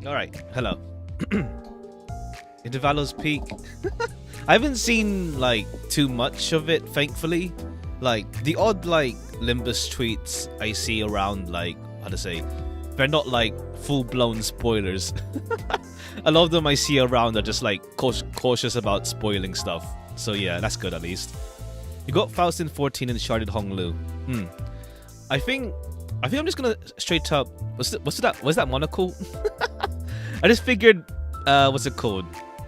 Alright, hello. Into Valor's Peak. I haven't seen, like, too much of it, thankfully. Like, the odd, like, Limbus tweets I see around, like, how to say, they're not, like, full-blown spoilers. A lot of them I see around are just, like, cautious about spoiling stuff. So, yeah, that's good, at least. You got Faust in 14 and Sharded Honglu. I think I'm just gonna straight up... What's that monocle? I just figured, what's it called?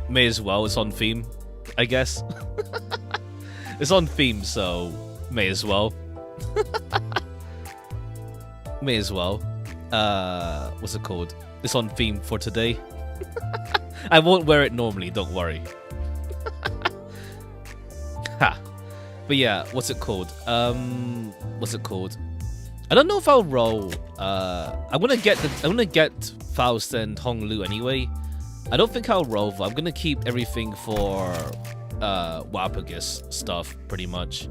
May as well, it's on theme, I guess. It's on theme, so may as well. May as well. What's it called? It's on theme for today. I won't wear it normally, don't worry. Ha. But yeah, what's it called? What's it called? I don't know if I'll roll. I'm gonna get Faust and Honglu anyway. I don't think I'll roll, but I'm gonna keep everything for Wapagus stuff, pretty much.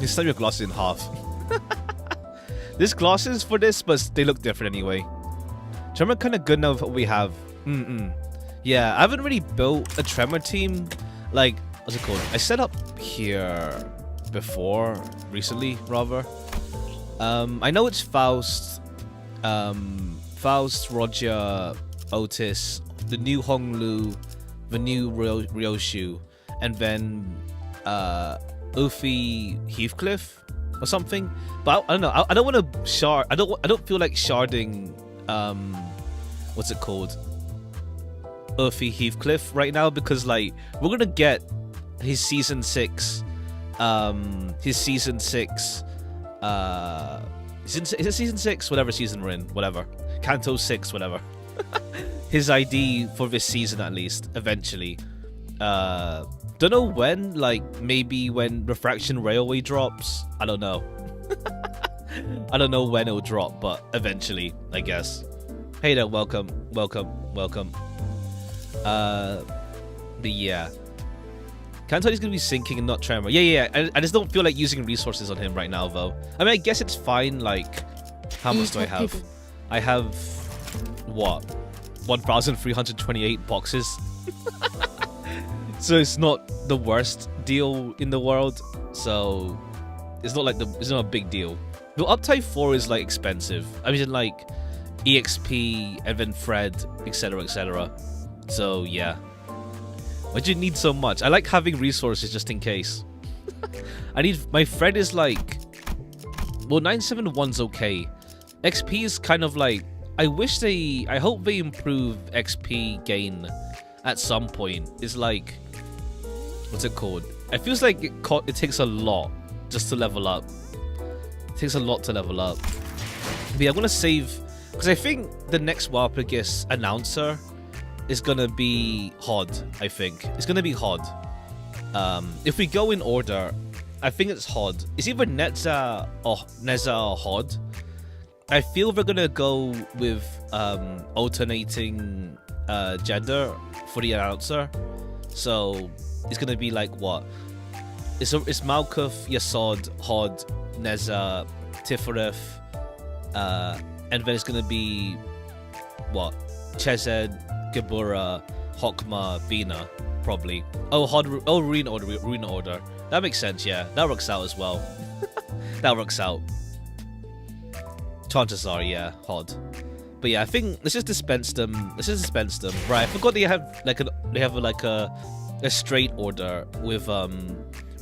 You slam your glasses in half. There's glasses for this, but they look different anyway. Tremor kind of good now with what we have. Yeah, I haven't really built a Tremor team. Like, what's it called? I set up here before, recently, rather. I know it's Faust, Roger, Otis, the new Honglu, the new Ryoshu, and then Ufi Heathcliff or something. But I don't know. I don't want to shard. I don't feel like sharding. What's it called? Ufi Heathcliff right now, because like we're gonna get his season 6. His season 6. Is it season 6? Whatever season we're in, whatever. Kanto 6, whatever. His ID for this season, at least, eventually. Don't know when, like, maybe when Refraction Railway drops? I don't know. I don't know when it'll drop, but eventually, I guess. Hey there, welcome. But yeah. Kanto is going to be sinking and not Tremor. Yeah. I just don't feel like using resources on him right now, though. I mean, I guess it's fine, like... How much do I have? I have... What? 1,328 boxes? So it's not the worst deal in the world. So... It's not like it's not a big deal. The Uptide 4 is, like, expensive. I mean, like... EXP, and then Fred, etc, etc. So, yeah. Why'd you need so much? I like having resources just in case. My Fred is like... Well, 971's okay. XP is kind of like... I hope they improve XP gain at some point. It's like... What's it called? It feels like it takes a lot just to level up. It takes a lot to level up. But yeah, I'm gonna save... Because I think the next Wapagus announcer... is gonna be Hod, I think. It's gonna be Hod. If we go in order, I think it's Hod. It's either Neza or Hod. I feel we're gonna go with alternating gender for the announcer. So it's gonna be like what? It's Malkuth, Yasod, Hod, Neza, Tifereth, and then it's gonna be what? Chesed, Gabura, Hokma, Vina, probably. Oh, Ruin Order. That makes sense, yeah. That works out as well. That works out. Chances are, yeah, Hod. But yeah, I think let's just dispense them. Right, I forgot they have a straight order with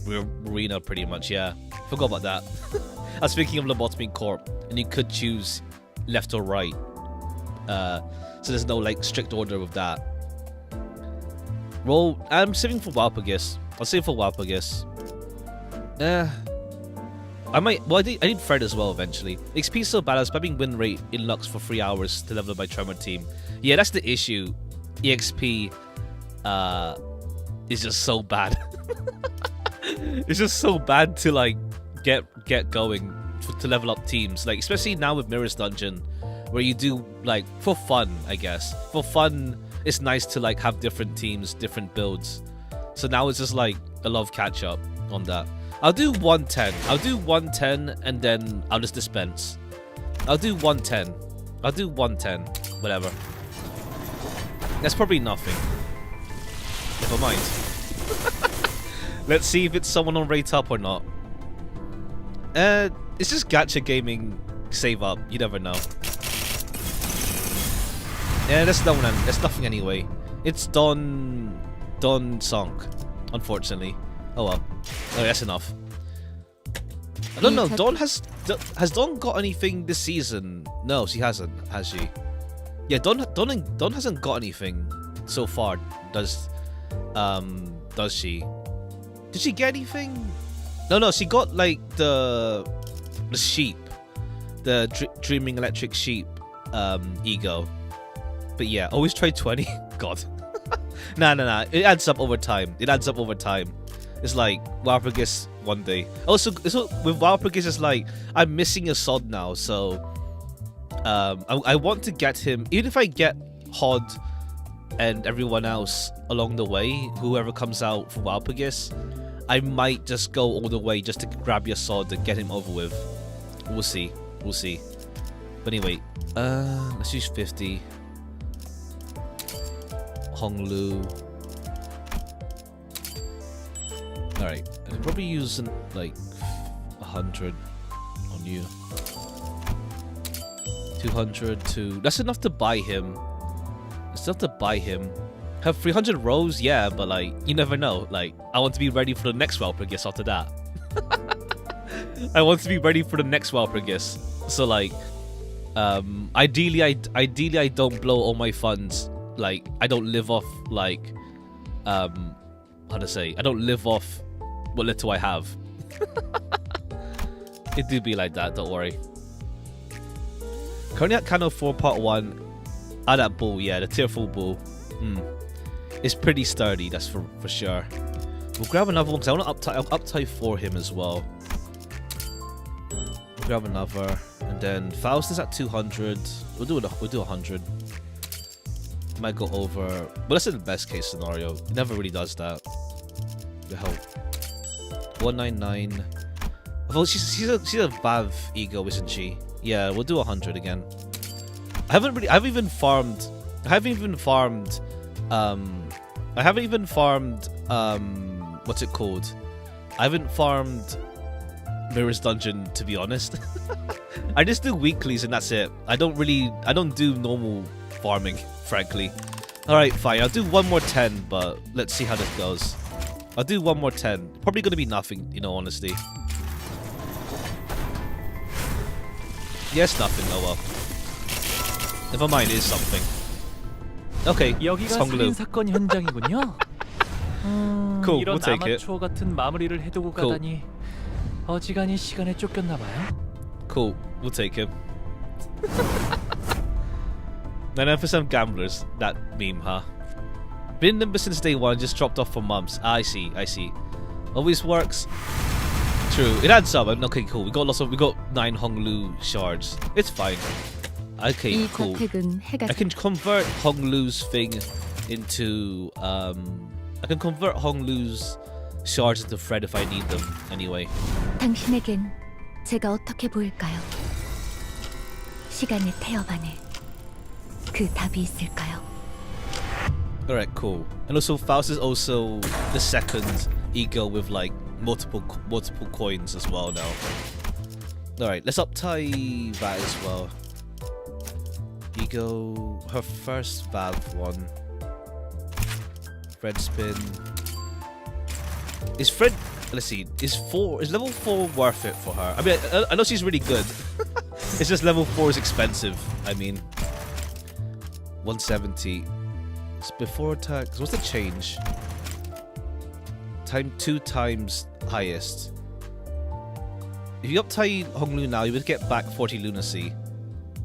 Rena pretty much, yeah. Forgot about that. I was thinking of Lobotomy Corp, and you could choose left or right. So there's no like strict order with that. Roll. I'm saving for Wapagus. I'll save for Wapagus. I might. Well, I need Fred as well eventually. XP is so bad. I was spamming win rate in Lux for 3 hours to level up my Tremor team. Yeah, that's the issue. EXP is just so bad. It's just so bad to like get going to level up teams. Like especially now with Mirror's Dungeon, where you do like for fun, I guess. For fun, it's nice to like have different teams, different builds. So now it's just like a lot of catch up on that. I'll do 110. I'll do 110 and then I'll just dispense. I'll do 110. whatever. That's probably nothing. Never mind. Let's see if it's someone on rate up or not. It's just gacha gaming save up. You never know. Yeah, that's nothing anyway. It's Don Song, unfortunately. Oh well. Oh, that's enough. I don't know. Has Dawn got anything this season? No, she hasn't. Has she? Yeah, Dawn hasn't got anything so far. Does she? Did she get anything? No. She got like the sheep, the dreaming electric sheep ego. But yeah, always try 20. God. Nah. It adds up over time. It's like Walpurgis one day. Also with Walpurgis, it's like I'm missing a sod now, so I want to get him. Even if I get Hod and everyone else along the way, whoever comes out for Walpurgis, I might just go all the way just to grab your sod and get him over with. We'll see. But anyway, let's use 50. Honglu. Alright, I can probably use like 100 on you. 200 to... That's enough to buy him. Have 300 rows? Yeah, but like, you never know. Like, I want to be ready for the next Walpurgis after that. I want to be ready for the next Walpurgis. So like, ideally I don't blow all my funds. Like, I don't live off like, how to say? I don't live off what little I have. It do be like that, don't worry. Currently at Kano 4 Part 1. Ah, that bull, yeah, the tier 4 bull. It's pretty sturdy, that's for sure. We'll grab another one because I want to uptie for him as well. We'll grab another, and then Faust is at 200. We'll do 100. Might go over, but that's in the best case scenario. It never really does that. The hell. 199. Although she's a Vav ego, isn't she? Yeah, we'll do 100 again. I haven't even farmed what's it called? I haven't farmed Mirror's Dungeon, to be honest. I just do weeklies and that's it. I don't do normal farming, frankly. Alright, fine. I'll do one more 10, but let's see how this goes. I'll do one more 10. Probably gonna be nothing, in all honesty. Yes, nothing. Oh well. Never mind, it is something. Okay, it's Honglu. Cool, we'll take it. Cool, we'll take him. 99% gamblers, that meme, huh? Been Limbus since day one, just dropped off for months. I see. Always works. True, it adds up. Okay, cool. We got 9 Honglu shards. It's fine. Okay, cool. I can convert Honglu's thing into I can convert Honglu's shards into thread if I need them anyway. 당신에겐 제가 어떻게 보일까요? 시간의 태엽 안에 그 답이 있을까요? Alright, cool. And also Faust is also the second ego with like multiple coins as well now. Alright, let's uptie that as well. Ego, her first Valve one. Fred spin. Is Fred? Let's see. Is level 4 worth it for her? I mean, I know she's really good. It's just level 4 is expensive. I mean, 170. It's before attacks. What's the change? 2 times highest. If you uptie Honglu now, you would get back 40 lunacy.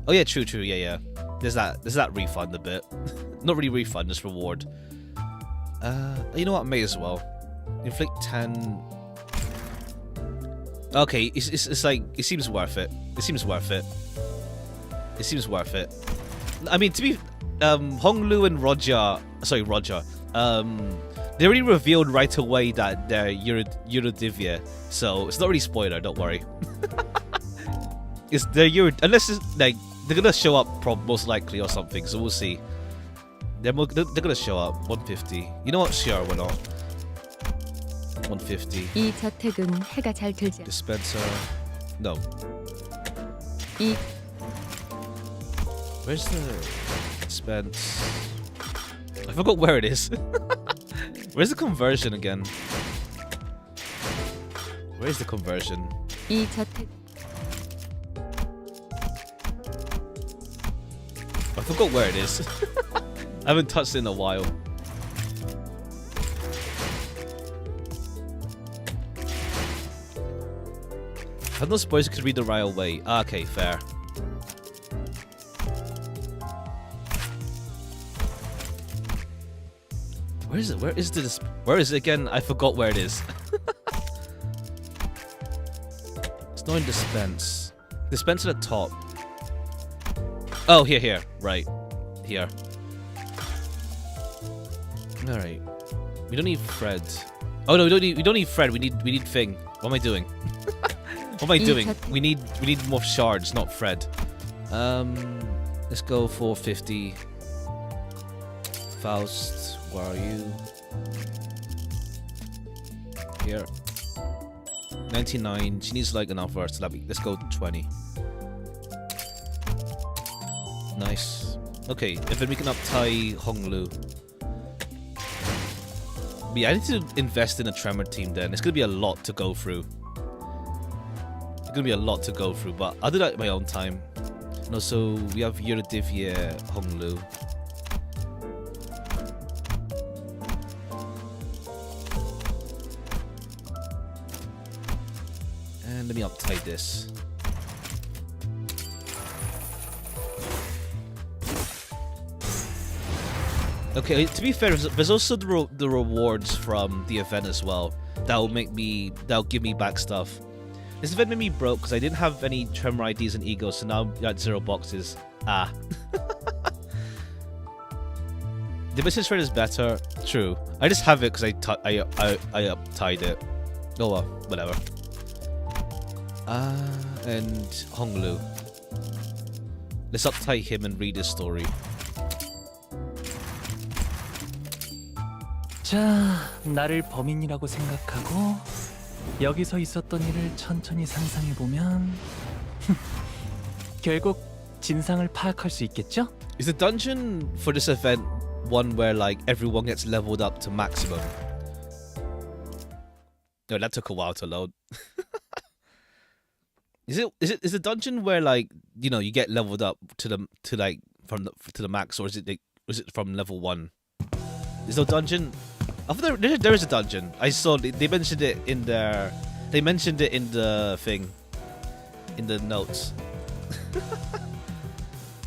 Oh yeah, true. Yeah. There's that refund a bit. Not really refund, just reward. You know what? May as well. Inflict 10. Okay, it's like it seems worth it. It seems worth it. I mean, to be Honglu and Roger. They already revealed right away that they're Eurodivia, so it's not really spoiler. Don't worry. Unless it's like they're gonna show up most likely or something, so we'll see. They're gonna show up. 150. You know what? Sure, why not? 150. 이 저택은 해가 잘 들지. Dispenser. No. 이 Where's the dispense? I forgot where it is. Where's the conversion again? Where's the conversion? 이 저택 I forgot where it is. I haven't touched it in a while. I don't suppose you could read the right way. Ah, okay, fair. Where is it? Where is this? Where is it again? I forgot where it is. It's not in dispense. Dispense at the top. Oh, here. Right. Here. Alright. We don't need Fred. Oh no, we don't need Fred, we need Thing. What am I doing? What am I doing? We need more shards, not Fred. Let's go for 50. Faust, where are you? Here. 99. She needs like another, so let's go 20. Nice. Okay, and then we can up-tie Honglu. But yeah, I need to invest in a Tremor team then. It's gonna be a lot to go through. It's gonna be a lot to go through, but I'll do that at my own time. And also, we have Yuridivya Honglu. And let me up-tie this. Okay, to be fair, there's also the rewards from the event as well. That'll give me back stuff. This event made me broke because I didn't have any Tremor IDs and egos, so now I'm at 0 boxes. Ah. The business rate is better. True. I just have it because I up-tied it. Oh well, whatever. And Honglu. Let's up-tie him and read his story. 자, 나를 범인이라고 생각하고 여기서 있었던 일을 천천히 상상해보면 결국 진상을 파악할 수 있겠죠? Is the dungeon for this event one where like everyone gets leveled up to maximum? No, that took a while to load. Is the dungeon where like, you know, you get leveled up to the max, or is it from level 1? Is there a dungeon? I thought there is a dungeon. I saw they mentioned it in their. They mentioned it in the thing. In the notes.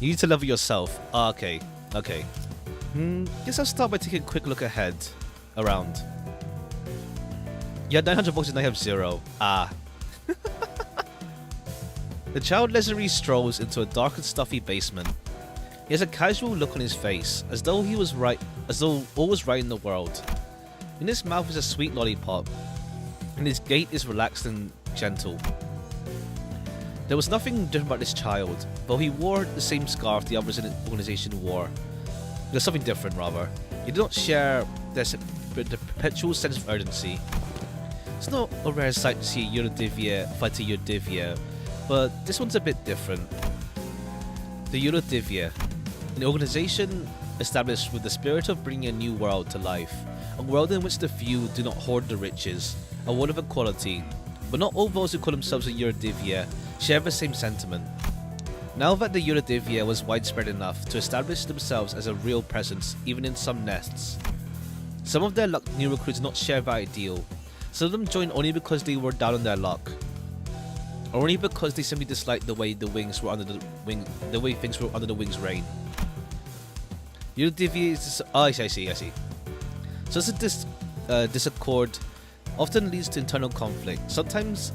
You need to level yourself. Ah, okay. Okay. Guess I'll start by taking a quick look ahead. Around. You had 900 boxes and I have 0. Ah. The child leisurely strolls into a dark and stuffy basement. He has a casual look on his face, as though all was right in the world. In his mouth is a sweet lollipop, and his gait is relaxed and gentle. There was nothing different about this child, though he wore the same scarf the others in the organization wore. There's something different, rather. He did not share the perpetual sense of urgency. It's not a rare sight to see a Yuridivya fight a Yuridivya, but this one's a bit different. The Yuridivya, an organization established with the spirit of bringing a new world to life, a world in which the few do not hoard the riches, a world of equality, but not all those who call themselves a Yuridivya share the same sentiment. Now that the Yuridivya was widespread enough to establish themselves as a real presence even in some nests, some of their new recruits did not share that ideal. Some of them joined only because they were down on their luck, or only because they simply disliked the way things were under the wing's reign. Yuridivya is I see. So this disaccord often leads to internal conflict. Sometimes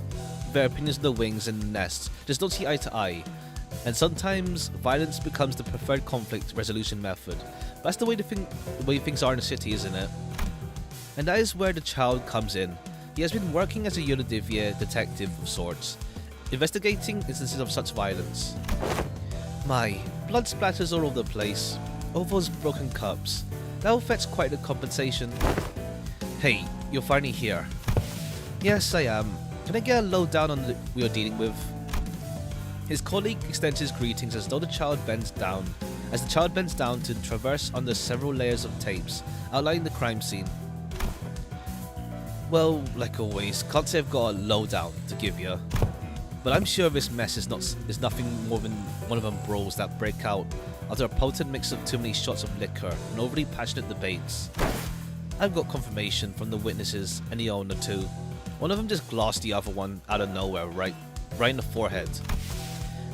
their opinions of the wings and the nests just don't see eye to eye, and sometimes violence becomes the preferred conflict resolution method. That's the way things are in the city, isn't it? And that is where the child comes in. He has been working as a Yuridivya detective of sorts, investigating instances of such violence. My, blood splatters all over the place. All those broken cups. That affects quite the compensation. Hey, you're finally here. Yes, I am. Can I get a lowdown on what we are dealing with? His colleague extends his greetings as though the child bends down. As the child bends down to traverse under several layers of tapes, outlining the crime scene. Well, like always, can't say I've got a lowdown to give you. But I'm sure this mess is nothing more than one of them brawls that break out after a potent mix of too many shots of liquor and overly passionate debates. I've got confirmation from the witnesses and the owner too. One of them just glassed the other one out of nowhere, right in the forehead.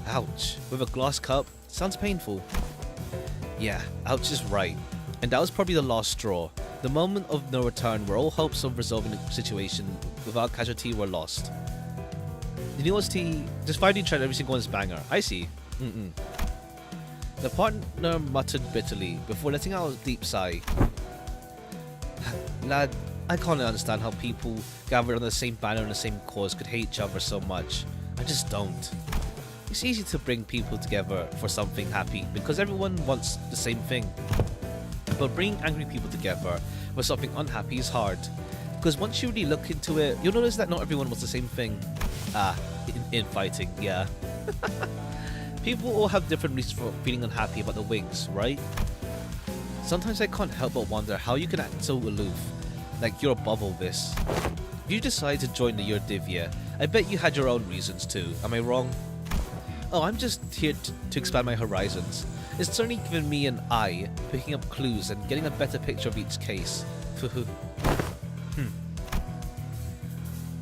Ouch, with a glass cup? Sounds painful. Yeah, ouch is right. And that was probably the last straw. The moment of no return where all hopes of resolving the situation without casualty were lost. The university just finally tried every single one's banger. I see. The partner muttered bitterly before letting out a deep sigh. Lad, I can't understand how people gathered on the same banner and the same cause could hate each other so much. I just don't. It's easy to bring people together for something happy because everyone wants the same thing. But bringing angry people together for something unhappy is hard. Because once you really look into it, you'll notice that not everyone wants the same thing. In fighting, yeah. People all have different reasons for feeling unhappy about the wings, right? Sometimes I can't help but wonder how you can act so aloof, like you're above all this. If you decide to join the Yerdivia, I bet you had your own reasons too, am I wrong? Oh, I'm just here to expand my horizons. It's certainly given me an eye, picking up clues and getting a better picture of each case.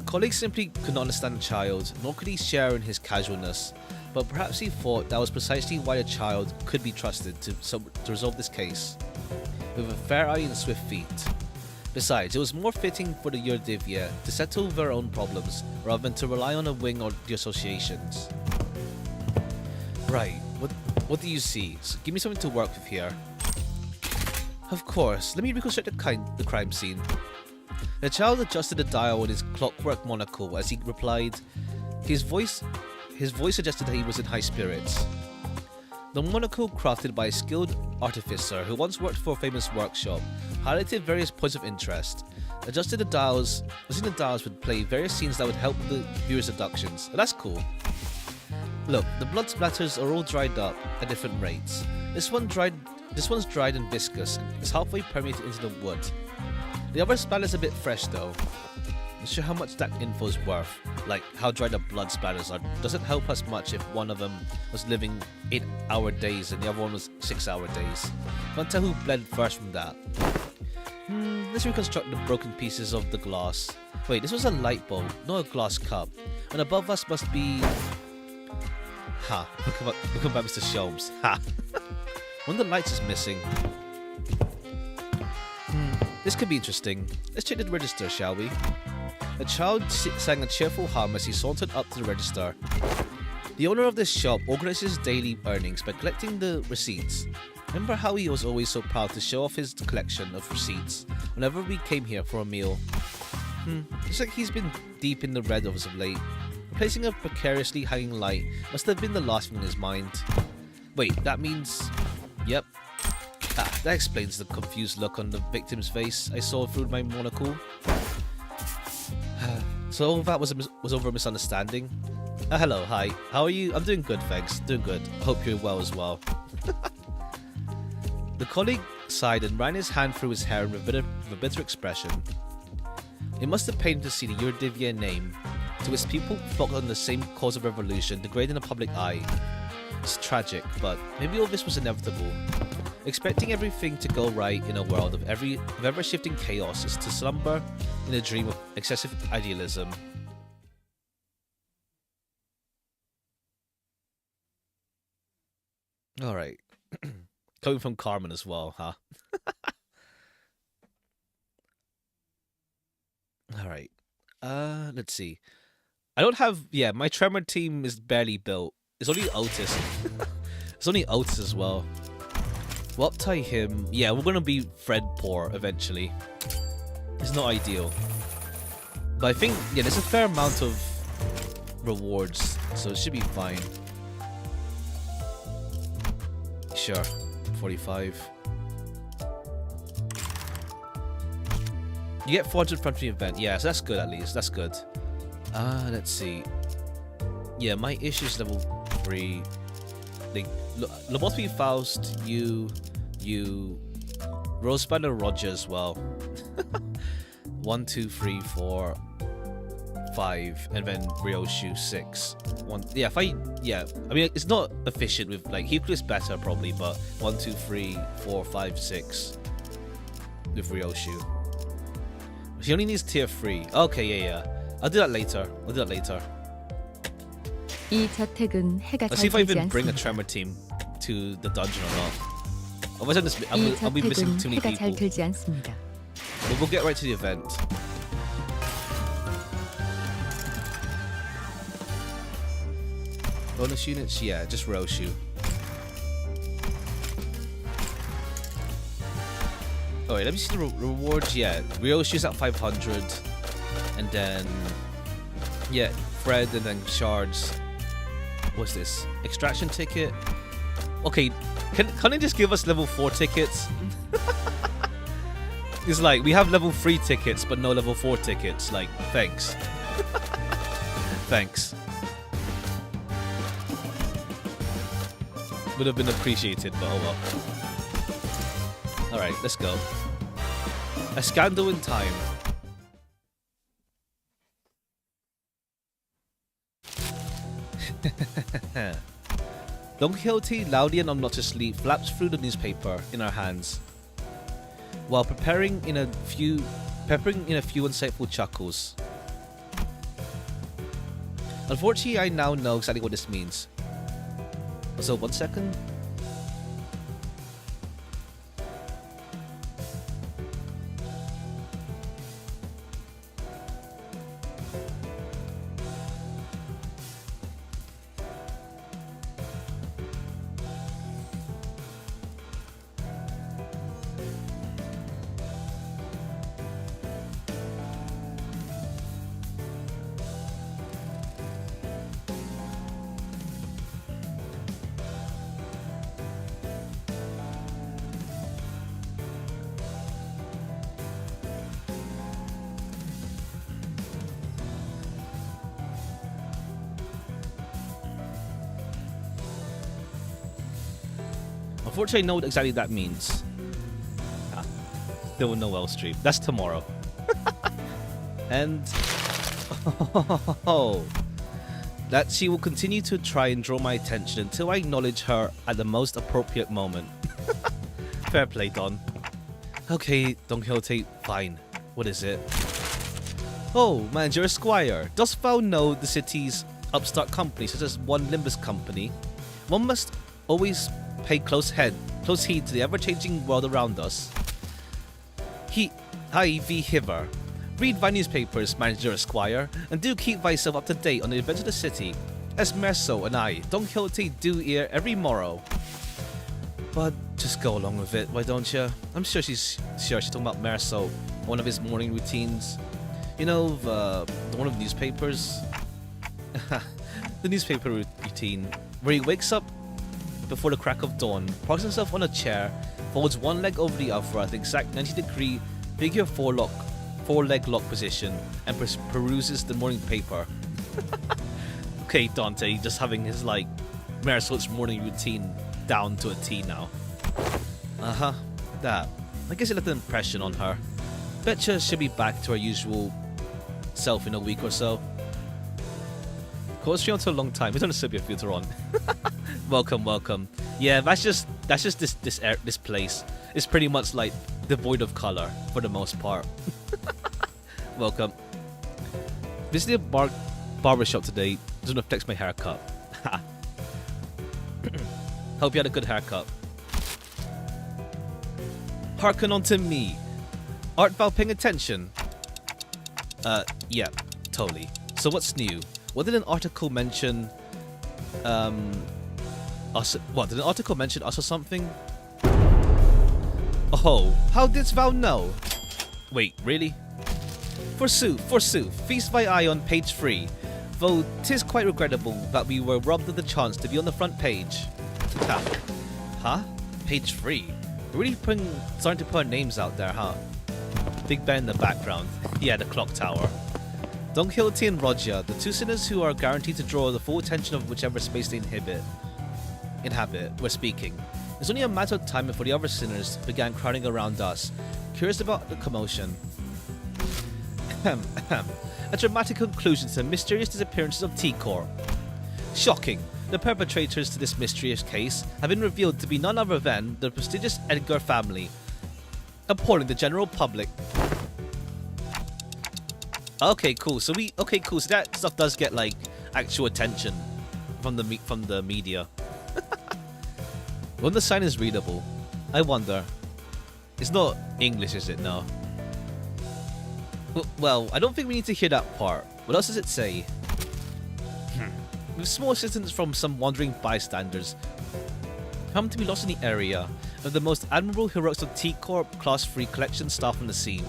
Colleague simply could not understand the child, nor could he share in his casualness, but perhaps he thought that was precisely why a child could be trusted to resolve this case, with a fair eye and swift feet. Besides, it was more fitting for the Yerdivia to settle their own problems rather than to rely on a wing or the associations. Right, what do you see? So give me something to work with here. Of course, let me reconstruct the crime scene. The child adjusted the dial on his clockwork monocle as he replied. His voice suggested that he was in high spirits. The monocle, crafted by a skilled artificer who once worked for a famous workshop, highlighted various points of interest. Adjusting the dials would play various scenes that would help the viewer's deductions. That's cool. Look, the blood splatters are all dried up at different rates. This one's dried and viscous and is halfway permeated into the wood. The other splatter's a bit fresh though. Not sure how much that info's worth, like how dry the blood splatters are. Doesn't help us much if one of them was living 8-hour days and the other one was 6-hour days. Can't tell who bled first from that. Let's reconstruct the broken pieces of the glass. Wait, this was a light bulb, not a glass cup. And above us must be... Look about Mr. Sholmes. One of the lights is missing. This could be interesting. Let's check the register, shall we? A child sang a cheerful hum as he sauntered up to the register. The owner of this shop organizes his daily earnings by collecting the receipts. Remember how he was always so proud to show off his collection of receipts whenever we came here for a meal? Looks like he's been deep in the red as of late. Replacing a precariously hanging light must have been the last thing in his mind. Wait, that means... Yep. That explains the confused look on the victim's face I saw through my monocle. So all that was over a misunderstanding? Hello, hi. How are you? I'm doing good, thanks. Doing good. Hope you're well as well. The colleague sighed and ran his hand through his hair with a bitter expression. It must have pained to see the Yerdivia name, to its people focused on the same cause of revolution, degrading the public eye. It's tragic, but maybe all this was inevitable. Expecting everything to go right in a world of ever-shifting chaos is to slumber in a dream of excessive idealism. Alright. Coming from Carmen as well, huh? Alright. Let's see. I don't have... Yeah, my Tremor team is barely built. It's only Otis. It's only Otis as well. We'll uptie him. Yeah, we're gonna be Fred poor eventually. It's not ideal. But I think, yeah, there's a fair amount of rewards, so it should be fine. Sure. 45. You get 400 from the event. Yeah, so that's good at least. That's good. Let's see. Yeah, my issue is level 3. Like, Lobotomy Faust, you, Rosebanner Roger as well. 1, 2, 3, 4, 5, and then Ryoshu 6. Yeah, I mean, it's not efficient with like Heathcliff is better probably, but 1, 2, 3, 4, 5, 6 with Ryoshu. He only needs tier 3. Okay, yeah. I'll do that later. 이 저택은 해가 Let's see 잘 if I 들지 even bring a 않습니다. Tremor team to the dungeon or not. Otherwise, 이 I'll be missing 저택은 too many 해가 잘 people. 들지 않습니다. But we'll get right to the event. Bonus units? Yeah, just Ryoshu. Alright, let me see the rewards. Yeah, Ryoshu's at 500. And then... yeah, Fred and then Shards. What's this? Extraction ticket? Okay, can they just give us level 4 tickets? It's like, we have level 3 tickets, but no level 4 tickets. Like, thanks. Thanks. Would have been appreciated, but oh well. Alright, let's go. A scandal in time. Don Quixote, loudly and obnoxiously, flaps through the newspaper in her hands, while peppering in a few insightful chuckles. Unfortunately, I now know exactly what this means. So, 1 second. Unfortunately, I know what exactly that means. There will no L stream. That's tomorrow. And that she will continue to try and draw my attention until I acknowledge her at the most appropriate moment. Fair play, Don. Okay, Don Quixote, fine. What is it? Oh, Manager Esquire, dost thou know the city's upstart companies such as one Limbus company? One must always pay close heed to the ever-changing world around us. Hi, thee hither. Read thy newspapers, Manager Esquire, and do keep thyself up to date on the events of the city, as Merso and I, Don Quixote, do here every morrow. But just go along with it, why don't you? I'm sure she's talking about Merso, one of his morning routines. You know, the one of the newspapers? The newspaper routine, where he wakes up before the crack of dawn, parks himself on a chair, folds one leg over the other at the exact 90-degree figure four-leg lock position, and peruses the morning paper. Okay, Dante, just having his, like, Marisol's morning routine down to a T now. That. I guess it left an impression on her. Betcha she'll be back to her usual self in a week or so. Cause she on for a long time. He's on a Sibia filter on. Welcome. Yeah, that's just this place. It's pretty much like devoid of color for the most part. Welcome. Visiting a barbershop today doesn't affect my haircut. Hope you had a good haircut. Hearken unto me. Art thou paying attention? Yeah, totally. So what's new? What did an article mention? Us? What did an article mention us or something? Oh, how didst thou know? Wait, really? Forsooth, feast thy eye on page 3. Though 'tis quite regrettable that we were robbed of the chance to be on the front page. Huh? Page 3. We're really starting to put our names out there, huh? Big Ben in the background. Yeah, the clock tower. Don Quixote and Roger, the two sinners who are guaranteed to draw the full attention of whichever space they inhabit, were speaking. It's only a matter of time before the other sinners began crowding around us, curious about the commotion. A dramatic conclusion to the mysterious disappearances of T-Corp. Shocking! The perpetrators to this mysterious case have been revealed to be none other than the prestigious Edgar family, appalling the general public. Okay, cool. So that stuff does get like actual attention from the media. When the sign is readable, I wonder. It's not English, is it? No. Well, I don't think we need to hear that part. What else does it say? With small assistance from some wandering bystanders, come to be lost in the area of the most admirable heroics of T-Corp Class 3 collection staff on the scene.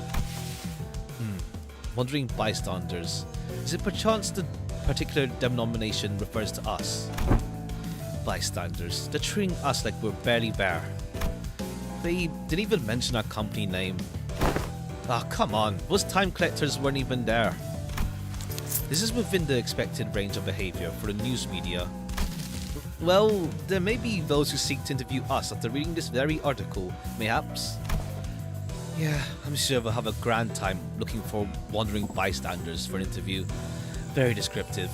Wandering bystanders. Is it perchance the particular denomination refers to us? Bystanders. They're treating us like we're barely there. They didn't even mention our company name. Ah, come on. Those time collectors weren't even there. This is within the expected range of behavior for the news media. Well, there may be those who seek to interview us after reading this very article, mayhaps. Yeah, I'm sure we'll have a grand time looking for wandering bystanders for an interview. Very descriptive.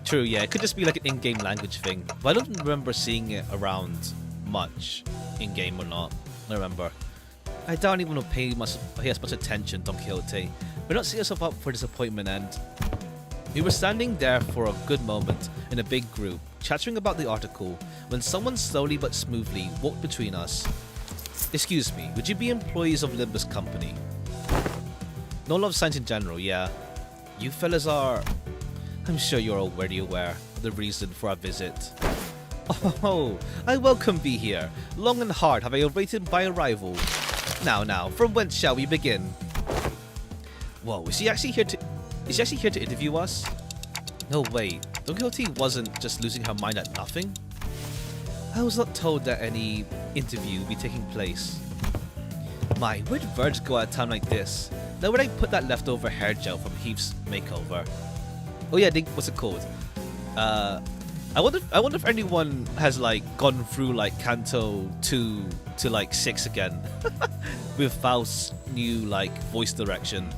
True, yeah, it could just be like an in-game language thing, but I don't remember seeing it around much, in-game or not. I remember. I don't even pay as much attention, Don Quixote. But not set yourself up for disappointment, and we were standing there for a good moment in a big group, chattering about the article, when someone slowly but smoothly walked between us. Excuse me, would you be employees of Limbus Company? No love signs in general, yeah. You fellas are... I'm sure you're already aware of the reason for our visit. Oh, I welcome thee here. Long and hard have I awaited my arrival. Now, from whence shall we begin? Whoa, is she actually here to interview us? No way. Don Quixote wasn't just losing her mind at nothing? I was not told that any interview would be taking place. My, where'd Verge go at a time like this? Now where'd I put that leftover hair gel from Heath's makeover? Oh yeah, what's it called? I wonder if anyone has like gone through like Canto 2 to like 6 again with Faust's new like voice direction.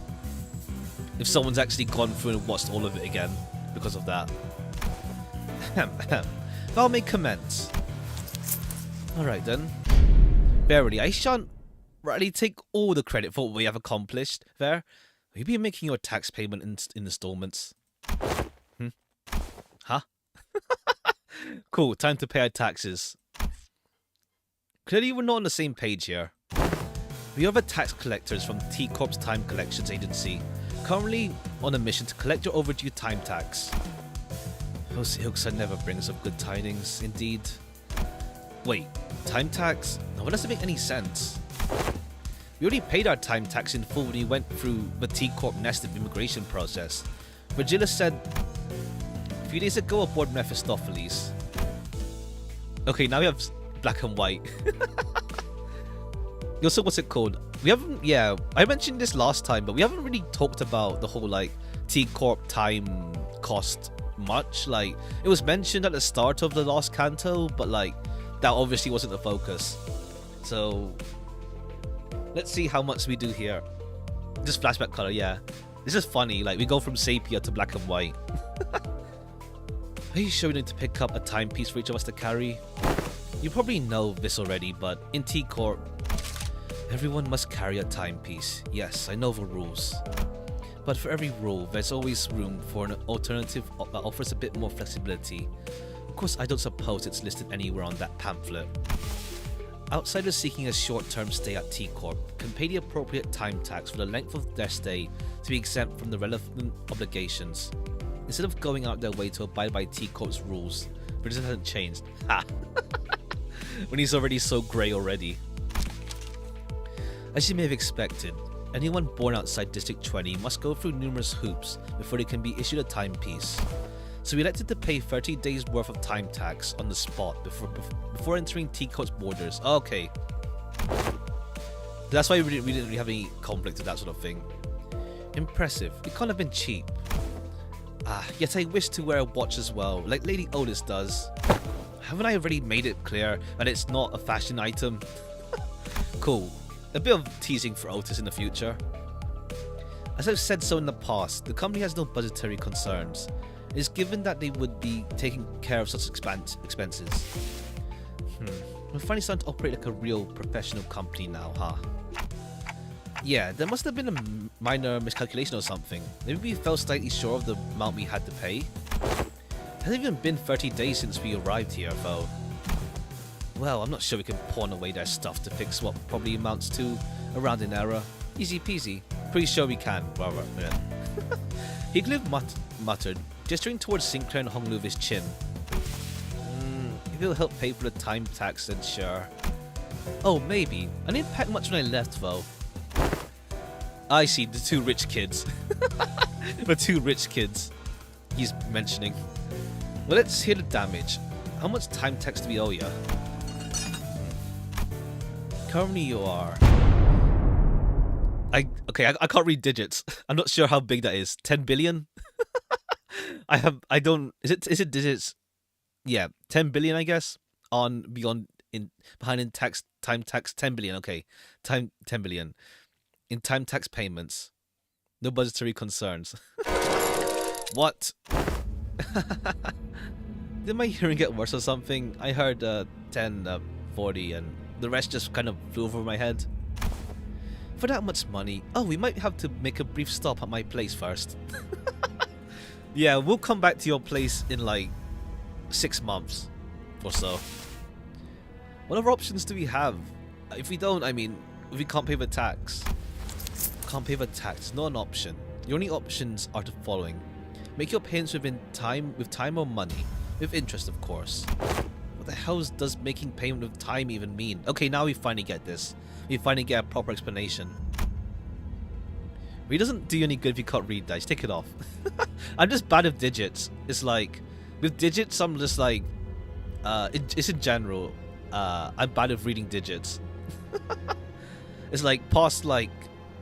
If someone's actually gone through and watched all of it again because of that. Thou may commence. Alright then. Verily, I shan't rightly take all the credit for what we have accomplished. There, will you be making your tax payment in installments? Huh? Cool, time to pay our taxes. Clearly we're not on the same page here. We are the tax collectors from T-Corp's Time Collections Agency, currently on a mission to collect your overdue time tax. Those Ilksa never brings up good tidings, indeed. Wait, time tax? No, that doesn't make any sense. We already paid our time tax in full when we went through the T-Corp nested immigration process. Virgilis said a few days ago aboard Mephistopheles. Okay, now we have black and white. Also, what's it called? We haven't, yeah, I mentioned this last time, but we haven't really talked about the whole, like, T-Corp time cost much. Like, it was mentioned at the start of the last Canto, but, like, that obviously wasn't the focus. So, let's see how much we do here. Just flashback color, yeah. This is funny, like, we go from sepia to black and white. Are you sure we need to pick up a timepiece for each of us to carry? You probably know this already, but in T-Corp, everyone must carry a timepiece. Yes, I know the rules. But for every rule, there's always room for an alternative that offers a bit more flexibility. Of course, I don't suppose it's listed anywhere on that pamphlet. Outsiders seeking a short-term stay at T-Corp can pay the appropriate time tax for the length of their stay to be exempt from the relevant obligations. Instead of going out their way to abide by T-Corp's rules, but it hasn't changed. Ha! When he's already so grey already. As you may have expected, anyone born outside District 20 must go through numerous hoops before they can be issued a timepiece. so we elected to pay 30 days worth of time tax on the spot before entering T-Court's borders. Okay. That's why we didn't really have any conflict with that sort of thing. Impressive. It can't have been cheap. Yet I wish to wear a watch as well, like Lady Otis does. Haven't I already made it clear that it's not a fashion item? Cool. A bit of teasing for Otis in the future. As I've said so in the past, the company has no budgetary concerns. It is given that they would be taking care of such expenses. We're finally starting to operate like a real professional company now, huh? Yeah, there must have been a minor miscalculation or something. Maybe we felt slightly short of the amount we had to pay. It hasn't even been 30 days since we arrived here, though. Well, I'm not sure we can pawn away their stuff to fix what probably amounts to a rounding error. Easy peasy. Pretty sure we can, rather. Yeah. Heathcliff muttered, gesturing towards Sinclair and Honglu with his chin. If it'll help pay for the time tax, then sure. Oh, maybe. I didn't pack much when I left, though. I see, the two rich kids. The two rich kids he's mentioning. Well, let's hear the damage. How much time tax do we owe you? Currently you are... I can't read digits. I'm not sure how big that is. 10 billion? Is it digits? Yeah, 10 billion, I guess. Behind in tax, time tax, 10 billion. Okay, 10 billion. In time tax payments. No budgetary concerns. What? Did my hearing get worse or something? I heard 10, 40, and the rest just kind of flew over my head. For that much money, we might have to make a brief stop at my place first. Yeah, we'll come back to your place in like 6 months or so. What other options do we have? If we don't, if we can't pay the tax. Can't pay the tax, it's not an option. The only options are the following. Make your payments with time or money. With interest, of course. What the hell does making payment with time even mean? Okay, now we finally get this. We finally get a proper explanation. It doesn't do you any good if you can't read dice. Take it off. I'm just bad with digits. It's like, with digits, I'm just like, it's in general, I'm bad with reading digits. It's like, past like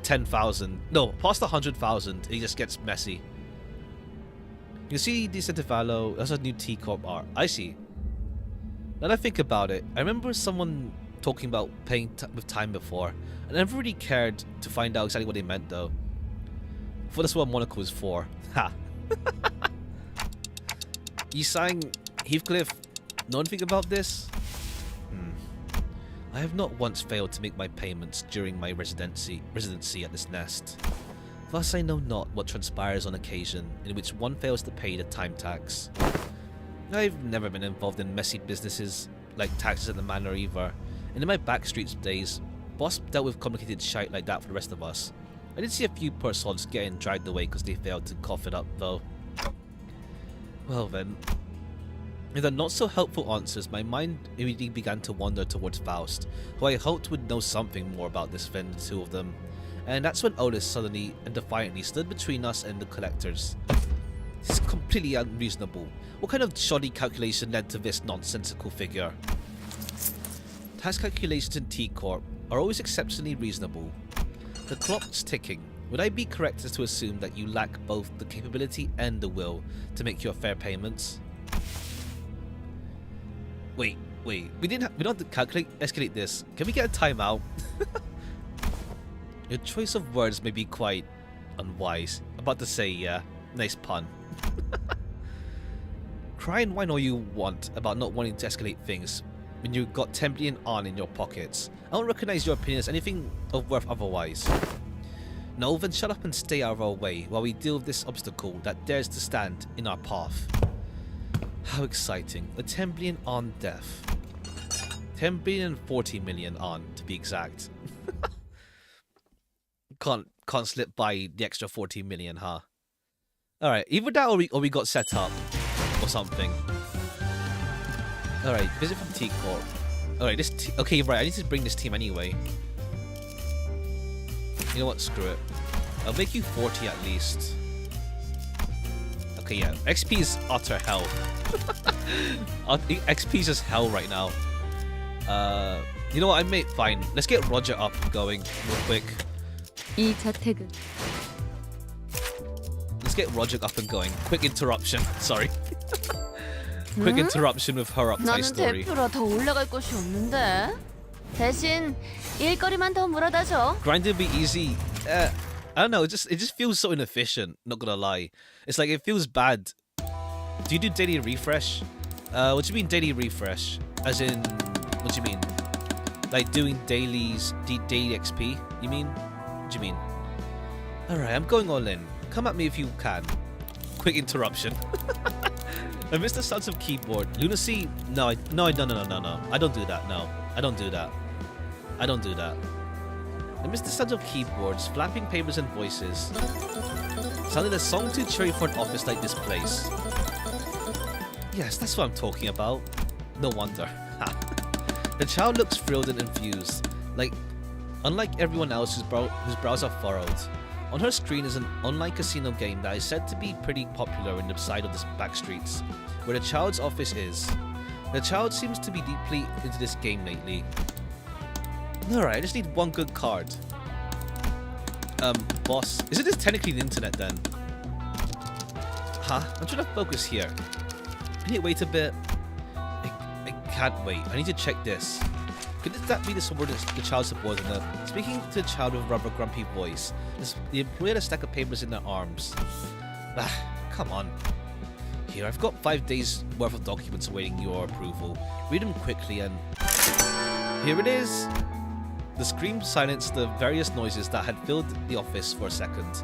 10,000. No, past 100,000, it just gets messy. You see the Centivalo, that's a new T-Corp art. I see. Now that I think about it, I remember someone talking about paying with time before, and I never really cared to find out exactly what they meant though. I thought that's what Monaco was for. Ha! You saying, Heathcliff, know anything about this? I have not once failed to make my payments during my residency at this nest. Thus I know not what transpires on occasion in which one fails to pay the time tax. I've never been involved in messy businesses like taxes at the manor either, and in my backstreets days, boss dealt with complicated shite like that for the rest of us. I did see a few poor sods getting dragged away because they failed to cough it up though. Well then, with the not so helpful answers, my mind immediately began to wander towards Faust, who I hoped would know something more about this than the two of them. And that's when Otis suddenly and defiantly stood between us and the collectors. This is completely unreasonable. What kind of shoddy calculation led to this nonsensical figure? Tax calculations in T-Corp are always exceptionally reasonable. The clock's ticking. Would I be correct as to assume that you lack both the capability and the will to make your fair payments? Wait. We don't have to escalate this. Can we get a timeout? Your choice of words may be quite unwise. About to say, yeah. Nice pun. Cry and whine all you want about not wanting to escalate things when you've got 10 billion on in your pockets. I don't recognize your opinion as anything of worth otherwise. No, then shut up and stay out of our way while we deal with this obstacle that dares to stand in our path. How exciting. A 10 billion on death. 10 billion and 40 million on, to be exact. Can't slip by the extra 40 million, huh? Alright, either that or we got set up. Or something. Alright, visit from T-Corp. Alright, okay, right, I need to bring this team anyway. You know what, screw it. I'll make you 40 at least. Okay, yeah. XP is utter hell. XP is just hell right now. You know what? I made fine. Let's get Roger up going real quick. 이 저택은 Let's get Roger up and going. Quick interruption. Sorry. Quick interruption with her uptight 나는 story. 대표라 더 올라갈 곳이 없는데. 대신 일거리만 더 물어다줘. Grind would be easy. I don't know. It just feels so inefficient. Not gonna lie. It's like it feels bad. Do you do daily refresh? What do you mean daily refresh? As in, what do you mean? Like doing dailies, daily XP? You mean? What do you mean? All right, I'm going all in. Come at me if you can. Quick interruption. I miss the sounds of keyboard. Lunacy? No. I don't do that. No, I don't do that. I don't do that. I miss the sounds of keyboards, flapping papers and voices. Sounded a song too cheery for an office like this place. Yes, that's what I'm talking about. No wonder. The child looks thrilled and infused. Unlike everyone else whose brows are furrowed. On her screen is an online casino game that is said to be pretty popular in the side of the back streets, where the child's office is. The child seems to be deeply into this game lately. Alright, I just need one good card. Boss. Isn't this technically the internet then? Huh? I'm trying to focus here. Can you wait a bit? I can't wait. I need to check this. Could that be the subordinate, the child's subordinate? Speaking to the child with a rubber grumpy voice. The employee had a stack of papers in their arms. Come on. Here, I've got 5 days worth of documents awaiting your approval. Read them quickly and... Here it is! The scream silenced the various noises that had filled the office for a second.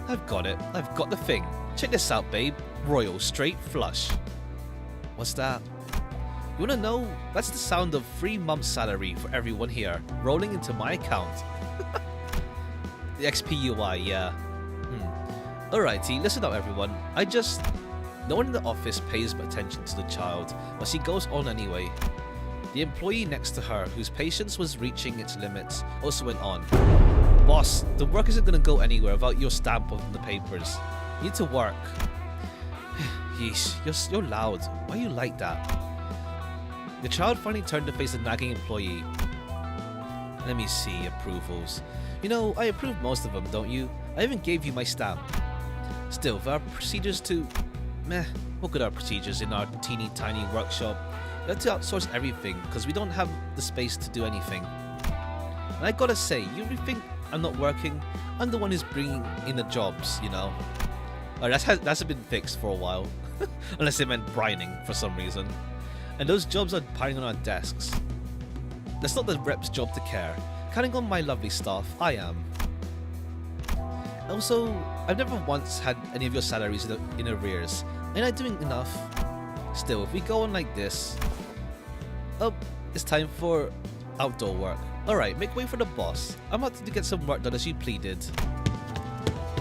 I've got it. I've got the thing. Check this out, babe. Royal, straight, flush. What's that? You wanna know? That's the sound of 3 months' salary for everyone here, rolling into my account. The XPUI, yeah. Alrighty, listen up everyone. No one in the office pays attention to the child, but she goes on anyway. The employee next to her, whose patience was reaching its limits, also went on. Boss, the work isn't gonna go anywhere without your stamp on the papers. You need to work. Yeesh, you're loud. Why are you like that? The child finally turned to face the nagging employee. Let me see, approvals. You know, I approve most of them, don't you? I even gave you my stamp. Still, there are procedures to... Meh, what good are procedures in our teeny tiny workshop? We have to outsource everything because we don't have the space to do anything. And I gotta say, you really think I'm not working? I'm the one who's bringing in the jobs, you know? That's been fixed for a while. Unless they meant brining for some reason. And those jobs are piling on our desks. That's not the rep's job to care. Counting on my lovely staff, I am. Also, I've never once had any of your salaries in arrears. Ain't I doing enough? Still, if we go on like this... Oh, it's time for outdoor work. Alright, make way for the boss. I'm about to get some work done as you pleaded.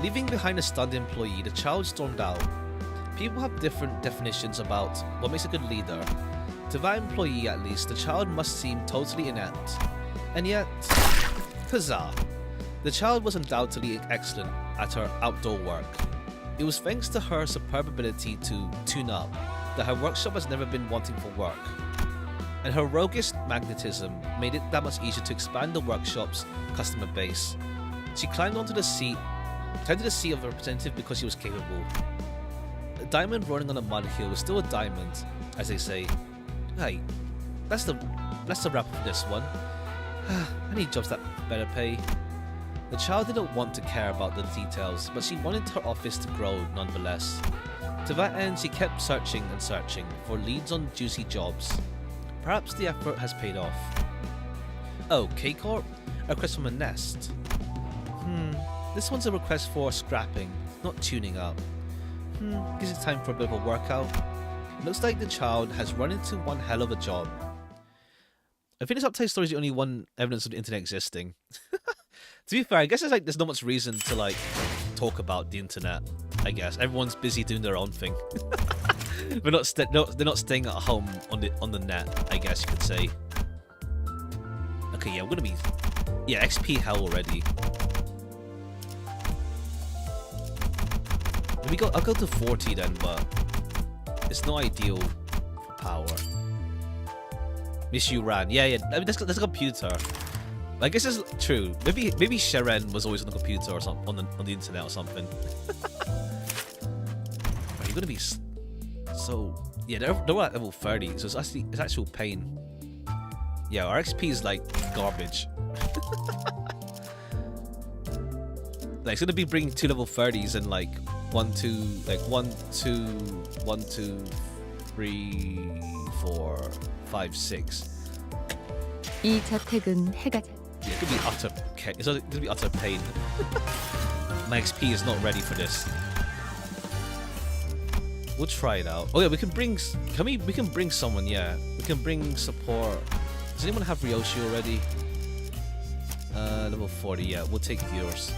Leaving behind a stunned employee, the child stormed out. People have different definitions about what makes a good leader. To that employee at least, the child must seem totally inept. And yet, huzzah! The child was undoubtedly excellent at her outdoor work. It was thanks to her superb ability to tune up that her workshop has never been wanting for work. And her roguish magnetism made it that much easier to expand the workshop's customer base. She climbed onto the seat, turned to the seat of a representative because she was capable. A diamond rolling on a mud hill was still a diamond, as they say. Hey, that's the wrap for this one. I need jobs that better pay. The child didn't want to care about the details, but she wanted her office to grow nonetheless. To that end, she kept searching and searching for leads on juicy jobs. Perhaps the effort has paid off. Oh, K-Corp? A request from a nest. This one's a request for scrapping, not tuning up. Guess it's time for a bit of a workout. It looks like the child has run into one hell of a job. I think this uptight story is the only one evidence of the internet existing. To be fair, I guess there's not much reason to talk about the internet. I guess everyone's busy doing their own thing. they're not staying at home on the net. I guess you could say. Okay, yeah, I'm gonna be XP hell already. I'll go to 40 then, but it's not ideal for power. Miss you ran. Yeah. I mean, that's a computer. I guess it's true. Maybe Sharen was always on the computer or something on the internet or something. You're gonna be so yeah. They're at level 30, so it's actual pain. Yeah, our XP is like garbage. Like it's gonna be bringing 2 level 30s and like 1, 2, 3, 4, 5, 6. 이 자택은 해가 Yeah, it's gonna be utter. It's gonna be utter pain. My XP is not ready for this. We'll try it out. Oh yeah, we can bring. We can bring someone. Yeah, we can bring support. Does anyone have Ryoshi already? Level 40. Yeah, we'll take yours.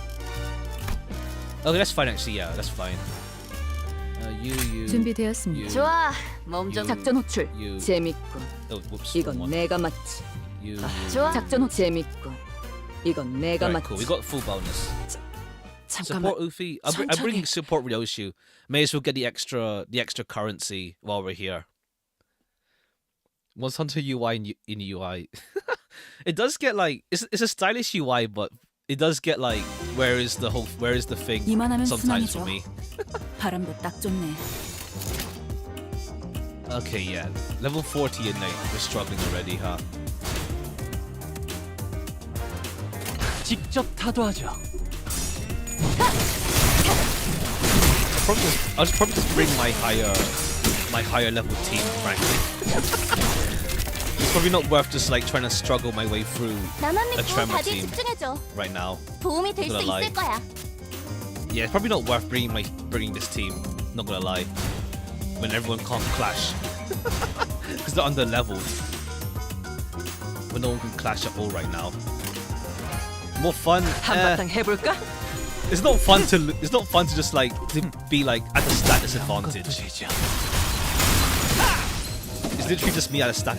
Okay, that's fine actually. Yeah, that's fine. You. 준비되었습니다. 좋아. 몸 좀 작전 호출. You. 재밌군. Oh, whoops. 이건 wrong one. 내가 맞지. You. 좋아. 작전 호출. 재밌군. 이건 내가 Alright, 맞지. cool. We got full bonus. 잠깐만. Support Ufi. I'm bringing support Ryoshu. May as well get the extra currency while we're here. What's Hunter UI in UI? It does get like it's a stylish UI, but it does get like where is the thing 이만하면 sometimes for 순환이죠. me. 바람도 딱 좋네. Okay, yeah. Level 40 and we're struggling already, huh? 직접 타도하죠. I'll probably just bring my higher level team, frankly. It's probably not worth just like trying to struggle my way through 나만 a 믿고 Tremor 다들 team 집중해줘. right now. 도움이 될 수 Not gonna lie. 있을 거야. Yeah, it's probably not worth bringing this team. Not gonna lie, when everyone can't clash because they're under leveled. When no one can clash at all right now. More fun. 한바탕 해볼까? It's not fun to just like to be like at a stat disadvantage. 되죠. It's literally just me at a stat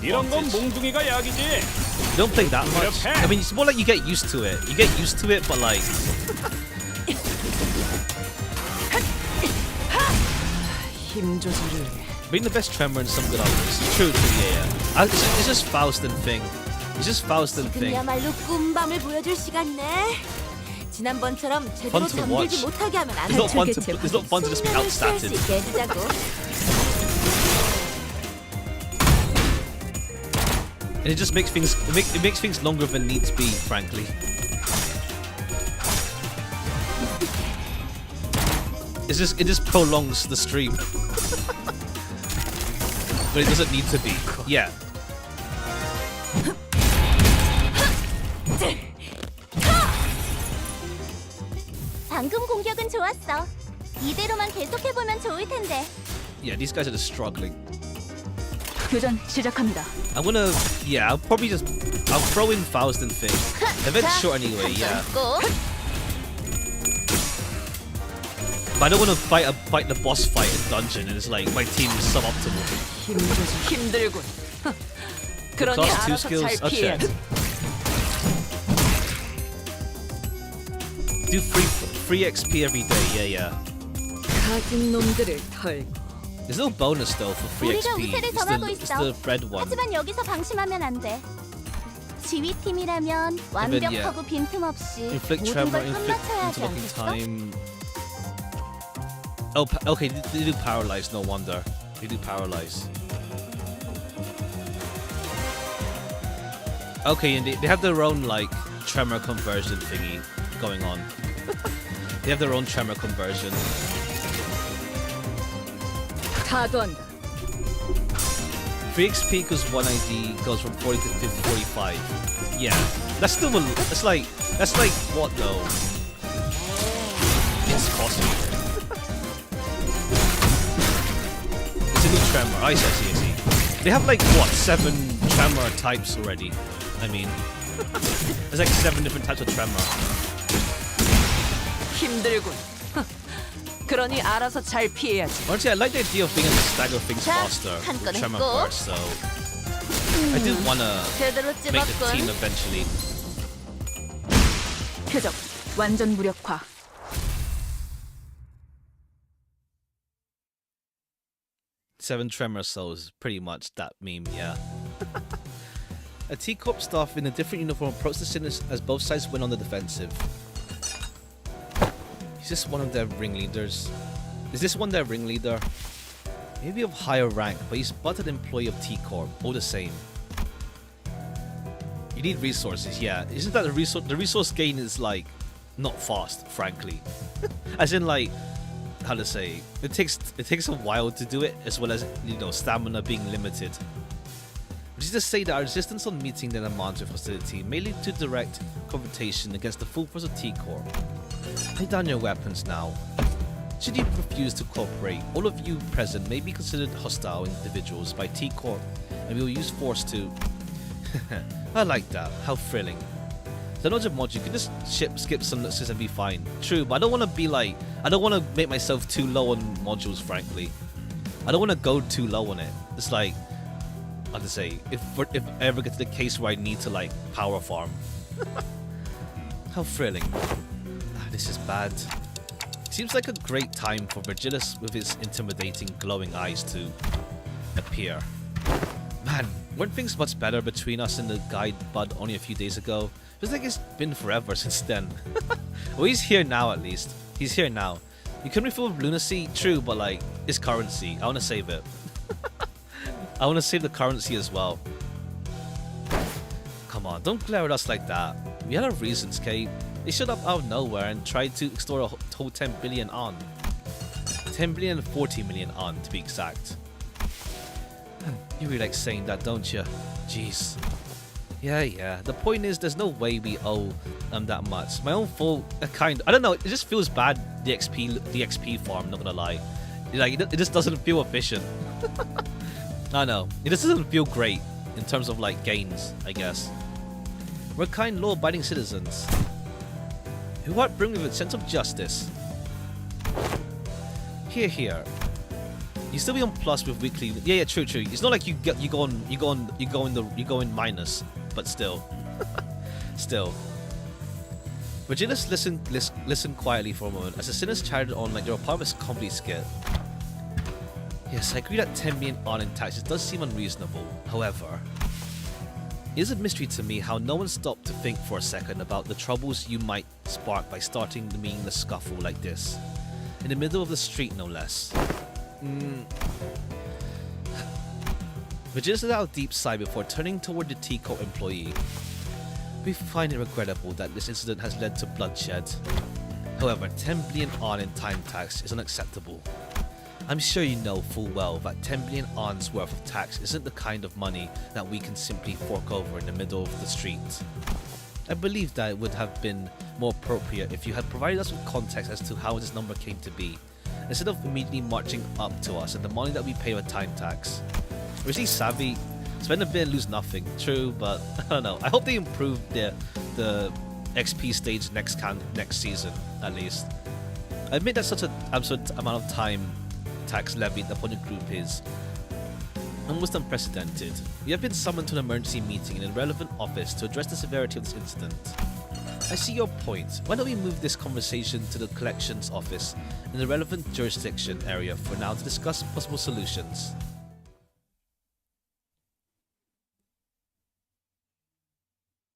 이런 건 disadvantage. 몽둥이가 약이지. You don't play that much. I mean, it's more like you get used to it. You get used to it, but like. 힘 조절을. Being the best Tremor and some good others. True, yeah. It's just Faust and thing. It's just Faust and thing. 지금이야말로 꿈밤을 보여줄 시간이네. 지난번처럼 제대로 to 잠들지 watch. 못하게 하면 안 It's 돼. not fun to just be 숙면을 취할 수 outstatted. 있게 해주자고. And it just makes things it makes things longer than need to be, frankly. It just prolongs the stream. But it doesn't need to be. Yeah. 방금 공격은 좋았어. 이대로만 계속해보면 좋을 텐데. Yeah, these guys are just struggling. 교전 시작합니다. I'm gonna I'll throw in Faust and thing. Event's short anyway, yeah. 꼭. But I don't want to fight the boss fight in dungeon and it's like my team is suboptimal. 힘 조절 힘들군. 그러니 Class 2 알아서 skills, 잘 피해야지. Do free XP every day, yeah. 가진 놈들을 털고. There's no bonus though for free 우리가 XP. 우세를 점하고 It's 있어. the red one. 하지만 여기서 방심하면 안 돼. 지휘팀이라면 완벽하고 빈틈없이 Inflict 모든 tremor, 걸 inflict 끝마쳐야 하지 interlocking 않겠어? time. Oh, okay, they do paralyze. No wonder they do paralyze. Okay, and they have their own like tremor conversion thingy going on. They have their own tremor conversion. 타도한다. Free XP because 1 ID goes from 40 to 50, 45. Yeah, that's still that's like what though? It's costly. It's a new tremor. I see. They have like what 7 tremor types already. I mean, there's like 7 different types of tremor. 힘들군. 그러니 알아서 잘 피해야지. Honestly, I like the idea of being able to stagger things 자, faster 한 with 건에 tremor 꼭. burst. So I did wanna 제대로 make the team 찝었군. eventually. 표적 완전 무력화. 7 tremor souls, pretty much that meme, yeah. A T-Corp staff in a different uniform approached the sinners as both sides went on the defensive. Is this one of their ringleaders? Is this one their ringleader? Maybe of higher rank, but he's but an employee of T-Corp, all the same. You need resources, yeah. Isn't that the resource gain is like not fast, frankly. As in like, how to say, it takes a while to do it, as well as, you know, stamina being limited. Which is to say that our resistance on meeting the demands of hostility may lead to direct confrontation against the full force of T-Corp. Lay down your weapons now. Should you refuse to cooperate, all of you present may be considered hostile individuals by T-Corp, and we will use force to... I like that. How thrilling. The knowledge of mods, you can just skip some lessons and be fine. True, but I don't want to be like... I don't want to make myself too low on modules, frankly. I don't want to go too low on it. It's like... How to say... If I ever get to the case where I need to, like, power farm. How thrilling. This is bad. Seems like a great time for Virgilus with his intimidating glowing eyes to appear. Man, weren't things much better between us and the guide bud only a few days ago? Feels like it's been forever since then. Well, he's here now at least. He's here now. You can refill with lunacy, true, but like, it's currency. I want to save it. I want to save the currency as well. Come on, don't glare at us like that. We had our reasons, Kate. They showed up out of nowhere and tried to extort a whole 10 billion on. 10 billion and 40 million on, to be exact. You really like saying that, don't you? Jeez. Yeah. The point is, there's no way we owe them that much. My own fault, I don't know, it just feels bad, the XP farm, not gonna lie. Like, it just doesn't feel efficient. I know. It just doesn't feel great in terms of, like, gains, I guess. We're kind, law-abiding citizens who are bring with a sense of justice. Here. You still be on plus with weekly. Yeah, true. It's not like you go in minus, but still. Still. Virgilus listen quietly for a moment as the sinners chatted on like they're a part of a comedy skit. Yes, I agree that 10 million on in taxes does seem unreasonable. However, it is a mystery to me how no one stopped to think for a second about the troubles you might spark by starting the meaningless scuffle like this. In the middle of the street, no less. Virgilus let out a deep sigh before turning toward the T-Corp employee. We find it regrettable that this incident has led to bloodshed. However, 10 billion on in time tax is unacceptable. I'm sure you know full well that 10 billion on's worth of tax isn't the kind of money that we can simply fork over in the middle of the street. I believe that it would have been more appropriate if you had provided us with context as to how this number came to be, instead of immediately marching up to us and the money that we pay with time tax. Or is he savvy? Spend a bit and lose nothing. True, but I don't know. I hope they improve the XP stage next season, at least. I admit that such an absurd amount of time tax levied upon the group is almost unprecedented. We have been summoned to an emergency meeting in a relevant office to address the severity of this incident. I see your point. Why don't we move this conversation to the collections office in the relevant jurisdiction area for now to discuss possible solutions.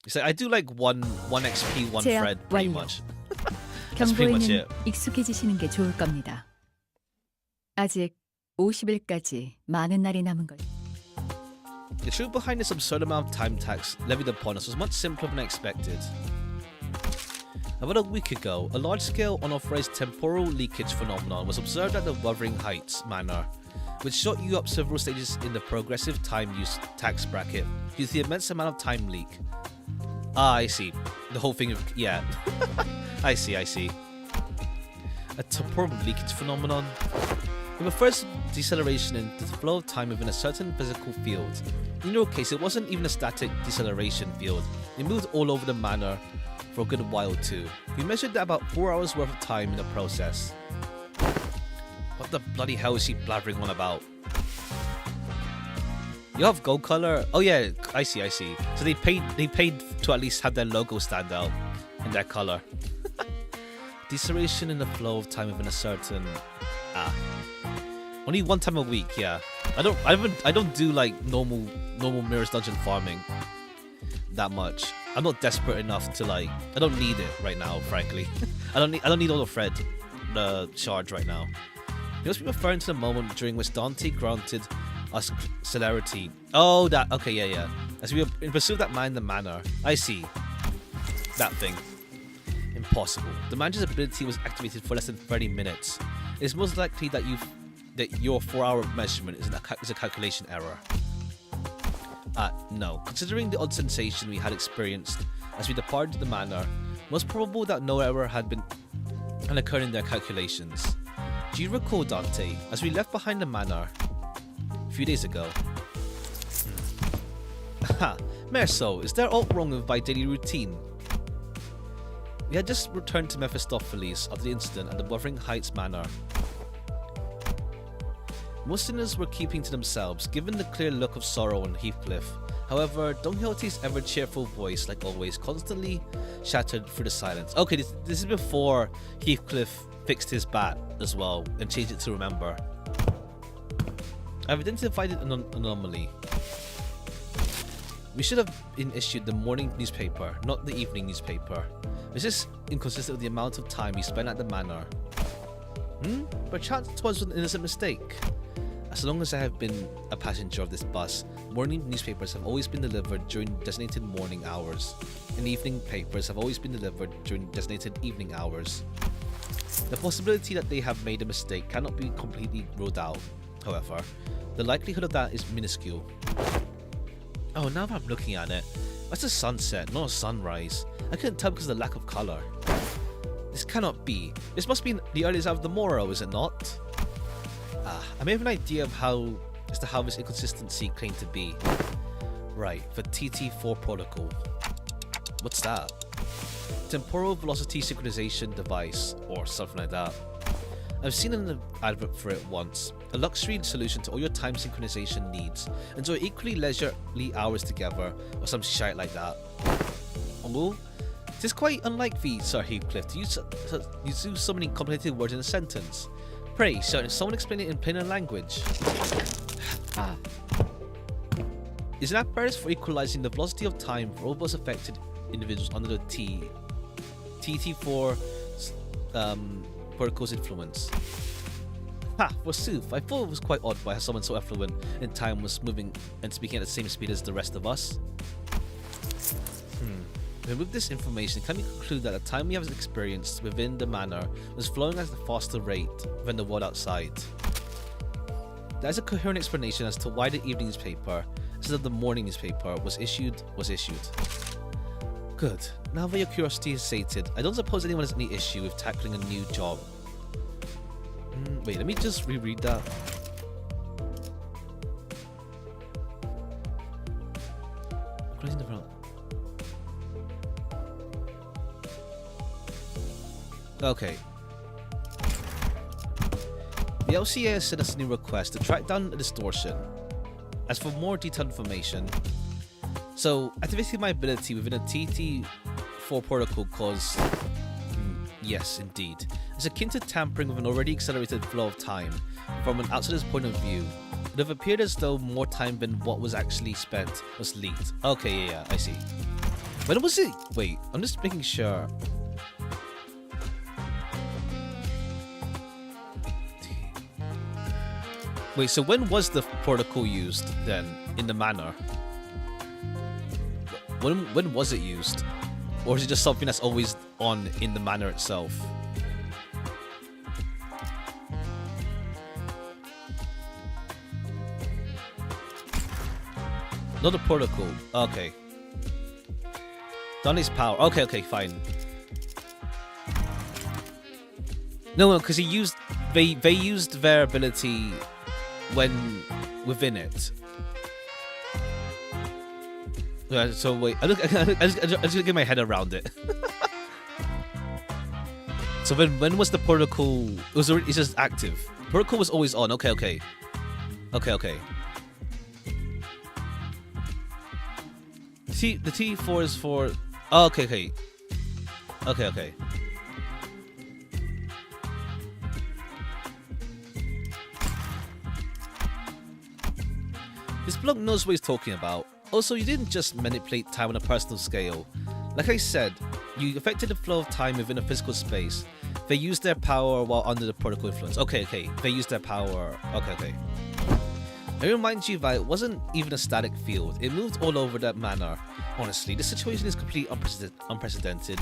So I do like one XP, one thread, pretty much. That's pretty much it. 경고에는 익숙해지시는 게 좋을 겁니다. 아직 50일까지 많은 날이 남은 걸. The truth behind this absurd amount of time tax levied upon us was much simpler than I expected. About a week ago, a large-scale unauthorized temporal leakage phenomenon was observed at the Wuthering Heights Manor, which shot you up several stages in the progressive time use tax bracket due to the immense amount of time leak. Ah, I see. The whole thing of... yeah. I see. A temporal leakage phenomenon? It refers to deceleration in the flow of time within a certain physical field. In your case, it wasn't even a static deceleration field. It moved all over the manor for a good while too. We measured about 4 hours worth of time in the process. What the bloody hell is she blabbering on about? You have gold color? Oh yeah, I see. So they paid to at least have their logo stand out in their color. Deceleration in the flow of time within a certain... only one time a week, yeah. I don't do like normal mirrors dungeon farming that much. I'm not desperate enough to like. I don't need it right now, frankly. I don't need all the shards right now. You must be referring to the moment during which Dante granted us celerity. Oh, that. Okay, yeah. As we were in pursuit of that man in the manor. I see. That thing. Impossible. The manager's ability was activated for less than 30 minutes. It's most likely that your 4-hour measurement is a calculation error. No. Considering the odd sensation we had experienced as we departed the manor, most probable that no error had occurred in their calculations. Do you recall, Dante, as we left behind the manor a few days ago? Ha! Merso, is there aught wrong with my daily routine? We had just returned to Mephistopheles after the incident at the Wuthering Heights Manor. Most sinners were keeping to themselves, given the clear look of sorrow on Heathcliff. However, Don Quixote's ever-cheerful voice, like always, constantly shattered through the silence. Okay, this is before Heathcliff fixed his bat as well and changed it to remember. I've identified an anomaly. We should have been issued the morning newspaper, not the evening newspaper. This is inconsistent with the amount of time we spent at the manor. Perchance it was an innocent mistake. As long as I have been a passenger of this bus, morning newspapers have always been delivered during designated morning hours, and evening papers have always been delivered during designated evening hours. The possibility that they have made a mistake cannot be completely ruled out, however. The likelihood of that is minuscule. Oh, now that I'm looking at it, that's a sunset, not a sunrise. I couldn't tell because of the lack of colour. This cannot be. This must be the earliest hour of the morrow, is it not? I may have an idea of how this inconsistency claimed to be. Right, the TT4 protocol. What's that? Temporal velocity synchronization device, or something like that. I've seen an advert for it once. A luxury solution to all your time synchronization needs. Enjoy equally leisurely hours together, or some shite like that. Oh, it is quite unlike thee, Sir Heathcliff, to use so many complicated words in a sentence. Pray, sir, someone explain it in plainer language. Is an apparatus for equalizing the velocity of time for all those affected individuals under the TT4 protocol's influence. Ha! Forsooth, I thought it was quite odd why someone so affluent in time was moving and speaking at the same speed as the rest of us. And with this information, can we conclude that the time we have experienced within the manor was flowing at a faster rate than the world outside? There is a coherent explanation as to why the evening newspaper, instead of the morning newspaper, was issued. Good. Now that your curiosity is sated, I don't suppose anyone has any issue with tackling a new job. Wait, let me just reread that. Closing the front. Okay. The LCA has sent us a new request to track down a distortion. As for more detailed information, so activating my ability within a TT4 protocol cause yes, indeed. It's akin to tampering with an already accelerated flow of time. From an outsider's point of view, it would have appeared as though more time than what was actually spent was leaked. Okay, yeah, I see. When was it? Wait, I'm just making sure. Wait, so when was the protocol used then in the manor? When was it used? Or is it just something that's always on in the manor itself? Not the protocol. Okay. Donnie's power. Okay, fine. No, because he used they used their ability when within it. So wait, I just get my head around it. So when was the protocol? It's just active. Protocol was always on. Okay. The T4 is for. Oh, okay. bloke knows what he's talking about. Also, you didn't just manipulate time on a personal scale. Like I said, you affected the flow of time within a physical space. They used their power while under the protocol influence. Okay. They used their power. Okay. I remind you that it wasn't even a static field. It moved all over that manor. Honestly, the situation is completely unprecedented.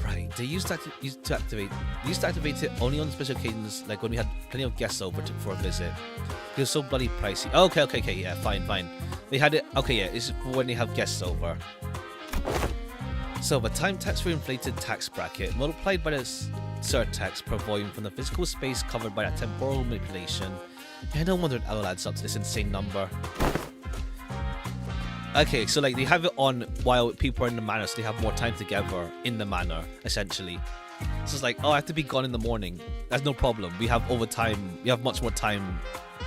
Right, they used to activate it only on special occasions, like when we had plenty of guests over for a visit. It was so bloody pricey. Okay, yeah, fine. They had it. Okay, yeah, it's for when they have guests over. So the time tax for inflated tax bracket multiplied by the surtax per volume from the physical space covered by that temporal manipulation. Yeah, no wonder it all adds up to this insane number. Okay, so like they have it on while people are in the manor, so they have more time together in the manor, essentially. So it's like, oh, I have to be gone in the morning. That's no problem. We have overtime. We have much more time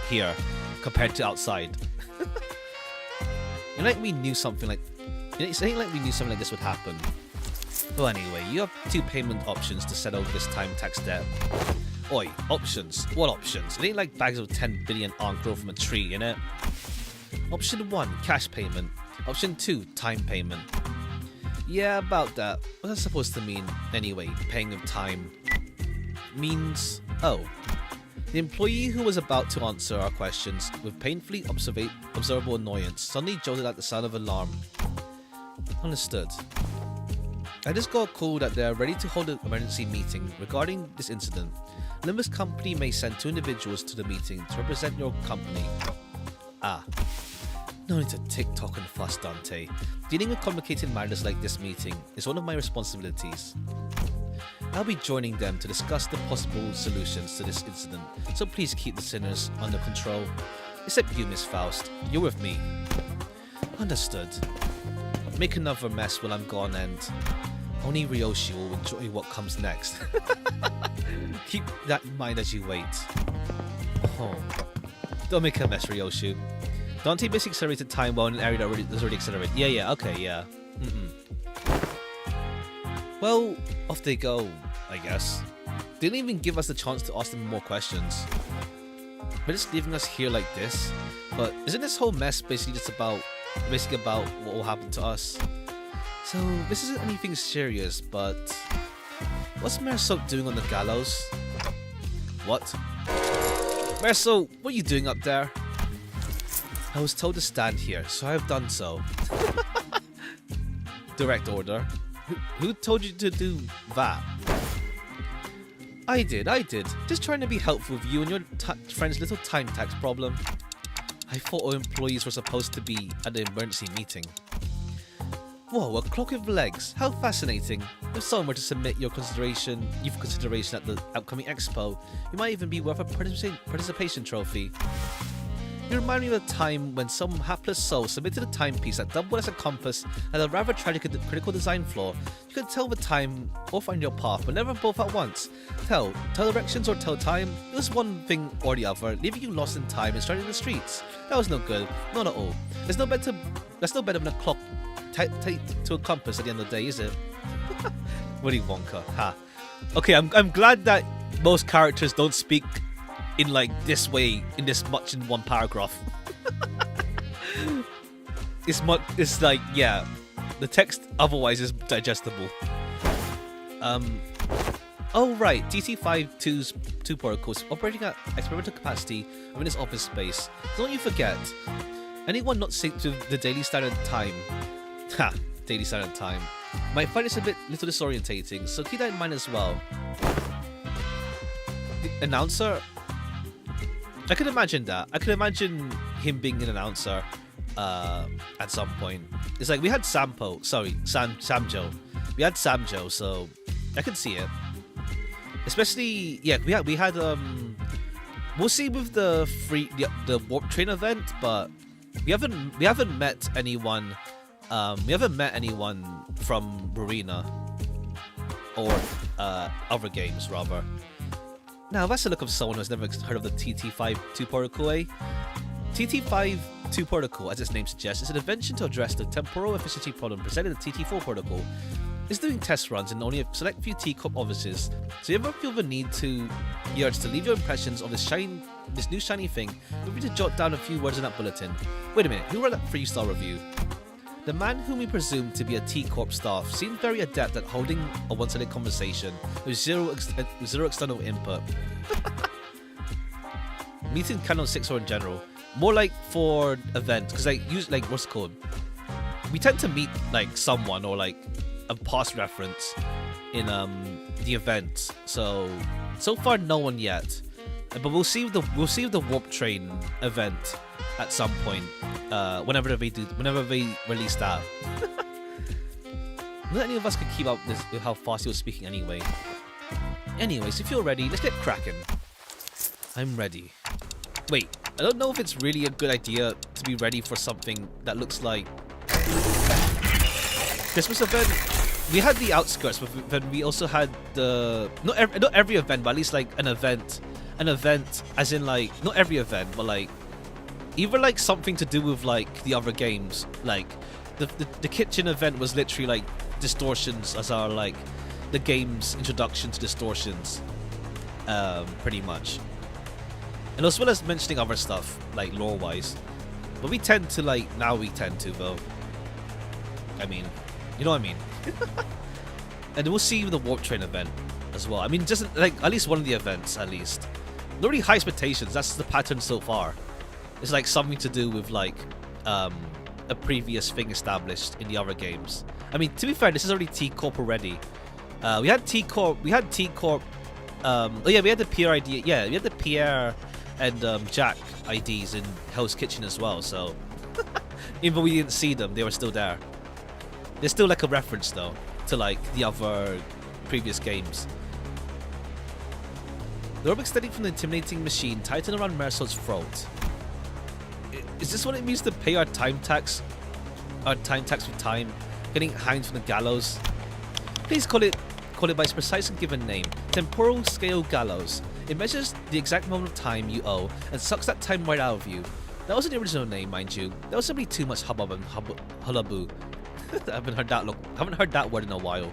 here compared to outside. Like we knew something like, it's ain't like we knew something like this would happen. Well, anyway, you have two payment options to settle this time tax debt. Oi, options? What options? It ain't like bags of 10 billion aren't grow from a tree, innit? Option 1, cash payment. Option 2, time payment. Yeah, about that. What's that supposed to mean? Anyway, paying of time means... Oh. The employee who was about to answer our questions with painfully observable annoyance suddenly jolted at the sound of an alarm. Understood. I just got a call that they are ready to hold an emergency meeting regarding this incident. Limbus company may send 2 individuals to the meeting to represent your company. Ah. No need to tick-tock and fuss, Dante. Dealing with complicated matters like this meeting is one of my responsibilities. I'll be joining them to discuss the possible solutions to this incident, so please keep the sinners under control. Except you, Miss Faust. You're with me. Understood. Make another mess while I'm gone and only Ryoshi will enjoy what comes next. Keep that in mind as you wait. Oh. Don't make a mess, Ryoshi. Dante basically accelerated time while in an area that was already accelerated. Yeah, okay, yeah. Well, off they go, I guess. They didn't even give us the chance to ask them more questions. They're just leaving us here like this. But isn't this whole mess basically about what will happen to us? So this isn't anything serious, but what's Merso doing on the gallows? What? Merso, what are you doing up there? I was told to stand here, so I have done so. Direct order. Who told you to do that? I did. Just trying to be helpful with you and your friend's little time tax problem. I thought all employees were supposed to be at the emergency meeting. Whoa, a clock with legs. How fascinating. If someone were to submit your consideration at the upcoming expo, you might even be worth a participation trophy. You remind me of a time when some hapless soul submitted a timepiece that doubled as a compass and a rather tragic critical design flaw. You could tell the time or find your path, but never both at once. Tell directions or tell time. It was one thing or the other, leaving you lost in time and stranded in the streets. That was no good, not at all. That's no better than a clock tied to a compass at the end of the day, is it? Willy Wonka, ha. Okay, I'm glad that most characters don't speak in like this way, in this much in one paragraph. It's like, yeah, the text otherwise is digestible. Oh right, TT-52's 2 protocols operating at experimental capacity within its office space. Don't you forget, anyone not synced to the daily standard time, daily standard time, might find this a little disorientating, so keep that in mind as well. The announcer? I could imagine that. I could imagine him being an announcer at some point. It's like we had Samjo. We had Samjo, so I could see it. Especially, yeah, we had we'll see with the warp train event, but we haven't met anyone. We haven't met anyone from Marina or other games rather. Now, that's the look of someone who's never heard of the TT-52 protocol, eh? TT-52 protocol, as its name suggests, is an invention to address the temporal efficiency problem presented in the TT-4 protocol. is doing test runs in only a select few T-Corp offices, so you ever feel the need to urge to leave your impressions of this new shiny thing, feel free to jot down a few words in that bulletin. Wait a minute, who wrote that 3-star review? The man whom we presume to be a T-Corp staff seemed very adept at holding a one-sided conversation with zero external input. Meeting Canon 6 or in general. More like for events, because what's it called? We tend to meet like someone or like a past reference in the event. So far no one yet. But we'll see the Warp Train event at some point. Whenever they release that. Not that any of us could keep up with how fast he was speaking anyway. Anyways, if you're ready, let's get cracking. I'm ready. Wait, I don't know if it's really a good idea to be ready for something that looks like Christmas event. We had the outskirts, but then we also had the not every event, but at least like an event as in like not every event, but like either like something to do with like the other games. Like the kitchen event was literally like distortions as our like the game's introduction to distortions, pretty much. And as well as mentioning other stuff, like lore-wise. But we tend to, though. I mean, you know what I mean? And we'll see the Warp Train event as well. I mean, just, like, at least one of the events, at least. Not really high expectations, that's the pattern so far. It's, like, something to do with, like, a previous thing established in the other games. I mean, to be fair, this is already T-Corp already. We had T-Corp, we had the Pierre ID, we had the Pierre and Jack IDs in Hell's Kitchen as well, so even though we didn't see them, they were still there. There's still like a reference though to like the other previous games. The rope extending from the intimidating machine tightened around Mersol's throat. Is this what it means to pay our time tax? Our time tax with time? Getting hanged from the gallows? Please call it by its precise and given name, temporal scale gallows. It measures the exact moment of time you owe and sucks that time right out of you. That wasn't the original name, mind you. That was simply too much hubbub and hullaboo. I haven't heard that word in a while.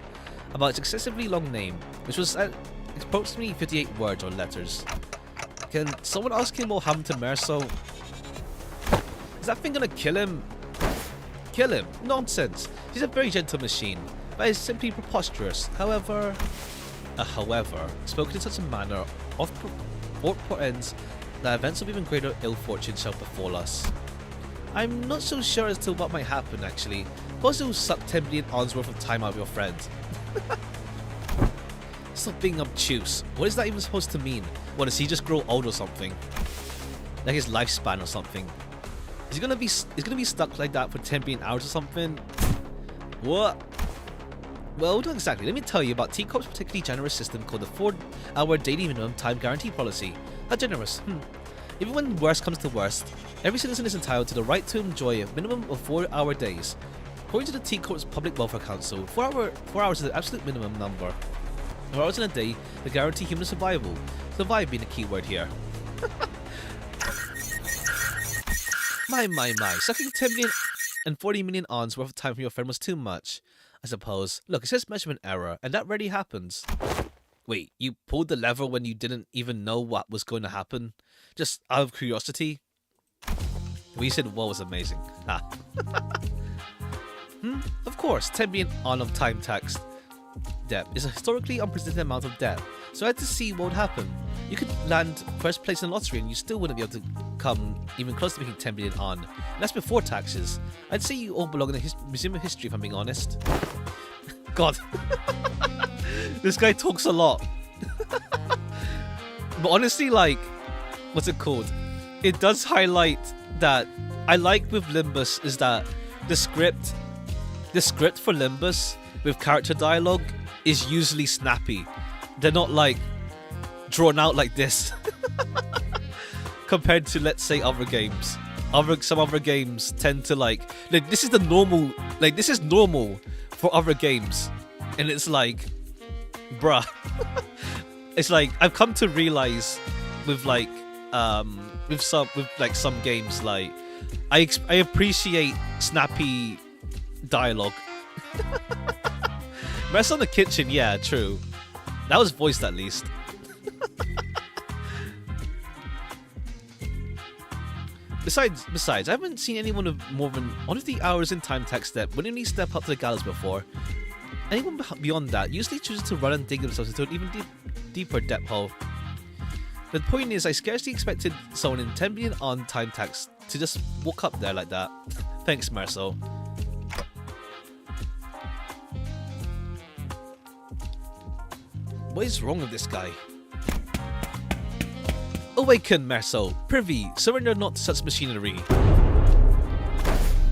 About its excessively long name, which was approximately 58 words or letters. Can someone ask him what happened to Mersol? Is that thing gonna kill him? Kill him? Nonsense. He's a very gentle machine. That is simply preposterous. However, spoken in such a manner oft portends that events of even greater ill fortune shall befall us. I'm not so sure as to what might happen, actually. Suppose it will suck 10 billion odds worth of time out of your friend. Stop being obtuse. What is that even supposed to mean? What, does he just grow old or something? Like his lifespan or something? Is he gonna be stuck like that for 10 billion hours or something? What? Well, not exactly. Let me tell you about T-Corp's particularly generous system called the 4-hour daily minimum time guarantee policy. How generous? Even when worst comes to worst, every citizen is entitled to the right to enjoy a minimum of 4-hour days. According to the T-Corp's Public Welfare Council, 4 hours is the absolute minimum number. 4 hours in a day to guarantee human survival. Survive being the key word here. My. Sucking 10 million and 40 million ons worth of time from your friend was too much, I suppose. Look, it says measurement error, and that rarely happens. Wait, you pulled the lever when you didn't even know what was going to happen? Just out of curiosity? Well, you said what was amazing. Of course, 10 billion on of time tax debt is a historically unprecedented amount of debt, so I had to see what would happen. You could land first place in the lottery and you still wouldn't be able to come even close to making 10 billion on. And that's before taxes. I'd say you all belong in the Museum of History if I'm being honest. God. This guy talks a lot. But honestly, like, what's it called? It does highlight that I like with Limbus is that the script for Limbus with character dialogue is usually snappy. They're not like drawn out like this compared to, let's say, other games. Some other games tend to like this is the normal, like this is normal for other games, and it's like, bruh. It's like I've come to realize with like some games, like I appreciate snappy dialogue. Mess on the kitchen, yeah, true. That was voiced at least. Besides, I haven't seen anyone with more than 150 hours in time tech step willingly step up to the gallows before. Anyone beyond that usually chooses to run and dig themselves into an even deeper depth hole. The point is, I scarcely expected someone in 10 billion on time tax to just walk up there like that. Thanks, Marcel. What is wrong with this guy? Awaken, Marcel. Privy, surrender not to such machinery.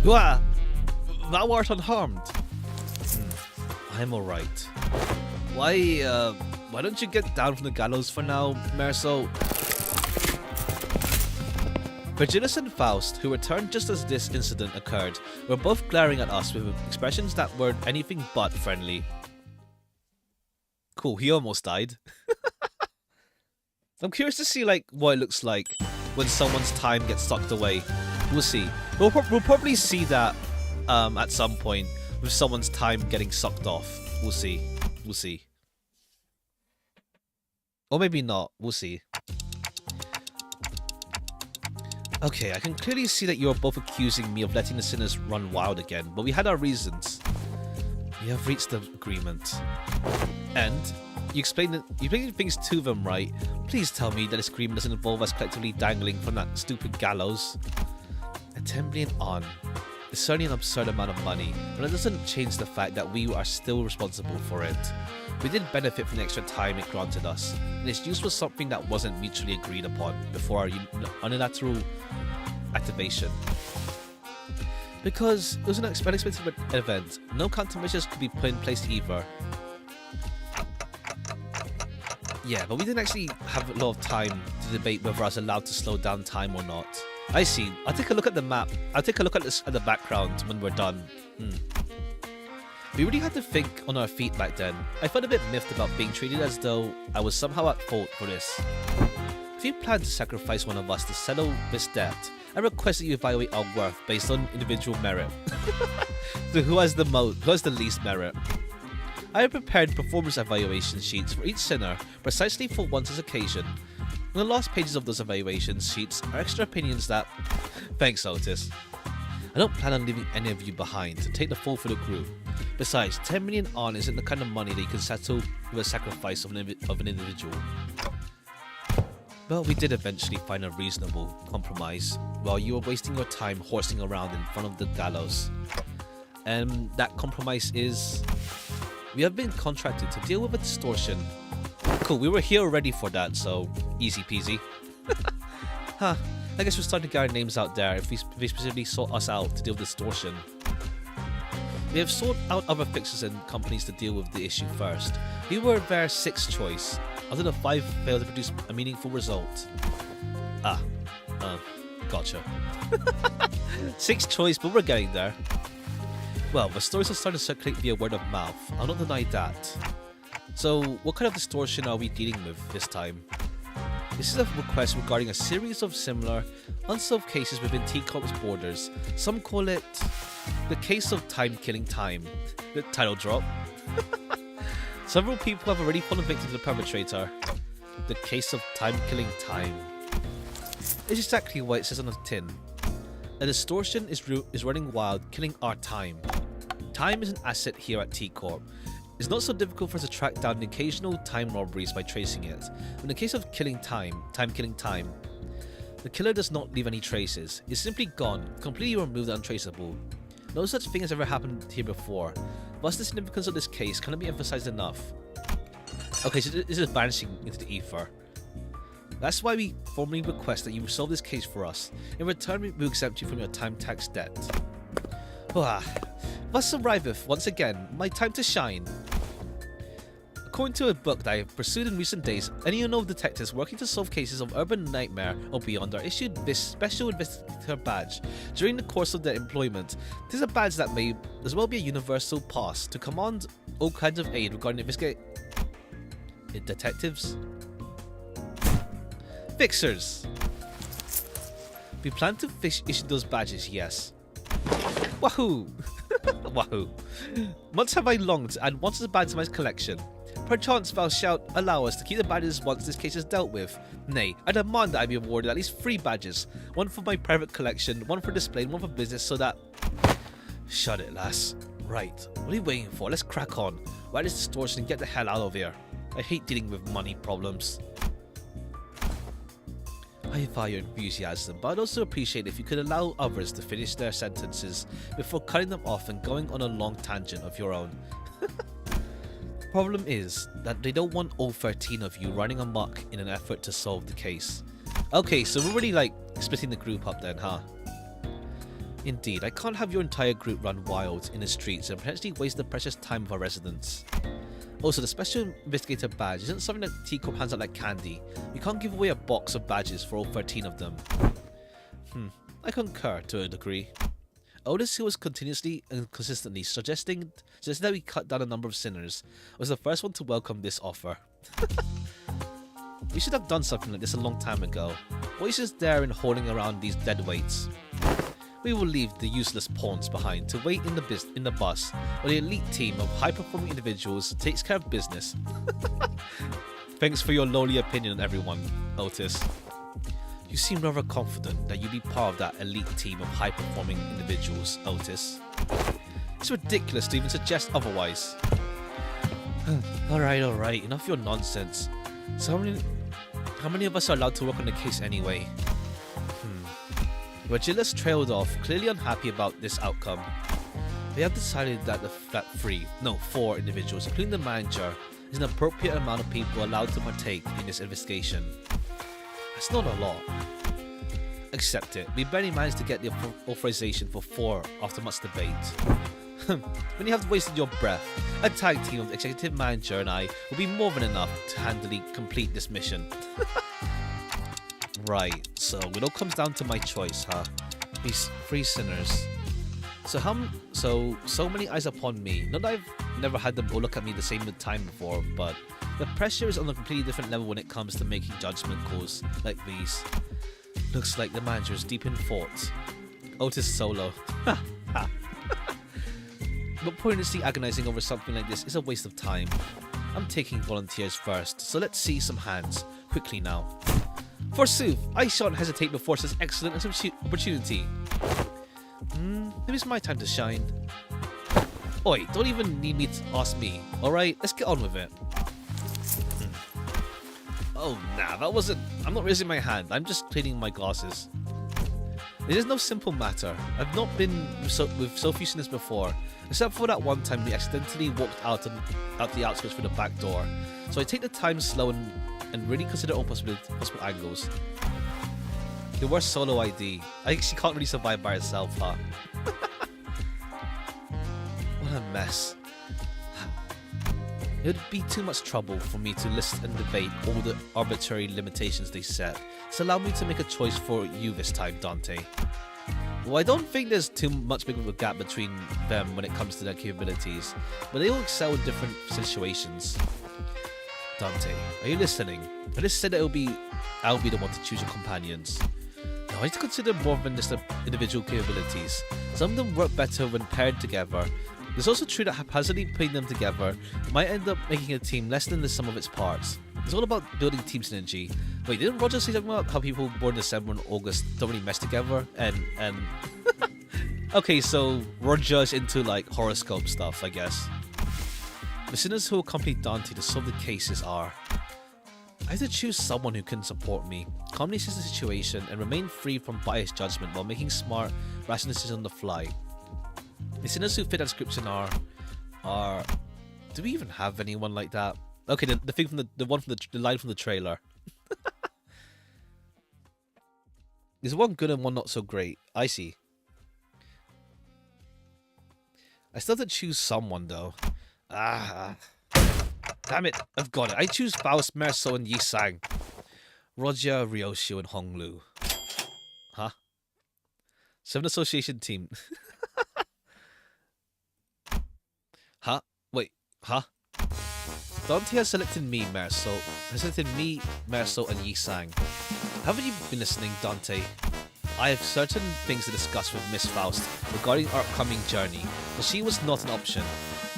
Wah! Thou art unharmed. I'm alright. Why don't you get down from the gallows for now, Marcel? Virgilis and Faust, who returned just as this incident occurred, were both glaring at us with expressions that were anything but friendly. Cool, he almost died. I'm curious to see what it looks like when someone's time gets sucked away. We'll see. We'll probably see that at some point with someone's time getting sucked off. We'll see. We'll see. Or maybe not. We'll see. Okay, I can clearly see that you're both accusing me of letting the sinners run wild again, but we had our reasons. We have reached the agreement. And you explained things to them, right? Please tell me that this agreement doesn't involve us collectively dangling from that stupid gallows. A 10 billion on. It's certainly an absurd amount of money, but it doesn't change the fact that we are still responsible for it. We did benefit from the extra time it granted us, and its use was something that wasn't mutually agreed upon before our unilateral activation. Because it was an unexpected event, no countermeasures could be put in place either. Yeah, but we didn't actually have a lot of time to debate whether I was allowed to slow down time or not. I see. I'll take a look at the map. I'll take a look at the background when we're done. We really had to think on our feet back then. I felt a bit miffed about being treated as though I was somehow at fault for this. If you plan to sacrifice one of us to settle this debt, I request that you evaluate our worth based on individual merit. So who has the least merit? I have prepared performance evaluation sheets for each sinner precisely for once's occasion. On the last pages of those evaluation sheets are extra opinions that... Thanks, Otis. I don't plan on leaving any of you behind to take the fall for the group. Besides, 10 million on isn't the kind of money that you can settle with a sacrifice of an individual. But we did eventually find a reasonable compromise while you were wasting your time horsing around in front of the gallows. And that compromise is... we have been contracted to deal with a distortion. Cool, we were here already for that, so easy peasy. Huh, I guess we're starting to get our names out there if they specifically sought us out to deal with distortion. We have sought out other fixers and companies to deal with the issue first. We were their 6th choice, although the 5 failed to produce a meaningful result. Gotcha. 6th choice, but we're getting there. Well, the stories are starting to circulate via word of mouth, I'll not deny that. So, what kind of distortion are we dealing with this time? This is a request regarding a series of similar, unsolved cases within T-Corp's borders. Some call it the case of time-killing time. The title drop. Several people have already fallen victim to the perpetrator. The case of time-killing time. It's exactly what it says on the tin. A distortion is running wild, killing our time. Time is an asset here at T-Corp. It's not so difficult for us to track down the occasional time robberies by tracing it. In the case of killing time, killing time, the killer does not leave any traces. It's simply gone, completely removed and untraceable. No such thing has ever happened here before. Thus, the significance of this case cannot be emphasized enough. Okay, so this is vanishing into the ether. That's why we formally request that you resolve this case for us. In return, we will exempt you from your time tax debt. Thus arriveth, once again, my time to shine. According to a book that I have pursued in recent days, any unknown detectives working to solve cases of urban nightmare or beyond are issued this special investigator badge during the course of their employment. It is a badge that may as well be a universal pass to command all kinds of aid regarding detectives. Fixers! We plan to issue those badges, yes. Wahoo! Wahoo. Once have I longed to add monsters badge to my collection. Perchance thou shalt allow us to keep the badges once this case is dealt with. Nay, I demand that I be awarded at least 3 badges. 1 for my private collection, 1 for display, and 1 for business so that... Shut it, lass. Right, what are you waiting for? Let's crack on. Write this distortion and get the hell out of here. I hate dealing with money problems. I value your enthusiasm, but I'd also appreciate if you could allow others to finish their sentences before cutting them off and going on a long tangent of your own. Problem is that they don't want all 13 of you running amok in an effort to solve the case. Okay, so we're really like splitting the group up then, huh? Indeed, I can't have your entire group run wild in the streets and potentially waste the precious time of our residents. Also, the Special Investigator badge isn't something that T-Corp hands out like candy. You can't give away a box of badges for all 13 of them. I concur to a degree. Otis, who was continuously and consistently suggesting that we cut down the number of sinners, was the first one to welcome this offer. We should have done something like this a long time ago. What is just there and holding around these dead weights? We will leave the useless pawns behind to wait in the bus, while the elite team of high-performing individuals takes care of business. Thanks for your lowly opinion on everyone, Otis. You seem rather confident that you'll be part of that elite team of high-performing individuals, Otis. It's ridiculous to even suggest otherwise. Alright, enough of your nonsense. So how many of us are allowed to work on the case anyway? Regillus trailed off, clearly unhappy about this outcome. They have decided that 4 individuals, including the manager, is an appropriate amount of people allowed to partake in this investigation. That's not a lot. Accept it. We barely managed to get the authorization for 4 after much debate. When you have wasted your breath, a tag team of the executive manager and I will be more than enough to handily complete this mission. Right, so it all comes down to my choice, huh? These 3 sinners. So many eyes upon me. Not that I've never had them all look at me the same time before, but the pressure is on a completely different level when it comes to making judgment calls like these. Looks like the manager is deep in thought. Otis solo. But pointlessly agonizing over something like this is a waste of time. I'm taking volunteers first, so let's see some hands. Quickly now. Forsooth, I shan't hesitate before such excellent opportunity. Maybe it's my time to shine. Oi, don't even need me to ask me, alright? Let's get on with it. Oh, nah, that wasn't... I'm not raising my hand, I'm just cleaning my glasses. It is no simple matter. I've not been with so few sinners before, except for that one time we accidentally walked out the outskirts through the back door. So I take the time slow and really consider all possible angles. The worst solo ID. I actually can't really survive by itself, huh? What a mess. It would be too much trouble for me to list and debate all the arbitrary limitations they set. So allow me to make a choice for you this time, Dante. Well, I don't think there's too much big of a gap between them when it comes to their capabilities, but they all excel in different situations. Dante, are you listening? I just said that I'll be the one to choose your companions. Now I need to consider more than just the individual capabilities. Some of them work better when paired together. It's also true that haphazardly putting them together might end up making a team less than the sum of its parts. It's all about building team synergy. Wait, didn't Roger say something about how people born in December and August don't really mess together? And okay, so Roger's into like horoscope stuff, I guess. The sinners who accompany Dante to solve the cases are... I have to choose someone who can support me, calmly assess the situation, and remain free from biased judgment while making smart, rational decisions on the fly. The sinners who fit that description are... Do we even have anyone like that? Okay, the thing from the line from the trailer. There's one good and one not so great. I see. I still have to choose someone though. Damn it, I've got it. I choose Faust, Merso, and Yisang. Roger, Ryoshu, and Honglu. Huh? 7 association team. Huh? Wait, huh? Dante has selected me, Merso, and Yisang. Haven't you been listening, Dante? I have certain things to discuss with Miss Faust regarding our upcoming journey, but she was not an option.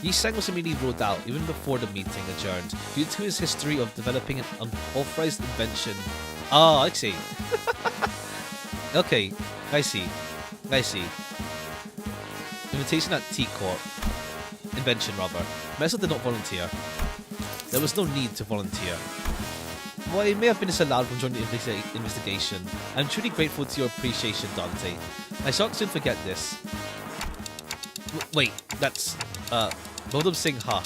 Yi-Sang was immediately ruled out even before the meeting adjourned due to his history of developing an unauthorized invention. Oh, I see. Okay, I see. Invitation at T-Corp. Invention, rather. Mesa did not volunteer. There was no need to volunteer. While he may have been disallowed from joining the investigation, I'm truly grateful to your appreciation, Dante. I shan't soon forget this. Wait, that's... both of them saying ha.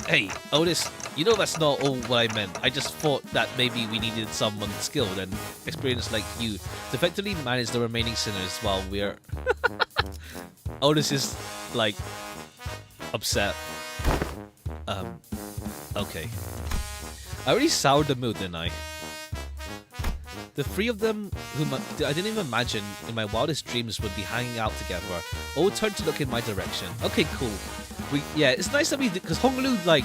Hey, Otis, you know that's not all what I meant. I just thought that maybe we needed someone skilled and experienced like you to effectively manage the remaining sinners while we're... Otis is, like, upset. Okay. I already soured the mood, didn't I? The three of them, whom I didn't even imagine in my wildest dreams would be hanging out together, all turned to look in my direction. Okay, cool. Yeah, it's nice that we did, because Honglu, like,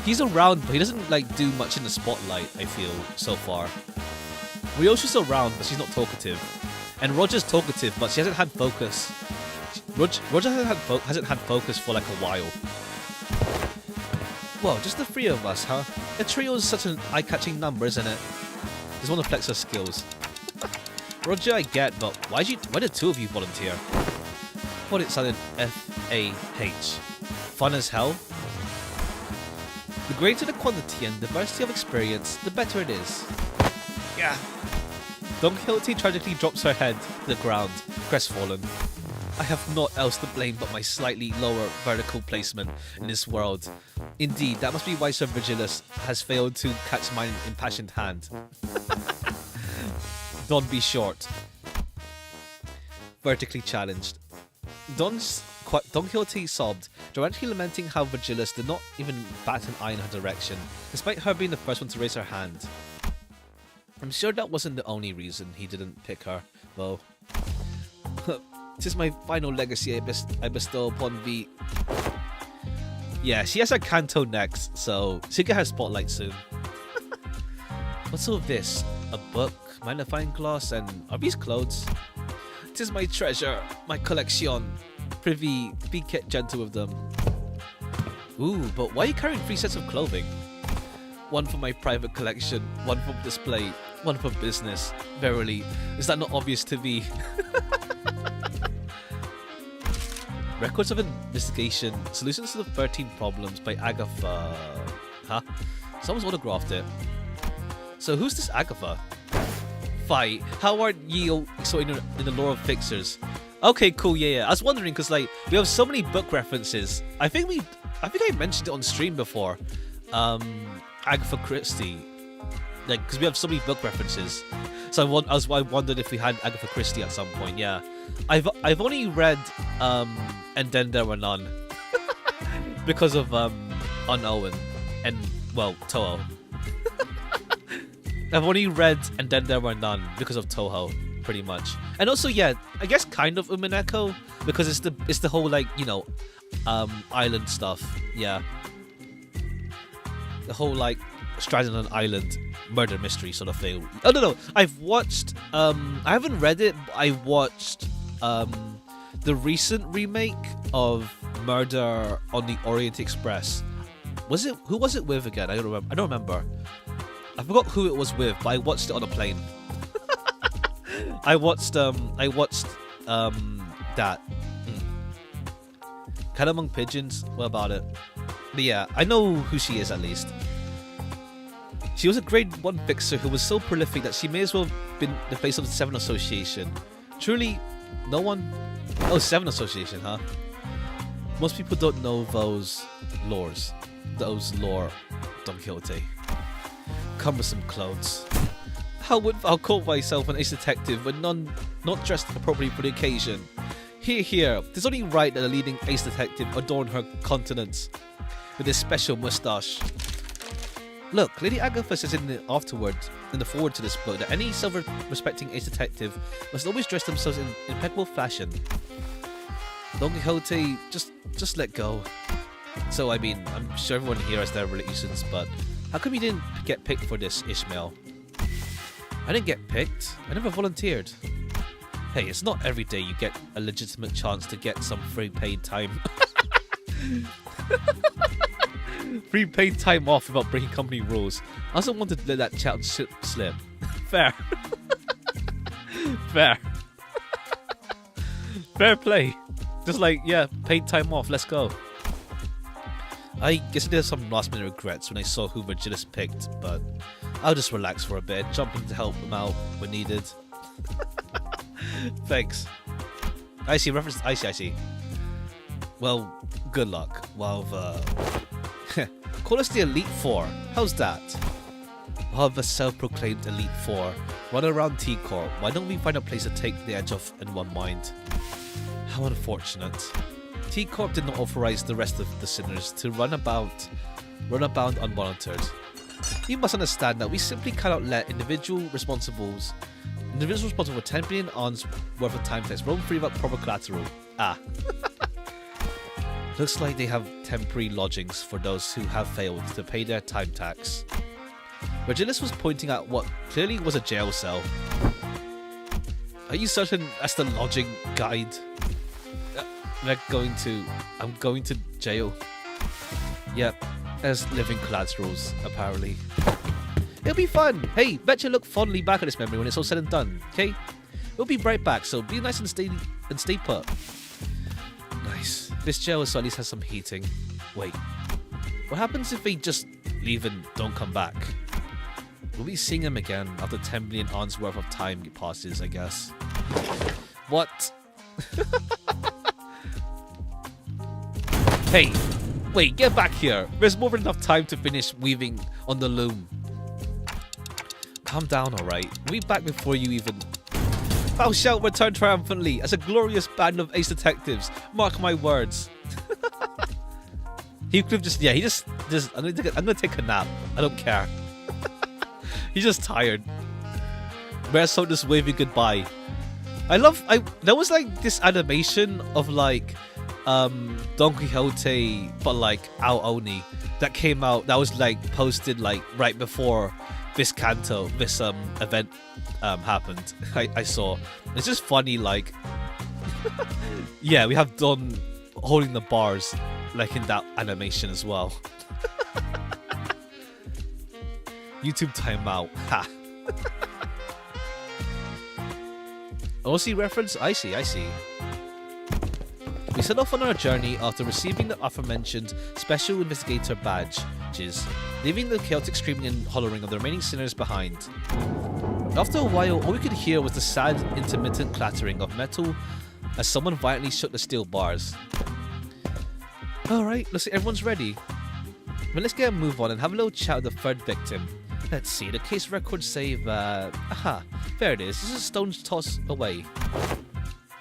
he's around, but he doesn't, like, do much in the spotlight, I feel, so far. Ryoshi's around, but she's not talkative. And Roger's talkative, but she hasn't had focus. Roger hasn't had focus for, like, a while. Whoa, just the three of us, huh? A trio is such an eye-catching number, isn't it? Just want to flex her skills. Roger, I get, but why did two of you volunteer? What it sounded F-A-H. Fun as hell? The greater the quantity and diversity of experience, the better it is. Yeah. Don Quixote tragically drops her head to the ground, crestfallen. I have naught else to blame but my slightly lower vertical placement in this world. Indeed, that must be why Sir Virgilius has failed to catch my impassioned hand. Don't be short. Vertically challenged. Don Quixote sobbed, dramatically lamenting how Virgilius did not even bat an eye in her direction, despite her being the first one to raise her hand. I'm sure that wasn't the only reason he didn't pick her, though. This is my final legacy I bestow upon V. Yeah, she has her Kanto next, so she'll get her spotlight soon. What's all this? A book, magnifying glass, and are these clothes? Tis my treasure, my collection. Privy, be gentle with them. Ooh, but why are you carrying 3 sets of clothing? One for my private collection, one for display, one for business. Verily, is that not obvious to thee? Records of Investigation, Solutions to the 13 Problems by Agatha. Huh? Someone's autographed it. So who's this Agatha? Fight. How are ye all so in the lore of fixers? Okay, cool, yeah. I was wondering because like we have so many book references. I think I mentioned it on stream before. Agatha Christie. Like, because we have so many book references. So I wondered if we had Agatha Christie at some point. Yeah, I've only read And Then There Were None because of Unowen and well Toho. I've only read And Then There Were None because of Toho, pretty much. And also, yeah, I guess kind of Umineko because it's the whole like, you know, island stuff. Yeah, the whole like stranded on an island murder mystery sort of thing. Oh no, I've watched I haven't read it, but I watched the recent remake of Murder on the Orient Express. Who was it with again? I don't remember. I forgot who it was with, but I watched it on a plane. I watched that. Cat Among Pigeons. What about it? But yeah, I know who she is at least. She was a grade 1 fixer who was so prolific that she may as well have been the face of the 7 Association. Truly, no one... Oh, 7 Association, huh? Most people don't know those lores. Those lore, Don Quixote. Cumbersome clothes. How would I call myself an ace detective when not dressed appropriately for the occasion? Here, tis only right that a leading ace detective adorn her countenance with this special moustache. Look, Lady Agatha says in the forward to this book that any self-respecting ace detective must always dress themselves in impeccable fashion. Don Quixote, just let go. So, I mean, I'm sure everyone here has their reasons, but how come you didn't get picked for this, Ishmael? I didn't get picked. I never volunteered. Hey, it's not every day you get a legitimate chance to get some free paid time. Free paid time off without breaking company rules. I also wanted to let that chance slip. Fair. Fair. Fair play. Just like, yeah, paid time off, let's go. I guess I did have some last minute regrets when I saw who Virgilis picked, but I'll just relax for a bit, jump in to help them out when needed. Thanks. I see, reference. I see. Well, good luck. Well, call us the Elite Four. How's that? We'll have a self-proclaimed Elite Four run around T-Corp. Why don't we find a place to take the edge off in one mind? How unfortunate. T-Corp did not authorize the rest of the sinners to run about unmonitored. You must understand that we simply cannot let individuals responsible for 10 billion ons worth of time text roam free without proper collateral. Ah. Looks like they have temporary lodgings for those who have failed to pay their time tax. Virgilis was pointing at what clearly was a jail cell. Are you certain that's the lodging guide? I'm going to jail. Yep, as living collaterals, apparently. It'll be fun. Hey, bet you look fondly back at this memory when it's all said and done, okay? We'll be right back, so be nice and stay put. Nice. This jail so at least has some heating. Wait, what happens if they just leave and don't come back? We'll be seeing them again after 10 billion ons worth of time passes, I guess. What? Hey, wait, get back here. There's more than enough time to finish weaving on the loom. Calm down, alright? We'll be back before you even... Thou shalt return triumphantly as a glorious band of ace detectives. Mark my words. Heathcliff I'm gonna take a nap. I don't care. He's just tired. Where's so just waving goodbye? There was like this animation of like Don Quixote, but like Ao Oni, that came out, that was like posted like right before this event happened. I saw. It's just funny, like yeah, we have Don holding the bars like in that animation as well. YouTube timeout. Ha. OC reference? I see. We set off on our journey after receiving the aforementioned Special Investigator badges, leaving the chaotic screaming and hollering of the remaining sinners behind. After a while, all we could hear was the sad, intermittent clattering of metal as someone violently shook the steel bars. Alright, looks like everyone's ready. Well, let's get a move on and have a little chat with the third victim. Let's see, the case records say that... Aha, there it is. This is a stone's toss away.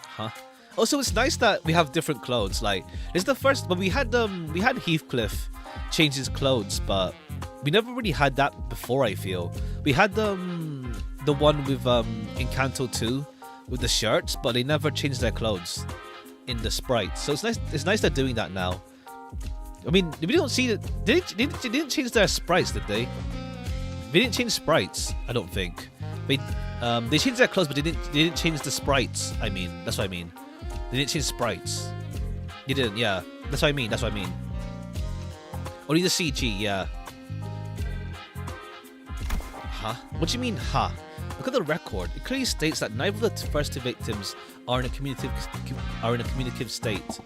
Huh? Also, it's nice that we have different clothes. Like, it's the first... But we had Heathcliff change his clothes, but we never really had that before, I feel. We had the one with Encanto 2 with the shirts, but they never changed their clothes in the sprites. So it's nice they're doing that now. I mean, we don't see that... They didn't change their sprites, did they? They didn't change sprites, I don't think. They changed their clothes, but they didn't change the sprites. I mean, that's what I mean. They didn't change sprites. They didn't, yeah. That's what I mean. Only the CG, yeah. Huh? What do you mean, huh? Look at the record. It clearly states that neither of the first two victims are in a communicative state.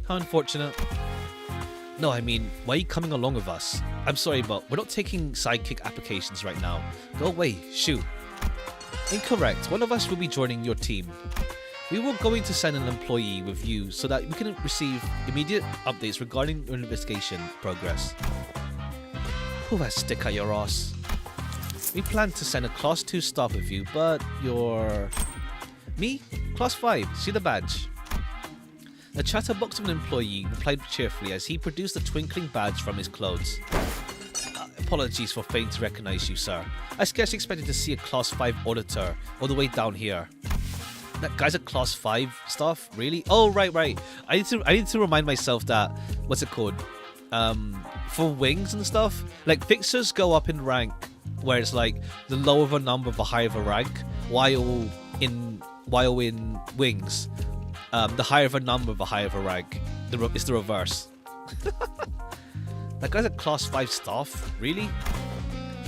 How unfortunate. No, I mean, why are you coming along with us? I'm sorry, but we're not taking sidekick applications right now. Go away, shoo. Incorrect. One of us will be joining your team. We were going to send an employee with you so that we can receive immediate updates regarding your investigation progress. Pull that stick out your ass. We plan to send a Class 2 staff with you, but you're... Me? Class 5. See the badge. The chatterbox of an employee replied cheerfully as he produced a twinkling badge from his clothes. Apologies for failing to recognize you, sir. I scarcely expected to see a Class 5 auditor all the way down here. That guy's a Class 5 staff? Really? Oh, right. I need to remind myself that... What's it called? For wings and stuff? Like, fixers go up in rank where it's like the lower the number, the higher the rank. While in wings, the higher the number, the higher the rank. It's the reverse. That guy's at class 5 staff? Really?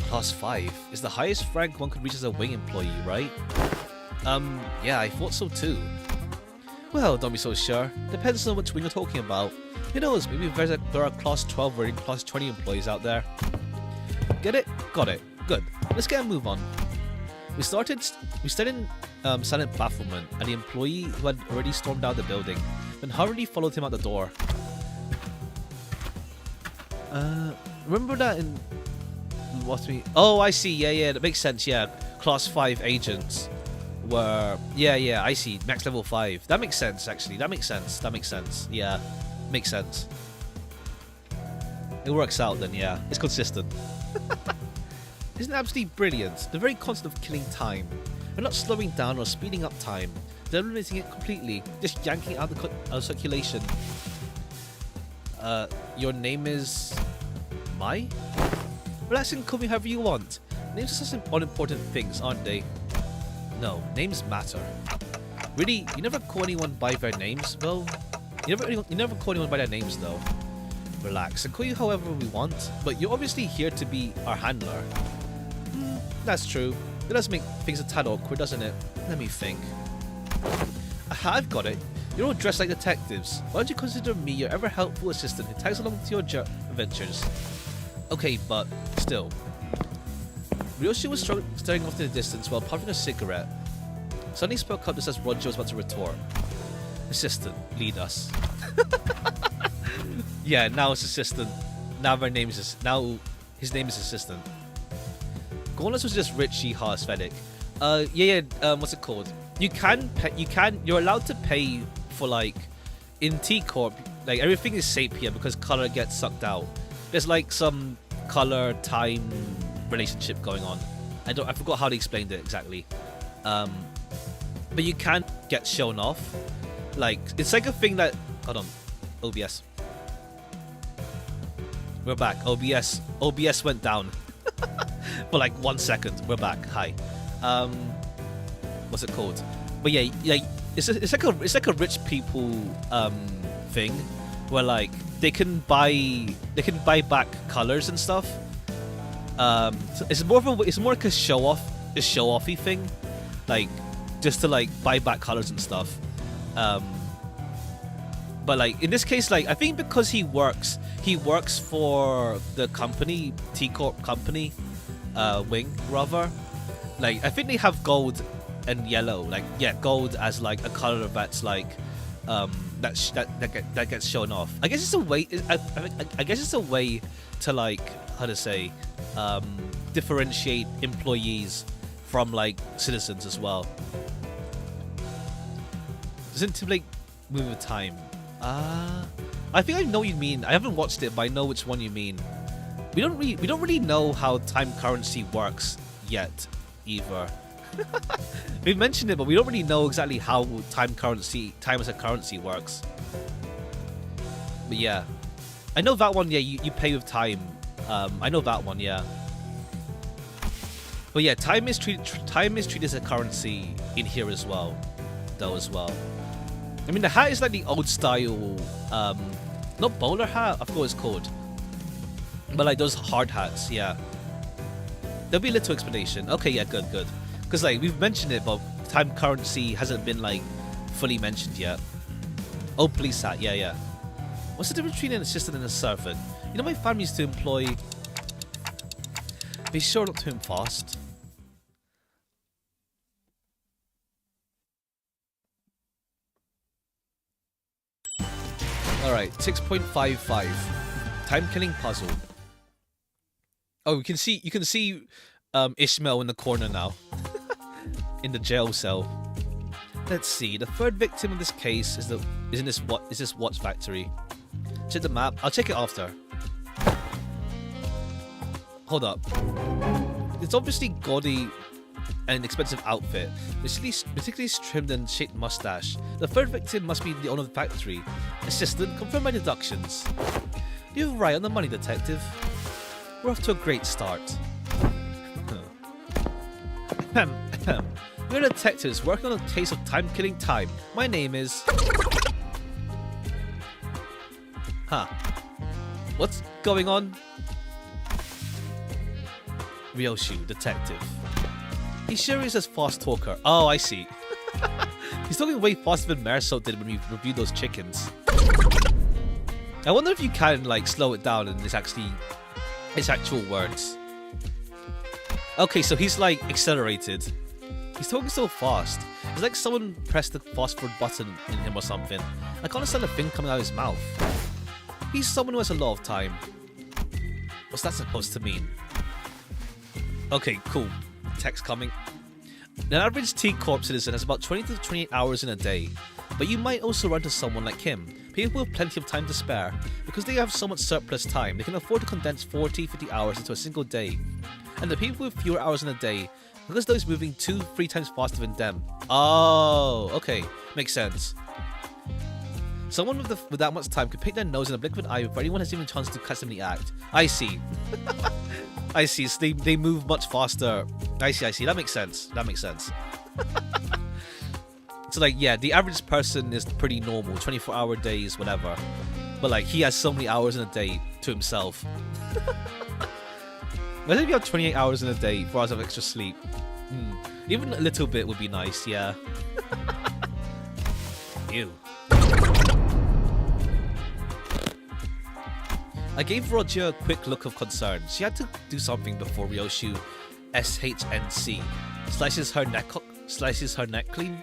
Class 5 is the highest rank one could reach as a wing employee, right? Yeah, I thought so too. Well, don't be so sure. Depends on which wing you're talking about. Who knows, maybe there are class 12 or even class 20 employees out there. Get it? Got it. Good. Let's get a move on. We started in silent bafflement, and the employee who had already stormed out the building then hurriedly followed him out the door. Remember that in what we? Oh, I see. Yeah, that makes sense. Yeah, class 5 agents were. Yeah, I see. Max level 5. That makes sense. Actually, that makes sense. Yeah, makes sense. It works out then. Yeah, it's consistent. Isn't it absolutely brilliant? The very concept of killing time. We're not slowing down or speeding up time. They're eliminating it completely. Just yanking it out of circulation. Your name is... Mai? Relax and call me however you want. Names are such unimportant things, aren't they? No, names matter. Really? You never call anyone by their names? Well, you never call anyone by their names though. Relax, and call you however we want, but you're obviously here to be our handler. That's true. That does make things a tad awkward, doesn't it? Let me think. Aha, I've got it. You're all dressed like detectives. Why don't you consider me your ever-helpful assistant who tags along to your adventures? Okay, but still. Ryoshi was staring off in the distance while puffing a cigarette. Suddenly spoke up just as Roger was about to retort. Assistant, lead us. Yeah, now it's assistant. Now his name is assistant. Gornus was just Richie aesthetic. What's it called? You're allowed to pay for, like, in T Corp, like, everything is sepia because color gets sucked out. There's like some color time relationship going on. I forgot how they explained it exactly. But you can't get shown off. Like, it's like a thing that, hold on, OBS. We're back. OBS went down. For like 1 second. We're back. Hi. What's it called? But yeah, it's like a rich people thing where, like, they can buy back colors and stuff. So it's more like a show-offy thing, like, just to, like, buy back colors and stuff. But, like, in this case, like, I think because he works for the company, T Corp company, wing rather. Like, I think they have gold and yellow. Like, yeah, gold as like a color that's like that gets shown off. I guess it's a way. I guess it's a way to, like, how to say, differentiate employees from, like, citizens as well. Doesn't Timberlake move with time? I think I know what you mean. I haven't watched it, but I know which one you mean. We don't really know how time currency works yet, either. We've mentioned it, but we don't really know exactly how time as a currency works. But yeah, I know that one. Yeah, you pay with time. I know that one. Yeah. But yeah, time is treated as a currency in here as well, though as well. I mean, the hat is like the old style, not bowler hat, I forgot what it's called. But like those hard hats, yeah. There'll be a little explanation. Okay, yeah, good. Because, like, we've mentioned it, but time currency hasn't been, like, fully mentioned yet. Oh, police hat, yeah. What's the difference between an assistant and a servant? You know, my family used to employ... Be sure not to him fast. Alright, 6.55. Time-killing puzzle. Oh, you can see Ishmael in the corner now. In the jail cell. Let's see. The third victim of this case is this watch factory. Check the map. I'll check it after. Hold up. It's obviously gaudy and an expensive outfit, particularly trimmed and shaped mustache. The third victim must be the owner of the factory. Assistant, confirm my deductions. You're right on the money, detective. We're off to a great start. We're detectives working on a case of time-killing time. My name is... Huh. What's going on? Ryoshu, detective. He sure is a fast talker. Oh, I see. He's talking way faster than Marisol did when we reviewed those chickens. I wonder if you can, like, slow it down and it's actual words. Okay, so he's, like, accelerated. He's talking so fast. It's like someone pressed the fast forward button in him or something. I can't understand the thing coming out of his mouth. He's someone who has a lot of time. What's that supposed to mean? Okay, cool. Text coming. An average T-Corp citizen has about 20 to 28 hours in a day. But you might also run to someone like him. People with plenty of time to spare. Because they have so much surplus time, they can afford to condense 40, 50 hours into a single day. And the people with fewer hours in a day, because those moving 2-3 times faster than them. Oh, okay. Makes sense. Someone with that much time could pick their nose in a blink of an eye before anyone has even a chance to catch them in the act. I see. I see. So they move much faster. I see. That makes sense. So, like, yeah, the average person is pretty normal. 24-hour days, whatever. But, like, he has so many hours in a day to himself. Imagine if you have 28 hours in a day, 4 hours of extra sleep. Even a little bit would be nice, yeah. Ew. I gave Roger a quick look of concern. She had to do something before Ryoshu SHNC slices her neck clean.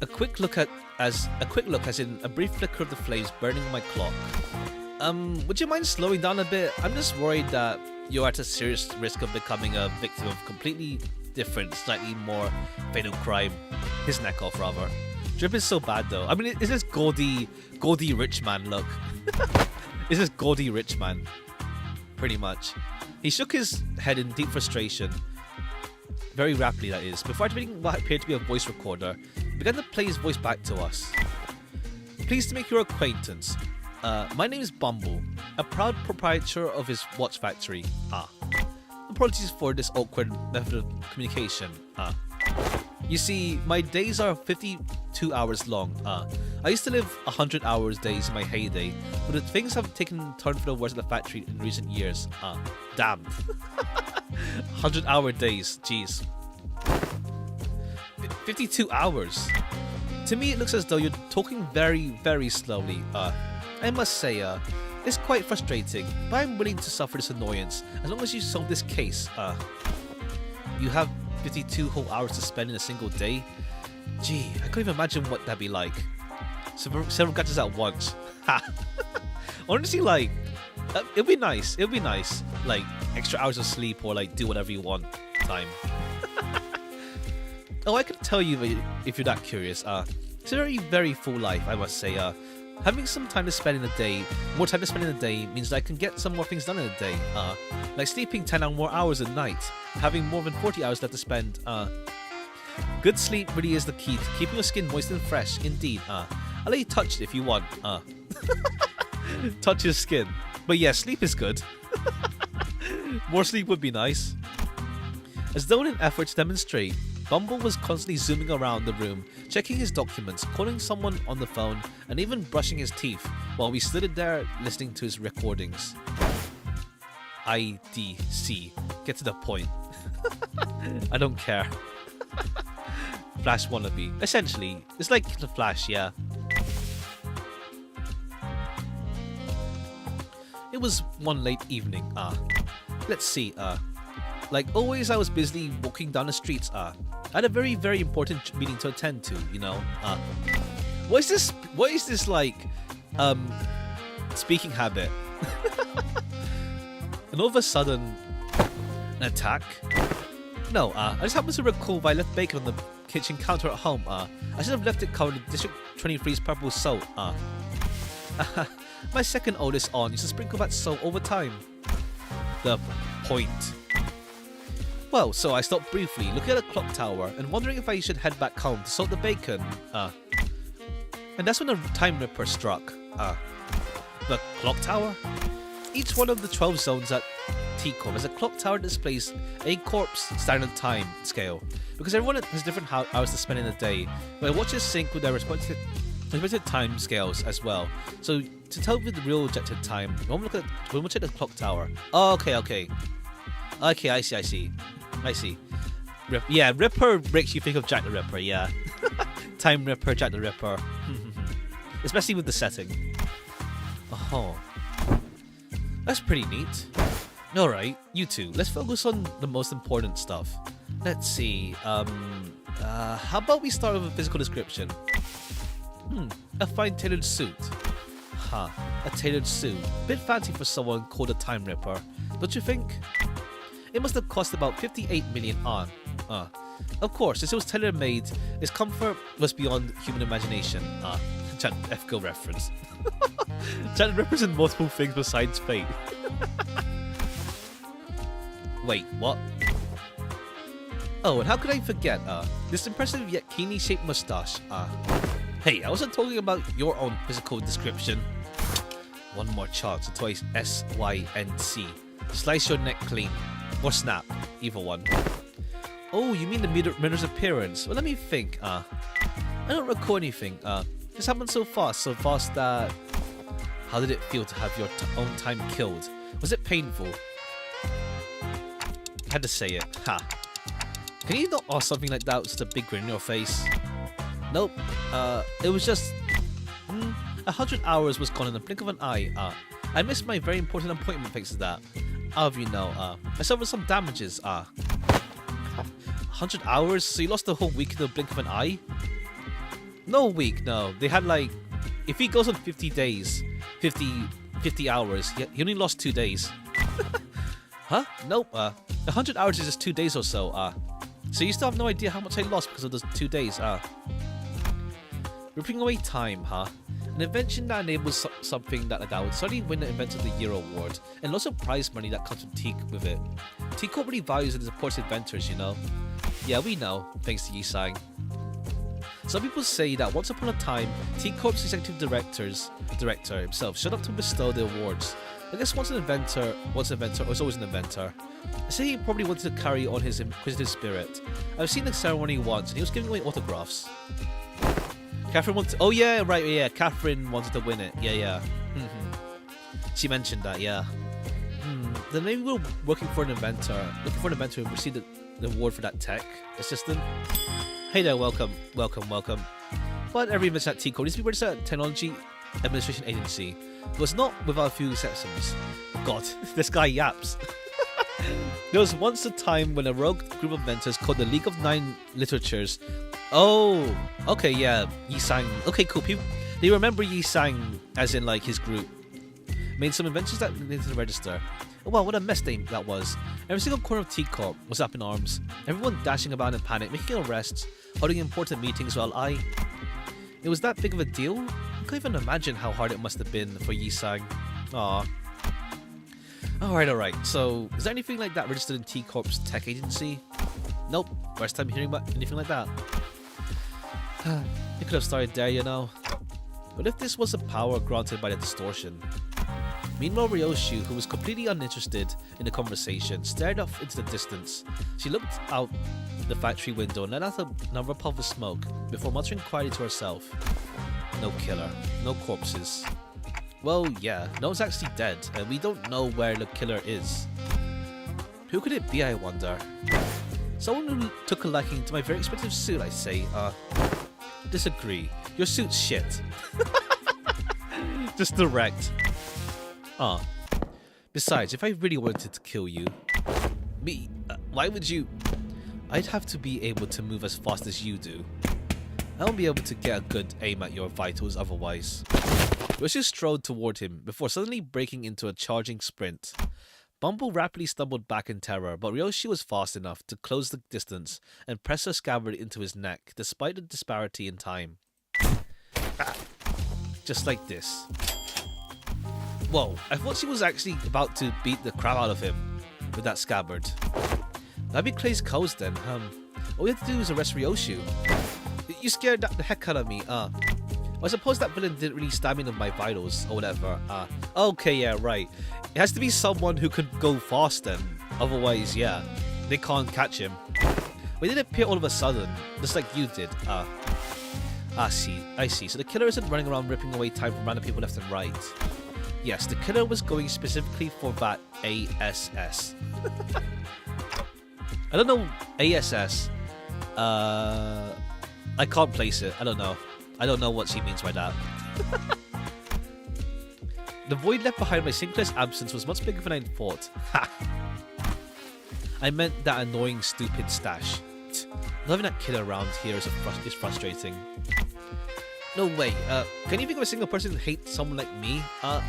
A quick look as in a brief flicker of the flames burning my clock. Would you mind slowing down a bit? I'm just worried that you're at a serious risk of becoming a victim of completely different, slightly more fatal crime. His neck off, rather. Drip is so bad, though. I mean, is this gaudy rich man look? Is this gaudy rich man? Pretty much. He shook his head in deep frustration. Very rapidly, that is. Before activating what appeared to be a voice recorder, he began to play his voice back to us. Pleased to make your acquaintance. My name is Bumble, a proud proprietor of his watch factory. Apologies for this awkward method of communication. You see, my days are 52 hours long. I used to live 100 hours days in my heyday, but the things have taken a turn for the worse at the factory in recent years. Damn. 100-hour days, jeez. 52 hours. To me, it looks as though you're talking very, very slowly. I must say, it's quite frustrating, but I'm willing to suffer this annoyance as long as you solve this case. You have 52 whole hours to spend in a single day? Gee, I can't even imagine what that'd be like. Several gadgets at once. Ha! Honestly, like, it'd be nice. Like, extra hours of sleep or, like, do whatever you want time. Oh, I can tell you if you're that curious. It's a very, very full life, I must say. Having some time to spend in a day, more time to spend in a day, means that I can get some more things done in a day. Like sleeping 10 or more hours a night, having more than 40 hours left to spend. Good sleep really is the key to keeping your skin moist and fresh, indeed. I'll let you touch it if you want. Touch your skin. But yeah, sleep is good. More sleep would be nice. As though in an effort to demonstrate, Bumble was constantly zooming around the room, checking his documents, calling someone on the phone, and even brushing his teeth, while we stood there listening to his recordings. IDC. Get to the point. I don't care. Flash wannabe. Essentially, it's like the Flash, yeah. It was one late evening, let's see, like always I was busily walking down the streets, I had a very, very important meeting to attend to, you know, what is this like, speaking habit? And all of a sudden, an attack? No, I just happened to recall that I left bacon on the kitchen counter at home, I should have left it covered in District 23's purple salt, My second oldest aunt used to sprinkle that salt over time. The point. Well, so I stopped briefly, looking at the clock tower and wondering if I should head back home to salt the bacon. And that's when the time ripper struck. The clock tower? Each one of the 12 zones at T-Corp as a clock tower displays a corpse standard time scale. Because everyone has different hours to spend in a day, but watches sync with their respective time scales as well. So to tell with the real objective time, when we check the clock tower. Oh, okay, I see. Yeah, Ripper makes you think of Jack the Ripper, yeah. Time Ripper, Jack the Ripper. Especially with the setting. Oh. That's pretty neat. Alright, you two, let's focus on the most important stuff. Let's see, how about we start with a physical description? A fine tailored suit. A tailored suit. Bit fancy for someone called a Time Ripper, don't you think? It must have cost about 58 million on. Of course, since it was tailor-made, its comfort was beyond human imagination. Jack F-Go reference. Jack Ripper's in multiple things besides fate. Wait, what? Oh, and how could I forget, this impressive yet keenly shaped mustache. Hey, I wasn't talking about your own physical description. One more chance until I SYNC. Slice your neck clean. Or snap. Either one. Oh, you mean the mirror's appearance? Well, let me think. I don't recall anything. This happened so fast that... How did it feel to have your own time killed? Was it painful? I had to say it. Ha. Can you not ask something like that with such a big grin on your face? Nope. It was just... 100 hours was gone in the blink of an eye. I missed my very important appointment thanks to that. I'll have you know, I suffered some damages. 100 hours? So you lost the whole week in the blink of an eye? No week, no. They had like... If he goes on 50 days, 50 hours, he only lost 2 days. Huh? Nope. 100 hours is just 2 days or so. So you still have no idea how much I lost because of those 2 days. Ripping away time, huh? An invention that enables something that would certainly win the Inventor of the Year award, and lots of prize money that comes with it. T-Corp really values and supports inventors, you know? Yeah, we know, thanks to Yi-Sang. Some people say that once upon a time, T-Corp's executive director himself showed up to bestow the awards. I guess once an inventor was always an inventor. I say he probably wanted to carry on his inquisitive spirit. I've seen the ceremony once, and he was giving away autographs. Catherine wanted... Oh yeah, right, yeah. Catherine wanted to win it. Yeah. She mentioned that, yeah. Then maybe we're looking for an inventor who received the award for that tech assistant. Hey there, welcome. But every invention at T-Corp needs to be registered at Technology Administration Agency. It was not without a few exceptions. God, this guy yaps. There was once a time when a rogue group of inventors called the League of Nine Literatures. Oh, okay, yeah, Yi-Sang. Okay, cool. They remember Yi-Sang as in like his group. Made some inventions that needed to register. Oh wow, what a mess that was. Every single corner of T-Corp was up in arms. Everyone dashing about in panic, making arrests, holding important meetings while It was that big of a deal? I can't even imagine how hard it must have been for Yi-Sang. Aww. Alright. So, is there anything like that registered in T-Corp's tech agency? Nope. First time hearing about anything like that. You could have started there, you know. But if this was a power granted by the distortion? Meanwhile, Ryoshu, who was completely uninterested in the conversation, stared off into the distance. She looked out the factory window and let out another puff of smoke before muttering quietly to herself. No killer. No corpses. Well, yeah, no one's actually dead, and we don't know where the killer is. Who could it be, I wonder? Someone who took a liking to my very expensive suit, I say. Disagree. Your suit's shit. Just direct. Besides, if I really wanted to kill you... why would you... I'd have to be able to move as fast as you do. I won't be able to get a good aim at your vitals otherwise. Ryoshu strode toward him before suddenly breaking into a charging sprint. Bumble rapidly stumbled back in terror, but Ryoshu was fast enough to close the distance and press her scabbard into his neck, despite the disparity in time. Just like this. Whoa, I thought she was actually about to beat the crap out of him with that scabbard. That'd be Clay's cause then. All we have to do is arrest Ryoshu. You scared the heck out of me, Well, I suppose that villain didn't really stab me with my vitals or whatever. Okay, yeah, right. It has to be someone who could go fast then. Otherwise, yeah, they can't catch him. We didn't appear all of a sudden, just like you did. I see. So the killer isn't running around ripping away time from random people left and right. Yes, the killer was going specifically for that ASS. I don't know ASS. I can't place it. I don't know. I don't know what she means by that. The void left behind by Sinclair's absence was much bigger than I thought. Ha! I meant that annoying, stupid stash. Not having that killer around here is frustrating. No way. Can you think of a single person who hates someone like me? I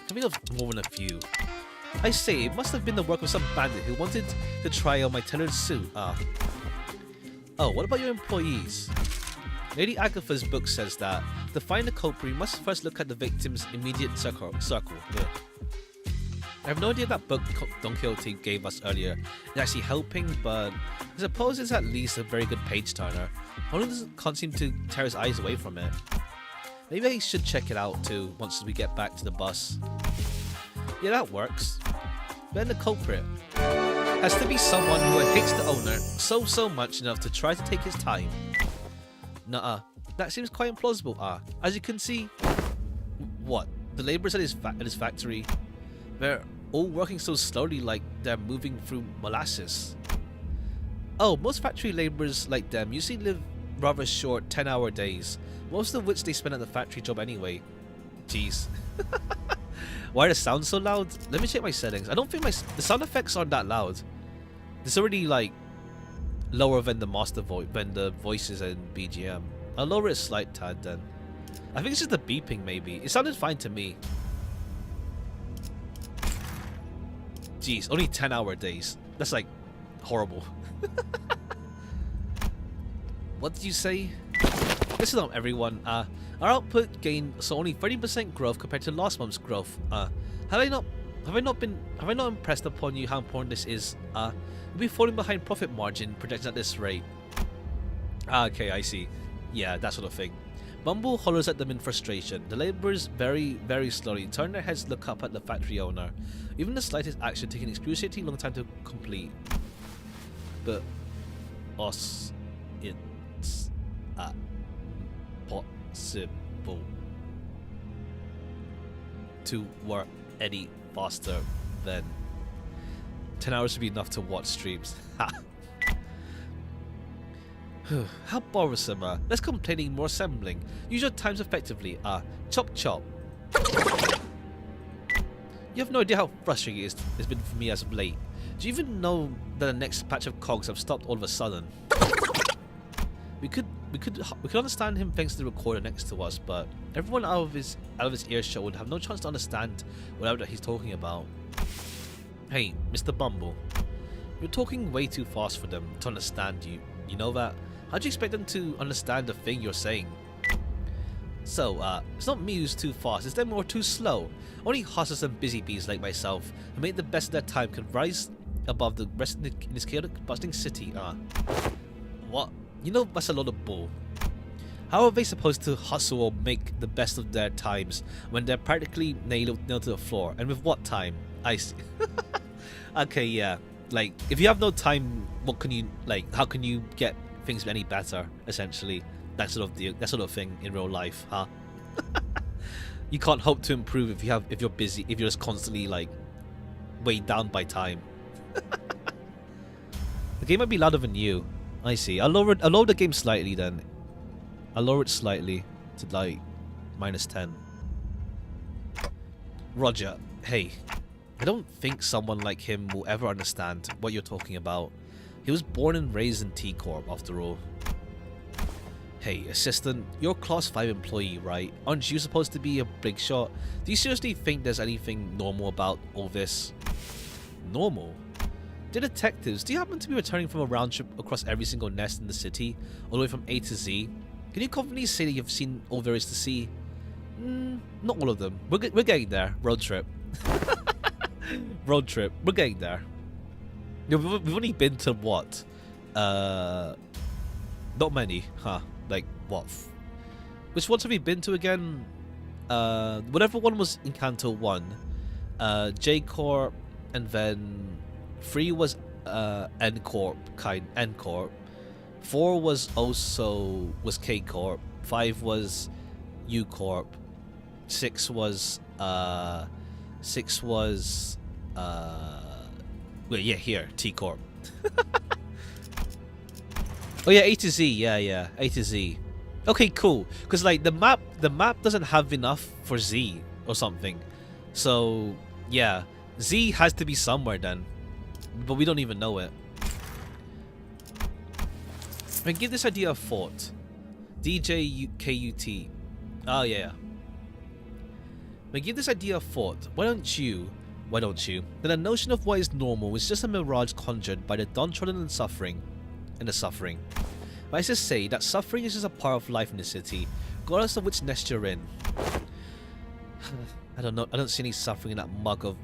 can think of more than a few. I say, it must have been the work of some bandit who wanted to try on my tailored suit. Oh, what about your employees? Lady Agatha's book says that to find the culprit, you must first look at the victim's immediate circle. Ugh. I have no idea that book Don Quixote gave us earlier is actually helping, but I suppose it's at least a very good page turner. Only can't seem to tear his eyes away from it. Maybe I should check it out too once we get back to the bus. Yeah, that works. Then the culprit has to be someone who hates the owner so much enough to try to take his time. Nuh-uh. That seems quite implausible. As you can see, what? The laborers at his factory, they're all working so slowly like they're moving through molasses. Oh, most factory laborers like them usually live rather short 10-hour days, most of which they spend at the factory job anyway. Jeez. Why are the sounds so loud? Let me check my settings. I don't think the sound effects aren't that loud. It's already like lower than the master voice, than the voices and BGM. I'll lower it a slight tad then. I think it's just the beeping maybe. It sounded fine to me. Jeez, only 10-hour days. That's like horrible. What did you say? Listen up everyone. Our output gained so only 30% growth compared to last month's growth. Have I not impressed upon you how important this is? We'll be falling behind profit margin projected at this rate. Okay, I see. Yeah, that sort of thing. Bumble hollers at them in frustration. The laborers very slowly turn their heads to look up at the factory owner. Even the slightest action taking excruciatingly long time to complete. But us, it's possible to work any faster than 10 hours would be enough to watch streams. How bothersome. Less complaining, more assembling. Use your times effectively. Chop chop. You have no idea how frustrating it's been for me as of late. Do you even know that the next patch of cogs have stopped all of a sudden? We could understand him thanks to the recorder next to us, but everyone out of his earshot would have no chance to understand whatever he's talking about. Hey, Mr. Bumble, you're talking way too fast for them to understand you. You know that? How do you expect them to understand the thing you're saying? So, it's not me who's too fast, it's them who are too slow. Only hustlers and busy bees like myself who make the best of their time can rise above the rest in this chaotic, bustling city. What? You know that's a lot of bull. How are they supposed to hustle or make the best of their times when they're practically nailed to the floor? And with what time? I see. Okay, yeah. Like, if you have no time, what can you, like, how can you get things any better, essentially? That sort of thing in real life, huh? You can't hope to improve if you're busy, if you're just constantly, like, weighed down by time. The game might be louder than you. I see. I'll lower the game slightly then. I'll lower it slightly to, like, -10. Roger. Hey. I don't think someone like him will ever understand what you're talking about. He was born and raised in T-Corp, after all. Hey, assistant, you're a Class 5 employee, right? Aren't you supposed to be a big shot? Do you seriously think there's anything normal about all this? Normal? Dear detectives, do you happen to be returning from a round trip across every single nest in the city, all the way from A to Z? Can you confidently say that you've seen all there is to see? Not all of them. We're getting there. Road trip. Road trip. We're getting there. Yeah, we've only been to what? Not many, huh? Like what? Which ones have we been to again? Whatever one was in Kanto 1. J Corp, and then 3 was N Corp, N Corp. 4 was K Corp. 5 was U Corp. 6 was wait, yeah, here, T Corp. Oh yeah, A to Z, yeah, A to Z. Okay, cool. Because like the map doesn't have enough for Z or something. So yeah, Z has to be somewhere then, but we don't even know it. I mean, give this idea a thought. DJKUT. Oh yeah. I mean, give this idea a thought. Why don't you? Then the notion of what is normal is just a mirage conjured by the downtrodden and the suffering. But I just say that suffering is just a part of life in the city, regardless of which nest you're in. I don't know. I don't see any suffering in that mug of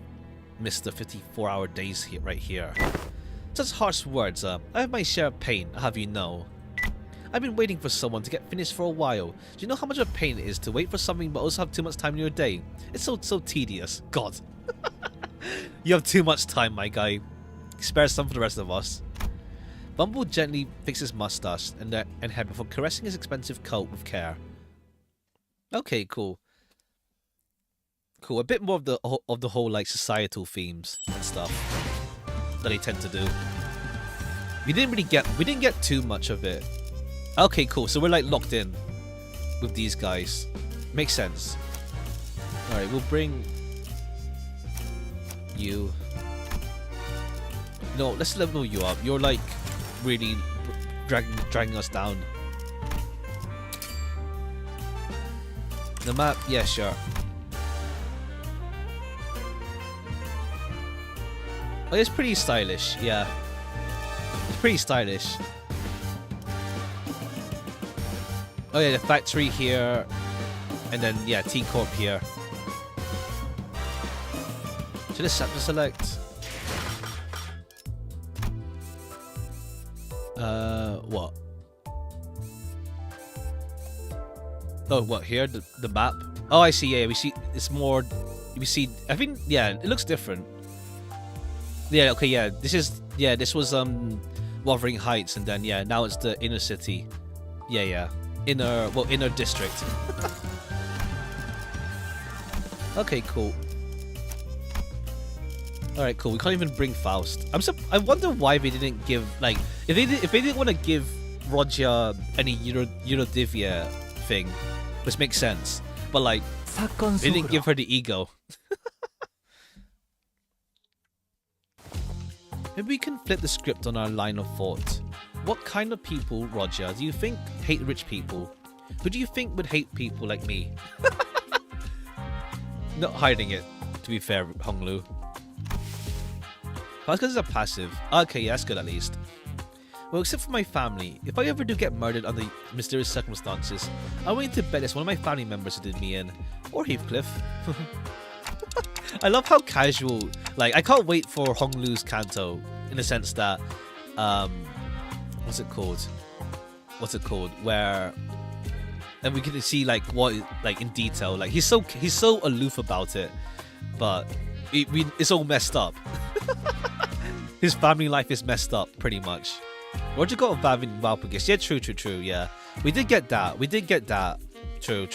Mr. 54-hour days here, right here. Such harsh words. I have my share of pain, I'll have you know. I've been waiting for someone to get finished for a while. Do you know how much of a pain it is to wait for something but also have too much time in your day? It's so tedious. God. You have too much time, my guy. Spare some for the rest of us. Bumble gently fixed his mustache and head before caressing his expensive coat with care. Okay, cool. Cool. A bit more of the whole like societal themes and stuff that they tend to do. We didn't get too much of it. Okay, cool. So we're like locked in with these guys. Makes sense. All right, we'll bring you. No, let's level you up. You're like really dragging us down. The map, yeah, sure. Oh, it's pretty stylish, yeah. It's pretty stylish. Oh yeah, the factory here, and then yeah, T Corp here. Should I select? What? Oh, what here? The map? Oh, I see. Yeah, we see. It's more. We see. I think. Yeah, it looks different. Yeah. Okay. Yeah. This is. Yeah. This was Wuthering Heights, and then yeah. Now it's the inner city. Yeah. Yeah. Inner district. Okay. Cool. All right. Cool. We can't even bring Faust. I wonder why they didn't give like if they didn't want to give Roger any Eurodivia thing, which makes sense. But like they didn't give her the ego. Maybe we can flip the script on our line of thought. What kind of people, Roger, do you think hate rich people? Who do you think would hate people like me? Not hiding it, to be fair, Honglu. That's because it's a passive. Okay, yeah, that's good at least. Well, except for my family. If I ever do get murdered under mysterious circumstances, I'm willing to bet it's one of my family members who did me in. Or Heathcliff. I love how casual. Like, I can't wait for Honglu's Kanto. In the sense that, what's it called? Where, and we can see like what, like in detail. Like he's so aloof about it, but it's all messed up. His family life is messed up, pretty much. Roger got a Vav in Valpurgis. Yeah, true. Yeah, we did get that. True.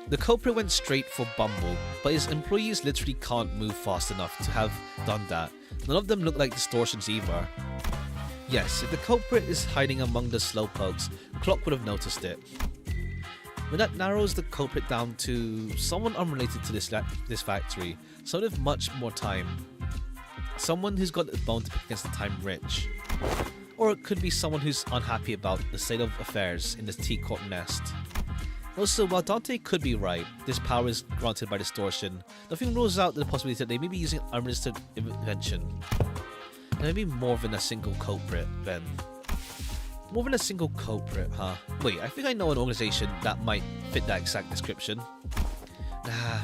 The culprit went straight for Bumble, but his employees literally can't move fast enough to have done that. None of them look like distortions either. Yes, if the culprit is hiding among the slowpokes, Clock would have noticed it. But that narrows the culprit down to someone unrelated to this factory, someone with much more time. Someone who's got a bone to pick against the time rich. Or it could be someone who's unhappy about the state of affairs in this T-Corp nest. Also, while Dante could be right, this power is granted by distortion, nothing rules out the possibility that they may be using unregistered invention. And maybe more than a single culprit, then. More than a single culprit, huh? Wait, I think I know an organization that might fit that exact description. Nah,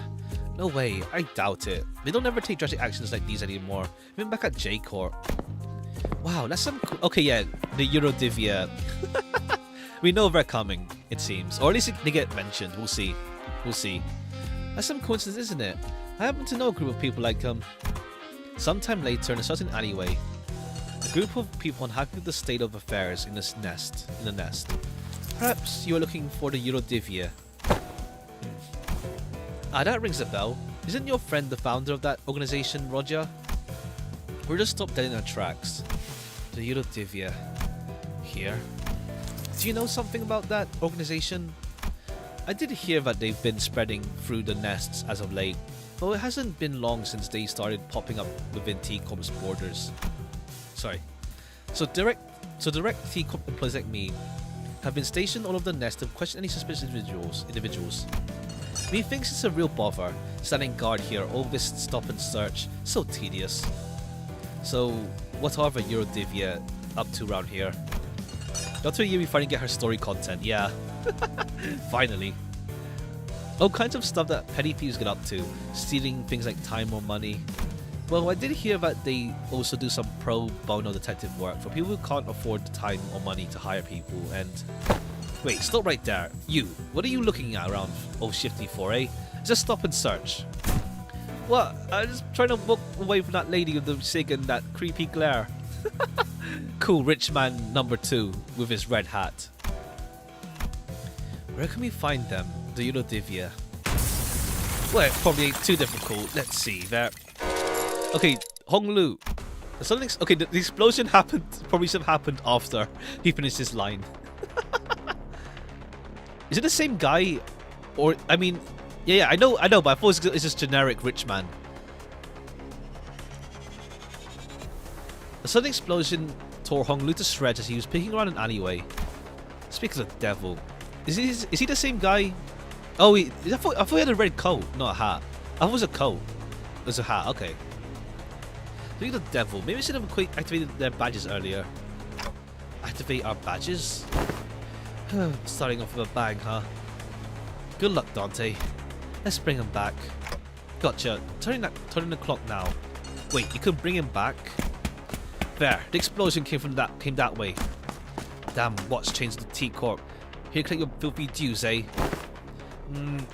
no way, I doubt it. They don't ever take drastic actions like these anymore, even back at J-Corp. Wow, that's some. Okay, yeah, the Eurodivia. We know they're coming, it seems, or at least they get mentioned. We'll see. We'll see. That's some coincidence, isn't it? I happen to know a group of people like sometime later in a certain alleyway, a group of people unhappy with the state of affairs in this nest. Perhaps you are looking for the Eurodivia. Ah, that rings a bell. Isn't your friend the founder of that organization, Roger? We're just stopped dead in our tracks. The Eurodivia. Here. Do you know something about that organization? I did hear that they've been spreading through the nests as of late, but it hasn't been long since they started popping up within T-Corp's borders. Sorry. So direct T-Corp employees like me have been stationed all over the nest to question any suspicious individuals. Methinks it's a real bother, standing guard here, all this stop and search. So tedious. So, what are the Eurodivia up to around here? Dr. Yui finally get her story content, yeah. Finally. All kinds of stuff that petty thieves get up to, stealing things like time or money. Well, I did hear that they also do some pro bono detective work for people who can't afford the time or money to hire people, and... Wait, stop right there. You, what are you looking at around Old Shifty for, eh? Just stop and search. What? I'm just trying to walk away from that lady with the cig and that creepy glare. Cool rich man number 2 with his red hat. Where can we find them? The Eurodivia. Well, it probably ain't too difficult. Let's see. There. Okay, Honglu. Something. Okay, the explosion happened. Probably should have happened after he finished his line. Is it the same guy? Or, I mean, yeah, I know, but I thought it's just generic rich man. A sudden explosion tore Honglu to shreds as he was picking around an alleyway. Speaking of the devil, is he the same guy? Oh, I thought he had a red coat, not a hat. I thought it was a coat. It was a hat, okay. Look at the devil. Maybe we should have activated their badges earlier. Activate our badges? Starting off with a bang, huh? Good luck, Dante. Let's bring him back. Gotcha. Turning the clock now. Wait, you could bring him back? There. The explosion came that way. Damn, what's changed the T-Corp? Here, collect your filthy dues, eh?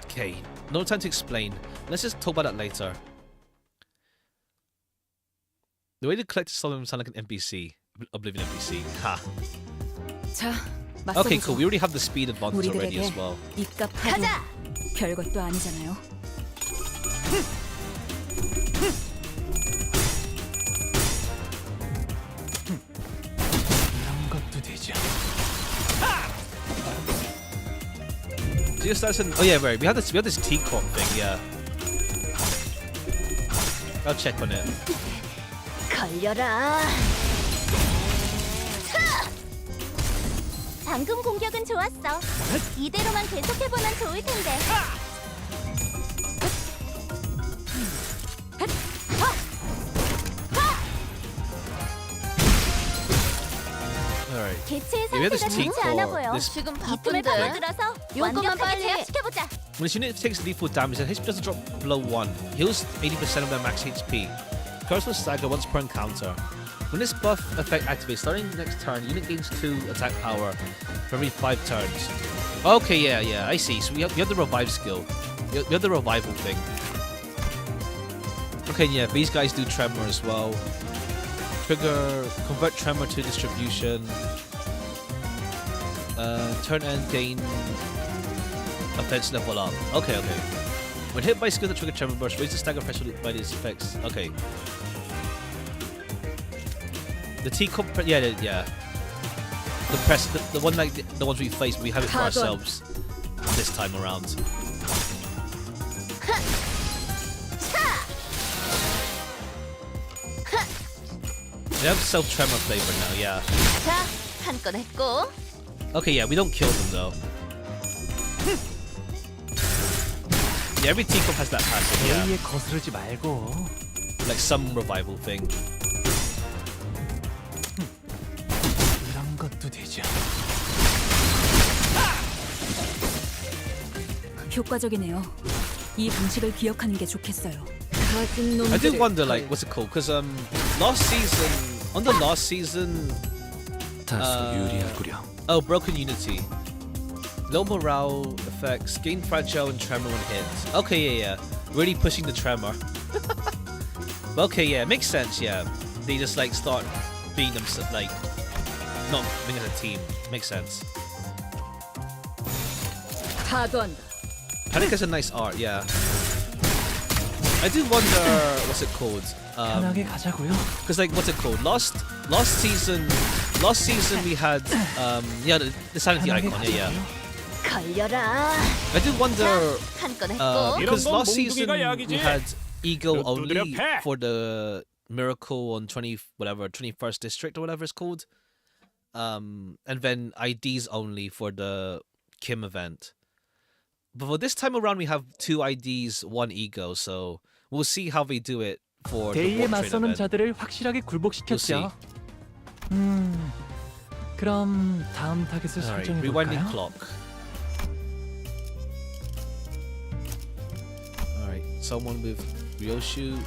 Okay. No time to explain. Let's just talk about that later. The way the collector saw them sound like an NPC. Oblivion NPC. Ha. Okay, cool. We already have the speed advantage already as well. 가자. 별것도 아니잖아요. 이런 것도 되죠. Just as an, oh yeah, right. We have this T-Corp thing, yeah. I'll check on it. 걸려라. 방금 공격은 좋았어. 이대로만 계속해보면 좋을 텐데. Alright. 개체의 Yeah, we have this 상태가 좋지 않아 T-Corp. 보여. This 지금 바쁜데. 들어서 완벽하게 제압시켜보자. When this unit takes lethal damage, their HP doesn't drop below 1. Heals 80% of their max HP. Curse will stagger once per encounter. When this buff effect activates, starting next turn, the unit gains 2 attack power for every 5 turns. Okay, yeah, I see. So we have the revive skill. We have the revival thing. Okay, yeah, these guys do tremor as well. Convert tremor to distribution. Turn end gain offense level up. Okay. When hit by skill that trigger tremor burst, raise the stagger pressure by these effects. Okay. The T-Corp, yeah. The press, the one like the ones we face, we have it for ourselves this time around. They have self-tremor flavor now, yeah. 자, 한 건 했고. Okay, yeah, we don't kill them though. Yeah, every T-Corp has that passive, yeah. A에 거스르지 말고. Like some revival thing. 이런 것도 되죠. 효과적이네요. 이 방식을 기억하는 게 좋겠어요. 가진 I do 놈들을 wonder, like, 털고. what's it called? Because last season On the last season, 다소 유리하구려. oh, broken unity. Low morale effects, gain fragile and tremor when hit. Okay, yeah. Really pushing the tremor. Okay, yeah, makes sense, yeah. They just like start being themselves, like, not being as a team. Makes sense. 파도한다. Panic has a nice art, yeah. I do wonder what's it called? 편하게 가자고요. Because like what's it called? Last season we had yeah the sanity icon, yeah. 걸려라. I do wonder 한 건 했고. because 이런 건 last season 몽둥이가 we 약이지. had ego 또 only 두드려 패. for the miracle on 21st district or whatever it's called, and then IDs only for the Kim event. But for this time around, we have 2 IDs, 1 ego, so we'll see how they do it for the 대의에 warp train 맞서는 event. 자들을 확실하게 굴복시켰죠. 그럼 다음 타겟을 Alright, 설정해 rewinding 볼까요? clock. Alright, someone with Ryoshu.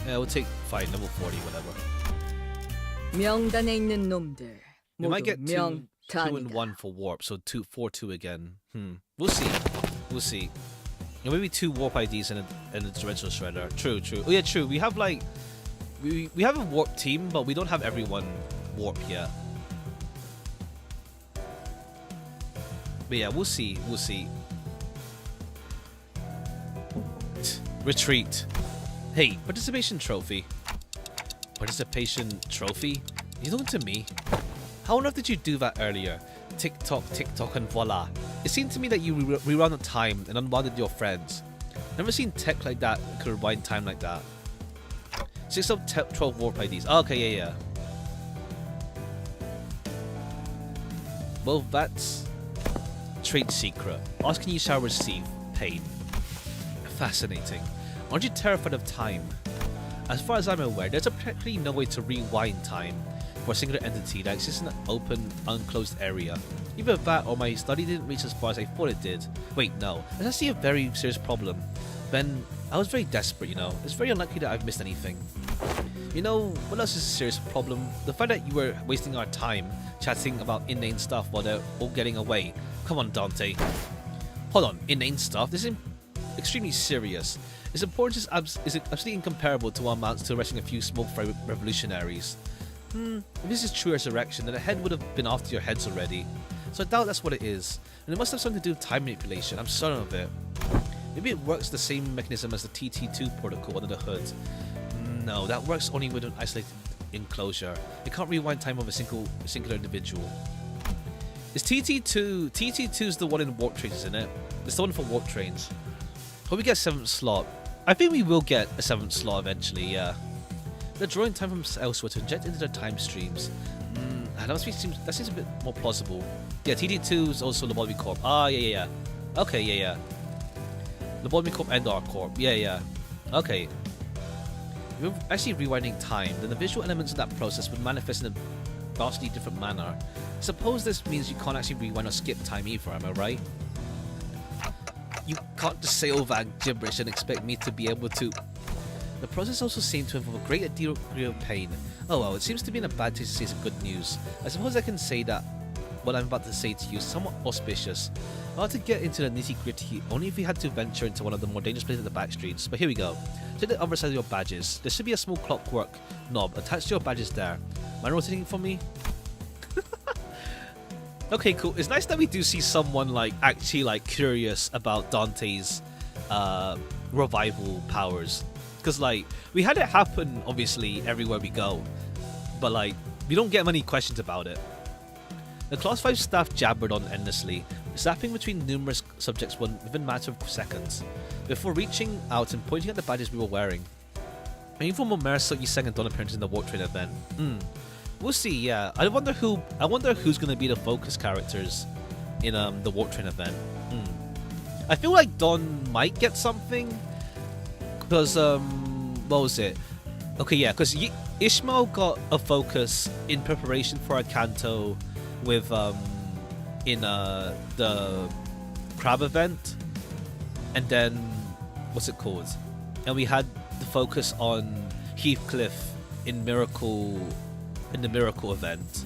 Yeah, we'll take fine, level 40, whatever. 명단에 있는 놈들 We might 모두 get 2 and 명단이다. 1 for warp, so 4-2 again. We'll see. We'll see. Yeah, maybe 2 warp IDs and a dimensional shredder. True. Oh yeah, true. We have like we have a warp team, but we don't have everyone warp yet. But yeah, we'll see. Retreat. Hey, participation trophy. Participation trophy? You talking to me? How on earth did you do that earlier? Tick tock, and voila. It seemed to me that you rewound the time and unbonded your friends. Never seen tech like that could rewind time like that. 6 of 12 warp IDs. Oh, okay, yeah. Well, that's trade secret. Asking you shall receive pain. Fascinating. Aren't you terrified of time? As far as I'm aware, there's practically no way to rewind time for a singular entity that exists in an open, unclosed area. Either that or my study didn't reach as far as I thought it did. Wait, no. That's actually a very serious problem. Then, I was very desperate, you know. It's very unlikely that I've missed anything. You know, what else is a serious problem? The fact that you were wasting our time chatting about inane stuff while they're all getting away. Come on, Dante. Hold on, inane stuff? This is extremely serious. Its importance is absolutely incomparable to what amounts to arresting a few smoke-free revolutionaries. If this is true resurrection, then the head would have been after your heads already. So I doubt that's what it is. And it must have something to do with time manipulation, I'm certain of it. Maybe it works the same mechanism as the TT2 protocol under the hood. No, that works only with an isolated enclosure. It can't rewind time of a singular individual. Is TT2's the one in warp trains, isn't it? It's the one for warp trains. Hope we get a 7th slot. I think we will get a 7th slot eventually, yeah. They're drawing time from elsewhere to inject into their time streams. That seems a bit more plausible. Yeah, TT2 is also Lobotomy Corp. Ah, yeah. Okay, yeah. Lobotomy Corp and our Corp. Yeah. Okay. If we're actually rewinding time, then the visual elements of that process would manifest in a vastly different manner. I suppose this means you can't actually rewind or skip time either, am I right? You can't just say all that gibberish and expect me to be able to. The process also seemed to involve a great deal of pain. Oh well, it seems to be in a bad taste to say some good news. I suppose I can say that what I'm about to say to you is somewhat auspicious. I'll have to get into the nitty-gritty only if we had to venture into one of the more dangerous places at the back streets. But here we go. To the other side of your badges, there should be a small clockwork knob attached to your badges there. Am I rotating it for me? Okay, cool. It's nice that we do see someone actually curious about Dante's revival powers. Because we had it happen obviously everywhere we go. But we don't get many questions about it. The Class 5 staff jabbered on endlessly, zapping between numerous subjects within a matter of seconds, before reaching out and pointing at the badges we were wearing. And even more Marisuki sang and Dawn appearances in the warp train event. We'll see, yeah. I wonder who's gonna be the focus characters in the warp train event. I feel like Dawn might get something. Because what was it? Okay, yeah, because Ishmael got a focus in preparation for a canto with in the crab event, and then what's it called? And we had the focus on Heathcliff in the Miracle event.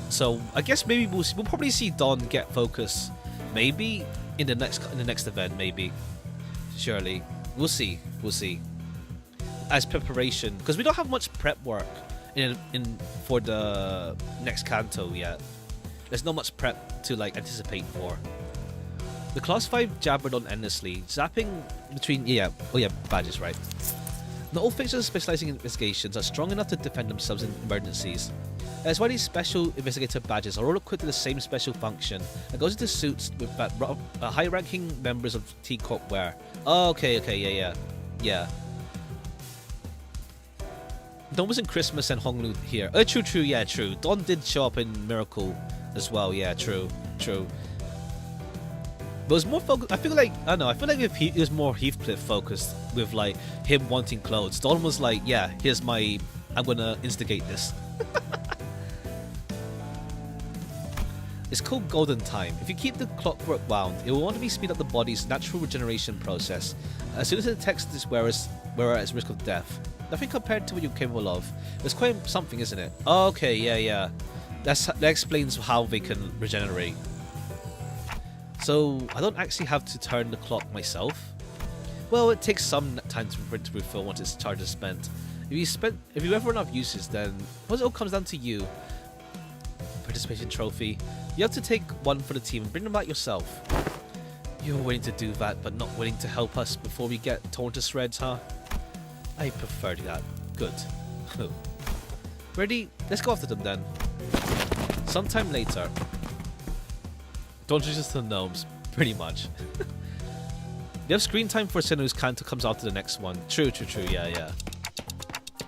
So I guess maybe we'll probably see Don get focus, maybe in the next event, maybe. Surely, we'll see. As preparation, because we don't have much prep work in for the next canto yet. There's not much prep to like anticipate for. The class 5 jabbered on endlessly, zapping between badges, right? Not all fixers specializing in investigations are strong enough to defend themselves in emergencies. That's why these special investigator badges are all equipped with the same special function that goes into suits with high-ranking members of T-Corp wear. Oh, okay, yeah. Don was in Christmas and Honglu here. Oh, true, yeah, true. Don did show up in Miracle as well, yeah, true. But it was more focused. I feel like if he was more Heathcliff focused with like him wanting clothes. Don was like, yeah, I'm gonna instigate this. It's called golden time. If you keep the clockwork wound, it will want to speed up the body's natural regeneration process. As soon as it detects this wearer at risk of death. Nothing compared to what you're capable of. It's quite something, isn't it? Okay, yeah. That explains how they can regenerate. So I don't actually have to turn the clock myself. Well, it takes some time for it to refill once its charge is spent. If you ever run out of uses, then it all comes down to you. Participation trophy. You have to take one for the team and bring them back yourself. You're willing to do that, but not willing to help us before we get torn to shreds, huh? I prefer that. Good. Ready? Let's go after them then. Sometime later. Don't just the gnomes, pretty much. They have screen time for Senu's Kanto comes after the next one. True, yeah.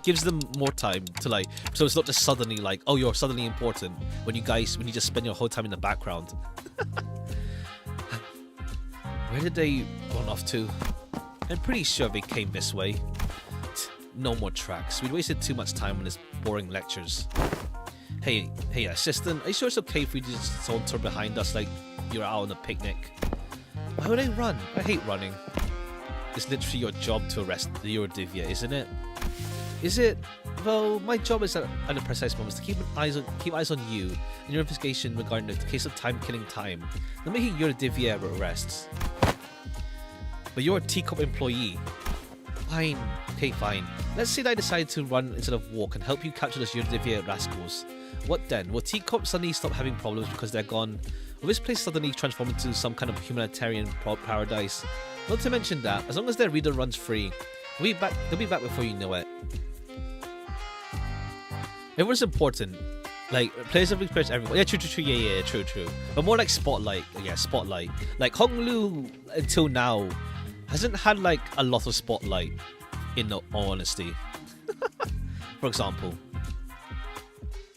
Gives them more time to like, so it's not just suddenly like, oh, you're suddenly important when you just spend your whole time in the background. Where did they run off to? I'm pretty sure they came this way. No more tracks. We'd wasted too much time on this boring lectures. Hey, assistant, are you sure it's okay if we just saunter behind us like you're out on a picnic? Why would I run? I hate running. It's literally your job to arrest the Eurodivia, isn't it? Is it? Well, my job is at the precise moments to keep eyes on you and your investigation regarding the case of time-killing time. Not making Eurodivia arrests. But you're a T-Corp employee. Fine. Okay, fine. Let's say that I decide to run instead of walk and help you capture those Eurodivia rascals. What then? Will T-Corp suddenly stop having problems because they're gone? Will this place suddenly transform into some kind of humanitarian paradise? Not to mention that, as long as their reader runs free, they'll be back before you know it. Everyone's important. Like, players have experienced everyone. Yeah, true. Yeah, true. But more like Spotlight. Yeah, Spotlight. Like, Honglu, until now, hasn't had, like, a lot of Spotlight, in all honesty. For example.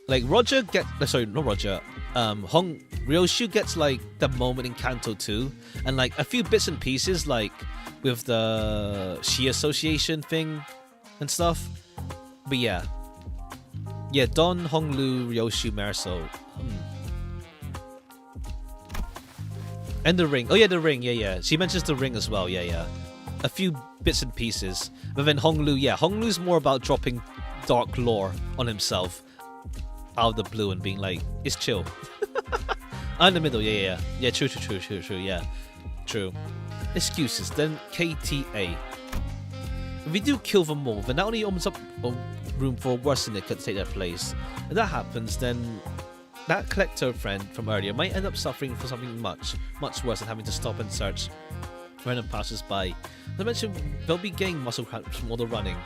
Like, Roger gets... Sorry, not Roger. Ryoshu gets, like, the moment in Kanto 2. And, like, a few bits and pieces, like, with the Shi Association thing and stuff. But, yeah. Yeah, Don, Honglu, Ryoshu, Merso. And the ring. Oh, yeah, the ring. Yeah. She mentions the ring as well. Yeah. A few bits and pieces. But then Honglu, yeah. Honglu's more about dropping dark lore on himself out of the blue and being like, it's chill. In the middle, yeah. Yeah, true, yeah. True. Excuses. Then KTA. If we do kill them all, then that only opens up room for a worse syndicate to take their place. If that happens, then that collector friend from earlier might end up suffering for something much worse than having to stop and search random passers-by. Not to mention, they'll be getting muscle cramps from all the running.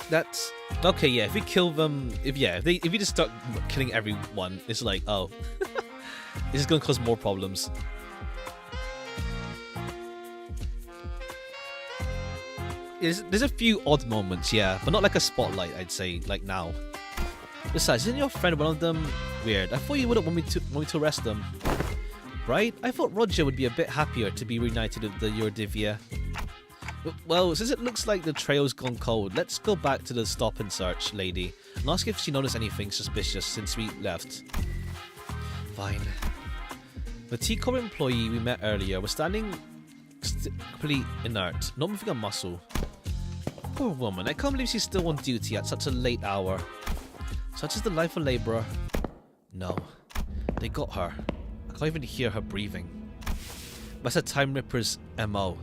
That's... Okay, yeah, if we kill them... If you just start killing everyone, it's like, oh. This is going to cause more problems. There's a few odd moments, yeah, but not like a Spotlight, I'd say, like now. Besides, isn't your friend one of them? Weird. I thought you wouldn't want me to arrest them. Right? I thought Roger would be a bit happier to be reunited with the Eurodivia. Well, since it looks like the trail's gone cold, let's go back to the stop and search lady and ask if she noticed anything suspicious since we left. Fine. The teacup employee we met earlier was standing completely inert, not moving a muscle. Poor woman, I can't believe she's still on duty at such a late hour. Such is the life of a labourer. No, they got her. I can't even hear her breathing. That's a Time Ripper's MO.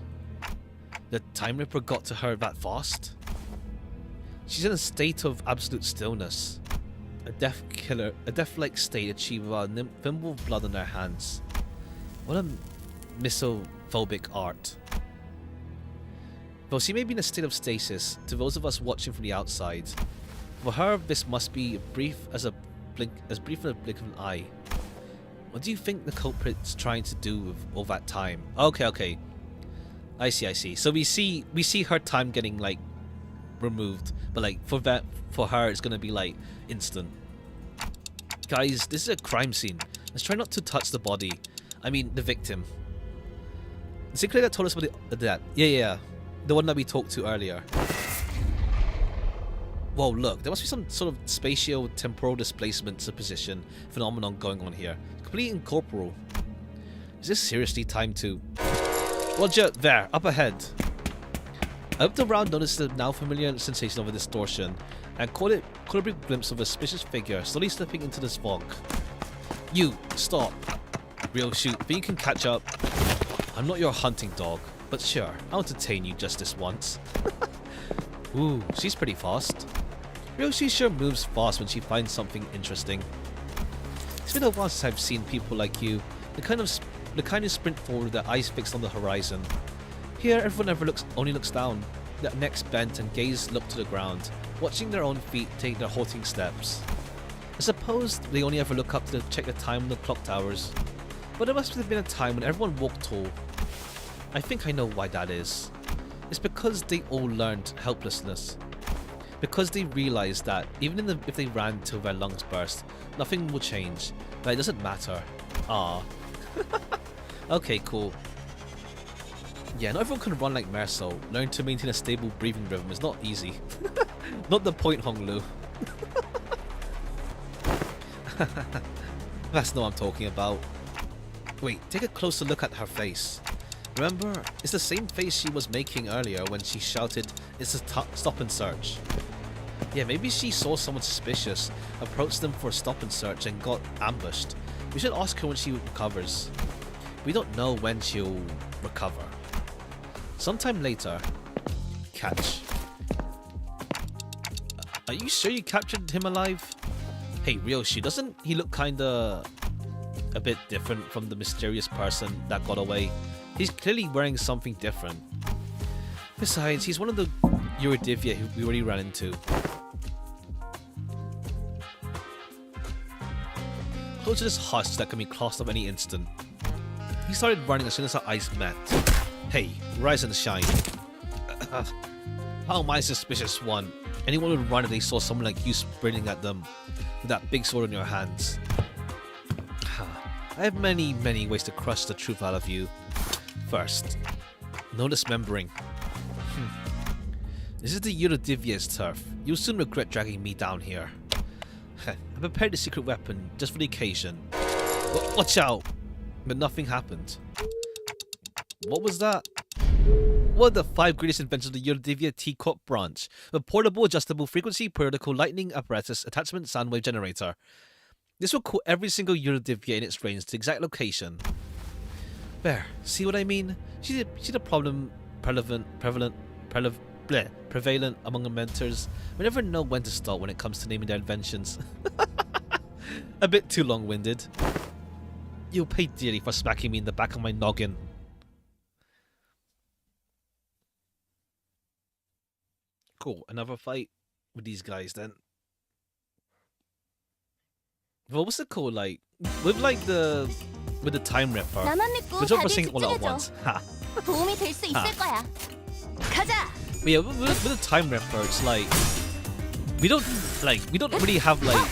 The Time Ripper got to her that fast? She's in a state of absolute stillness. A death-like state achieved without a thimble of blood on their hands. What a misophobic art. Though she may be in a state of stasis, to those of us watching from the outside, for her this must be brief as a blink of an eye. What do you think the culprit's trying to do with all that time? Okay. I see. So we see her time getting like removed, but like for her it's gonna be like instant. Guys, this is a crime scene. Let's try not to touch the body. I mean the victim. The secret that told us about that. Yeah. The one that we talked to earlier. Whoa, look, there must be some sort of spatio-temporal displacement supposition phenomenon going on here. Completely incorporeal. Is this seriously time to... Roger, there, up ahead. I looked around, noticed the now familiar sensation of a distortion, and caught a brief glimpse of a suspicious figure slowly slipping into this fog. You, stop. Real shoot, but you can catch up. I'm not your hunting dog, but sure, I'll entertain you just this once. Ooh, she's pretty fast. Real she sure moves fast when she finds something interesting. It's been a while since I've seen people like you, the kind of sprint forward with their eyes fixed on the horizon. Here, everyone only looks down, their necks bent and gaze look to the ground, watching their own feet take their halting steps. I suppose they only ever look up to check the time on the clock towers, but there must have been a time when everyone walked tall. I think I know why that is. It's because they all learned helplessness. Because they realized that even if they ran till their lungs burst, nothing will change. That it doesn't matter. Ah. Okay, cool. Yeah, not everyone can run like Merso. Learn to maintain a stable breathing rhythm is not easy. Not the point, Honglu. That's not what I'm talking about. Wait, take a closer look at her face. Remember, it's the same face she was making earlier when she shouted, "It's a stop and search." Yeah, maybe she saw someone suspicious, approached them for a stop and search and got ambushed. We should ask her when she recovers. We don't know when she'll recover. Sometime later. Catch. Are you sure you captured him alive? Hey, Ryoshi, doesn't he look kinda a bit different from the mysterious person that got away? He's clearly wearing something different. Besides, he's one of the Eurodivia who we already ran into. Close to this husk that can be crossed up any instant. He started running as soon as our eyes met. Hey, rise and shine. How am I suspicious one? Anyone would run if they saw someone like you sprinting at them with that big sword in your hands. I have many ways to crush the truth out of you. First, no dismembering. This is the Eurodivia's turf. You'll soon regret dragging me down here. I prepared a secret weapon just for the occasion. Watch out! But nothing happened. What was that? One of the 5 greatest inventions of the Eurodivia Teacup branch. A portable adjustable frequency periodical lightning apparatus attachment sound wave generator. This will call every single Eurodivia in its range to the exact location. There, see what I mean? See the problem prevalent among inventors. We never know when to start when it comes to naming their inventions. A bit too long-winded. You'll pay dearly for smacking me in the back of my noggin. Cool, another fight with these guys then. What was it called, like with the Time Ripper? We're just saying all at once. Ha. 도움이 될 수 있을 거야. 가자. But yeah, with the Time Ripper, it's like we don't really have like.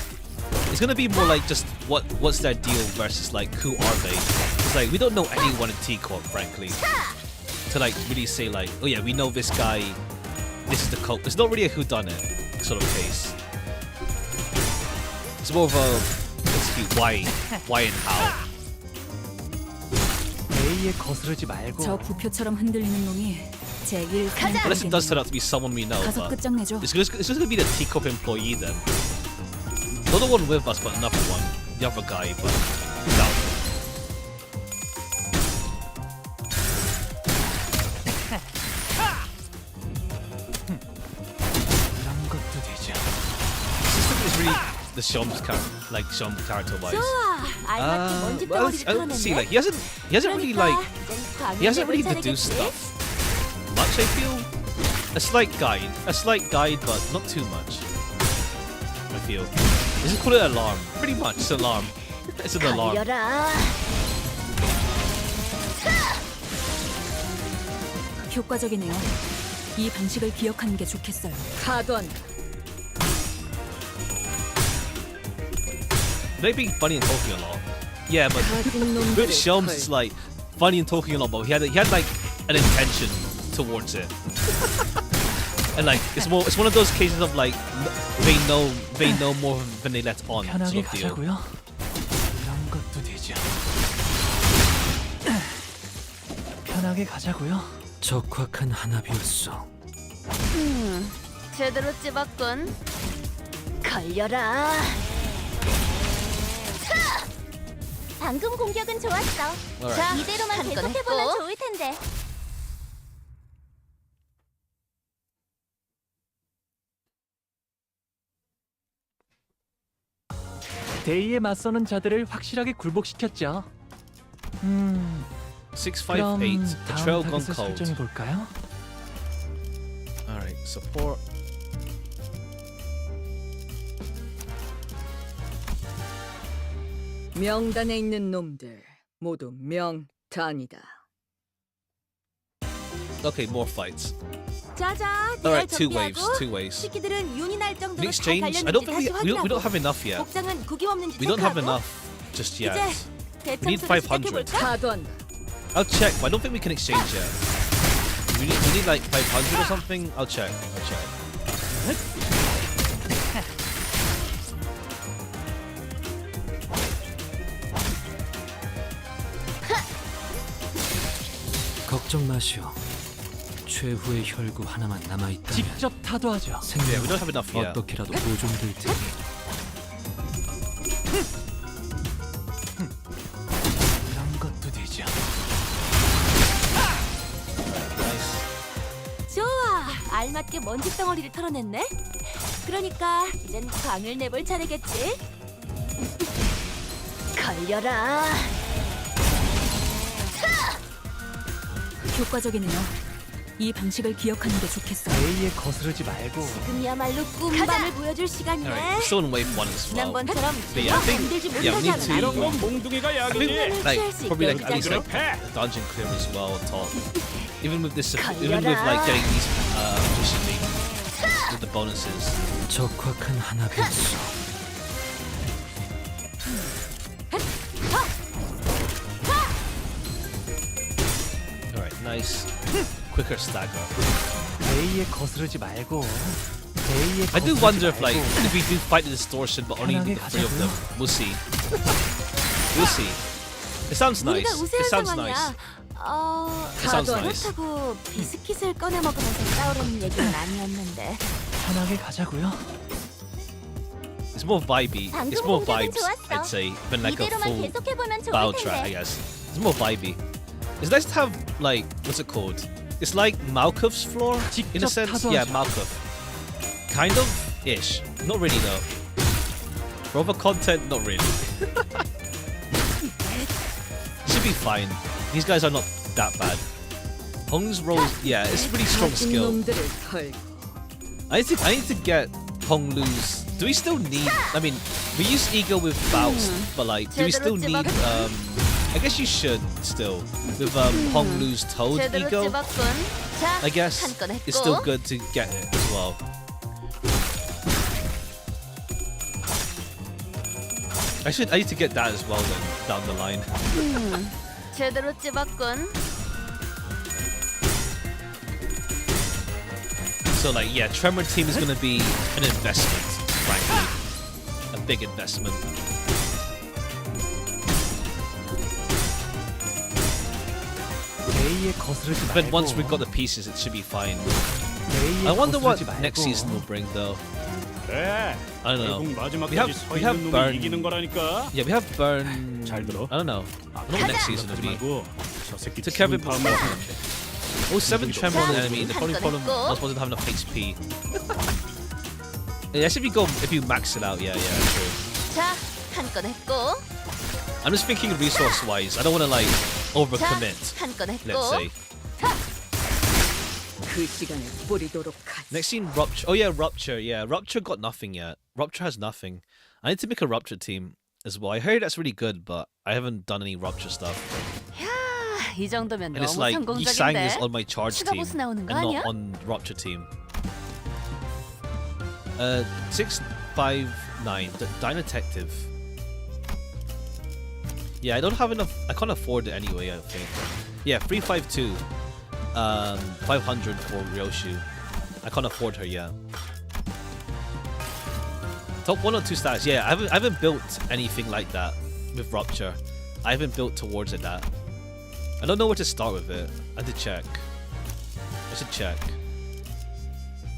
It's gonna be more like just what's their deal versus like who are they? It's like we don't know anyone in T-Corp, frankly, to like really say like, oh yeah, we know this guy. This is the cult. It's not really a whodunit sort of case. It's more of a why and how. A에 거스르지 말고. 저 부표처럼 흔들리는 놈이 제1 Unless it does turn out to be someone we know, 가서 but 끝장내죠. it's just gonna be the teacup employee then. Not the one with us, but another one. The other guy, but no. 이런 것도 되죠. This is really the Shom's character, like Shom character wise. 알맞게 먼지 Well, 덩어리를 I don't see 털어냈네. like he hasn't really like he hasn't really deduced stuff much. I feel a slight guide, but not too much. I feel. Let's just call it alarm. Pretty much, it's alarm. It's an alarm. 걸려라. 효과적이네요. 이 방식을 기억하는 게 좋겠어요. 파도한다. They being funny and talking a lot. Yeah, but 가진 with 놈들을 Shelms, it's like funny and talking a lot, but he had like an intention towards it. And like it's one of those cases of like they know more than they let on 편하게 sort of deal. 가자고요. 이런 것도 되죠. 편하게 가자고요. 적확한 한압이었어. 제대로 찝었군. 걸려라. 방금 공격은 좋았어. Alright. 자, 이대로만 계속해보면 좋을 텐데. 데이에 맞서는 자들을 확실하게 굴복시켰죠. 658, 그럼 the 다음 trail gone 타겟을 cold. 설정해 볼까요? Alright, support. 명단에 있는 놈들 모두 명단이다. Okay, more fights. 자자, Alright, two ways. 시키들은 윤이 날 In 정도로 잘 exchange, I 달렸는지 don't think 다시 we don't 확인하고 have enough yet. 복장은 구김 없는지 We don't have 체크하고 enough just yet. 이제 We need 대청소를 500. 시작해볼까? 파도한다. I'll check, but I don't think we can exchange yet. We need like 500 or something. I'll check. 걱정 마시오. 최후의 혈구 하나만 남아있다면 직접 타도하죠. Yeah, we 생명 don't have enough yet. 어떻게라도 보존될 테니. 이런 것도 되죠. Nice. 좋아, 알맞게 먼지 덩어리를 털어냈네. 그러니까 이젠 광을 내볼 차례겠지. 걸려라. 효과적이네요. 이 방식을 기억하는 게 좋겠어요. A에 거스르지 말고. 지금이야말로 꿈밤을 보여줄 Alright, 시간이네. we're still in wave 1 as well. 지난번처럼 But yeah, I think 건들지 yeah, we need 못하게 하는 to 몽둥이가 I 약이지. think like probably like at least like a dungeon clear as well on top. Even with this, even with like getting these efficiently with the bonuses. 적확한 한압이었어. Alright, nice. Quicker stagger. A에 거스르지 말고. A에 I do 거스르지 wonder if like 말고. if we do fight the distortion, but only the three of them. We'll see. We'll see. It sounds nice. 우리가 It 우세한 sounds 상황이야. nice. It 어, sounds nice. 그렇다고 비스킷을 꺼내 먹으면서 싸우려는 얘기는 아니었는데. 편하게 가자고요. It's more vibey. It's more 방금 vibes, 공격은 I'd say, than like a 이대로만 full 계속해보면 좋을 battle track, I 텐데. guess. It's more vibey. It's nice to have like what's it called? It's like Malkuth's floor in a 직접 sense. Yeah, 타도하죠. Malkuth. Kind of ish. Not really though. For other content, not really. Should be fine. These guys are not that bad. Hong's rolls, yeah, it's really strong 가진 skill. 놈들을 털고 I need to get Hong Lu's. Do we still need? I mean, we use ego with Faust, but like, do we still need? I guess you should still with Hong Lu's Toad 제대로 ego. 찝었군. 자, I guess 한 건 했고. it's still good to get it as well. I need to get that as well then down the line. 제대로 찝었군. So like, yeah, Tremor Team is gonna be an investment, frankly, a big investment. A에 거스르지 말고. But once we got the pieces, it should be fine. A에 I wonder what 거스르지 말고. next season will bring, though. 그래. I don't know. 결국 마지막까지 We have- 서 we have 있는 놈이 burn. 이기는 거라니까. Yeah, we have Burn. 잘 들어. I don't know. I don't know what next season will 그러지 be. 말고 저 새끼 To Kevin 죽은 다음에 before. 생각해. Oh, 7 tremor on the enemy. The only problem I was supposed to have enough HP. Yeah, if you max it out, yeah, true. 자, 한 건 했고. I'm just thinking resource-wise. I don't want to like 자, overcommit. 한 건 했고. Let's say. 그 시간에 뿌리도록 하지. Next scene, Rupture. Oh yeah, Rupture. Yeah, Rupture got nothing yet. Rupture has nothing. I need to make a Rupture team as well. I heard that's really good, but I haven't done any Rupture stuff. 야, 이 정도면 And it's 너무 like Yisang is 성공적인데. on my charge 추가 team 보스 나오는 거 and 아니야? not on Rupture team. 659. Dino Detective. Yeah, I don't have enough. I can't afford it anyway, I think. Yeah, 352. 500 for Ryoshu. I can't afford her yet. Top 1 or 2 stars. Yeah, I haven't built anything like that with Rupture. I haven't built towards it that. I don't know where to start with it. I have to check. I should check.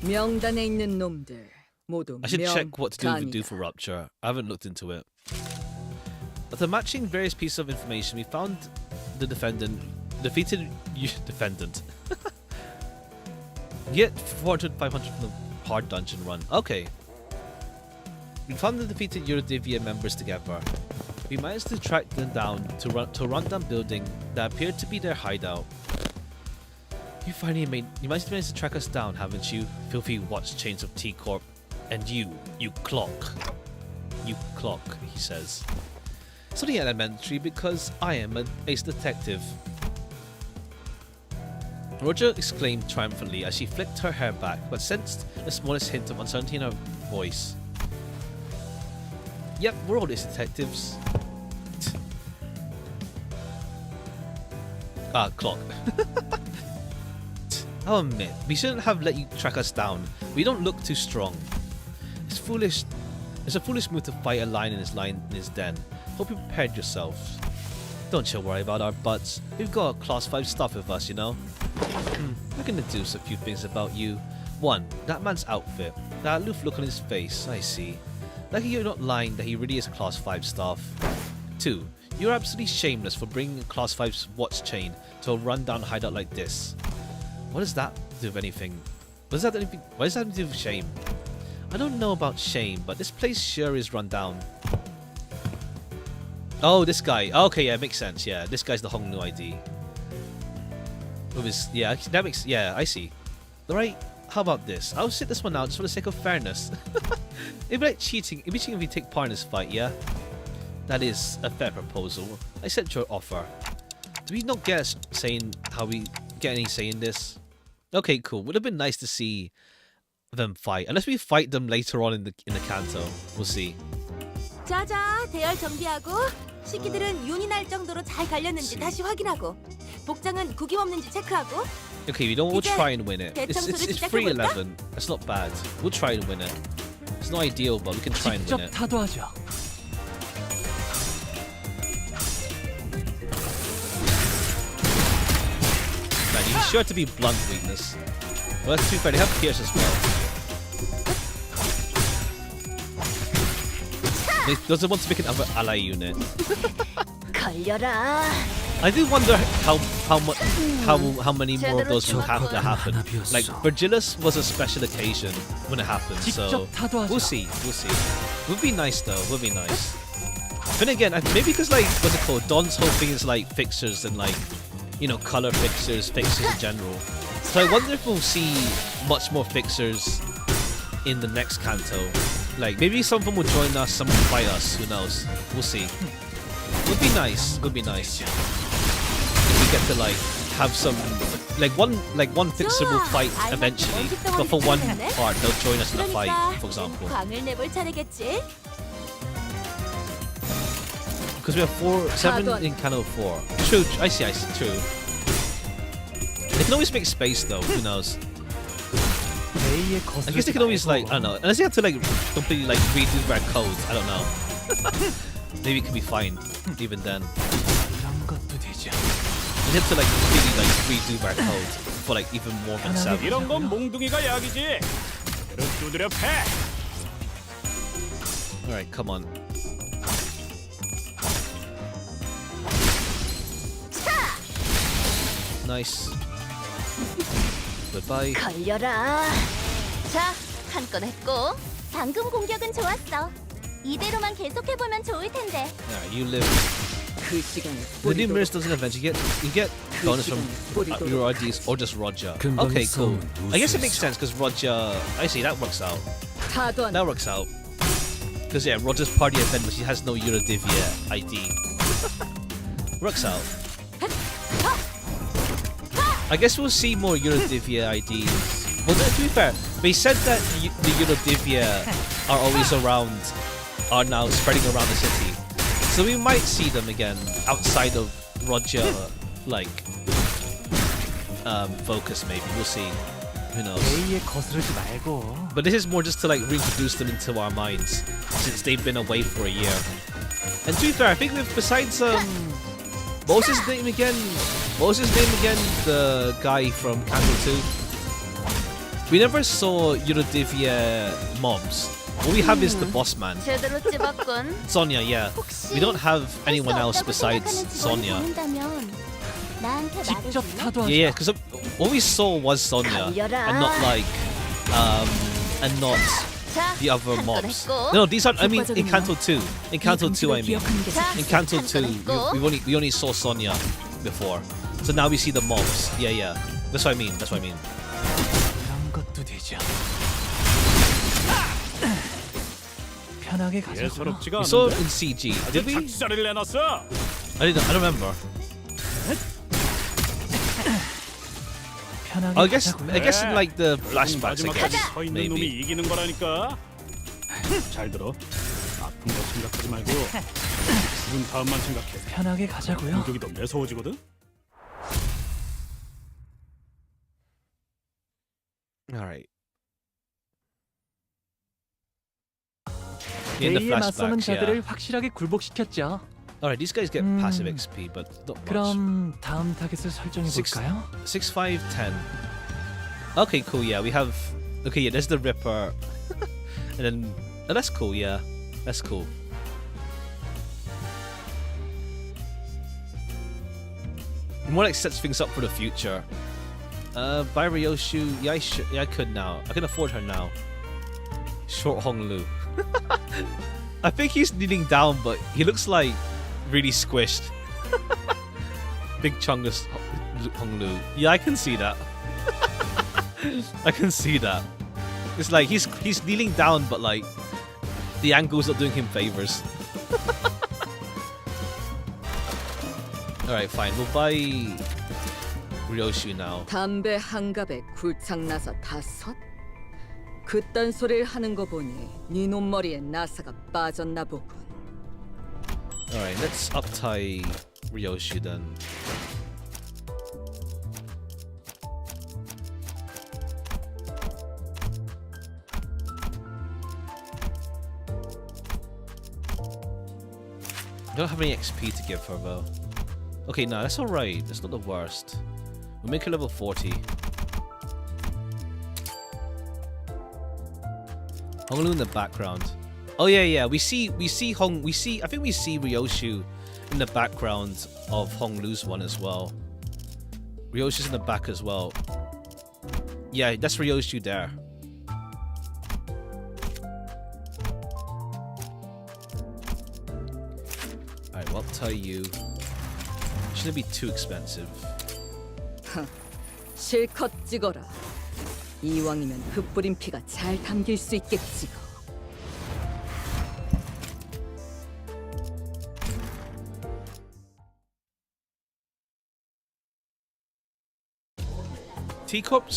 명단에 있는 놈들 모두 I should check what to do 명단이다. for Rupture. I haven't looked into it. After matching various pieces of information, we found the defeated defendant. Get 400, 500 from the hard dungeon run. Okay. We found the defeated Eurodivia members together. We managed to track them down to a rundown building that appeared to be their hideout. You managed to track us down, haven't you? Filthy watch chains of T-Corp. And you clock. You clock, he says. Something elementary because I am an ace detective. Roger exclaimed triumphantly as she flicked her hair back, but sensed the smallest hint of uncertainty in her voice. Yep, we're all ace detectives. Clock. I'll admit, we shouldn't have let you track us down. We don't look too strong. It's foolish. It's a foolish move to fight a lion in his den. Hope you prepared yourselves. Don't you worry about our butts. We've got class 5 stuff with us, you know. I can deduce a few things about you. 1. That man's outfit. That aloof look on his face. I see. Like you're not lying that he really is class 5 stuff. 2. You're absolutely shameless for bringing a class 5's watch chain to a rundown hideout like this. What does that do with anything? What does that have to do with shame? I don't know about shame, but this place sure is run down. Oh, this guy. Okay, yeah, makes sense. Yeah, this guy's the Hongnu ID. With his, yeah, that makes, yeah, I see. Alright, how about this? I'll sit this one out just for the sake of fairness. It'd be like cheating. It'd be cheating if you take part in this fight, yeah? That is a fair proposal. I accept your offer. Do we not get any say in this? Okay, cool. Would have been nice to see them fight. Unless we fight them later on in the canto. We'll see. 자자, 대열 정비하고 식기들은 윤이 날 정도로 잘 갈렸는지 다시 확인하고 복장은 구김 없는지 체크하고. Okay, we'll try and win it. It's 대청소를 3-11. That's not bad. We'll try and win it. It's not ideal, but we can try and win 직접 it. 타도하죠. Man, he's sure to be blunt weakness. Well, that's too fair. They have Pierce as well. He doesn't want to make another ally unit. 걸려라. I do wonder how many more of those will have to happen. Like Virgilus was a special occasion when it happened, so 직접 타도하죠. we'll see. Would be nice though. Would be nice. Then again, maybe because like what's it called? Don's whole thing is like fixers and like color fixers in general. So I wonder if we'll see much more fixers in the next canto. Like maybe some of them will join us, some will fight us. Who knows? We'll see. Would be nice. Would be nice. If we get to like have some one fixer will fight eventually, but for one part they'll join us in a fight, for example. 광을 내볼 차례겠지. Because we have 7 in Canto 4. True, I see, true. They can always make space though, who knows? A에 I 거스르지 guess they can always like, I don't 말고. know, unless you have to like completely like redo their code, I don't know. Maybe it could be fine, even then. 이런 것도 되죠. We have to like really like redo our code for like even more than 7. 이런 건 몽둥이가 약이지. 그를 두드려 패. Alright, come on. Nice. Goodbye. 걸려라. 자, 한 건 했고. 방금 공격은 좋았어. 이대로만 계속해보면 좋을 텐데. Yeah, you live. 그 시간에 The new 뿌리도록 mirrors doesn't event. You get bonus from your IDs or just Roger. Okay, cool. I guess it makes sense because Roger. I see that works out. 파도한 That works out. Because yeah, Roger's party event, but he has no Eurodivia ID. Works out. I guess we'll see more Eurodivia IDs. Well, to be fair, they said that the Eurodivia are always around, are now spreading around the city. So we might see them again outside of Roger, like, focus maybe. We'll see. Who knows? A에 거스르지 말고. But this is more just to like reintroduce them into our minds since they've been away for a year. And to be fair, I think that besides what was his name again? What was his name again? The guy from Candle 2. We never saw Eurodivia mobs. All we have is the boss man. 제대로 찝었군. Sonya, yeah. We don't have anyone else besides Sonya. 나한테 직접 말해줄래? 타도하자. Yeah, because all we saw was Sonya, and not like, and not 자, the other 한 건 mobs. 했고. No, these are. I mean, in Kanto 2. In Kanto 2, I mean. 자, In Kanto 한 2, 건 했고. we only saw Sonya before, so now we see the mobs. Yeah. That's what I mean. That's what I mean. 그런 것도 되죠. 편하게 가자고요. 예사롭지가 We saw 않은데. it in CG. 아주 Did we? 작사를 내놨어. I don't remember. 편하게 I guess 가자고요. in like the flashbacks. I 마지막까지 guess 서 있는 놈이 maybe. 이기는 거라니까. 잘 들어. 아픈 거 생각하지 말고 죽은 다음만 생각해. 편하게 가자고요. 공격이 더 매서워지거든. All right. In the A에 맞서는 flashbacks, 자들을 yeah. 확실하게 굴복시켰죠. All right, these guys get passive XP, but not much. 그럼 다음 타겟을 설정해 Six- 볼까요? 6, 5, 10. Okay, cool. Yeah, we have. Okay, yeah, there's the Ripper, and then oh, that's cool. Yeah, that's cool. More like sets things up for the future. Buy Ryoshu. Yeah, I could now. I can afford her now. Short Honglu. I think he's kneeling down, but he looks like really squished. Big Chungus Honglu. Yeah, I can see that. I can see that. It's like he's kneeling down, but like the angle's not doing him favors. All right, fine. We'll buy Ryoshu now. 담배 한 갑에 굴창나서 5? 그딴 소리를 하는 거 보니 네 놈머리에 나사가 빠졌나 보군. All right, let's uptie Ryoshu then. I don't have any XP to give her though. Okay, no, that's alright. That's not the worst. We'll make her level 40. Honglu in the background. Oh yeah. We see I think we see Ryoshu in the background of Honglu's one as well. Ryoshu's in the back as well. Yeah, that's Ryoshu there. Alright, well, I'll tell you. Shouldn't be too expensive. 실컷 찍어라. 이왕이면 흩뿌린 피가 잘 담길 수 있겠지. Teacup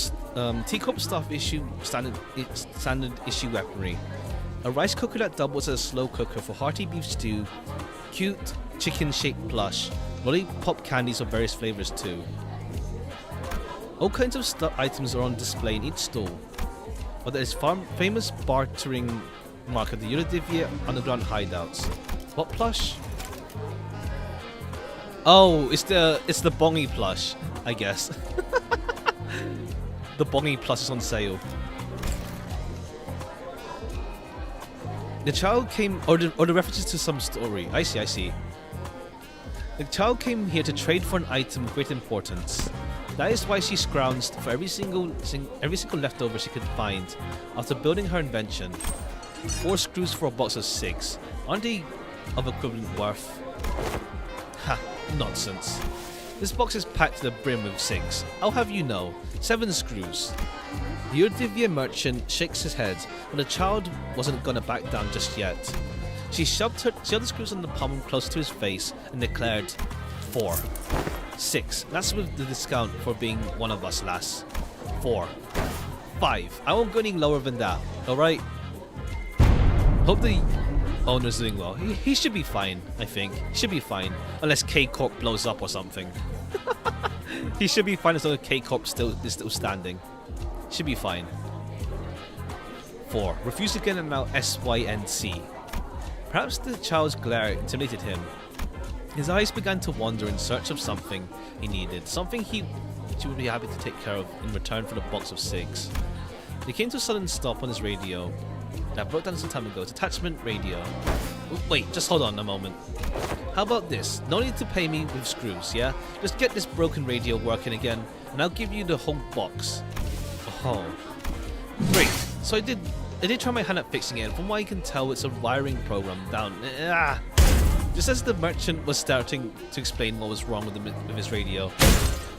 stuff issue standard issue weaponry. A rice cooker that doubles as a slow cooker for hearty beef stew, cute chicken shaped plush, lollipop candies of various flavors too. All kinds of items are on display in each stall, but there is famous bartering market, the Eurodivia underground hideouts. What plush? Oh, it's the Bongy plush, I guess. The Bongy plush is on sale. The child came, or the references to some story. I see. The child came here to trade for an item of great importance. That is why she scrounged for every single leftover she could find after building her invention. 4 screws for a box of 6. Aren't they of equivalent worth? Ha, nonsense. This box is packed to the brim with 6. I'll have you know, 7 screws. The Urdivia merchant shakes his head, but the child wasn't gonna back down just yet. She shoved the screws on the pommel close to his face and declared, 4. 6. That's with the discount for being one of us, lass. 4. 5. I won't go any lower than that, alright? Hope the owner's doing well. He should be fine, I think. He should be fine. Unless K-Corp blows up or something. He should be fine as long as K-Corp is still standing. Should be fine. 4. Refused again and now SYNC. Perhaps the child's glare intimidated him. His eyes began to wander in search of something he needed. Something she would be happy to take care of in return for the box of 6. They came to a sudden stop on his radio. That broke down some time ago. It's attachment radio. Wait, just hold on a moment. How about this? No need to pay me with screws, yeah? Just get this broken radio working again, and I'll give you the whole box. Oh. Great. So I did try my hand at fixing it, and from what I can tell, it's a wiring program down. Just as the merchant was starting to explain what was wrong with his radio,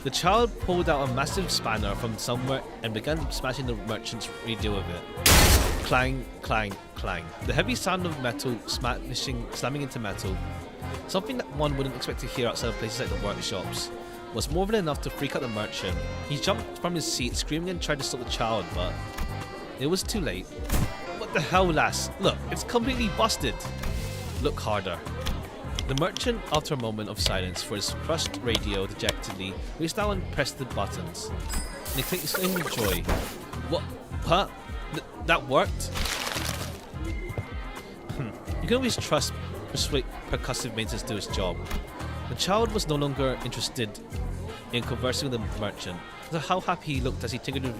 the child pulled out a massive spanner from somewhere and began smashing the merchant's radio with it. Clang, clang, clang. The heavy sound of metal slamming into metal, something that one wouldn't expect to hear outside of places like the workshops, was more than enough to freak out the merchant. He jumped from his seat, screaming and tried to stop the child, but it was too late. What the hell, lass? Look, it's completely busted. Look harder. The merchant, after a moment of silence for his crushed radio dejectedly, reached out and pressed the buttons. And he exclaimed with joy. What? Huh? That worked? You can always trust percussive maintenance to do his job. The child was no longer interested in conversing with the merchant. No matter how happy he looked as he tinkered with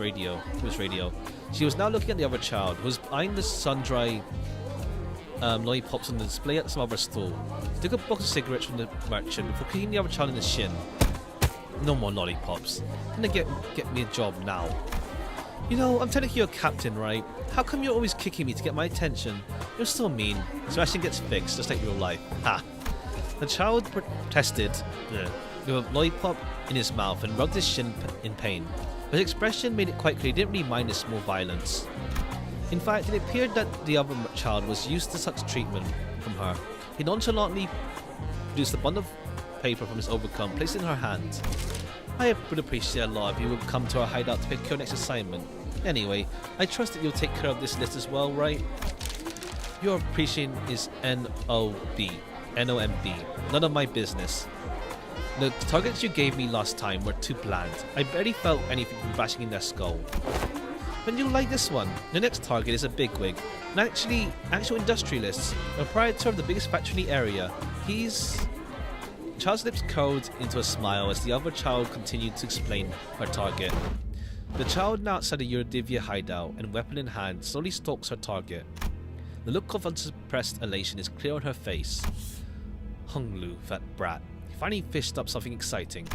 his radio. She was now looking at the other child, who was eyeing the sun-dry lollipops on the display at some other stall. He took a box of cigarettes from the merchant before kicking the other child in the shin. No more lollipops. Gonna get me a job now. You know, I'm technically your captain, right? How come you're always kicking me to get my attention? You're so mean. Smashing gets fixed, just like real life. Ha! The child protested with a lollipop in his mouth and rubbed his shin in pain. But his expression made it quite clear he didn't really mind this small violence. In fact, it appeared that the other child was used to such treatment from her. He nonchalantly produced a bundle of paper from his overcoat, placed it in her hand. I would appreciate a lot if you would come to our hideout to pick your next assignment. Anyway, I trust that you'll take care of this list as well, right? Your appreciation is N-O-B. N-O-M-B. None of my business. The targets you gave me last time were too bland. I barely felt anything from bashing in their skull. But you'll like this one. The next target is a bigwig. And actual industrialist. A proprietor of the biggest factory in the area. He's... Child's lips curled into a smile as the other child continued to explain her target. The child now outside the Urdivia hideout and weapon in hand slowly stalks her target. The look of unsuppressed elation is clear on her face. Hunglu, that brat. He finally fished up something exciting.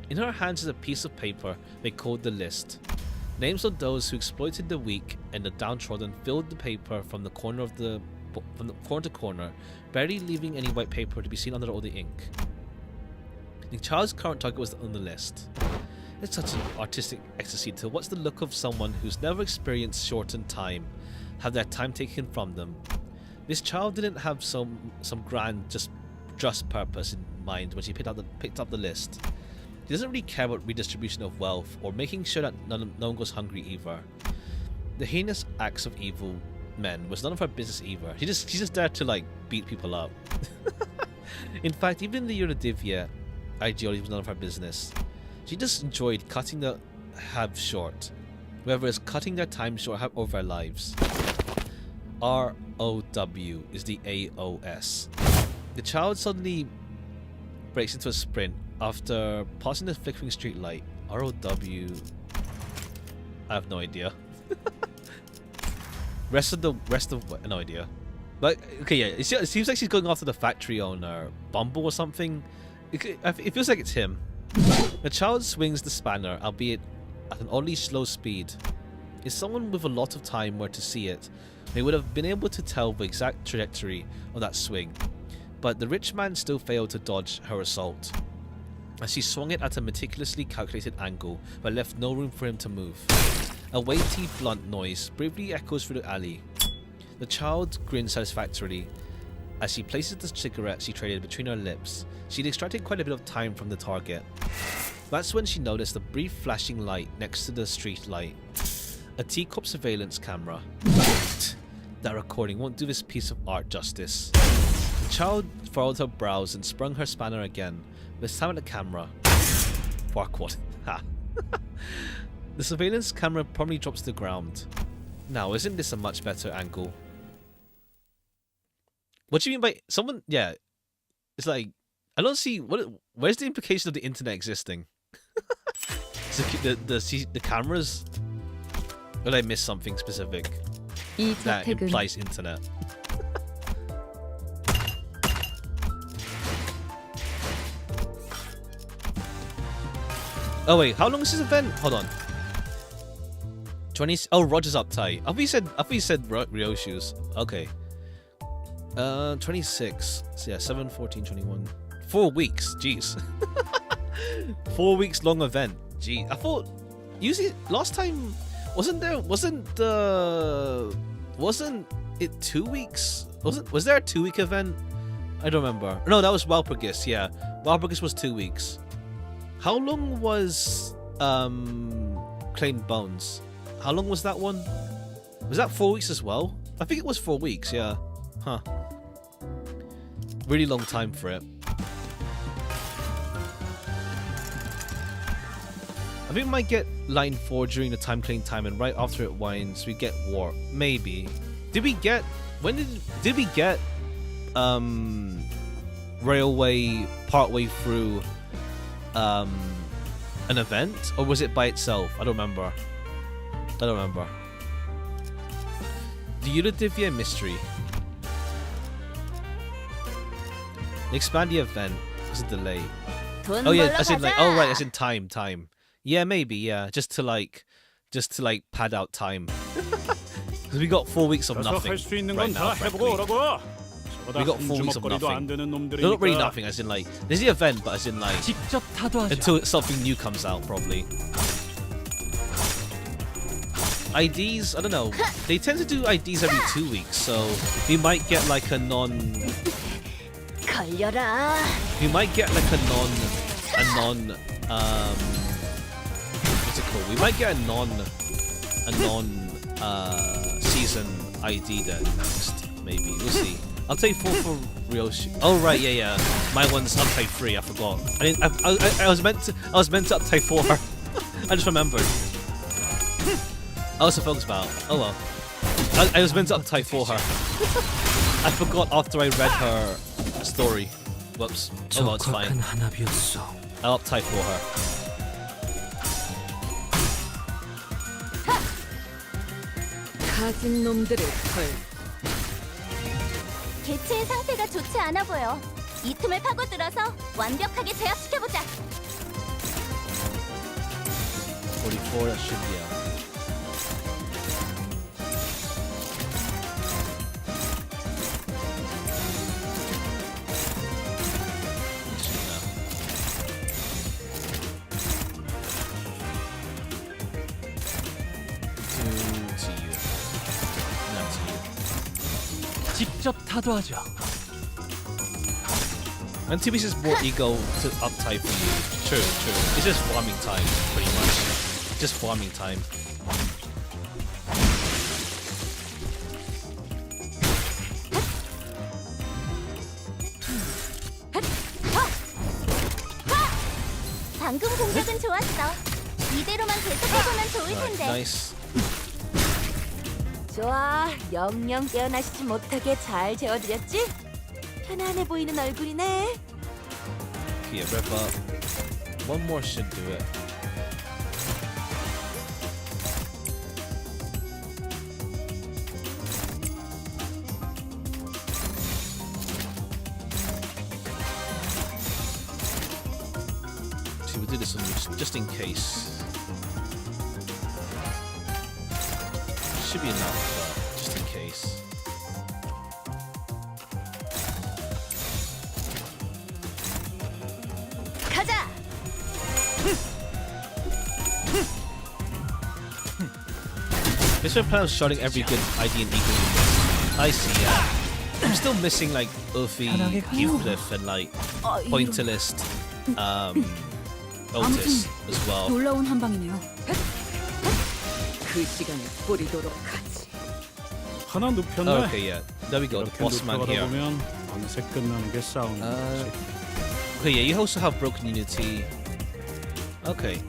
In her hands is a piece of paper they called the list. Names of those who exploited the weak and the downtrodden filled the paper from corner to corner, barely leaving any white paper to be seen under all the ink. The child's current target was on the list. It's such an artistic ecstasy to watch the look of someone who's never experienced shortened time have their time taken from them. This child didn't have some grand just purpose in mind when she picked up the list. She doesn't really care about redistribution of wealth or making sure that no one goes hungry either. The heinous acts of evil men was none of her business either. She's just there to like beat people up. In fact, even the Urdivia ideology was none of her business. She just enjoyed cutting the have short, whether it's cutting their time short or their lives. R-O-W is the A-O-S. The child suddenly breaks into a sprint after passing the flickering street light. ROW. I have no idea. rest of no idea. But okay, yeah, it seems like she's going after the factory owner, Bumble or something. It feels like it's him. The child swings the spanner, albeit at an oddly slow speed. If someone with a lot of time were to see it, they would have been able to tell the exact trajectory of that swing. But the rich man still failed to dodge her assault, as she swung it at a meticulously calculated angle, but left no room for him to move. A weighty, blunt noise briefly echoes through the alley. The child grins satisfactorily as she places the cigarette she traded between her lips. She'd extracted quite a bit of time from the target. That's when she noticed a brief flashing light next to the street light. A teacup surveillance camera. That recording won't do this piece of art justice. The child furrowed her brows and sprung her spanner again, this time at the camera. Farquaad. Ha. The surveillance camera promptly drops to the ground. Now, isn't this a much better angle? What do you mean by someone? Yeah, it's like I don't see where's the implication of the internet existing? the cameras. Or did I miss something specific 이 that 저택은 implies internet? Oh wait, how long is this event? Hold on. 20. Oh, Roger's uptight. I thought you said Ryoshu's. Okay. 26. So yeah, 7, 14, 21. 4 weeks. Jeez. 4 weeks long event. Gee, I thought usually last time wasn't it 2 weeks? Was there a 2 week event? I don't remember. No, that was Walpurgis. Yeah, Walpurgis was 2 weeks. How long was Claimed Bones? How long was that one? Was that 4 weeks as well? I think it was 4 weeks. Yeah. Huh. Really long time for it. I think we might get line 4 during the Timekilling time, and right after it winds, we get War. Maybe. Did we get... When did we get Railway partway through an event? Or was it by itself? I don't remember. The Eudivia Mystery. Expand the event. There's a delay. Oh yeah, as in like, oh right, as in time. Yeah, maybe, yeah. Just to pad out time. Because we got 4 weeks of nothing right now, frankly. We got 4 weeks of nothing. Not really nothing, as in like, there's the event, but as in like, 직접 타도하죠. until something new comes out, probably. IDs, I don't know. They tend to do IDs every 2 weeks, so we might get like a 걸려라. we might get like a what's it called? We might get a non season ID then next, maybe. We'll see. I'll take 4 for Ryoshu. Oh right, yeah. My one's uptype 3. I forgot. I was meant to uptype 4. I just remembered. I was focused about. Oh well. I was meant to uptype 4 her. I forgot after I read her story. Whoops. Oh well, it's fine. I'll uptype 4 her. 가진 놈들을 털. 개체의 상태가 좋지 않아 보여. 이 틈을 파고들어서 완벽하게 제압시켜보자. 44, that should be out. 직접 타도하죠. And TBC is more ego to uptype for you. True. It's just farming time, pretty much. Just farming time. 방금 공격은 좋았어. 이대로만 계속해보면 좋을 텐데. Nice. 좋아, 영영 깨어나시지 못하게 잘 재워드렸지? 편안해 보이는 얼굴이네. Okay, rev up. One more should do it. See, we'll do this one just in case. Should be enough, but just in case. 가자. This one plan on shouting every good ID in equally. I see, yeah. I'm still missing like Uffy, Heathcliff, and like Pointillist, Otis as well. 놀라운 한 방이네요. 그 시간에 뿌리도록 하지. 하나 눕혔네. Okay, yeah. There we go. The 이렇게 boss man 눕혀가다 here. 보면 어느새 끝나는 게 싸우는 거지. Okay, yeah. You also have broken unity. Okay.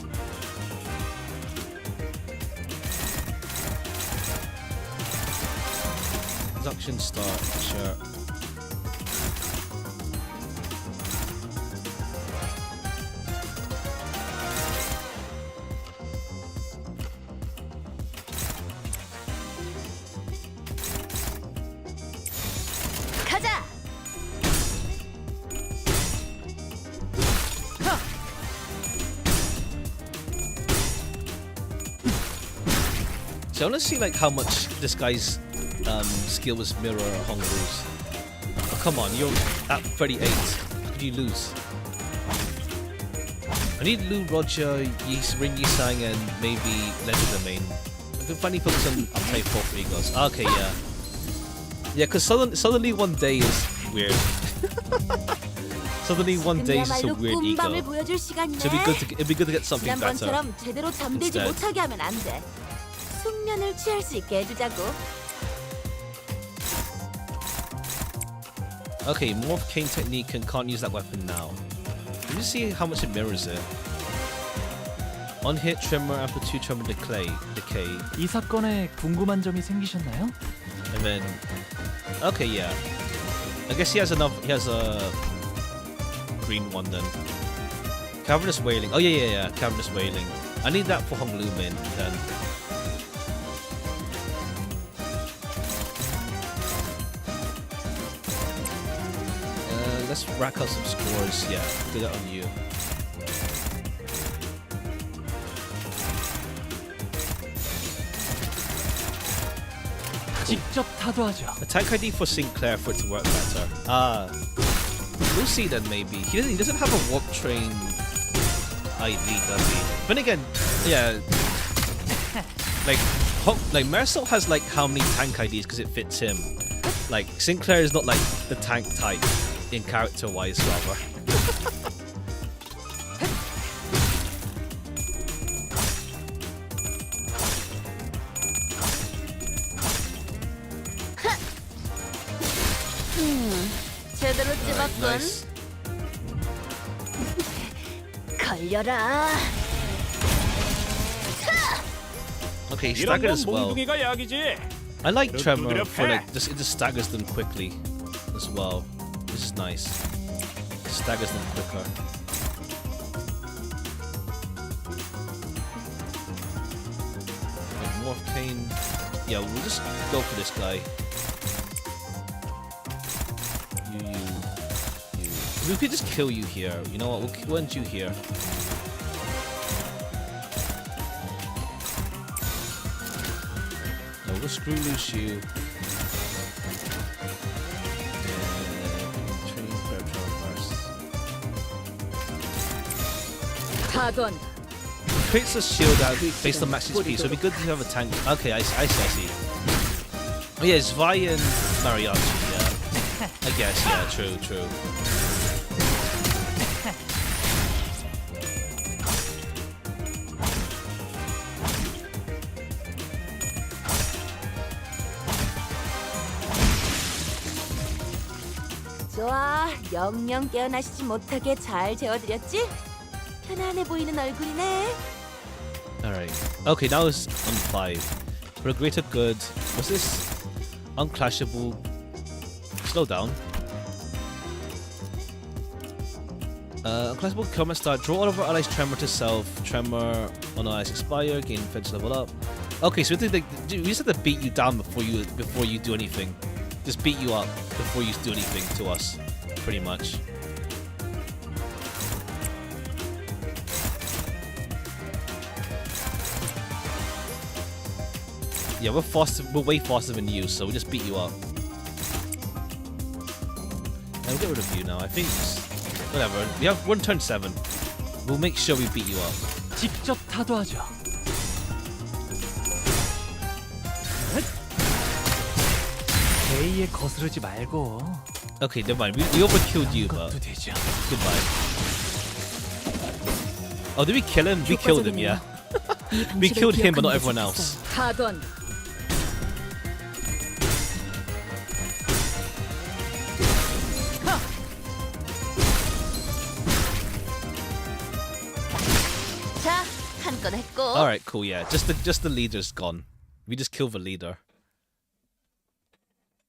Production start. Sure. 가자. So I want to see like how much this guy's skill was mirror Hongru's. Oh, come on, you're at 38. How could you lose? I need Lou, Roger, Rin Yisang, and maybe Legend Domain. I can finally focus on upgrade 4 for Egos. Okay, yeah. Yeah, because suddenly one day is weird. Suddenly one day is just a weird ego. 꿈밤을 보여줄 시간이네. So it'd be good to get something better. 지난번처럼 제대로 잠들지 instead. 못하게 하면 안 돼. 숙면을 취할 수 있게 해주자고. Okay, Morph Cane technique and can't use that weapon now. Let me see how much it mirrors it. On hit, tremor, amplitude, tremor, decay. 이 사건에 궁금한 점이 생기셨나요? And then, okay, yeah. I guess he has enough. He has a green one then. Cavernous Wailing. Oh yeah. Cavernous Wailing. I need that for Hong Lu Min then. Let's rack up some scores. Yeah, do that on you. 직접 타도하죠. Attack ID for Sinclair for it to work better. We'll see then maybe. He doesn't have a warp train ID, does he? But again, yeah. Like Mercel has like how many tank IDs because it fits him. Like Sinclair is not like the tank type in character wise rather. 제대로 Alright, 찝었군. nice. 걸려라. Okay, 이런 staggered 건 as well. 몽둥이가 약이지. I like 이렇게 Tremor 두드려 for 패. like it just staggers them quickly as well. This is nice. Staggers them quicker. Wait, Morph Cane. Yeah, we'll just go for this guy. You. We could just kill you here. You know what? We'll end you here. No, we'll screw loose you. 파도한다. Creates a shield out based on max HP, so it'd be good to have a tank. Okay, I see. Oh yeah, it's Vi and Mariachi, yeah. I guess, yeah, true. 좋아, 영영 깨어나시지 못하게 잘 재워드렸지? 편안해 보이는 얼굴이네. Alright. Okay, now it's on 5. For a greater good. What's this? Unclashable. Slow down. Classical comment start. Draw all of our allies tremor to self. Tremor on allies expire. Gain defense level up. Okay, so we just have to beat you down before you do anything. Just beat you up before you do anything to us, pretty much. Yeah, we're way faster than you, so we'll just beat you up. I'll get rid of you now. I think whatever. We're on turn 7. We'll make sure we beat you up. 직접 타도하죠. A에 거스르지 말고. Okay, never mind. We overkilled you, but 그것도 되죠. goodbye. Oh, did we kill him? We killed him, yeah. We killed him, but not everyone else. 파도한다. 자, 한 건 했고. All right, cool. Yeah, just the leader's gone. We just killed the leader.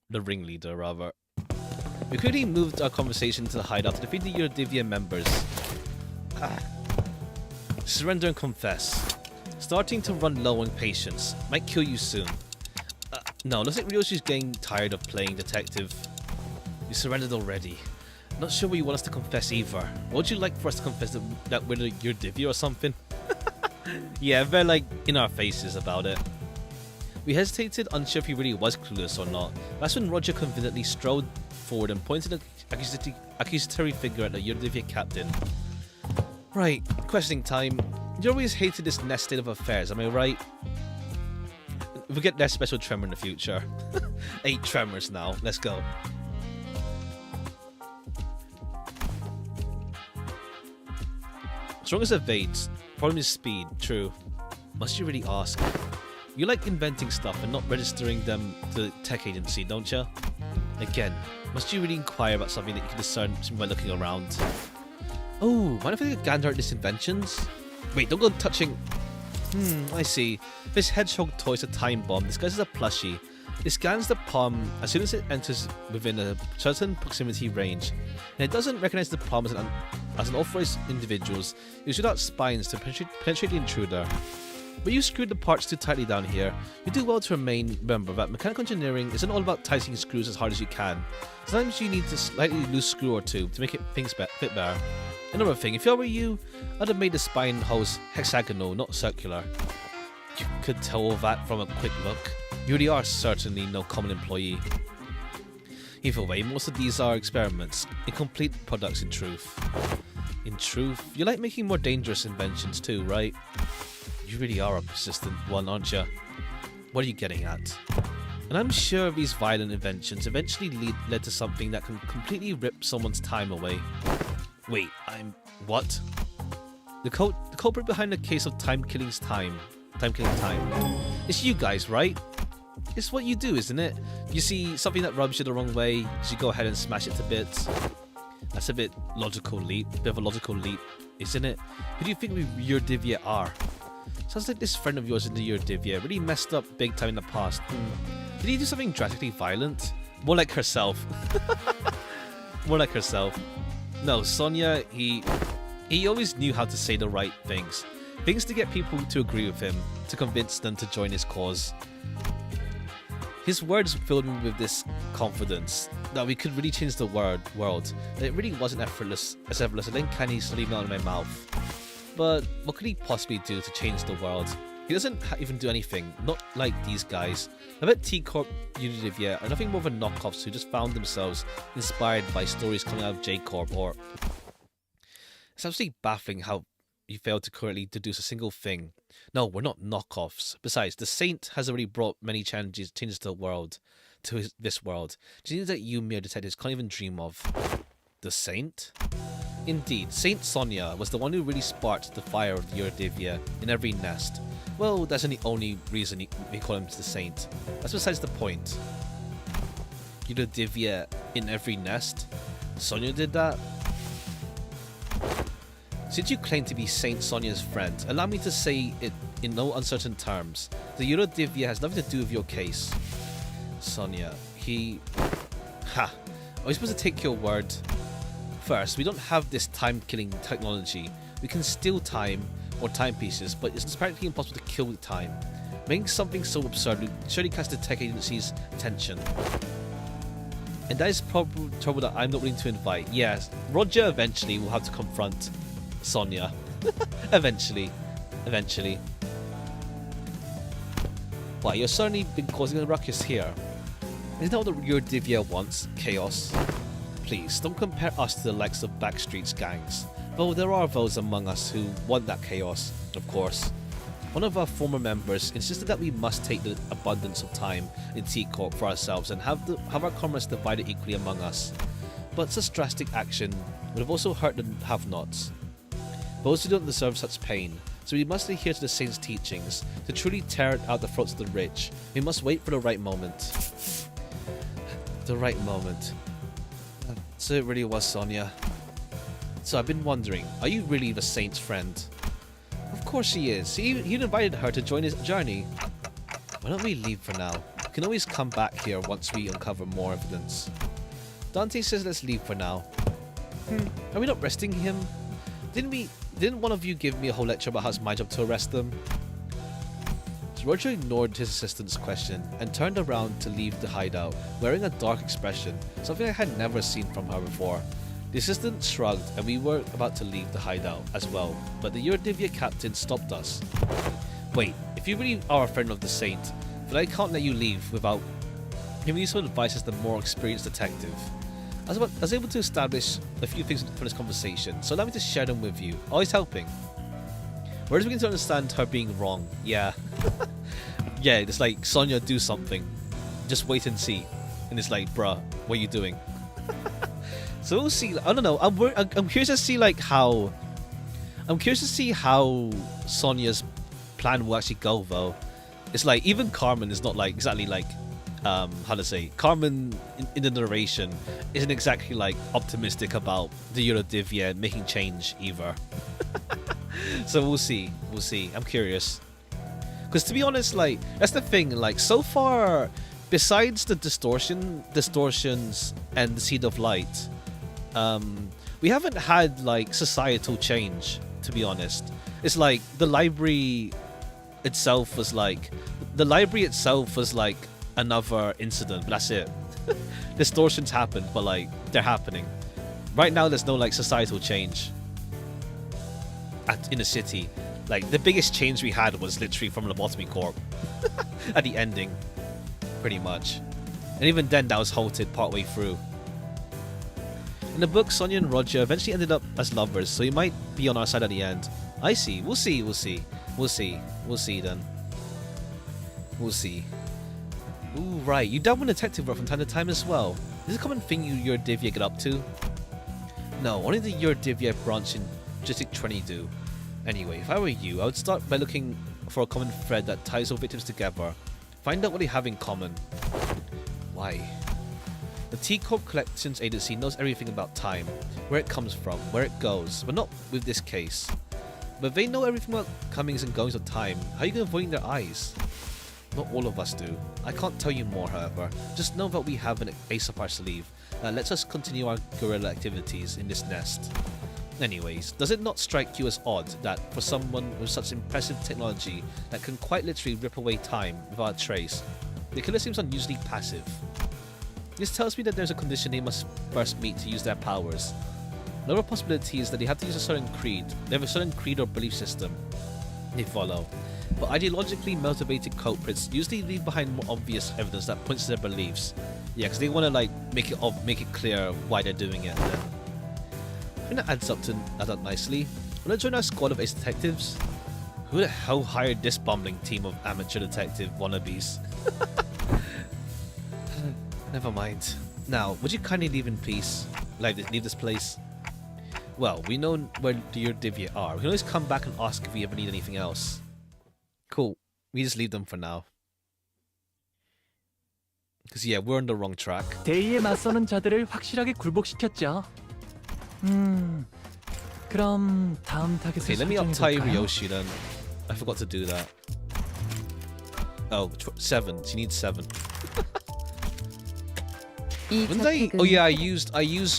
The ringleader, rather. We quickly moved our conversation to the hideout to defeat the Eurodivia members. Surrender and confess. Starting to run low on patience. Might kill you soon. No, looks like Ryoshi's getting tired of playing detective. You surrendered already. Not sure what you want us to confess either. What would you like for us to confess that we're the Eurodivia or something? Yeah, they're like in our faces about it. We hesitated, unsure if he really was clueless or not. That's when Roger conveniently strode forward and pointed an accusatory finger at the Eurodivia captain. Right, questioning time. You always hated this nest state of affairs, am I right? We'll get that special tremor in the future. 8 tremors now, let's go. Strongest evades. Problem is speed, true. Must you really ask? You like inventing stuff and not registering them to the tech agency, don't you? Again, must you really inquire about something that you can discern simply by looking around? Oh, mind if I take a gander at these inventions? Wait, don't go touching... I see. This hedgehog toy is a time bomb disguised as a plushie. It scans the palm as soon as it enters within a certain proximity range, and it doesn't recognize the palm as an authorized individual's. You shoot out spines to penetrate the intruder. But you screwed the parts too tightly down here. You do well to remember that mechanical engineering isn't all about tightening screws as hard as you can. Sometimes you need to slightly loose screw or two to make things fit better. Another thing, if I were you, I'd have made the spine holes hexagonal, not circular. You could tell all that from a quick look. You really are certainly no common employee. Either way, most of these are experiments, incomplete products in truth. In truth, you like making more dangerous inventions too, right? You really are a persistent one, aren't you? What are you getting at? And I'm sure these violent inventions eventually led to something that can completely rip someone's time away. Wait, what? The culprit behind the case of Timekilling time. It's you guys, right? It's what you do, isn't it? You see something that rubs you the wrong way, you go ahead and smash it to bits. That's a bit of a logical leap, isn't it? Who do you think we Eurodivia are? Sounds like this friend of yours in the Eurodivia really messed up big time in the past. Did he do something drastically violent? More like herself. More like herself. No, Sonia, he always knew how to say the right things. Things to get people to agree with him, to convince them to join his cause. His words filled me with this confidence that we could really change the world, that it really wasn't as effortless as then candy slowly melt in my mouth. But what could he possibly do to change the world? He doesn't even do anything, not like these guys. I bet T-Corp Eurodivia are nothing more than knockoffs who just found themselves inspired by stories coming out of J-Corp, or... It's absolutely baffling how you failed to correctly deduce a single thing. No, we're not knockoffs. Besides, the Saint has already brought many changes to the world, this world. Changes that you mere detectives can't even dream of. The Saint? Indeed, Saint Sonia was the one who really sparked the fire of the Eurodivia in every nest. Well, that's the only reason we call him the Saint. That's besides the point. Eurodivia in every nest? Sonia did that? Since you claim to be Saint Sonia's friend, allow me to say it in no uncertain terms. The Eurodivia has nothing to do with your case. Sonia, he... Ha! Are we supposed to take your word? First, we don't have this time-killing technology. We can steal time or timepieces, but it's practically impossible to kill time. Making something so absurd would surely catch the tech agency's attention. And that is probably trouble that I'm not willing to invite. Yes, Roger eventually will have to confront Sonya. Eventually. Why, you've certainly been causing a ruckus here. Isn't that what your Divya wants? Chaos? Please, don't compare us to the likes of Backstreet's gangs. Though there are those among us who want that chaos, of course. One of our former members insisted that we must take the abundance of time in T-Corp for ourselves and have our commerce divided equally among us. But such drastic action would have also hurt the have-nots. Those who don't deserve such pain. So we must adhere to the Saint's teachings. To truly tear out the throats of the rich, we must wait for the right moment. The right moment. So it really was Sonya. So I've been wondering, are you really the Saint's friend? Of course she is. He invited her to join his journey. Why don't we leave for now? We can always come back here once we uncover more evidence. Dante says let's leave for now. Are we not arresting him? Didn't one of you give me a whole lecture about how it's my job to arrest them? So Roger ignored his assistant's question and turned around to leave the hideout, wearing a dark expression, something I had never seen from her before. The assistant shrugged and we were about to leave the hideout as well, but the Eurodivia captain stopped us. Wait, if you really are a friend of the Saint, then I can't let you leave without giving you some advice as the more experienced detective. I was able to establish a few things from this conversation, so allow me to share them with you. Always helping. We're just beginning to understand her being wrong. Yeah. Yeah, it's like, Sonya, do something. Just wait and see. And it's like, bruh, what are you doing? So we'll see. I don't know. I'm curious to see like how. I'm curious to see how Sonya's plan will actually go, though. It's like even Carmen is not like exactly like, how to say, Carmen in the narration isn't exactly like optimistic about the Eurodivia making change either. So we'll see. We'll see. I'm curious. Because to be honest, like that's the thing. Like so far, besides the distortions and the Seed of Light. We haven't had like societal change, to be honest. It's like the library itself was like another incident, but that's it. Distortions happened, but like they're happening. Right now there's no like societal change in the city. Like the biggest change we had was literally from Lobotomy Corp at the ending, pretty much. And even then that was halted partway through. In the book, Sonya and Roger eventually ended up as lovers, so he might be on our side at the end. I see. We'll see. We'll see. We'll see. We'll see then. We'll see. Ooh, right. You dabble in detective work from time to time as well. Is this a common thing your Divya get up to? No, only the Eurodivia branch in District 20 do. Anyway, if I were you, I would start by looking for a common thread that ties all victims together. Find out what they have in common. Why? The T-Corp Collections Agency knows everything about time, where it comes from, where it goes, but not with this case. But they know everything about comings and goings of time. How are you avoiding their eyes? Not all of us do. I can't tell you more, however. Just know that we have an ace up our sleeve that lets us continue our guerrilla activities in this nest. Anyways, does it not strike you as odd that for someone with such impressive technology that can quite literally rip away time without a trace, the killer seems unusually passive? This tells me that there's a condition they must first meet to use their powers. Another possibility is that they have to use a certain creed. They have a certain creed or belief system they follow. But ideologically motivated culprits usually leave behind more obvious evidence that points to their beliefs. Yeah, because they want to like make it clear why they're doing it. Then I think that adds up nicely. Wanna join our squad of ace detectives? Who the hell hired this bumbling team of amateur detective wannabes? Never mind. Now, would you kindly leave in peace? Leave this place? Well, we know where the Eurodivia are. We can always come back and ask if we ever need anything else. Cool. We just leave them for now. Because yeah, we're on the wrong track. 대의에 맞서는 자들을 확실하게 굴복시켰죠. 그럼 다음 타겟을 Okay, let me up-tie 설정해볼까요? Ryoshi then. I forgot to do that. Oh, 7. She needs 7. 이 When they, 저택은 oh yeah, I used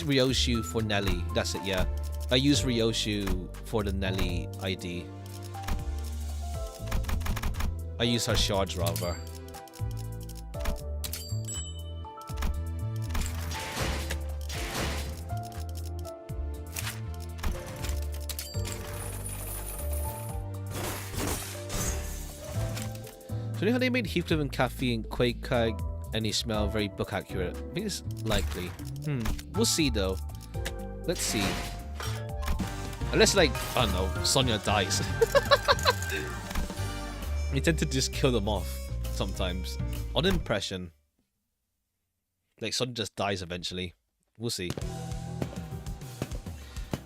Ryoshu for Nelly. That's it, yeah. I used Ryoshu for the Nelly ID. I used her shards rather. Do you know how they made Heathcliff and Kathy and Quake and they smell very book accurate? I think it's likely. We'll see though. Let's see. Unless like, I don't know, Sonya dies. We tend to just kill them off sometimes. On impression. Like Sonya just dies eventually. We'll see.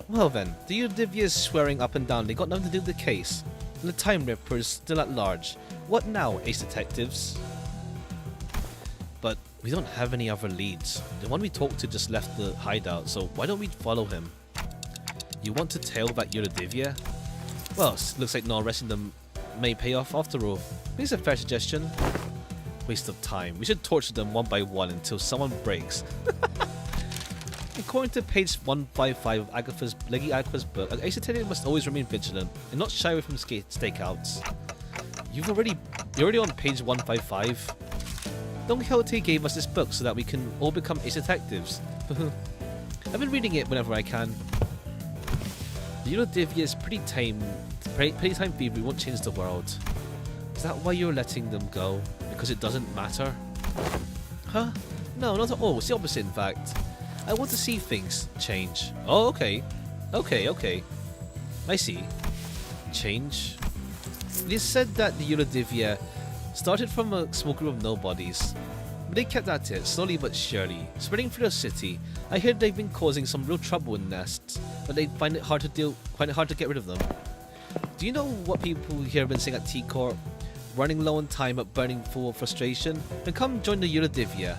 Well then, the Udivia's swearing up and down they got nothing to do with the case. And the Time Ripper is still at large. What now, Ace Detectives? But we don't have any other leads. The one we talked to just left the hideout, so why don't we follow him? You want to tail that Uridivia? Well, looks like not arresting them may pay off after all. It's a fair suggestion. Waste of time. We should torture them one by one until someone breaks. According to page 155 of Lady Agatha's book, an Ace Detective must always remain vigilant and not shy away from stakeouts. You're already on page 155. Don Quixote gave us this book so that we can all become Ace Detectives. I've been reading it whenever I can. The Eurodivia is pretty tame thievery won't change the world. Is that why you're letting them go? Because it doesn't matter? Huh? No, not at all. It's the opposite, in fact. I want to see things change. Oh, okay. Okay. I see. Change? It is said that the Eurodivia started from a small group of nobodies. But they kept at it, slowly but surely, spreading through the city. I hear they've been causing some real trouble in Nests, but they find it hard to get rid of them. Do you know what people here have been saying at T-Corp? Running low on time but burning full of frustration? Then come join the Eurodivia.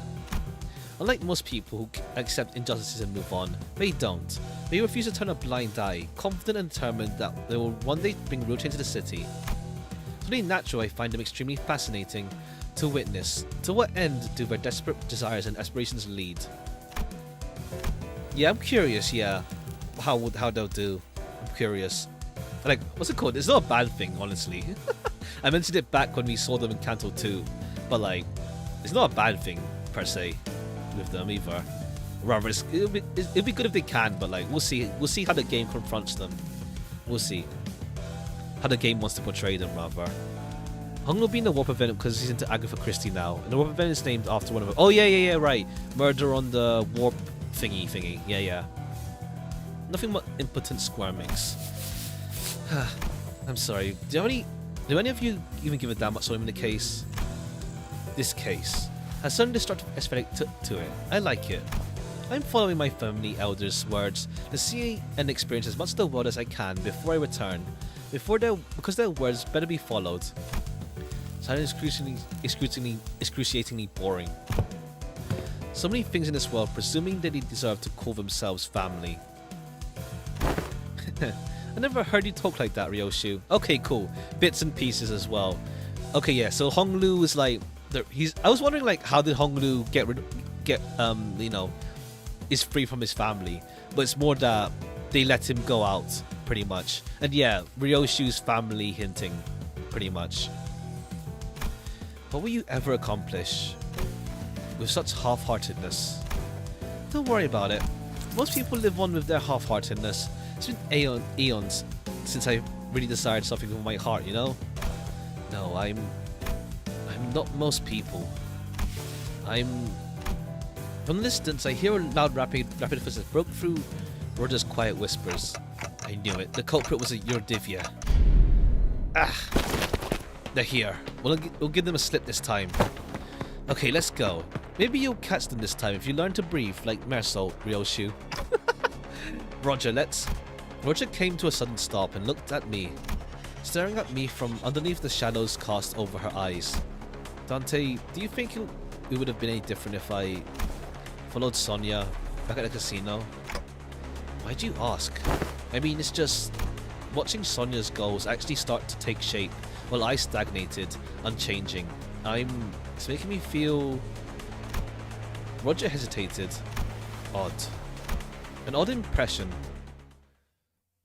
Unlike most people who accept injustices and move on, they don't. They refuse to turn a blind eye, confident and determined that they will one day bring real change to the city. It's only natural I find them extremely fascinating to witness. To what end do their desperate desires and aspirations lead? Yeah, I'm curious, yeah. How they'll do. I'm curious. Like, what's it called? It's not a bad thing, honestly. I mentioned it back when we saw them in Canto 2, but like, it's not a bad thing, per se, with them either. Rather, it'll be good if they can, but like, we'll see how the game confronts them. We'll see. How the game wants to portray them, rather. Hung will be in the warp event because he's into Agatha Christie now, and the warp event is named after one of them. Oh yeah, right. Murder on the warp thingy. Yeah. Nothing but impotent squirmings. I'm sorry. Do any of you even give a damn what's in the case? This case has some destructive aesthetic to it. I like it. I'm following my family elders' words to see and experience as much of the world as I can before I return. Because their words better be followed. Sounds excruciatingly boring. So many things in this world presuming that they deserve to call themselves family. I never heard you talk like that, Ryoshu. Okay, cool. Bits and pieces as well. Okay, yeah. So Honglu is like, I was wondering like, how did Honglu is free from his family? But it's more that they let him go out, pretty much. And yeah, Ryoshu's family hinting, pretty much. What will you ever accomplish with such half-heartedness? Don't worry about it. Most people live on with their half-heartedness. It's been eons since I really decided something with my heart, you know? No, I'm not most people. From the distance, I hear a loud rapid footsteps broke through Roger's quiet whispers. I knew it. The culprit was a Eurodivia. They're here. We'll give them a slip this time. Okay, let's go. Maybe you'll catch them this time if you learn to breathe like Mersault, Ryoshu. Roger, Roger came to a sudden stop and looked at me, staring at me from underneath the shadows cast over her eyes. Dante, do you think it would have been any different if I followed Sonya back at the casino? Why'd you ask? I mean, it's just watching Sonya's goals actually start to take shape while I stagnated, unchanging. It's making me feel Roger hesitated. Odd. An odd impression.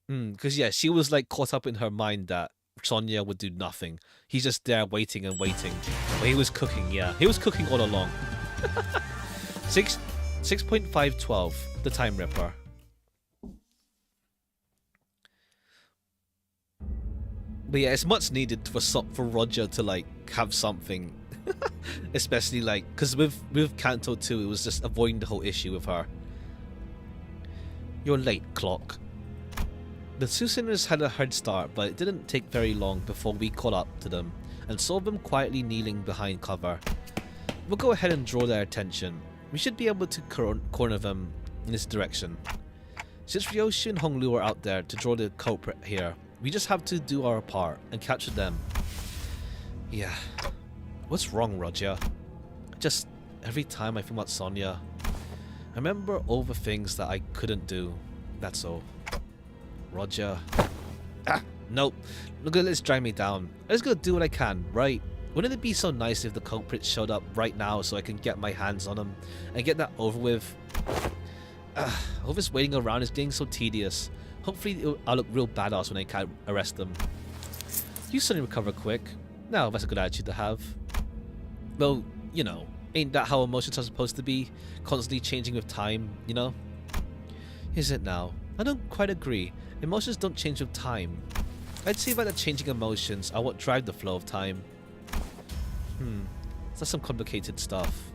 Because yeah, she was like caught up in her mind that Sonia would do nothing. He's just there waiting and waiting. But he was cooking, yeah. He was cooking all along. 6.512, the Time Ripper. But yeah, it's much needed for Roger to like have something. Especially like, because with Kanto 2, it was just avoiding the whole issue with her. You're late, Clock. The two sinners had a head start, but it didn't take very long before we caught up to them and saw them quietly kneeling behind cover. We'll go ahead and draw their attention. We should be able to corner them in this direction. Since Ryoshi and Honglu are out there to draw the culprit here, we just have to do our part and capture them. Yeah. What's wrong, Roger? Just every time I think about Sonia, I remember all the things that I couldn't do. That's all. Roger. Nope. Look at this drag me down. I just gotta do what I can, right? Wouldn't it be so nice if the culprit showed up right now so I can get my hands on him and get that over with? All this waiting around is getting so tedious. Hopefully I'll look real badass when I can't arrest them. You suddenly recover quick. Now that's a good attitude to have. Well, you know, ain't that how emotions are supposed to be? Constantly changing with time, you know? Is it now? I don't quite agree. Emotions don't change with time. I'd say that the changing emotions are what drive the flow of time. That's some complicated stuff.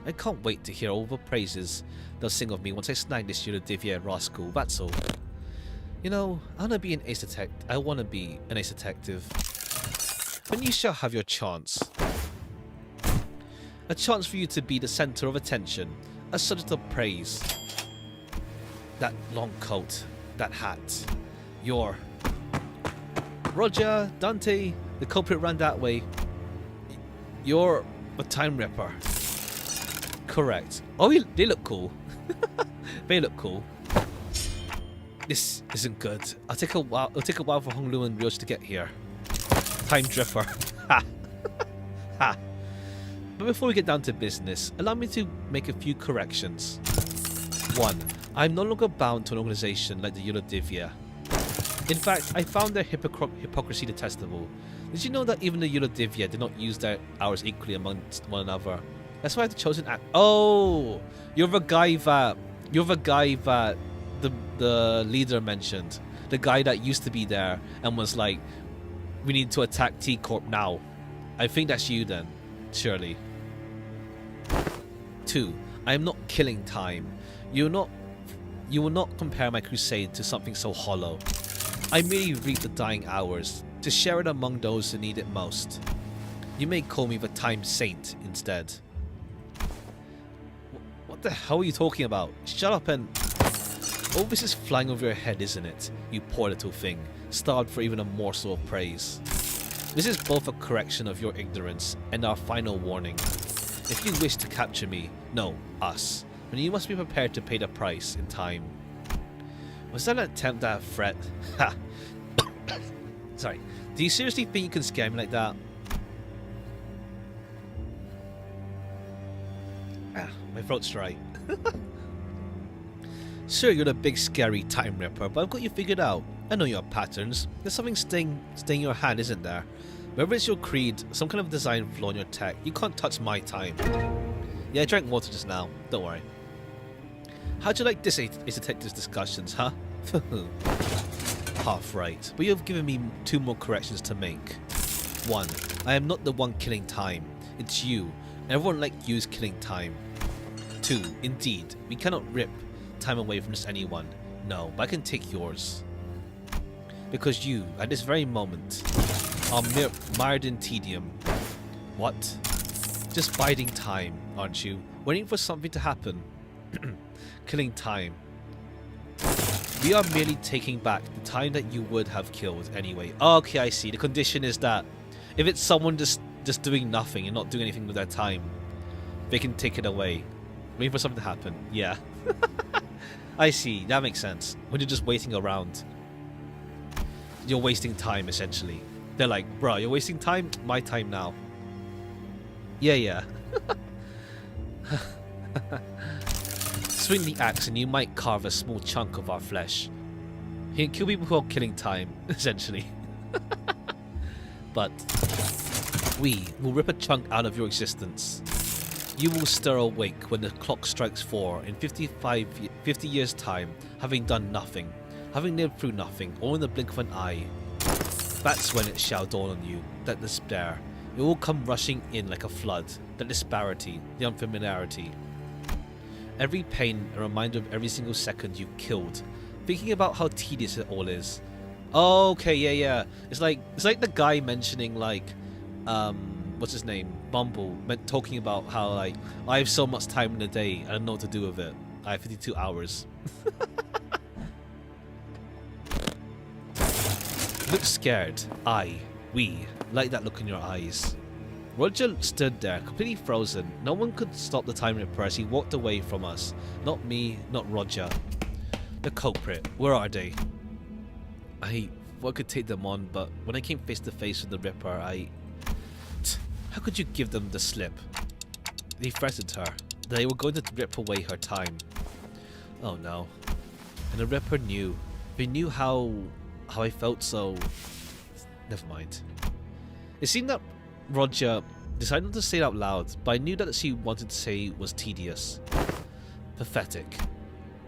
I can't wait to hear all the praises they'll sing of me once I snag this Divya rascal, that's all. You know, I wanna be an ace detective. I wanna be an ace detective. But you shall have your chance. A chance for you to be the center of attention, a subject of praise. That long coat, that hat, your... Roger, Dante, the culprit ran that way. You're a Time Ripper. Correct. Oh, they look cool. They look cool. This isn't good. It'll take a while for Honglu and Ryoshi to get here. Time Drifter. Ha! Ha! But before we get down to business, allow me to make a few corrections. 1. I'm no longer bound to an organization like the Eurodivia. In fact, I found their hypocrisy detestable. Did you know that even the Eurodivia did not use their hours equally amongst one another? That's why I've chosen act. Oh, you're the guy that the leader mentioned. The guy that used to be there and was like, we need to attack T Corp now. I think that's you then, surely. 2. I am not killing time. You will not compare my crusade to something so hollow. I merely reap the dying hours to share it among those who need it most. You may call me the Time Saint instead. What the hell are you talking about? Shut up and... All this is flying over your head, isn't it? You poor little thing, starved for even a morsel of praise. This is both a correction of your ignorance and our final warning. If you wish to capture me, no, us, then you must be prepared to pay the price in time. Was that an attempt at a threat? Ha! Sorry. Do you seriously think you can scare me like that? My throat's dry. Sure, you're the big scary Time Ripper, but I've got you figured out. I know your patterns. There's something staying in your hand, isn't there? Whether it's your creed, some kind of design flaw in your tech, you can't touch my time. Yeah, I drank water just now. Don't worry. How'd you like this Ace Detectives discussions, huh? Half right, but you've given me 2 more corrections to make. 1. I am not the one killing time. It's you. Everyone like you is killing time. 2. Indeed, we cannot rip time away from just anyone. No, but I can take yours. Because you, at this very moment, are mired in tedium. What? Just biding time, aren't you? Waiting for something to happen. Killing time. We are merely taking back the time that you would have killed anyway. Okay, I see. The condition is that if it's someone just doing nothing and not doing anything with their time, they can take it away. Waiting for something to happen. Yeah. I see. That makes sense. When you're just waiting around, you're wasting time, essentially. They're like, bruh, you're wasting time? My time now. Yeah. Swing the axe and you might carve a small chunk of our flesh. He can kill people while killing time, essentially. But we will rip a chunk out of your existence. You will stir awake when the clock strikes 4 in 50 years' time, having done nothing, having lived through nothing, all in the blink of an eye. That's when it shall dawn on you, that despair. It will come rushing in like a flood, the disparity, the unfamiliarity. Every pain, a reminder of every single second you killed, thinking about how tedious it all is. Oh, okay, yeah. It's like the guy mentioning like, what's his name? Bumble, talking about how like I have so much time in a day, I don't know what to do with it. I have 52 hours. Look scared. We like that look in your eyes. Roger stood there, completely frozen. No one could stop the Time Ripper as he walked away from us. Not me, not Roger. The culprit, where are they? I could take them on, but when I came face to face with the Ripper, how could you give them the slip? They threatened her. They were going to rip away her time. Oh no. And the Ripper knew. They knew how I felt, so... Never mind. It seemed that Roger decided not to say it out loud, but I knew that she wanted to say was tedious. Pathetic.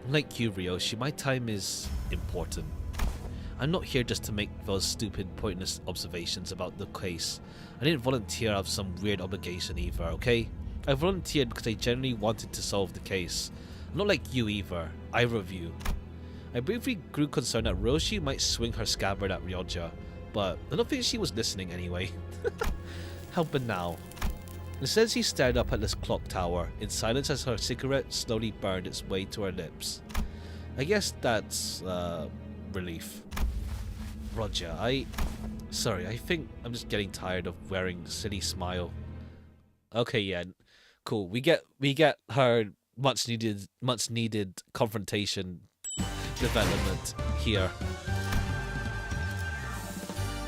Like you, Ryoshi, my time is important. I'm not here just to make those stupid, pointless observations about the case. I didn't volunteer out of some weird obligation either, okay? I volunteered because I genuinely wanted to solve the case. I'm not like you either, either of you. I briefly grew concerned that Ryoshi might swing her scabbard at Ryoja, but I don't think she was listening anyway. How banal. Instead, she stared up at this clock tower in silence as her cigarette slowly burned its way to her lips. I guess that's, relief. Roger, sorry, I think I'm just getting tired of wearing the silly smile. Okay, yeah, cool. We get her much needed confrontation development here.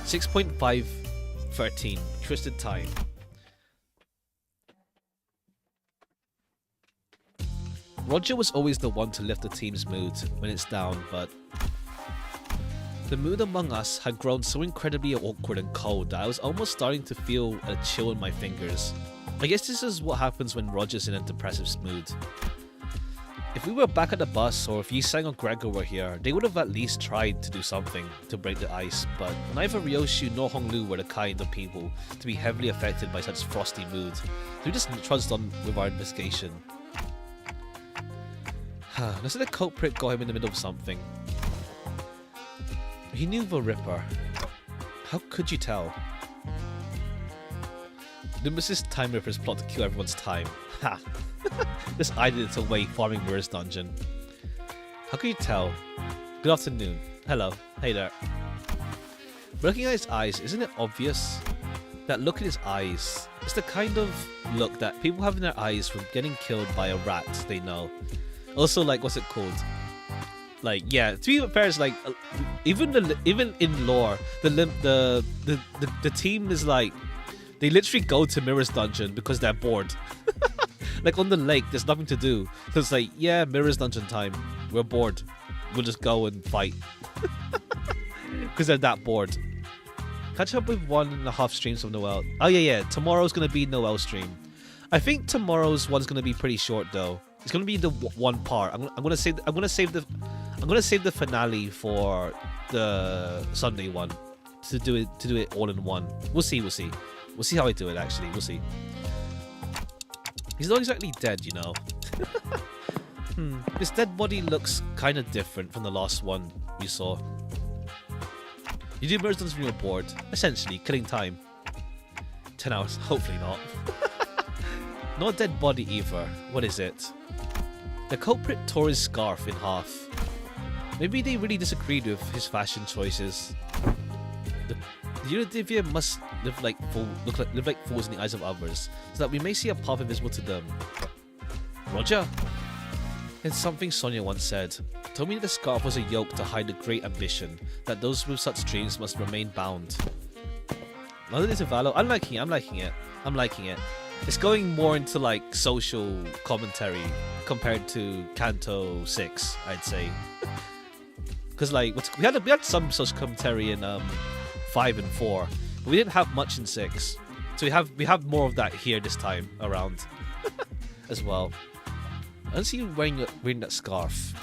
6.513 Twisted Time. Roger was always the one to lift the team's mood when it's down, but the mood among us had grown so incredibly awkward and cold that I was almost starting to feel a chill in my fingers. I guess this is what happens when Roger's in a depressive mood. If we were back at the bus, or if Yisang or Gregor were here, they would have at least tried to do something to break the ice, but neither Ryoshi nor Honglu were the kind of people to be heavily affected by such frosty mood, so we just trudged on with our investigation. Let's let the culprit got him in the middle of something. He knew the Ripper. How could you tell? Limbus' Time Ripper's plot to kill everyone's time. Ha! Just idled it away farming Mirror's dungeon. How can you tell? Good afternoon. Hello. Hey there. Looking at his eyes, isn't it obvious? That look in his eyes. It's the kind of look that people have in their eyes from getting killed by a rat they know. Also, like, what's it called? Like, yeah, to be fair, it's like even in lore, the team is like they literally go to Mirror's dungeon because they're bored. Like on the lake, there's nothing to do, so it's like, yeah, Mirror's dungeon time. We're bored. We'll just go and fight because they're that bored. Catch up with 1.5 streams of Noel. Oh yeah. Tomorrow's gonna be Noel stream. I think tomorrow's one's gonna be pretty short though. It's gonna be the one part. I'm gonna save the finale for the Sunday one to do it all in one. We'll see how I do it. Actually, we'll see. He's not exactly dead, you know. His dead body looks kind of different from the last one we saw. You do Mirror's Dungeon when you're bored, essentially killing time. 10 hours, hopefully not. Not a dead body either. What is it? The culprit tore his scarf in half. Maybe they really disagreed with his fashion choices. The Unidivia must live like fools in the eyes of others, so that we may see a path invisible to them. Roger? It's something Sonia once said. Told me the scarf was a yoke to hide a great ambition, that those with such dreams must remain bound. I'm liking it. It's going more into like social commentary compared to Canto 6, I'd say. Because like we had some social commentary in 5 and 4, but we didn't have much in 6. So we have more of that here this time around as well. I don't see you wearing that scarf.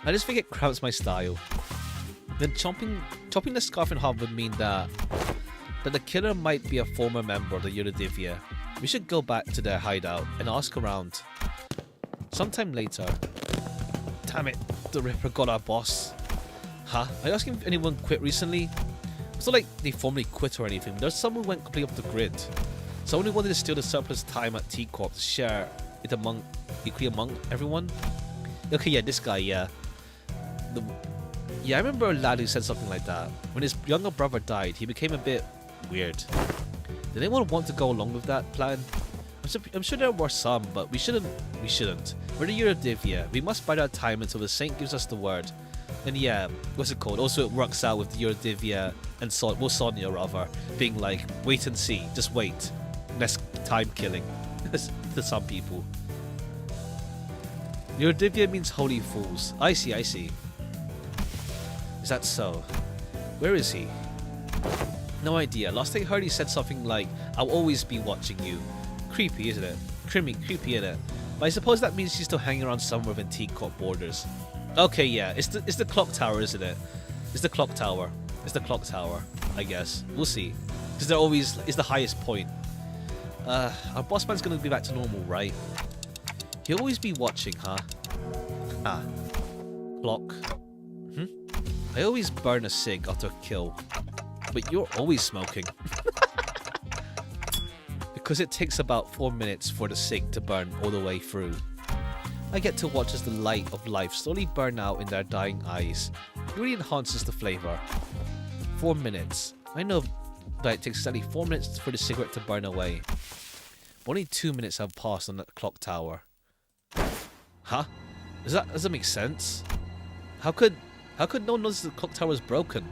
I just think it cramps my style. Then chopping the scarf in half would mean that the killer might be a former member of the Eurodivia. We should go back to their hideout and ask around. Sometime later. Damn it, the Ripper got our boss. Huh? Are you asking if anyone quit recently? It's not like they formally quit or anything. There's someone who went completely off the grid. Someone who wanted to steal the surplus time at T Corp to share it equally among everyone. Okay, yeah, this guy, yeah. I remember a lad who said something like that. When his younger brother died, he became a bit weird. Did anyone want to go along with that plan? I'm sure there were some, but we shouldn't. We're the Eurodivia. We must bide our time until the saint gives us the word. And yeah, what's it called? Also, it works out with the Eurodivia and Sonia rather, being like, wait and see, just wait. Less time killing to some people. Eurodivia means holy fools. I see. Is that so? Where is he? No idea. Last I heard he said something like, I'll always be watching you. Creepy, isn't it? Creepy, isn't it? But I suppose that means she's still hanging around somewhere within T-Corp borders. Okay, yeah. It's the clock tower, isn't it? It's the clock tower, I guess. We'll see. Because they're always... It's the highest point. Our boss man's gonna be back to normal, right? He'll always be watching, huh? Ah. Clock. I always burn a cig after a kill. But you're always smoking. Because it takes about 4 minutes for the cig to burn all the way through. I get to watch as the light of life slowly burn out in their dying eyes. It really enhances the flavor. 4 minutes. I know that it takes exactly 4 minutes for the cigarette to burn away. Only 2 minutes have passed on that clock tower. Huh? Does that make sense? How could no one notice the clock tower is broken?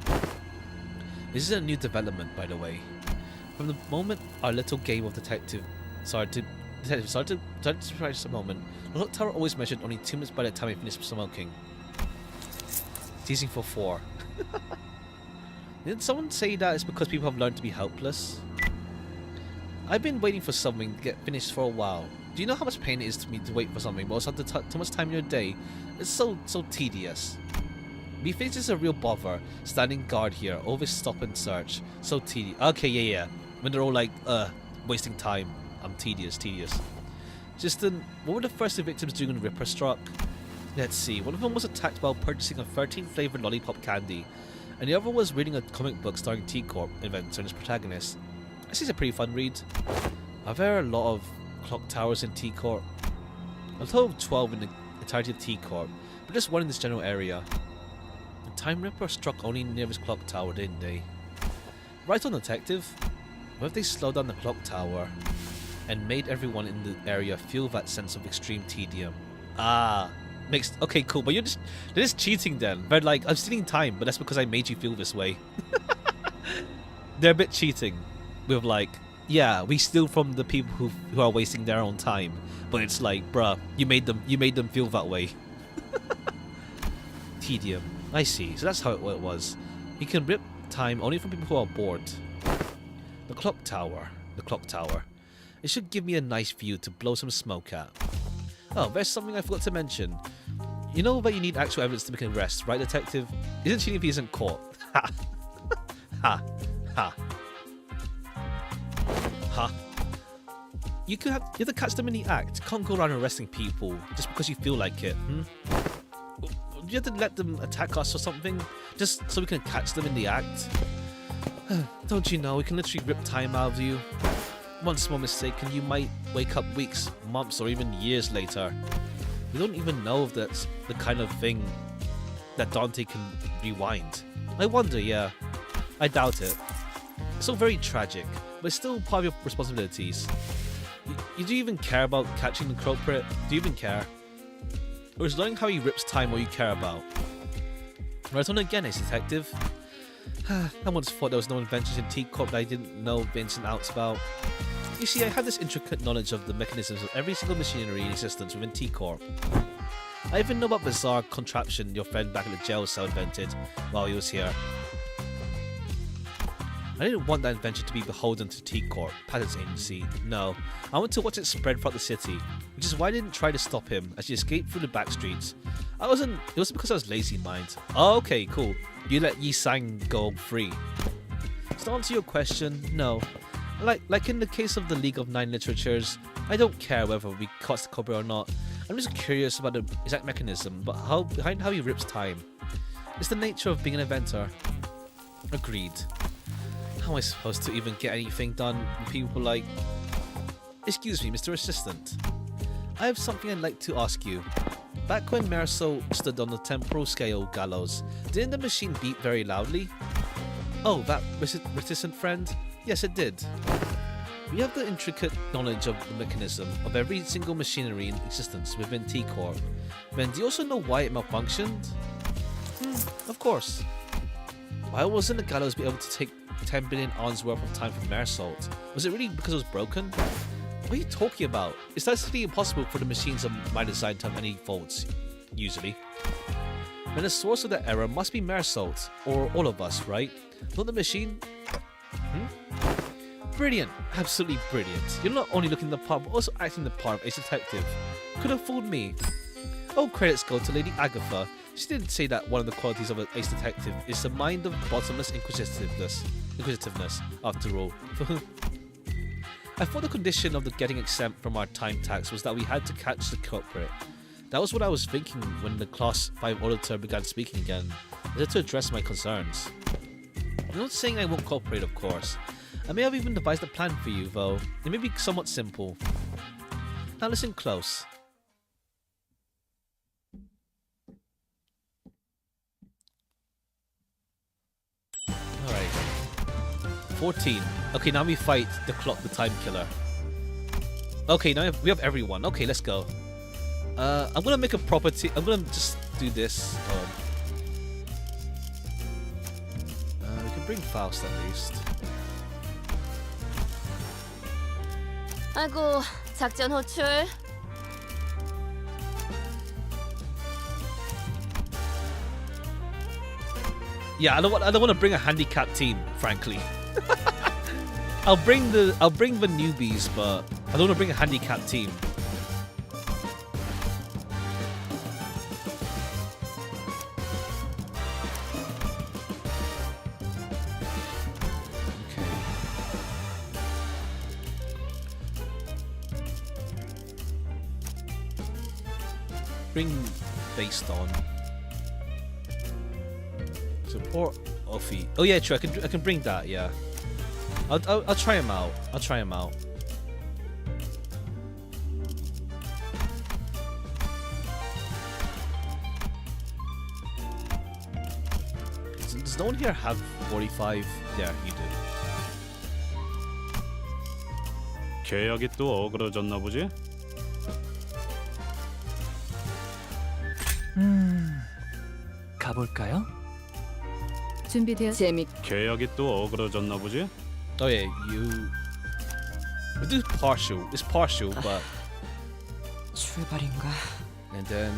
This is a new development, by the way. From the moment our little game of detective started to surprise a moment, the clock tower always measured only 2 minutes by the time I finished smoking. Teasing for 4. Didn't someone say that it's because people have learned to be helpless? I've been waiting for something to get finished for a while. Do you know how much pain it is to me to wait for something, but also too much time in your day? It's so tedious. Me thinks it's a real bother, standing guard here, always stop and search. So tedious. Okay, yeah. When they're all like, wasting time. I'm tedious. Just then, what were the first two victims doing when Ripper struck? Let's see, one of them was attacked while purchasing a 13-flavored lollipop candy, and the other was reading a comic book starring T-Corp inventor and his protagonist. This is a pretty fun read. Are there a lot of clock towers in T-Corp? A total of 12 in the entirety of T-Corp, but just one in this general area. The Time Ripper struck only near his clock tower, didn't they? Right on, detective. What if they slowed down the clock tower and made everyone in the area feel that sense of extreme tedium? Okay, cool, but they're just cheating then. They're like, I'm stealing time, but that's because I made you feel this way. They're a bit cheating. With like, yeah, we steal from the people who are wasting their own time, but it's like, bruh, you made them feel that way. Tedium. I see. So that's how it was. You can rip time only from people who are bored. The clock tower. It should give me a nice view to blow some smoke at. Oh, there's something I forgot to mention. You know that you need actual evidence to make an arrest, right, detective? Isn't cheating if he isn't caught? Ha! Ha! Ha! Ha! You have to catch them in the act. You can't go around arresting people just because you feel like it. You have to let them attack us or something, just so we can catch them in the act. Don't you know, we can literally rip time out of you. One small mistake and you might wake up weeks, months, or even years later. We don't even know if that's the kind of thing that Dante can rewind. I wonder, yeah. I doubt it. It's all very tragic, but it's still part of your responsibilities. You do even care about catching the culprit? Do you even care? Or is learning how he rips time all you care about? Right on again, ace detective. I once thought there was no inventions in T-Corp that I didn't know the ins and outs about. You see, I have this intricate knowledge of the mechanisms of every single machinery in existence within T-Corp. I even know about bizarre contraption your friend back at the jail cell invented while he was here. I didn't want that invention to be beholden to T-Corp, Patents Agency. No, I want to watch it spread throughout the city, which is why I didn't try to stop him as he escaped through the back streets. It wasn't because I was lazy in mind. Oh, okay, cool. You let Yi Sang go free. So to answer your question, no. Like in the case of the League of Nine Literatures, I don't care whether we caught the culprit or not. I'm just curious about the exact mechanism, but behind how he rips time. It's the nature of being an inventor. Agreed. How am I supposed to even get anything done when people like... Excuse me, Mr. Assistant. I have something I'd like to ask you. Back when Marisol stood on the temporal scale gallows, didn't the machine beep very loudly? Oh, that reticent friend? Yes, it did. We have the intricate knowledge of the mechanism of every single machinery in existence within T-Corp. Then do you also know why it malfunctioned? Of course. Why wasn't the gallows be able to take 10 billion ons worth of time from Marisol? Was it really because it was broken? What are you talking about? It's actually impossible for the machines of my design to have any faults, usually. Then the source of the error must be Marisol, or all of us, right? Not the machine? Brilliant, absolutely brilliant. You're not only looking the part, but also acting the part of Ace Detective. Could have fooled me. All credits go to Lady Agatha. She didn't say that one of the qualities of an Ace Detective is the mind of bottomless inquisitiveness, after all. I thought the condition of the getting exempt from our time tax was that we had to catch the culprit. That was what I was thinking when the Class 5 auditor began speaking again. I had to address my concerns. I'm not saying I won't cooperate, of course. I may have even devised a plan for you, though. It may be somewhat simple. Now listen close. Alright. 14. Okay, now we fight the time killer. Okay, now we have everyone. Okay, let's go. I'm gonna make a property. I'm gonna just do this. We can bring Faust at least. 아이고, 작전 호출. Yeah, I don't want to bring a handicapped team, frankly. I'll bring the newbies, but I don't want to bring a handicapped team. Bring based on support Offie. Oh yeah, true. I can bring that. Yeah, I'll try him out. I'll try him out. Does no one here have 45? Yeah, you do. 계약이 또 어그러졌나 보지? 가볼까요? 준비되었. 재밌. 계약이 또 어그러졌나 보지? Oh yeah, we do partial. It's partial, but 출발인가? and then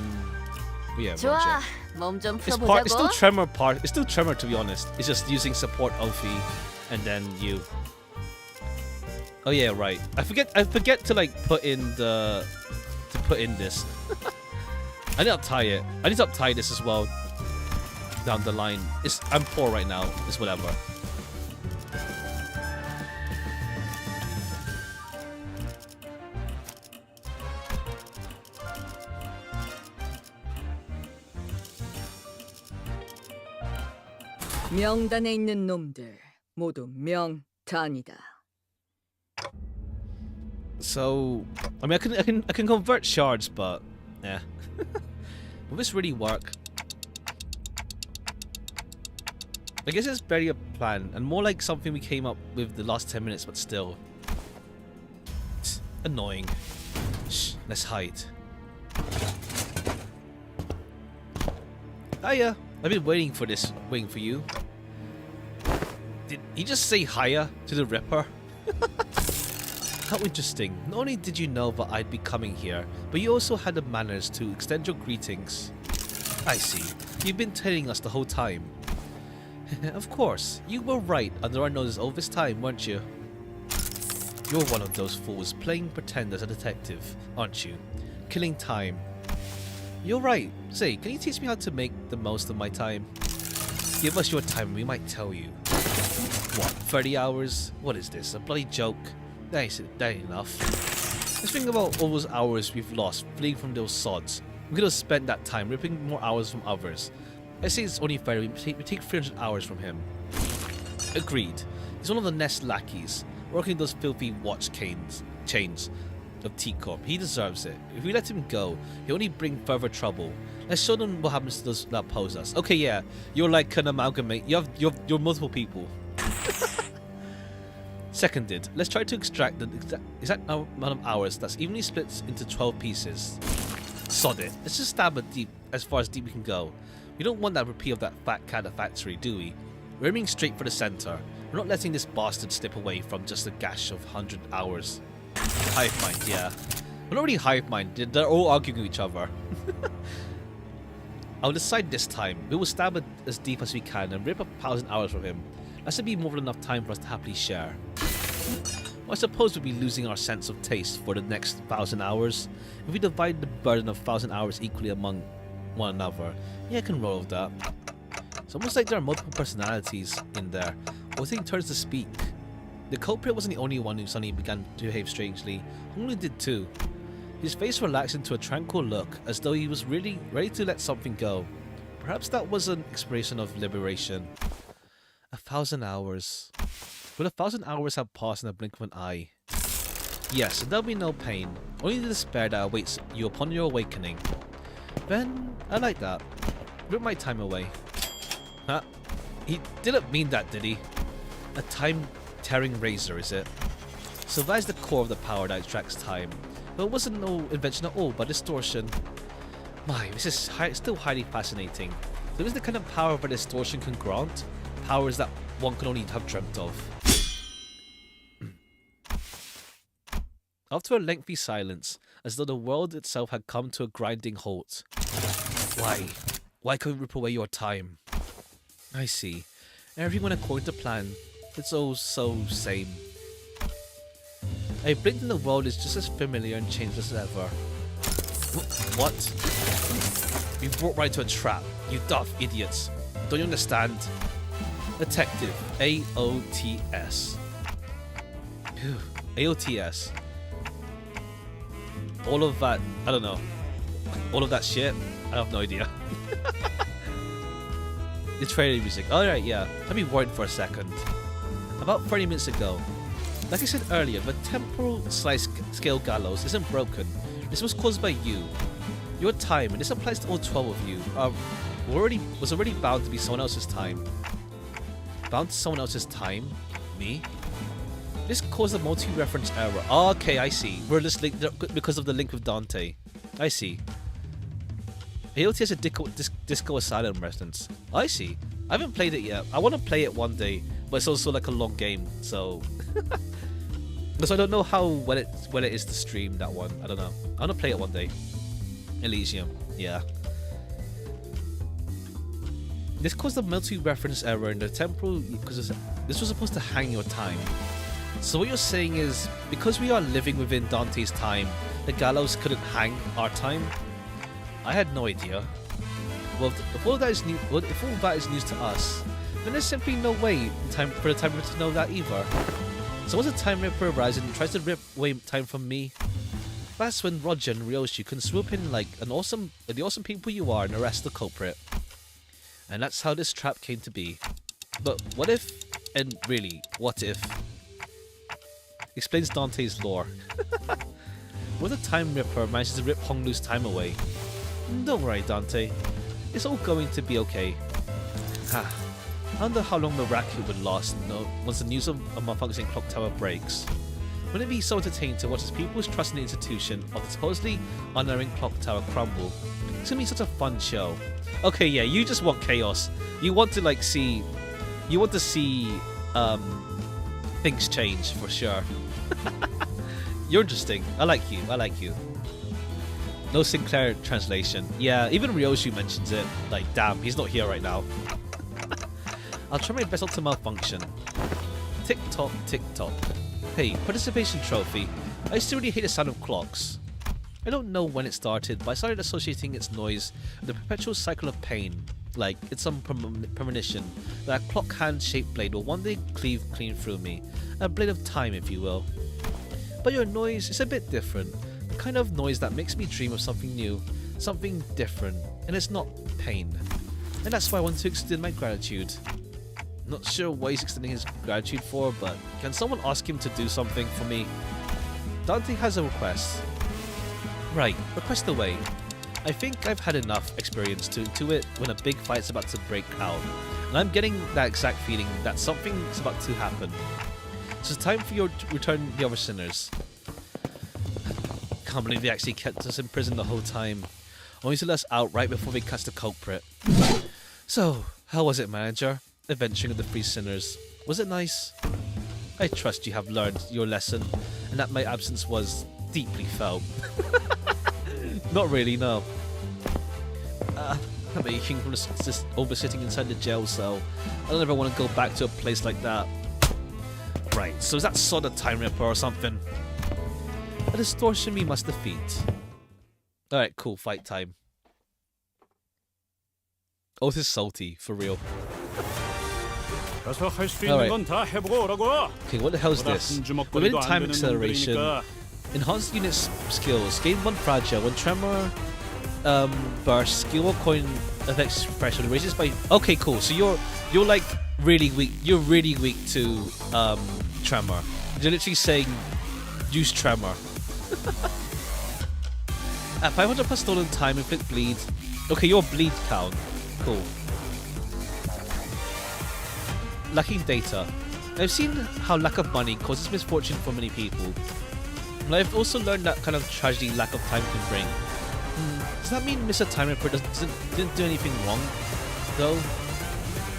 yeah, 좋아, Roger. 몸 좀 It's still 풀어보자고. tremor part. It's still tremor to be honest. It's just using support Ophi, and then you. Oh yeah, right. I forget to like put in this. I need to uptie it. I need to uptie this as well. Down the line. I'm poor right now. It's whatever. 명단에 있는 놈들 모두 명단이다. So, I mean, I can convert shards, but yeah. Will this really work? I guess it's barely a plan, and more like something we came up with the last 10 minutes, but still. It's annoying. Shh, let's hide. Hiya! I've been waiting for this, waiting for you. Did he just say hiya to the Ripper? How interesting. Not only did you know that I'd be coming here, but you also had the manners to extend your greetings. I see. You've been telling us the whole time. Of course. You were right under our noses all this time, weren't you? You're one of those fools playing pretend as a detective, aren't you? Killing time. You're right. Say, can you teach me how to make the most of my time? Give us your time and we might tell you. What, 30 hours? What is this, a bloody joke? That ain't enough. Let's think about all those hours we've lost fleeing from those sods. We could have spent that time ripping more hours from others. I say it's only fair we take 300 hours from him. Agreed. He's one of the Nest lackeys, working those filthy watch chains of T-Corp. He deserves it. If we let him go, he'll only bring further trouble. Let's show them what happens to those that oppose us. Okay, yeah, you're like an amalgamate. You're multiple people. Seconded. Let's try to extract the exact amount of hours that's evenly split into 12 pieces. Sod it. Let's just stab it deep, as far as deep we can go. We don't want that repeat of that fat cat at factory, do we? We're aiming straight for the center. We're not letting this bastard slip away from just a gash of 100 hours. Hive mind, yeah. We're not really hive mind. They're all arguing with each other. I'll decide this time. We will stab it as deep as we can and rip 1,000 hours from him. That should be more than enough time for us to happily share. Well, I suppose we'll be losing our sense of taste for the next 1,000 hours. If we divide the burden of 1,000 hours equally among one another, yeah, I can roll with that. It's almost like there are multiple personalities in there. Everything turns to speak. The culprit wasn't the only one who suddenly began to behave strangely. Only did too. His face relaxed into a tranquil look, as though he was really ready to let something go. Perhaps that was an expression of liberation. 1,000 hours. Will 1,000 hours have passed in the blink of an eye? Yes, and there'll be no pain, only the despair that awaits you upon your awakening. Then, I like that. Rip my time away. Huh? He didn't mean that, did he? A time-tearing razor, is it? So that is the core of the power that extracts time. But it wasn't no invention at all, but distortion. My, this is still highly fascinating. There is the kind of power that distortion can grant. Powers that one can only have dreamt of. After a lengthy silence, as though the world itself had come to a grinding halt. Why can't we rip away your time? I see. Everyone according to plan. It's all so same. A blink in the world is just as familiar and changeless as ever. What? We brought right to a trap, you daft idiots. Don't you understand? Detective. AOTS. Phew. AOTS. All of that, I don't know. All of that shit, I have no idea. The trailer music. Alright, yeah. Let me worried for a second. About 30 minutes ago. Like I said earlier, the temporal slice scale gallows isn't broken. This was caused by you. Your time, and this applies to all 12 of you, was already bound to be someone else's time. Bound to someone else's time? Me? This caused a multi-reference error. Oh, okay, I see. We're just linked because of the link with Dante. I see. AOT has a Disco Asylum reference. I see. I haven't played it yet. I want to play it one day, but it's also like a long game, so... So I don't know how when it is to stream that one. I don't know. I want to play it one day. Elysium. Yeah. This caused a multi-reference error in the temporal because this was supposed to hang your time. So what you're saying is, because we are living within Dante's time, the gallows couldn't hang our time? I had no idea. Well, if all that is news to us, then there's simply no way for the Time Ripper to know that either. So once the Time Ripper arises and tries to rip away time from me, that's when Roger and Ryoshi can swoop in like the awesome people you are and arrest the culprit. And that's how this trap came to be. But what if, and really, what if? Explains Dante's lore. What if the Time Ripper manages to rip Honglu's time away? Don't worry, Dante. It's all going to be okay. I wonder how long the racket would last once the news of a malfunctioning clock tower breaks. Wouldn't it be so entertaining to watch as people's trust in the institution of the supposedly unerring clock tower crumble? It's gonna be such a fun show. Okay, yeah, you just want chaos. You want to see things change for sure. You're interesting. I like you. I like you. No Sinclair translation. Yeah, even Ryoshi mentions it. Like, damn, he's not here right now. I'll try my best not to malfunction. Tick tock, tick tock. Hey, participation trophy. I used to really hate the sound of clocks. I don't know when it started, but I started associating its noise with the perpetual cycle of pain. Like, it's some premonition that a clock hand-shaped blade will one day cleave clean through me. A blade of time, if you will. But your noise is a bit different. The kind of noise that makes me dream of something new, something different, and it's not pain. And that's why I want to extend my gratitude. Not sure what he's extending his gratitude for, but can someone ask him to do something for me? Dante has a request. Right, request away. I think I've had enough experience to intuit when a big fight's about to break out, and I'm getting that exact feeling that something's about to happen. So it's time for you to return the other sinners. Can't believe they actually kept us in prison the whole time, only to let us out right before they catch the culprit. So, how was it, manager? Adventuring with the three sinners. Was it nice? I trust you have learned your lesson, and that my absence was deeply felt. Not really, no. I'm aching from just oversitting inside the jail cell. I don't ever want to go back to a place like that. Right, so is that sort of Time Ripper or something? A distortion we must defeat. Alright, cool, fight time. Oh, this is salty, for real. 가서 할 수 있는 건 다 해보고 오라고. Okay, what the hell is this? Limited time acceleration. Enhanced unit skills. Gain 1 fragile. When tremor burst, skill or coin affects threshold raises by. Okay, cool. So you're like really weak. You're really weak to tremor. You're literally saying use tremor. At 500 plus stolen time, inflict bleed. Okay, your bleed count. Cool. Lacking data. I've seen how lack of money causes misfortune for many people. But I've also learned that kind of tragedy lack of time can bring. Does that mean Mr. Time Ripper didn't do anything wrong, though?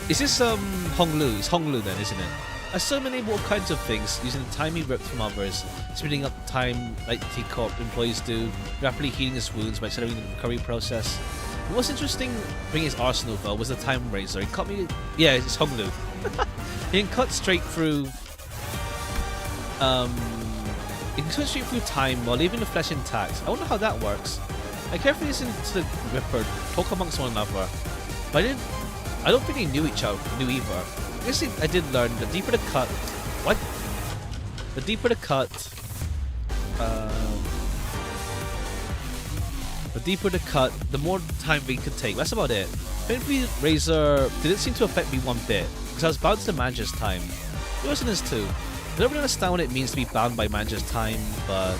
Is this Honglu? It's Honglu then, isn't it? I saw him enable all kinds of things, using the time he ripped from others, speeding up time like T-Corp employees do, rapidly healing his wounds by accelerating the recovery process. And what's interesting bringing his arsenal though was the time razor. He cut me. Yeah, it's Honglu. He can cut straight through. He can cut straight through time while leaving the flesh intact. I wonder how that works. I carefully listened to the Ripper talk amongst one another, but I don't think they knew each other. Knew either. I guess I did learn the deeper the cut. What? The deeper the cut. The deeper the cut, the more time we could take. That's about it. Painfully Razor didn't seem to affect me one bit, because I was bound to the manager's time. The listeners too. I don't really understand what it means to be bound by manager's time, but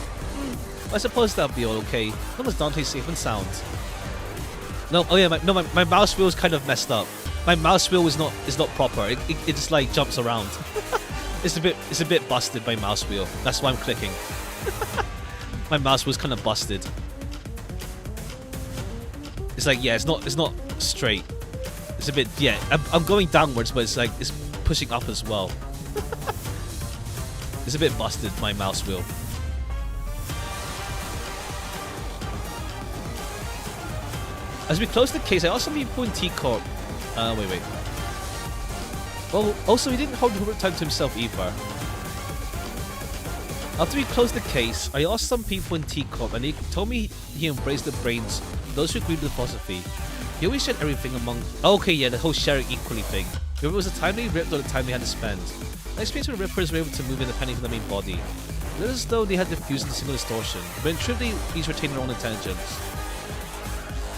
I suppose that'll be all okay. As long as Dante's safe and sound. No, oh yeah, my mouse wheel is kind of messed up. My mouse wheel is not proper. It just like jumps around. It's a bit busted. My mouse wheel. That's why I'm clicking. My mouse wheel's kind of busted. It's like, yeah, it's not straight. It's a bit, yeah. I'm going downwards, but it's like it's pushing up as well. It's a bit busted, my mouse wheel. As we close the case, I asked some people in T-Corp. Wait. Well, also he didn't hold Hubert time to himself either. After we closed the case, I asked some people in T-Corp and they told me he embraced the brains of those who agreed with the philosophy. He always shared everything among... Okay, yeah, the whole sharing equally thing. Whether it was the time they ripped or the time they had to spend. My experience with Rippers were able to move independently from the main body. It was as though they had diffused into single distortion, but in truth they each retained their own intelligence.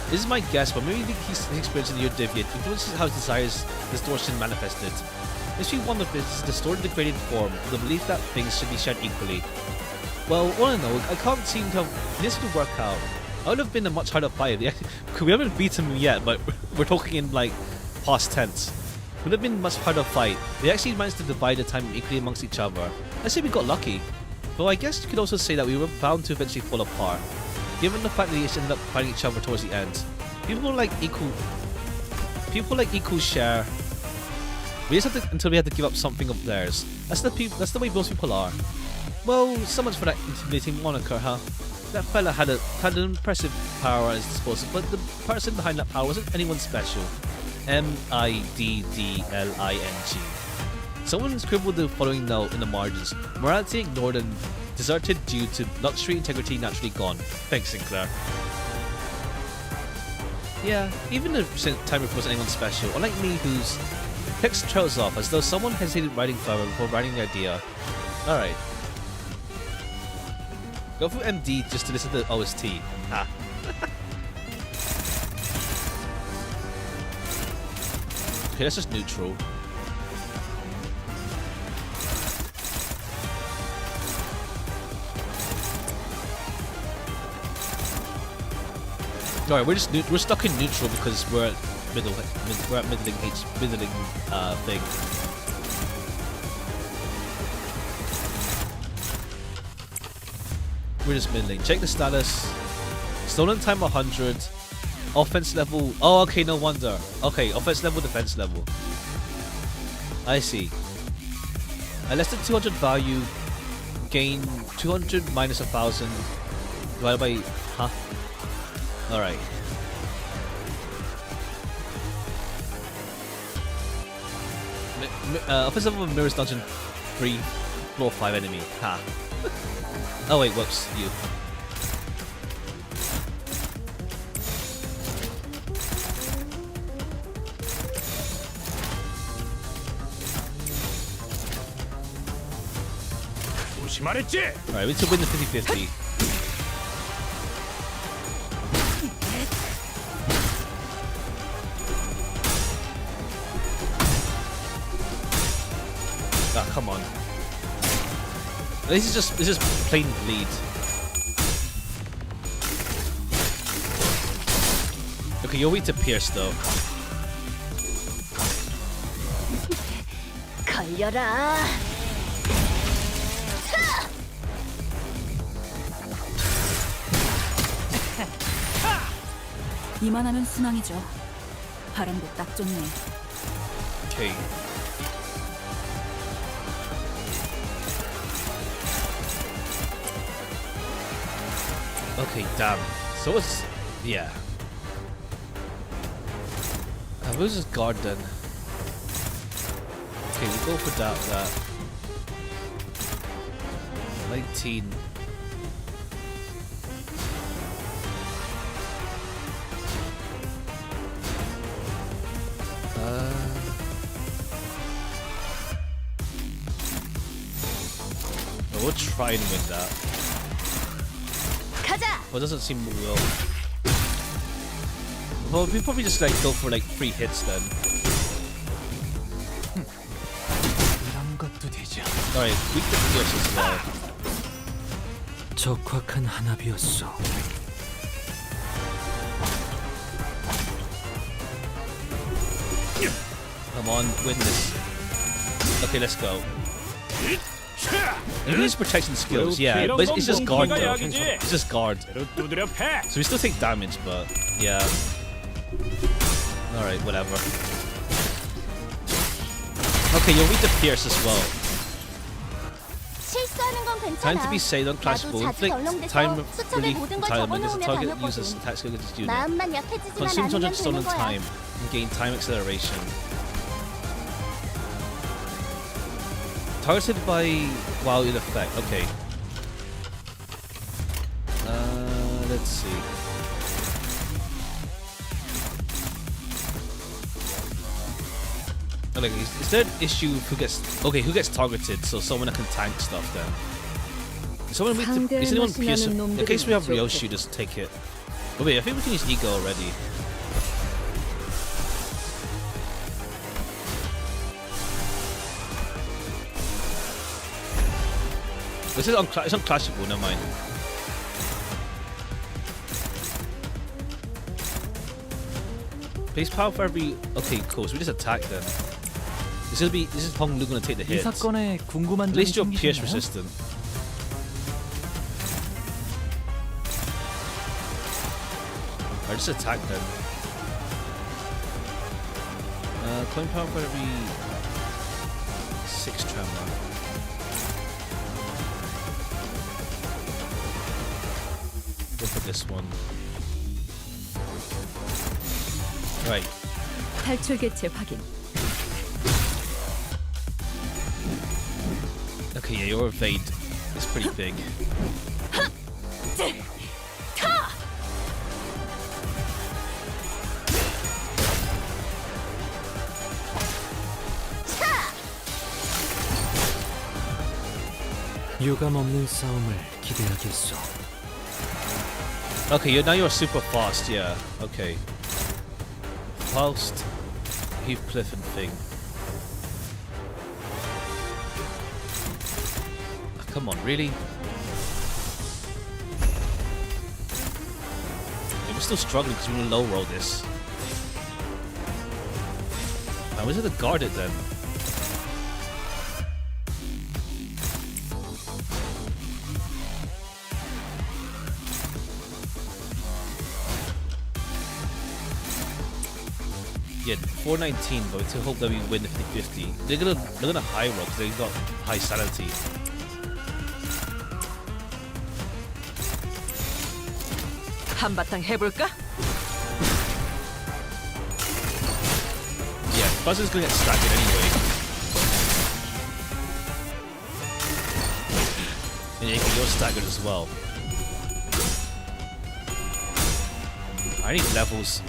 This is my guess, but maybe his experience in the Deviant influences how his desires distortion manifested. Mystery one of his distorted degraded form, with the belief that things should be shared equally. Well, all in all, I can't seem to have this to work out. I would have been a much harder fight. We haven't beaten him yet, but we're talking in like past tense. It would have been a much harder fight. They actually managed to divide the time equally amongst each other. I say we got lucky. Though I guess you could also say that we were bound to eventually fall apart, given the fact that they ended up fighting each other towards the end. People like equal share. We just have to until we had to give up something of theirs. That's the way most people are. Well, so much for that intimidating moniker, huh? That fella had an impressive power at his disposal, but the person behind that power wasn't anyone special. Middling. Someone scribbled the following note in the margins. Morality ignored and deserted due to luxury integrity naturally gone. Thanks, Sinclair. Yeah, even if Timer wasn't anyone special, unlike me whose text trails off as though someone hesitated writing further before writing the idea. Alright. Go for MD just to listen to the OST. Ha. Okay, that's just neutral. Alright, we're stuck in neutral because we're at middling thing. We're just middling. Check the status. Stolen time 100. Offense level. Oh, okay, no wonder. Okay, offense level, defense level. I see. At less than 200 value, gain 200 minus 1,000 divided by. Huh? Alright. Offense level mirrors dungeon 3, floor 5 enemy. Ha. Oh wait, whoops, you. Alright, we need to win the 50-50. Ah, come on. This is just plain bleed. Okay, you're weak to pierce though. 걸려라. 이만하면 순항이죠. 바람도 딱 좋네. Okay. Okay, damn. So it's yeah. We'll just guard then. Okay, we'll go for that. 19. We'll try and win that. Well, it doesn't seem we will. Well, we probably just like go for like 3 hits then. Alright, we can pierce as well. 적확한 한압이었어. Come on, win this. Okay, let's go. You use protection skills, yeah, but it's just guard though. It's just guard. So we still take damage, but yeah. Alright, whatever. Okay, you'll read the pierce as well. 실수하는 건 괜찮아. Time to be saved on clash ball. Inflict time relief 모든 걸 entitlement as the target 적어놓으면 uses attack skill against the student. 마음만 약해지지만 Consume 200 않으면 stolen 되는 거야. time and gain time acceleration. Targeted by while in effect. Okay. Let's see. Okay, is there an issue who gets targeted? So someone that can tank stuff then. Is anyone pierce? In case we have Ryoshi, just take it. Oh wait, I think we can use Ego already. This is it's unclashable, never mind. Base power for every. Okay, cool. So we just attack then. This is Hong Lu gonna take the 이 hit. 사건에 궁금한 At 점이 least you're pierce 생기셨나요? resistant. Or just attack then. Coin power for every 6 tremor. this one. Right. 탈출 개체 확인. Okay, yeah, your evade is pretty big. 유감 없는 싸움을 기대하겠소. Okay, now you're super fast, yeah. Okay. Whilst Heathcliff and thing. Oh, come on, really? Yeah, we're still struggling because we're gonna low roll this. Man, where's it to guard it then? Yeah, 419, but to hope that we win the 50-50. They're gonna high roll because they got high sanity. 한바탕 해볼까? Yeah, Buzzer's gonna get staggered anyway. And yeah, you're staggered as well. I need levels.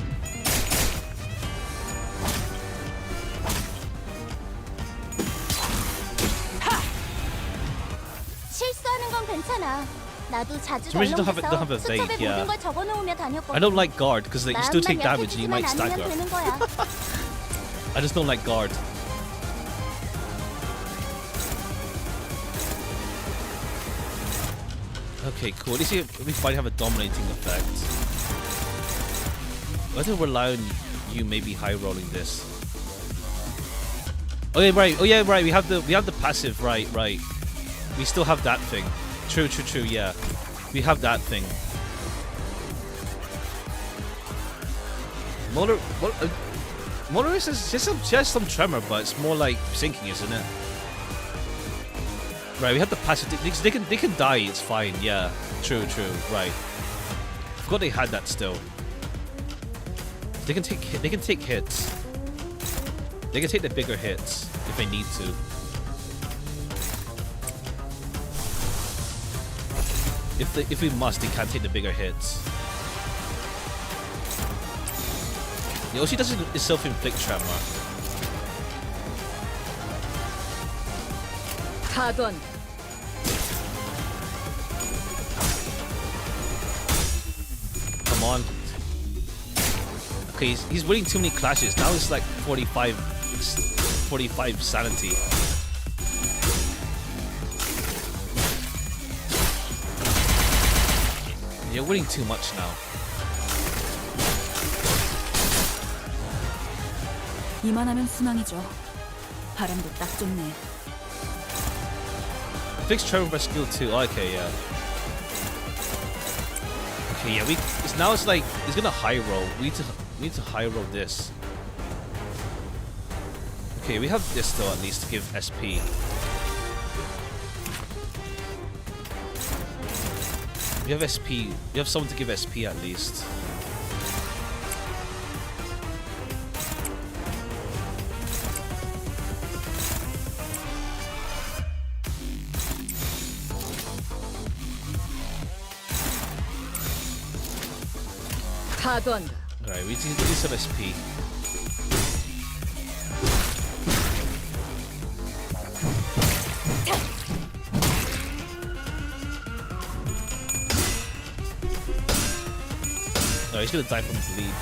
실수하는 건 괜찮아. 나도 자주 So don't have 덜렁대서 a 수첩에 vague, yeah. 모든 걸 적어놓으며 다녔거든. I don't like guard because you still take 마음만 damage and you might 약해지지만 stagger. 않으면 되는 거야. I just don't like guard. Okay, cool. At least we finally have a dominating effect. I have to rely on you maybe high rolling this. Oh yeah, right. Oh yeah, right. We have the passive. Right. We still have that thing. True. Yeah, we have that thing. Motorist is just some tremor, but it's more like sinking, isn't it? Right, we have the passive. They can die. It's fine. Yeah, true. Right. Forgot they had that still. They can take hits. They can take the bigger hits if they need to. If we must, they can take the bigger hits. Yeah, all she does is self-inflict tremor. 가던 Come on. Okay, he's winning too many clashes. Now it's like 45 sanity. You're winning too much now. 이만하면 순항이죠. 바람도 딱 좋네. Fixed tremor by skill 2. Oh, okay, yeah. Okay, yeah. Now it's like he's gonna high roll. We need to high roll this. Okay, we have this though at least to give SP. We have SP. We have someone to give SP at least. 파도한다. Alright, we need some SP. No, he's gonna die from bleed.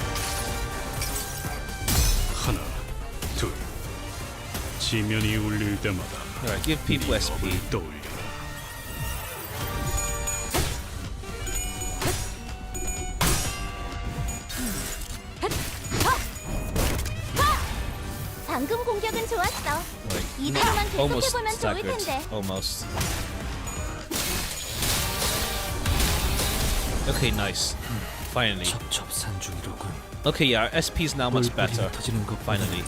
하나, 둘. 지면이 울릴 때마다 Alright, give people SP. 떠올려. 방금 공격은 좋았어. Right. 이대로만 Almost 계속해보면 좋을 staggered. 텐데. Almost. Okay, nice. Finally. 첩첩산중이로군. Okay, yeah, our SP is now much 뿔뿔이 better. 터지는 것보다 Finally.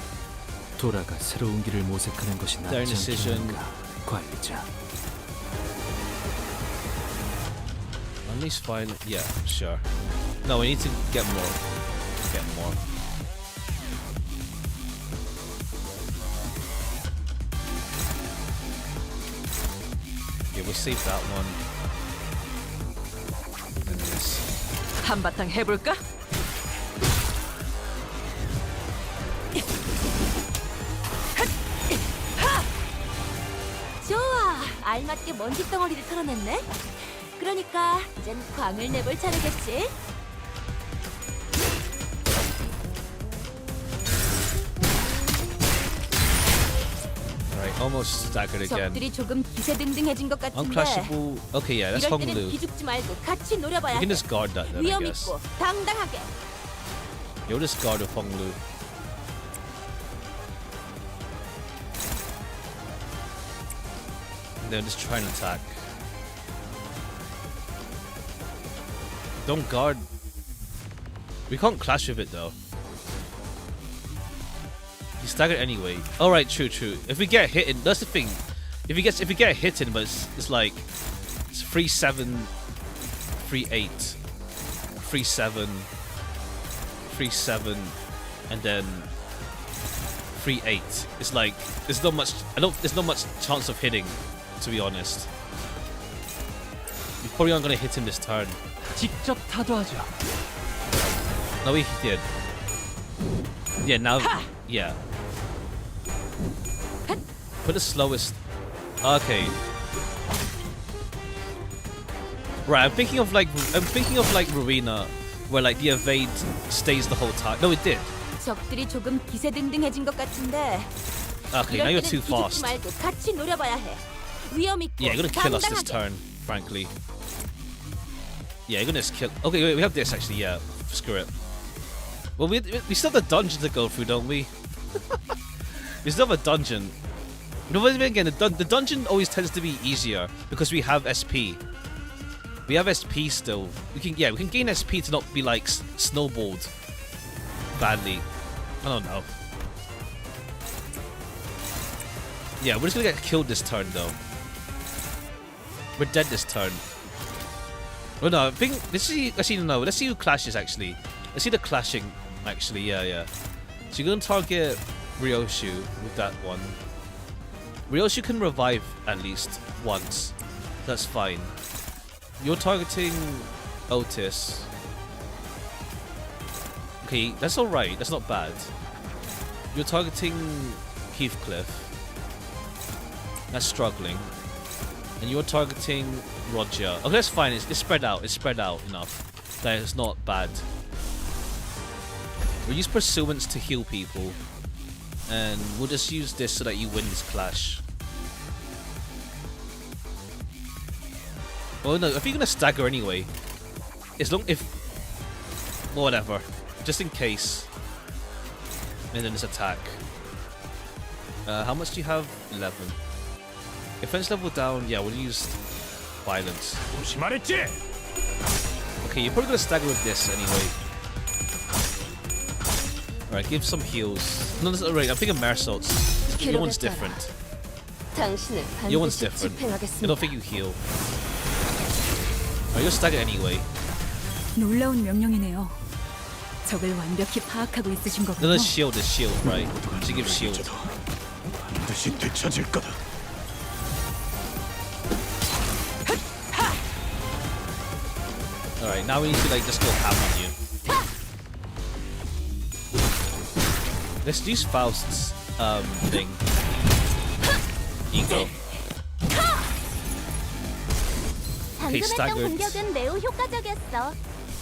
돌아가 새로운 길을 모색하는 것이 Their 낫지 indecision. 않겠는가, 관리자. Only's fine. Yeah, sure. No, we need to get more. Get more. Okay, we'll save that one. And this. 한바탕 해볼까? 좋아, 알맞게 먼지 덩어리를 털어냈네. 그러니까 이젠 광을 내볼 차례겠지. Alright, almost staggered again. 적들이 조금 기세등등해진 것 같은데. Uncrashable. Okay, yeah, that's 이럴 때는 Honglu. 기죽지 말고 같이 노려봐야 You can 해. just guard that then, I 위험 guess. 있고 당당하게. You'll just guard with Honglu. And then just try and attack. Don't guard. We can't clash with it though. He staggered anyway. All right, true. If we get hit in, that's the thing. If we get hit in, but it's like it's 3-7, 3-8, 3-7, 3-7, and then 3-8. It's like there's not much. There's not much chance of hitting, to be honest. You probably aren't gonna hit him this turn. 직접 타도하죠. No, he did. Yeah, now, yeah. Put the slowest. Okay. Right, I'm thinking of like Rowena, where like the evade stays the whole time. No, it did. 적들이 조금 기세등등해진 것 같은데. Okay, now 이럴 you're 때는 too 기죽지 fast. 말고 같이 노려봐야 해. 위험 있고 Yeah, you're gonna kill us this 당당하게. turn, frankly. Yeah, you're gonna just kill. Okay, wait, we have this actually. Yeah, screw it. Well, we still have the dungeon to go through, don't we? We still have a dungeon. No, but again, the dungeon always tends to be easier because we have SP. We have SP still. We can gain SP to not be like snowballed badly. I don't know. Yeah, we're just gonna get killed this turn though. We're dead this turn. Oh no, I think let's see who clashes actually. Let's see the clashing actually, yeah. So you're gonna target Ryoshu with that one. Ryoshu can revive at least once. That's fine. You're targeting Otis. Okay, that's alright, that's not bad. You're targeting Heathcliff. That's struggling. And you're targeting Roger. Okay, that's fine. It's spread out. It's spread out enough. That it's not bad. We'll use Pursuance to heal people. And we'll just use this so that you win this clash. Oh no, I think you're gonna stagger anyway. As long if... Well, whatever. Just in case. And then this attack. How much do you have? 11. Defense level down, yeah, we'll use violence. 조심하랬지. Okay, you're probably gonna stagger with this anyway. Alright, give some heals. No, that's alright, I'm thinking Mersaults. Your one's different. 당신을 Your one's 반드시 different. I 집행하겠습니다. don't think you heal. Alright, you're staggered anyway. 놀라운 명령이네요. 적을 완벽히 파악하고 있으신 No, 거군요. no, shield is shield, right? She gives shield. 반드시 되찾을 거다. Alright, now we need to like just go ham on you. Let's use Faust's thing. Ego. 방금 했던 staggered. 공격은 매우 효과적이었어.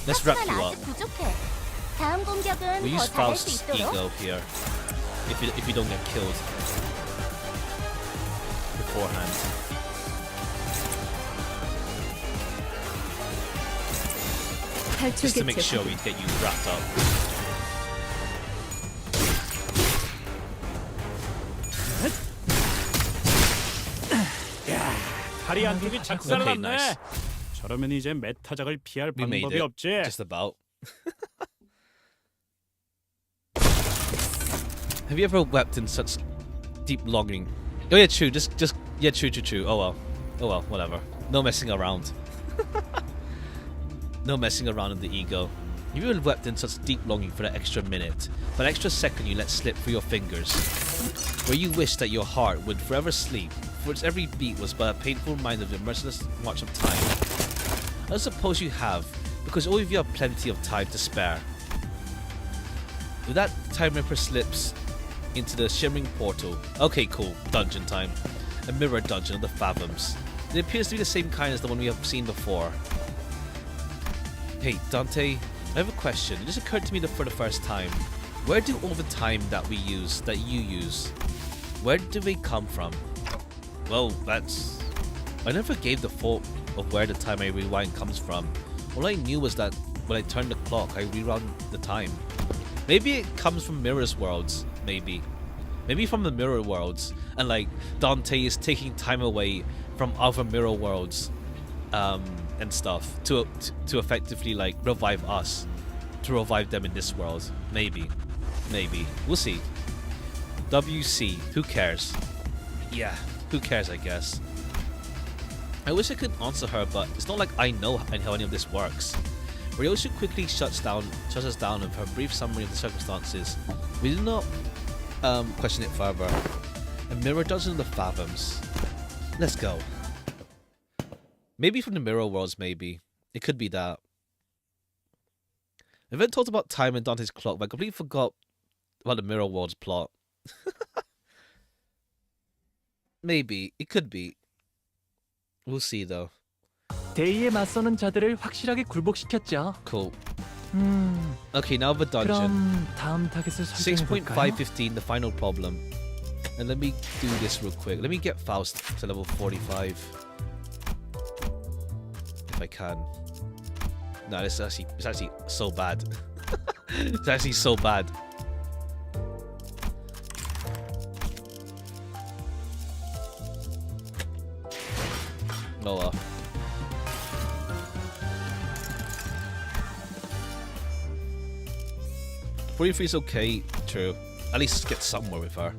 Let's wrap 하지만 you 아직 up. 부족해. 다음 공격은 We 더 use 잘할 수 Faust's 있도록. ego here. If you don't get killed beforehand. 탈출 Just to make 개체 sure we get you wrapped up. 다리 한 쪽이 작살을 Okay, 났네. nice. 저러면 이제 메타작을 피할 We made 방법이 it. 없지. Just about. Have you ever wept in such deep longing? Oh yeah, true. Just yeah, true. Oh well, whatever. No messing around. No messing around in the ego. You even wept in such deep longing for that extra minute, for an extra second you let slip through your fingers, where you wished that your heart would forever sleep, for its every beat was but a painful reminder of the merciless march of time. I suppose you have, because all of you have plenty of time to spare. With that, Time Ripper slips into the shimmering portal. Okay, cool. Dungeon time. A mirror dungeon of the Fathoms. It appears to be the same kind as the one we have seen before. Hey, Dante, I have a question. It just occurred to me for the first time. Where do all the time that we use, that you use, where do they come from? Well, that's... I never gave the thought of where the time I rewind comes from. All I knew was that when I turned the clock, I rewound the time. Maybe it comes from Mirror's worlds, maybe. Maybe from the Mirror worlds, and like, Dante is taking time away from other Mirror worlds, and stuff, to effectively, like, revive us. To revive them in this world. Maybe. Maybe. We'll see. WC. Who cares? Yeah, who cares, I guess. I wish I could answer her, but it's not like I know how any of this works. Ryoshu quickly shuts us down with her brief summary of the circumstances. We do not question it further. A mirror dungeon of the Fathoms. Let's go. Maybe from the Mirror worlds, maybe. It could be that. I then talked about time and Dante's clock, but I completely forgot about the Mirror worlds plot. Maybe. It could be. We'll see though. 데이에 맞서는 자들을 확실하게 굴복시켰죠. Cool. Okay, now the dungeon. 그럼 다음 타겟을 설정해 볼까요? 6.515, the final problem. And let me do this real quick. Let me get Faust to level 45. If I can. No, it's actually so bad. It's actually so bad. Oh well. Is okay, true. At least get somewhere with her.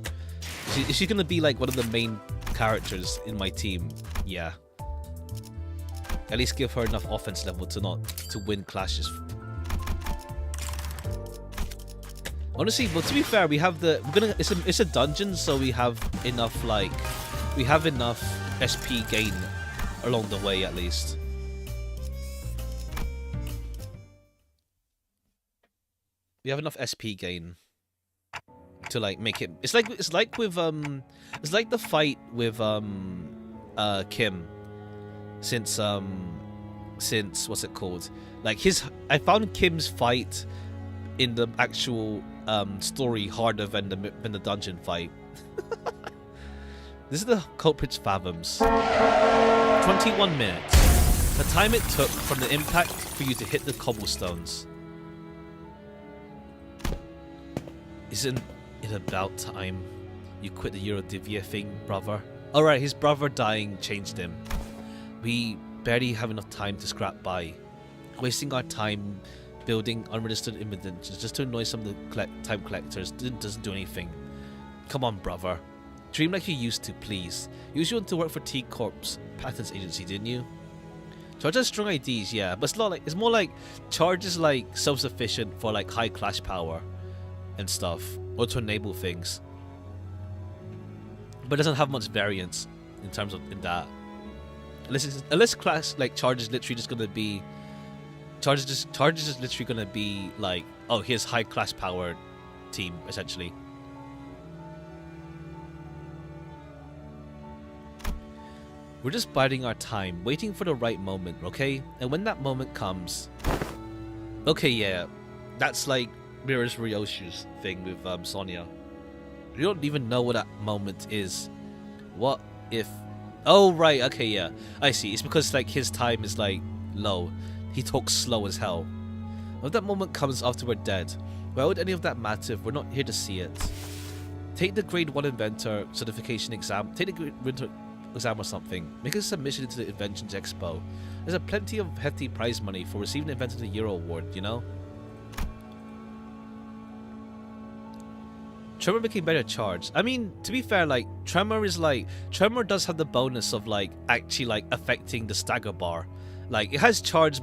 Is she gonna be like one of the main characters in my team? Yeah. At least give her enough offense level to win clashes. Honestly, but to be fair, we have it's a dungeon, so we have enough SP gain along the way at least. We have enough SP gain to like make it. It's like the fight with Kim. Since what's it called? Like I found Kim's fight in the actual story harder than the dungeon fight. This is the culprit's Fathoms. 21 minutes. The time it took from the impact for you to hit the cobblestones. Isn't it about time you quit the Eurodivia thing, brother? Alright, his brother dying changed him. We barely have enough time to scrap by. Wasting our time building unregistered evidence just to annoy some of the time collectors doesn't do anything. Come on, brother. Dream like you used to, please. You used to want to work for T-Corp's patents agency, didn't you? Charge has strong IDs, yeah, but it's more like Charge is like self-sufficient for like high clash power and stuff, or to enable things, but doesn't have much variance in terms of that. Unless class like Charge is literally just gonna be Charge is just literally gonna be like, oh, here's high class power team essentially. We're just biding our time, waiting for the right moment, okay? And when that moment comes, okay, yeah, that's like Mirror's Ryoshu's thing with Sonya. You don't even know what that moment is. What if? Oh right, okay, yeah, I see. It's because like his time is like low. He talks slow as hell. When that moment comes after we're dead, why would any of that matter if we're not here to see it? Take the Grade 1 Inventor Certification exam. Take the Grade 1 exam or something. Make a submission into the Inventions Expo. There's a plenty of hefty prize money for receiving the Inventor of the Year award, you know? Tremor became better Charge. I mean, to be fair, like, Tremor does have the bonus of, like, actually, like, affecting the stagger bar Like it has charge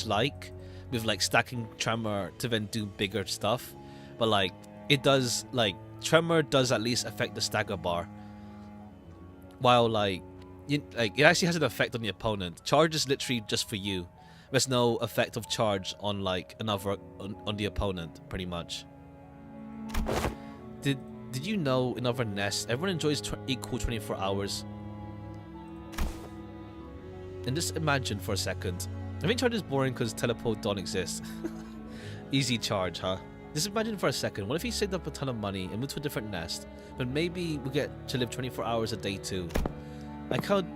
like with like stacking tremor to then do bigger stuff, but like it does like tremor does at least affect the stagger bar, while like it actually has an effect on the opponent. Charge is literally just for you. There's no effect of charge on like another on the opponent, pretty much. Did you know in other nests everyone enjoys equal 24 hours? And just imagine for a second. I think charge is boring because teleport don't exist. Easy charge, huh? Just imagine for a second. What if you saved up a ton of money and moved to a different nest, but maybe we get to live 24 hours a day too? I could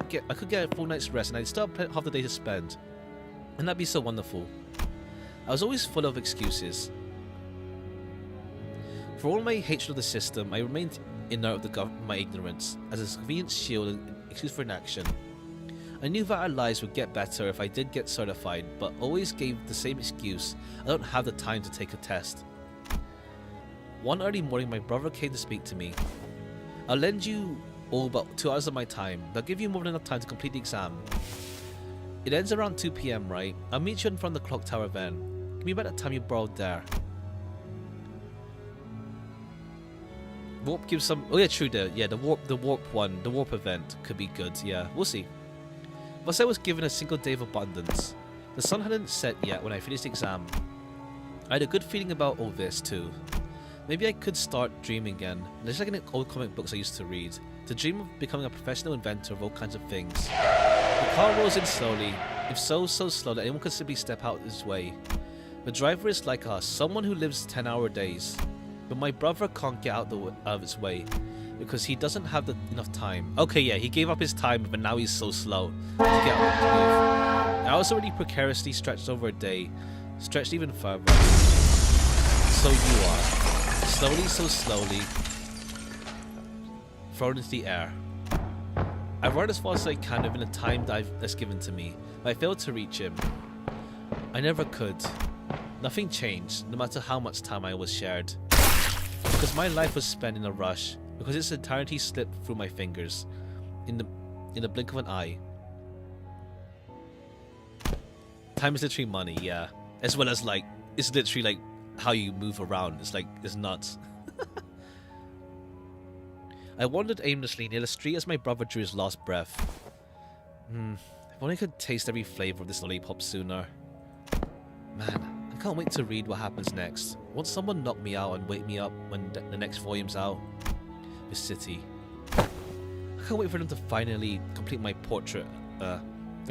get a full night's rest and I'd still have half the day to spend. And that'd be so wonderful. I was always full of excuses. For all my hatred of the system, I remained inert of my ignorance, as a convenient shield and excuse for inaction. I knew that our lives would get better if I did get certified, but always gave the same excuse: I don't have the time to take a test. One early morning, my brother came to speak to me. I'll lend you all about 2 hours of my time. They'll give you more than enough time to complete the exam. It ends around 2 PM, right? I'll meet you in front of the clock tower then. Give me about the time you borrowed there. Warp gives some... Oh yeah, true. The warp event could be good. Yeah, we'll see. Thus I was given a single day of abundance. The sun hadn't set yet when I finished the exam. I had a good feeling about all this too. Maybe I could start dreaming again, just like in the old comic books I used to read, to dream of becoming a professional inventor of all kinds of things. The car rolls in slowly, if so slow that anyone could simply step out his way. The driver is like us, someone who lives 10-hour days. But my brother can't get out of his way, because he doesn't have enough time. Okay, yeah, he gave up his time, but now he's so slow to get out of the move. I was already precariously stretched over a day, stretched even further. So you are. Slowly, so slowly, thrown into the air. I run as fast as I can within a time that's given to me, but I failed to reach him. I never could. Nothing changed, no matter how much time I was shared. Because my life was spent in a rush, because its entirety slipped through my fingers, in the blink of an eye. Time is literally money, yeah. As well as like, it's literally like how you move around. It's like, it's nuts. I wandered aimlessly near the street as my brother drew his last breath. If only I could taste every flavor of this lollipop sooner. Man, I can't wait to read what happens next. Won't someone knock me out and wake me up when the next volume's out? This city. I can't wait for them to finally complete my portrait. I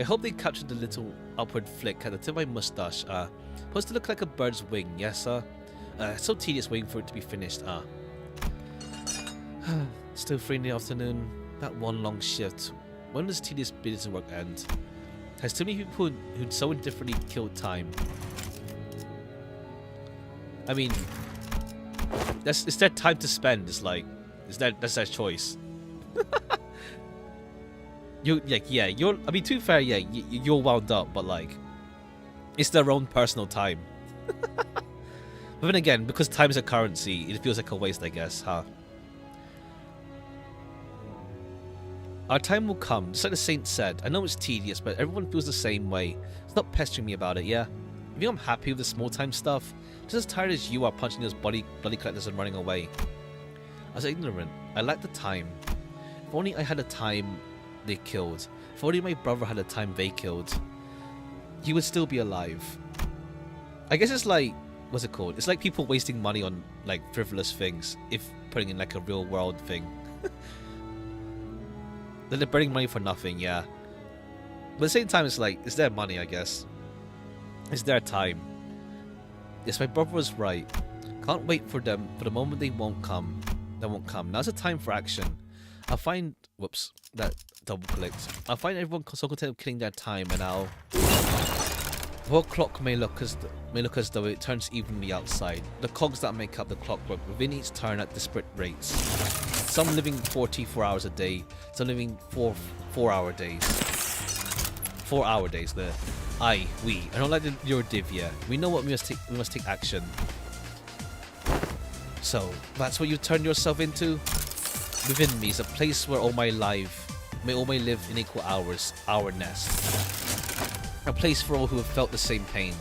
hope they captured the little upward flick at the tip of my mustache. Supposed to look like a bird's wing, yes sir? It's so tedious waiting for it to be finished, Still 3 in the afternoon. That one long shift. When does tedious business work end? Has too many people who so indifferently killed time. I mean, it's their time to spend. It's like, that's their choice. I mean, to be fair, yeah, you're wound up, but like, it's their own personal time. But then again, because time is a currency, it feels like a waste, I guess, huh? Our time will come, just like the saint said. I know it's tedious, but everyone feels the same way. Stop pestering me about it, yeah? You think I'm happy with the small time stuff? Just as tired as you are punching those bloody collectors and running away. I was ignorant. I lacked the time. If only I had the time they killed. If only my brother had the time they killed. He would still be alive. I guess it's like, what's it called? It's like people wasting money on like frivolous things, if putting in like a real world thing. They're burning money for nothing, yeah. But at the same time, it's like, it's their money, I guess. It's their time. Yes, my brother was right. Can't wait for them, for the moment they won't come. Now's the time for action. I'll find... Whoops, that double clicked. I'll find everyone so content of killing their time, and I'll... The whole clock may look as though it turns evenly outside. The cogs that make up the clockwork within each turn at disparate rates. Some living 44 hours a day, some living 4-hour days. 4-hour days there. We. I don't like your divya. We know what we must take action. So, that's what you turn yourself into? Within me is a place where all may live in equal hours, our nest. A place for all who have felt the same pain.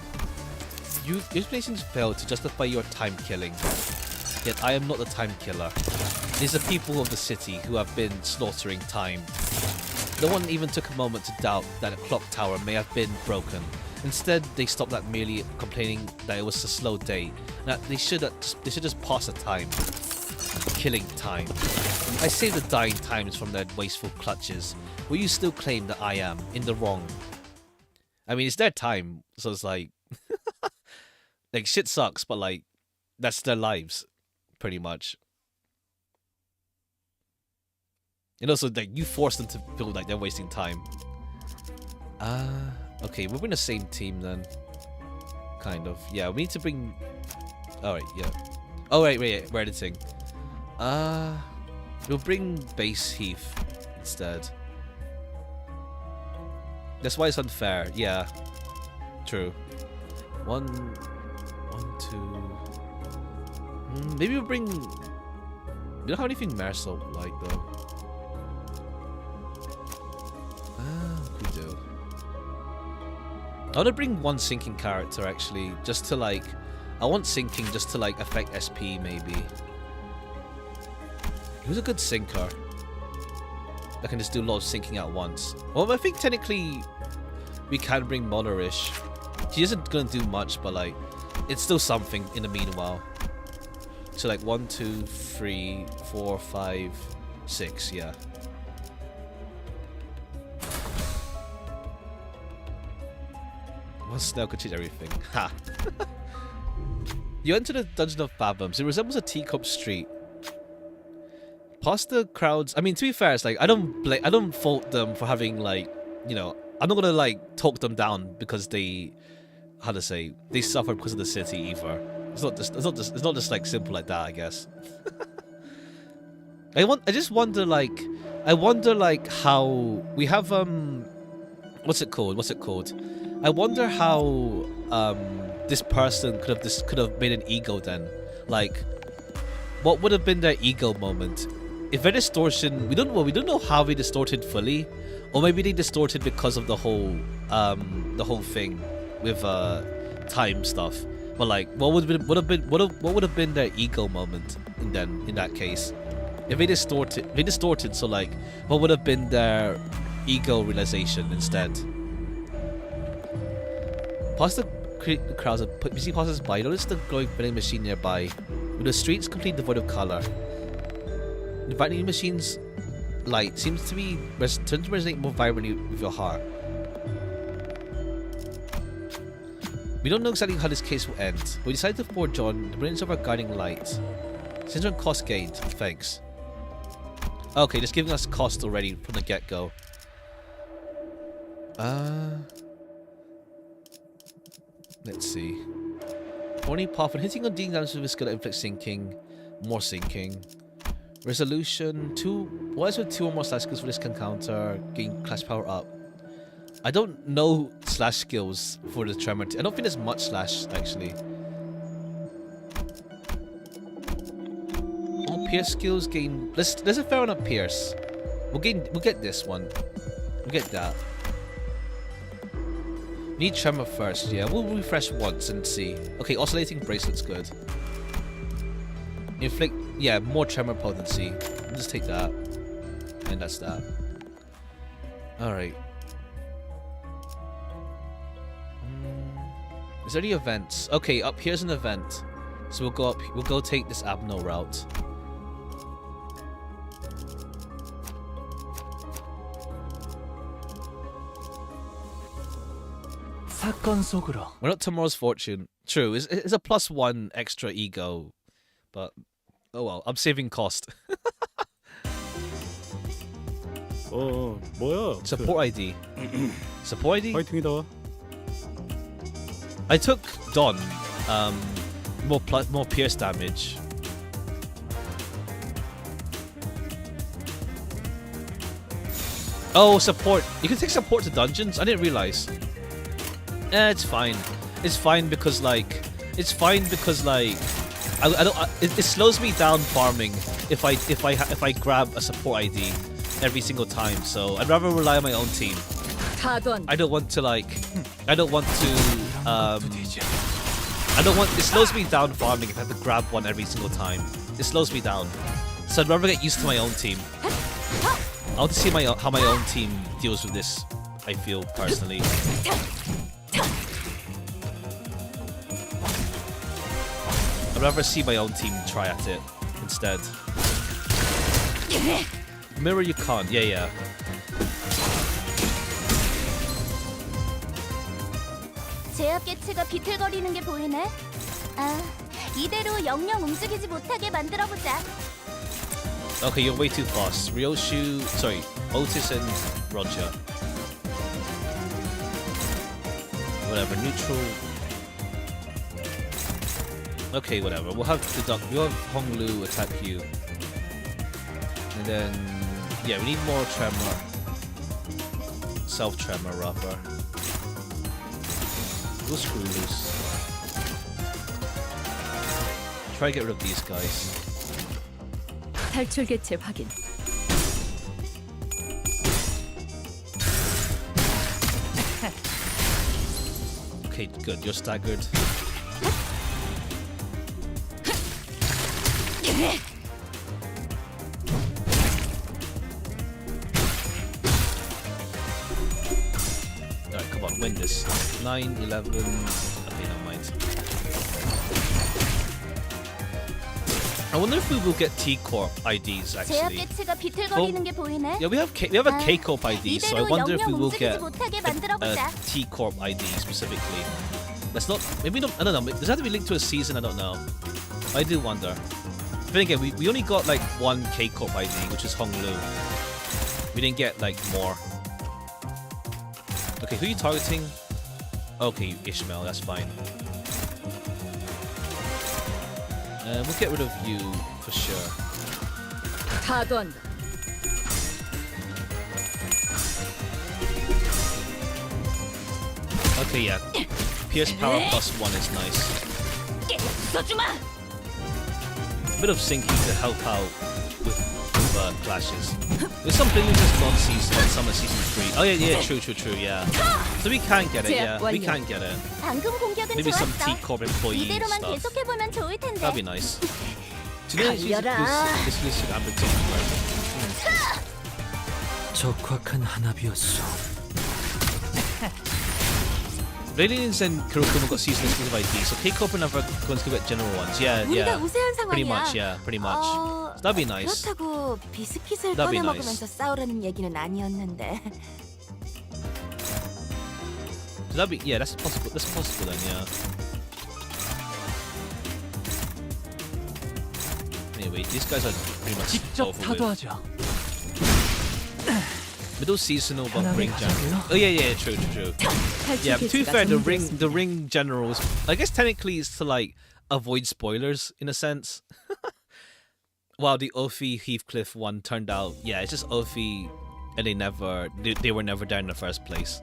Your explanations fail to justify your time killing. Yet I am not the time killer. It is the people of the city who have been slaughtering time. No one even took a moment to doubt that a clock tower may have been broken. Instead, they stopped at merely complaining that it was a slow day, and that they should just pass the time. Killing time. I saved the dying times from their wasteful clutches. Will you still claim that I am in the wrong? I mean, it's their time, so it's like... like, shit sucks, but like, that's their lives, pretty much. And also, like, you force them to feel like they're wasting time. Okay, we're in the same team then. Kind of. Yeah, we need to bring... Alright, yeah. Oh, wait, we're editing. We'll bring Base Heath instead. That's why it's unfair. Yeah. True. One, two... maybe we'll bring... We don't have anything Marisol like, though. We do. I want to bring one sinking character, actually, just to, like... I want sinking just to, like, affect SP, maybe. Who's a good sinker? That can just do a lot of sinking at once. Well, I think technically we can bring Monorish. She isn't gonna do much, but, like, it's still something in the meanwhile. So, like, 1, 2, 3, 4, 5, 6, yeah. One snail could change everything. Ha! You enter the Dungeon of Fathoms. It resembles a teacup street. Past the crowds. I mean, to be fair, it's like I don't fault them for having, like, you know, I'm not gonna like talk them down because they, how to say, they suffer because of the city either. It's not just like simple like that, I guess. I just wonder like how we have what's it called? I wonder how this person could have made an ego then. Like, what would have been their ego moment? If their distortion, we don't know how they distorted fully, or maybe they distorted because of the whole thing with time stuff. But like, what would have been their ego moment in that case? If they distorted, so like, what would have been their ego realization instead? Past the crowds of busy passes by, notice the glowing vending machine nearby, with the streets completely devoid of color. The vending machine's light seems to be tend to resonate more vibrantly with your heart. We don't know exactly how this case will end, but we decided to forge on the brilliance of our guiding light. Syndrome cost gained. Thanks. Okay, just giving us cost already from the get-go. Let's see. Only path when hitting or dealing damage with a skill that inflicts sinking. More sinking. Resolution 2. What is with 2 or more slash skills for this encounter? Gain class power up. I don't know slash skills for the tremor. I don't think there's much slash actually. All pierce skills gain. There's a fair amount of pierce. We'll get this one. We'll get that. We need tremor first, yeah. We'll refresh once and see. Okay, oscillating bracelet's good. Inflict, yeah, more tremor potency. We'll just take that. And that's that. Alright. Is there any events? Okay, up here's an event. So we'll go up, we'll go take this Abno route. We're not tomorrow's fortune. True, it's a +1 extra ego. But, oh well, I'm saving cost. 뭐야? Support ID. Support ID? 파이팅이다. I took Don. More pierce damage. Oh, support. You can take support to dungeons? I didn't realize. It's fine. It's fine because like it slows me down farming if I grab a support ID every single time. So I'd rather rely on my own team. 타도 I don't want to like. I don't want to. I don't want. It slows me down farming if I have to grab one every single time. It slows me down. So I'd rather get used to my own team. I want to see how my own team deals with this. I feel personally. I'd rather see my own team try at it instead. Mirror you can't. Yeah. 제압 개체가 비틀거리는 게 보이네. 아, 이대로 영영 움직이지 못하게 만들어보자. Okay, you're way too fast. Ryoshu, sorry, Otis and Roger. Whatever, neutral. Okay, whatever. We'll have Honglu attack you. And then, yeah, we need more tremor. Self-tremor, rather. We'll screw loose. Try to get rid of these guys. 탈출 개체 확인. Okay, good. You're staggered. Alright, come on, win this. 9, 11. Okay, never mind. I wonder if we will get T-Corp IDs 제압 actually. 개체가 비틀거리는 게 보이네. Yeah, we have a K-Corp ID, so I 이대로 wonder if we 영영 will 움직이지 get 못하게 a 만들어보자. T-Corp ID specifically. That's not, maybe not, I don't know, does it have to be linked to a season? I don't know. I do wonder. But again, we only got like one K-Corp ID, which is Honglu. We didn't get like more. Okay, who are you targeting? Okay, Ishmael, that's fine. We'll get rid of you for sure. 타도 Okay, yeah. Pierce power +1 is nice. A bit of sinking to help out with clashes. There's some buildings that's non-season and some are season 3. Oh yeah, true, yeah. So we can get it, yeah. We can get it. 방금 공격은 Maybe some 좋았어. T-Corp employee 이대로만 stuff. 계속해보면 좋을 텐데. That'd be nice. Today 달려라. this should happen too. 적확한 한압이었어. Radiance and Kurokuma got season exclusive IDs, so K-Corp are never going to get general ones. Yeah. 우리가 우세한 Pretty 상황이야. much, yeah, pretty much. So that'd be nice. 그렇다고 비스킷을 That'd be 꺼내 nice. 먹으면서 싸우라는 얘기는 아니었는데. So that'd be, yeah, that's possible. That's possible then, yeah. Anyway, these guys are pretty much 직접 over with. 타도하죠. Middle seasonal, but 편하게 ring general. 가자고요. Oh yeah, true. 탈출 Yeah, to be 개체가 fair, the 정리되었습니다. ring generals. I guess technically it's to like avoid spoilers in a sense. While the Ophi Heathcliff one turned out, yeah, it's just Ophi, and they were never there in the first place.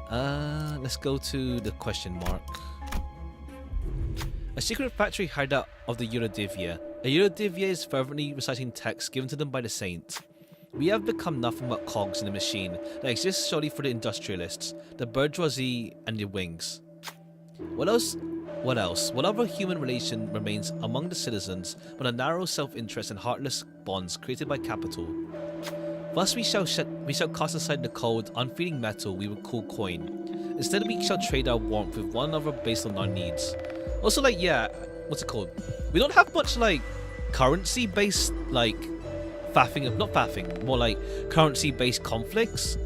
Let's go to the question mark. A secret factory hideout of the Eurodivia. A Eurodivia is fervently reciting texts given to them by the saints. We have become nothing but cogs in the machine that exists solely for the industrialists, the bourgeoisie, and the wings. What else? What other human relation remains among the citizens but a narrow self-interest and heartless bonds created by capital? Thus we shall cast aside the cold, unfeeling metal we would call coin. Instead we shall trade our warmth with one another based on our needs. Also, like, yeah, what's it called? We don't have much like currency-based like more like currency-based conflicts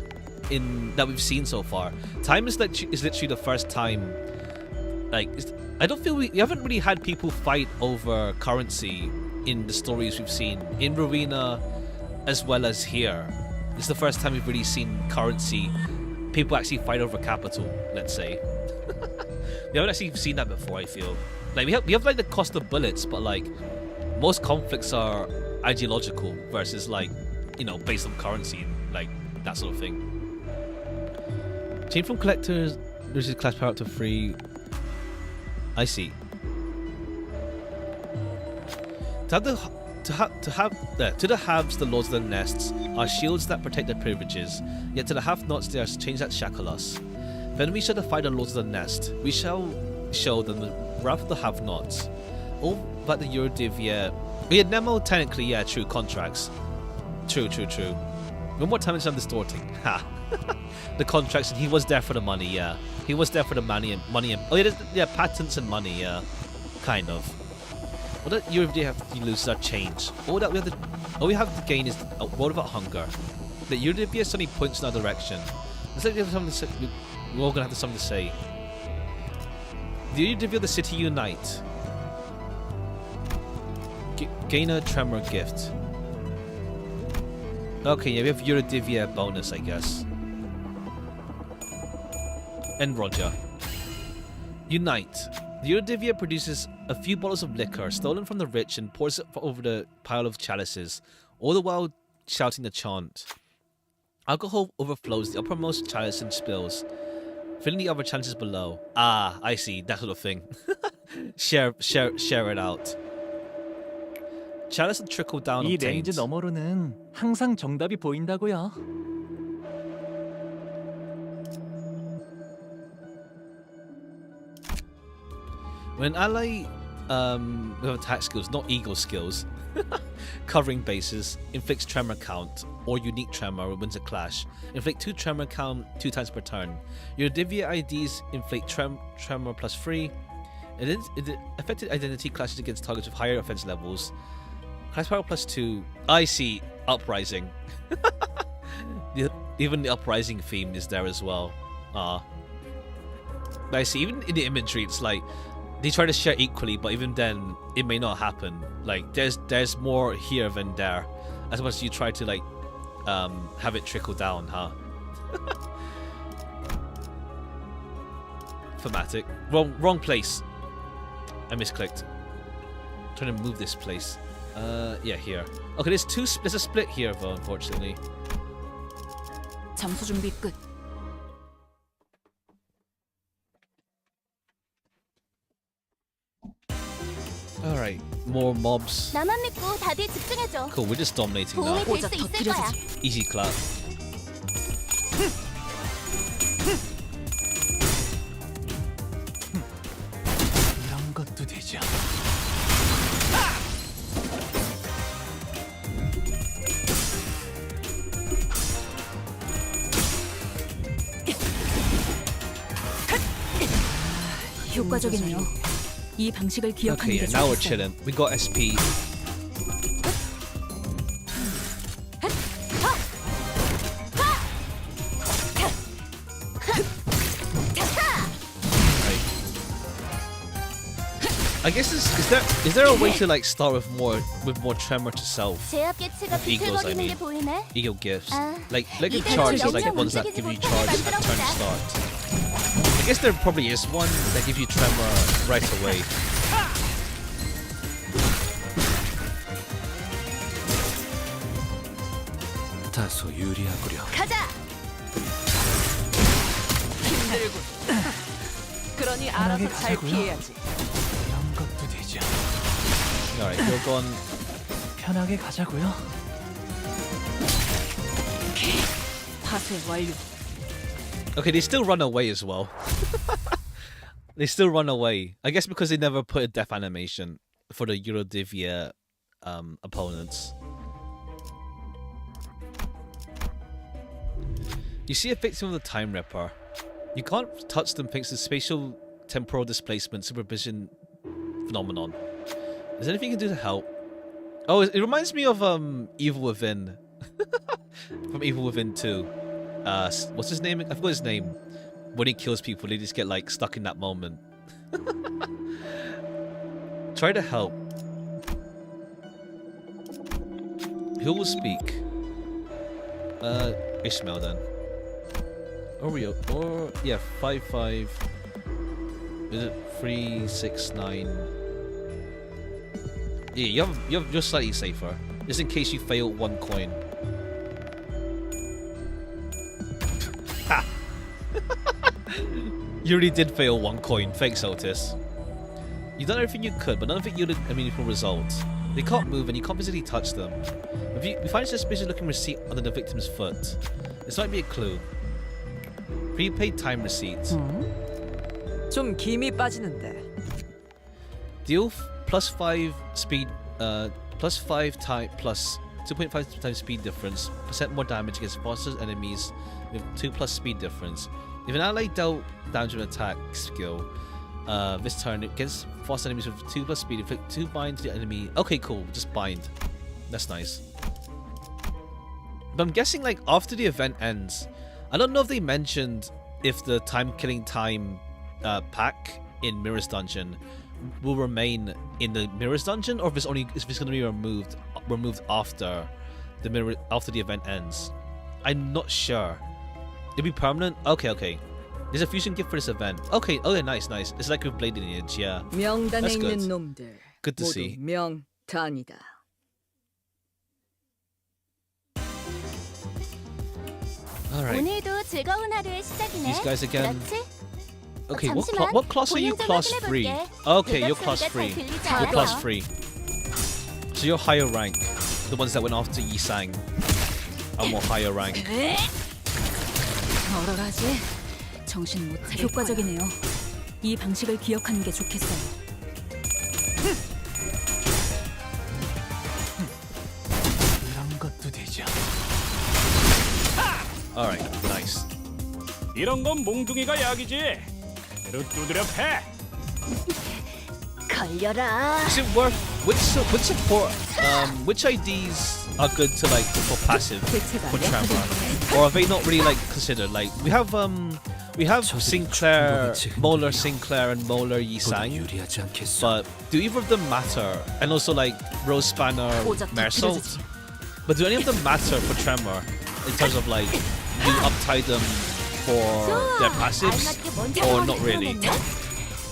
that we've seen so far. Time is literally the first time. Like, I don't feel we haven't really had people fight over currency in the stories we've seen in Rowena as well as here. It's the first time we've really seen currency. People actually fight over capital, let's say. We haven't actually seen that before, I feel. Like, we have like the cost of bullets, but like most conflicts are ideological versus like, you know, based on currency, like that sort of thing. Change from collectors, reduces class power up to 3. I see. To To the haves, the lords of the nests are shields that protect their privileges, yet to the have-nots they are chains that shackle us. When we shall defy the lords of the nest, we shall show them the wrath of the have-nots. All but the Eurodivia... Yeah, Nemo, technically, yeah, true, contracts. True. One more time, I'm distorting. Ha! The contracts, and he was there for the money, yeah. He was there for the money and... Oh, yeah, patents and money, yeah. Kind of. What that Eurodivia have to lose is our change. All we have to gain is a world without hunger. The Eurodivia suddenly points in our direction. It's like we have something to say. We're all gonna have something to say. The Eurodivia of the city unite. Gain a tremor gift. Okay, yeah, we have Eurodivia bonus, I guess. And Roger. Unite. The Eurodivia produces a few bottles of liquor stolen from the rich and pours it over the pile of chalices, all the while shouting the chant. Alcohol overflows the uppermost chalice and spills, filling the other chalices below. Ah, I see, that sort of thing. share it out. Chalice will trickle down 이 obtained. 레인지 너머로는 항상 정답이 보인다고요. When an ally with attack skills, not eagle skills, covering bases, inflicts tremor count, or unique tremor wins a clash. Inflict 2 tremor count 2 times per turn. Your Divya IDs inflict tremor plus 3. Affected identity clashes against targets with higher offense levels. Class power plus 2. I see. Uprising. Even the uprising theme is there as well. I see. Even in the imagery, it's like they try to share equally, but even then, it may not happen. Like there's more here than there, as much as you try to like have it trickle down, huh? Thematic. Wrong place. I misclicked. Trying to move this place. Yeah, here. Okay, there's a split here though, unfortunately. 잠수 준비 끝. Alright, more mobs. 나만 믿고 다들 집중해줘. Cool, we're just dominating now. 도움이 될 수 있을 거야. Easy clap. 이런 것도 되죠. 효과적이네요. 이 방식을 기억하는 Okay, 게 yeah, now we're 좋겠어요. chilling. We got SP. I guess is there a way to like start with more tremor to self? 제압 개체가 Eagles, I 비틀거리는 mean. 게 보이네. Eagle gifts. 아, Like 이대로 charge is like 영영 ones that 움직이지 give you 못하게 charge at turn 만들어보자. start. I guess there probably is one that gives you tremor right away. 다소 유리하구려. 가자. 힘들군. 그러니 편하게 알아서 잘 가자고요. 피해야지. 이런 것도 되죠. Alright, you're gone. 편하게 가자고요. 파쇄 완료. Okay, they still run away as well. They still run away. I guess because they never put a death animation for the Eurodivia opponents. You see a victim of the Time Ripper. You can't touch them thanks to spatial temporal displacement supervision phenomenon. Is there anything you can do to help? Oh, it reminds me of Evil Within. From Evil Within 2. What's his name? I forgot his name. When he kills people, they just get like stuck in that moment. Try to help. Who will speak? Ishmael then. Or yeah, 5-5. Is it 3-6-9? Yeah, you're slightly safer, just in case you fail one coin. Ha! You really did fail one coin. Thanks, Otis. You've done everything you could, but none of it yielded a meaningful result. They can't move and you can't physically touch them. If you find a suspicious looking receipt under the victim's foot, this might be a clue. Prepaid time receipt. 좀 김이 빠지는데. Deal +5 speed, +5 time plus 2.5 times speed difference, % more damage against faster enemies with 2+ speed difference. If an ally dealt damage with an attack skill, this turn against faster enemies with 2+ speed, inflict 2 bind to the enemy. Okay, cool, just bind. That's nice. But I'm guessing like after the event ends, I don't know if they mentioned if the killing time pack in Mirror's Dungeon will remain in the Mirror's Dungeon, or if it's going to be removed after the event ends. I'm not sure. It'll be permanent. Okay. There's a fusion gift for this event. Okay, nice. It's like with Blade Lineage, yeah. 명단에 That's good. 있는 놈들 Good to 모두 see. 명단이다. Alright. 오늘도 즐거운 하루의 시작이네. These guys again. 그렇지? Okay, 잠시만, what class are you? 본인 좀 Class 확인해 3. 볼게. Okay, 대각 you're class 소리가 3. 잘 들리지 You're 않아서. class 3. So you're higher rank. The ones that went after Yisang are more higher rank. 얼얼하지? 정신 못 차릴 효과적이네요. 이 방식을 기억하는 게 좋겠어요. 이런 것도 되죠. Alright, nice. 이런 건 몽둥이가 약이지. 그대로 두드려 패. 걸려라. Is it worth which support which IDs are good to like for passive for Tremor? Or are they not really like considered? Like we have Sinclair, Molar Sinclair and Molar Yisang, 유리하지 않겠어. but do either of them matter? And also like Rose Spanner, Mersault. But do any of them matter for Tremor in terms of like you uptie them for their passives or not really?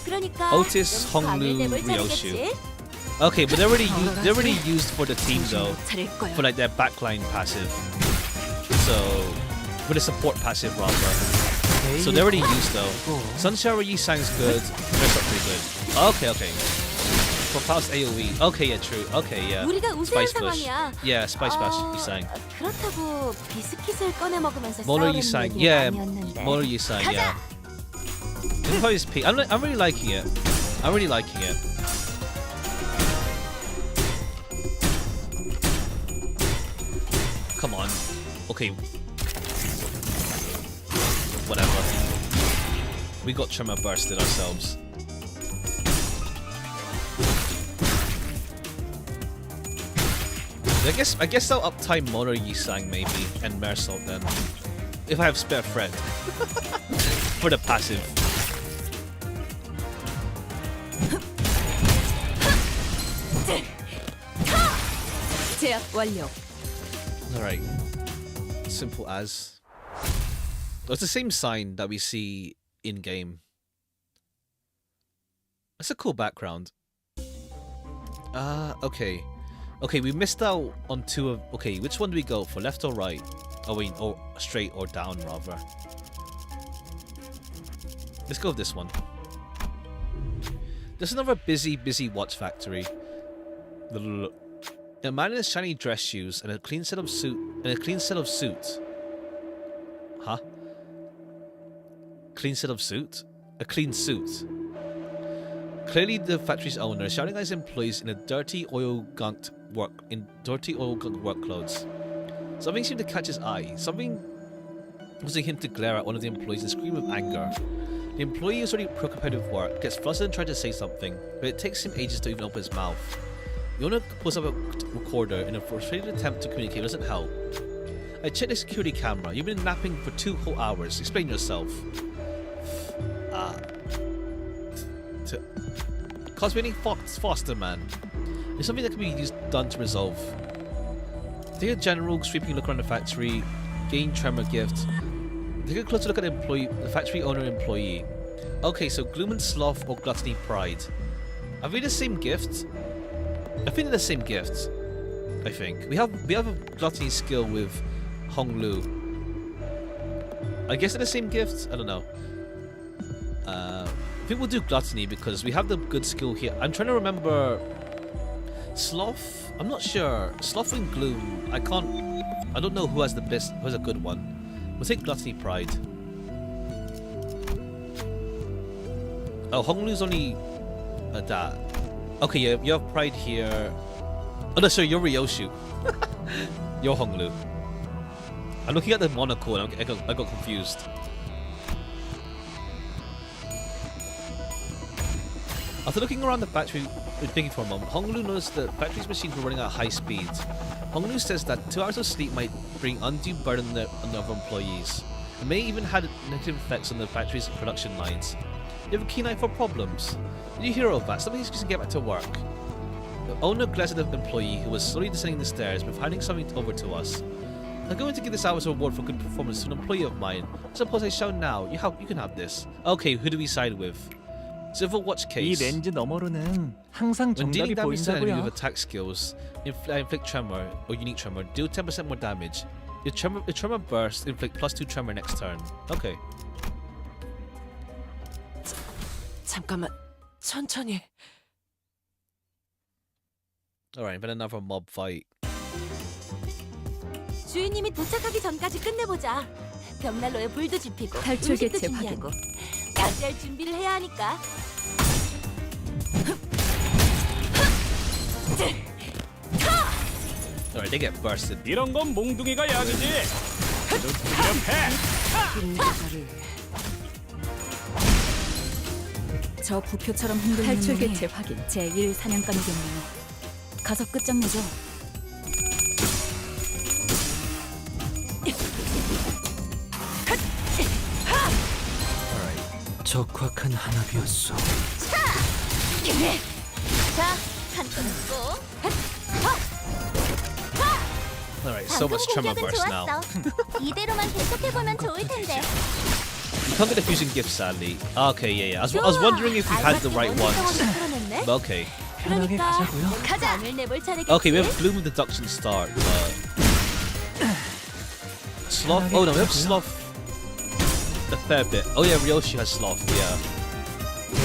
그러니까 Otis, 좀 Honglu, 밤을 내볼 Ryoshu. 차례겠지? Okay, but they're already used for the team though, 차릴 거야. for like their backline passive. So with a support passive rather. So they're already used though. Sunshower Yisang's good. They're not pretty good. Okay. For fast AoE. Okay, yeah, true. Okay, yeah. 우리가 우세한 Spice Push. 상황이야. Yeah, Spice Push Yisang. 그렇다고 비스킷을 꺼내 먹으면서 Molar 싸우는 Yisang. 얘기는 Yeah, 아니었는데. Molar Yisang. Yeah. Empire's P. I'm really liking it. I'm really liking it. Come on. Okay. Whatever. We got Tremor bursted ourselves. I guess I'll uptime Mono Yisang maybe and Mersault then. If I have spare Fred. For the passive. 제압 완료. Alright. Simple as. It's the same sign that we see in game. That's a cool background. Okay. Okay, we missed out on two of... Okay, which one do we go for? Left or right? Oh wait, or straight or down rather. Let's go with this one. There's another busy watch factory. A man in his shiny dress shoes and a clean set of suit. Huh? Clean set of suit? A clean suit. Clearly the factory's owner shouting at his employees in dirty oil gunked work clothes. Something seemed to catch his eye. Something causing him to glare at one of the employees and scream with anger. The employee is already preoccupied with work, gets flustered and tries to say something, but it takes him ages to even open his mouth. The owner pulls up a recorder in a frustrated attempt to communicate, but doesn't help. I checked the security camera. You've been napping for 2 whole hours. Explain yourself. Cosplating faster, man. There's something that can be done to resolve. Take a general sweeping look around the factory. Gain Tremor gift. Take a closer look at the factory owner employee. Okay, so Gloom and Sloth or Gluttony Pride. Are they the same gift? I think they're the same gift. I think we have a gluttony skill with Honglu. I guess they're the same gift. I don't know. I think we'll do Gluttony because we have the good skill here. I'm trying to remember Sloth. I'm not sure. Sloth and Gloom. I don't know who has the best. Who has a good one. We'll take Gluttony Pride. Oh, Honglu's only that. Okay, you have Pride here. Oh no, sorry, you're Ryoshu. You're Honglu. I'm looking at the Monaco and I got confused. After looking around the factory and thinking for a moment, Honglu noticed that the factory's machines were running at high speeds. Honglu says that 2 hours of sleep might bring undue burden on the other employees. It may even have negative effects on the factory's production lines. You have a keen eye for problems. Did you hear of that? Somebody's just get back to work. The owner glanced at the employee who was slowly descending the stairs before handing something over to us. I'm going to give this hour's reward for good performance to an employee of mine. Suppose I shall now. You can have this. Okay, who do we side with? Civil watch 이 case. 렌즈 너머로는 항상 When dealing 정답이 damage to an enemy 보인다고요. with attack skills, inflict tremor or unique tremor, deal 10% more damage. Your tremor burst, inflict +2 tremor next turn. Okay. 잠깐만, 천천히. Alright, then another mob fight. 주인님이 도착하기 전까지 끝내보자. 벽난로에 불도 지피고 탈출 음식도 개체 준비하고 야지할 준비를 해야 하니까. Alright, they get bursted. 이런 건 몽둥이가 약이지. 저 부표처럼 흔들리는 탈출 개체 확인. 제1 사냥감이겠네요. 가서 끝장내죠. 적확한 한압이었어. 자, 한 건은 꼭. Alright, so much tremor 공격은 burst now. 좋았어. 이대로만 계속해보면 좋을 텐데. You can't get the fusion gift, sadly. Okay, yeah. I was wondering if we had the right ones. But okay. 편하게 가자고요. 가자. 잠을 내볼 차례겠지. Okay, we have Gloom Deduction start, but... Sloth? Oh no, we have Sloth a fair bit. Oh yeah, Ryoshi has Sloth, yeah.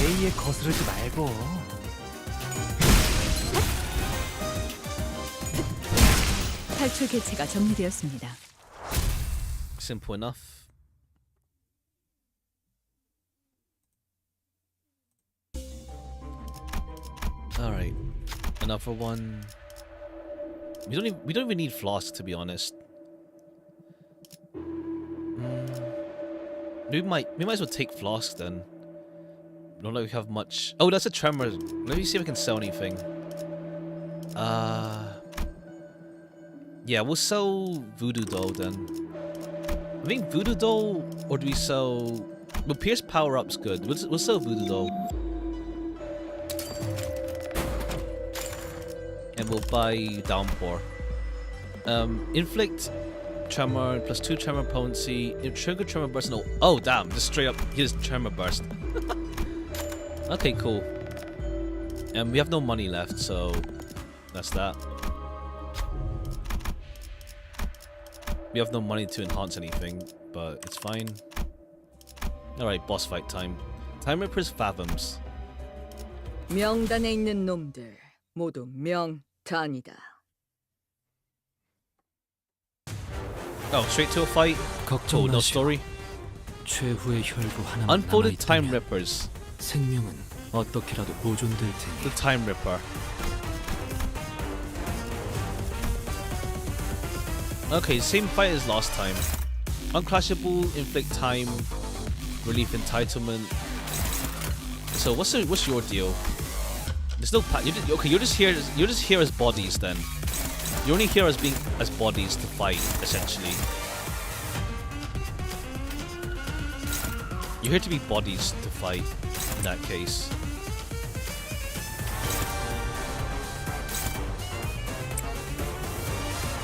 A에 거스르지 말고. 탈출 개체가 정리되었습니다. Simple enough. Alright, another one. We don't even need Flask, to be honest. We might as well take Flask then. Don't like we have much. Oh, that's a tremor. Let me see if I can sell anything. Yeah, we'll sell Voodoo Doll then. I think Voodoo Doll, or do we sell? Well, Pierce power up's good. We'll sell Voodoo Doll. And we'll buy Downpour. Inflict Tremor, +2 Tremor potency, trigger Tremor burst. No, oh damn, just straight up, here's Tremor burst. Okay, cool. And we have no money left, so that's that. We have no money to enhance anything, but it's fine. Alright, boss fight time. Time Ripper's Fathoms. 명단에 있는 놈들 모두 명단이다. Oh, straight to a fight? 걱정 Oh, no 마시오. story? 최후의 혈구 하나만 Unfolded Time 남아있다면 Rippers. 생명은 어떻게라도 보존될 테니. The Time Ripper. Okay, same fight as last time. Uncrashable, inflict time, relief entitlement. So what's your deal? There's no okay. You're just here as bodies then. You're only here as bodies to fight essentially. You're here to be bodies to fight in that case.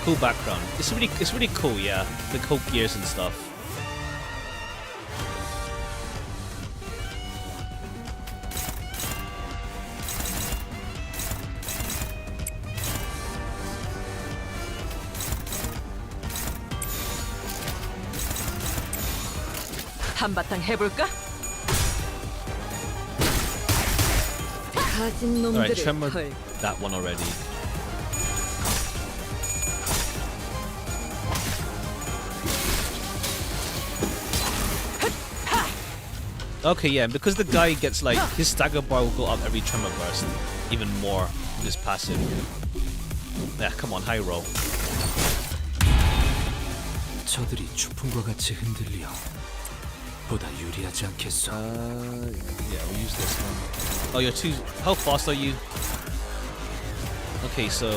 Cool background. It's really cool, yeah. The cool gears and stuff. 한바탕 해볼까? 가진 Alright, 놈들을 tremor 헐. that one already. Okay, yeah, because the guy gets like his stagger bar will go up every tremor burst, even more with his passive. Yeah, come on, high roll. 저들이 추풍과 같이 흔들려 보다 유리하지 않겠어. Yeah, we'll use this one. Oh, you're too. How fast are you? Okay, so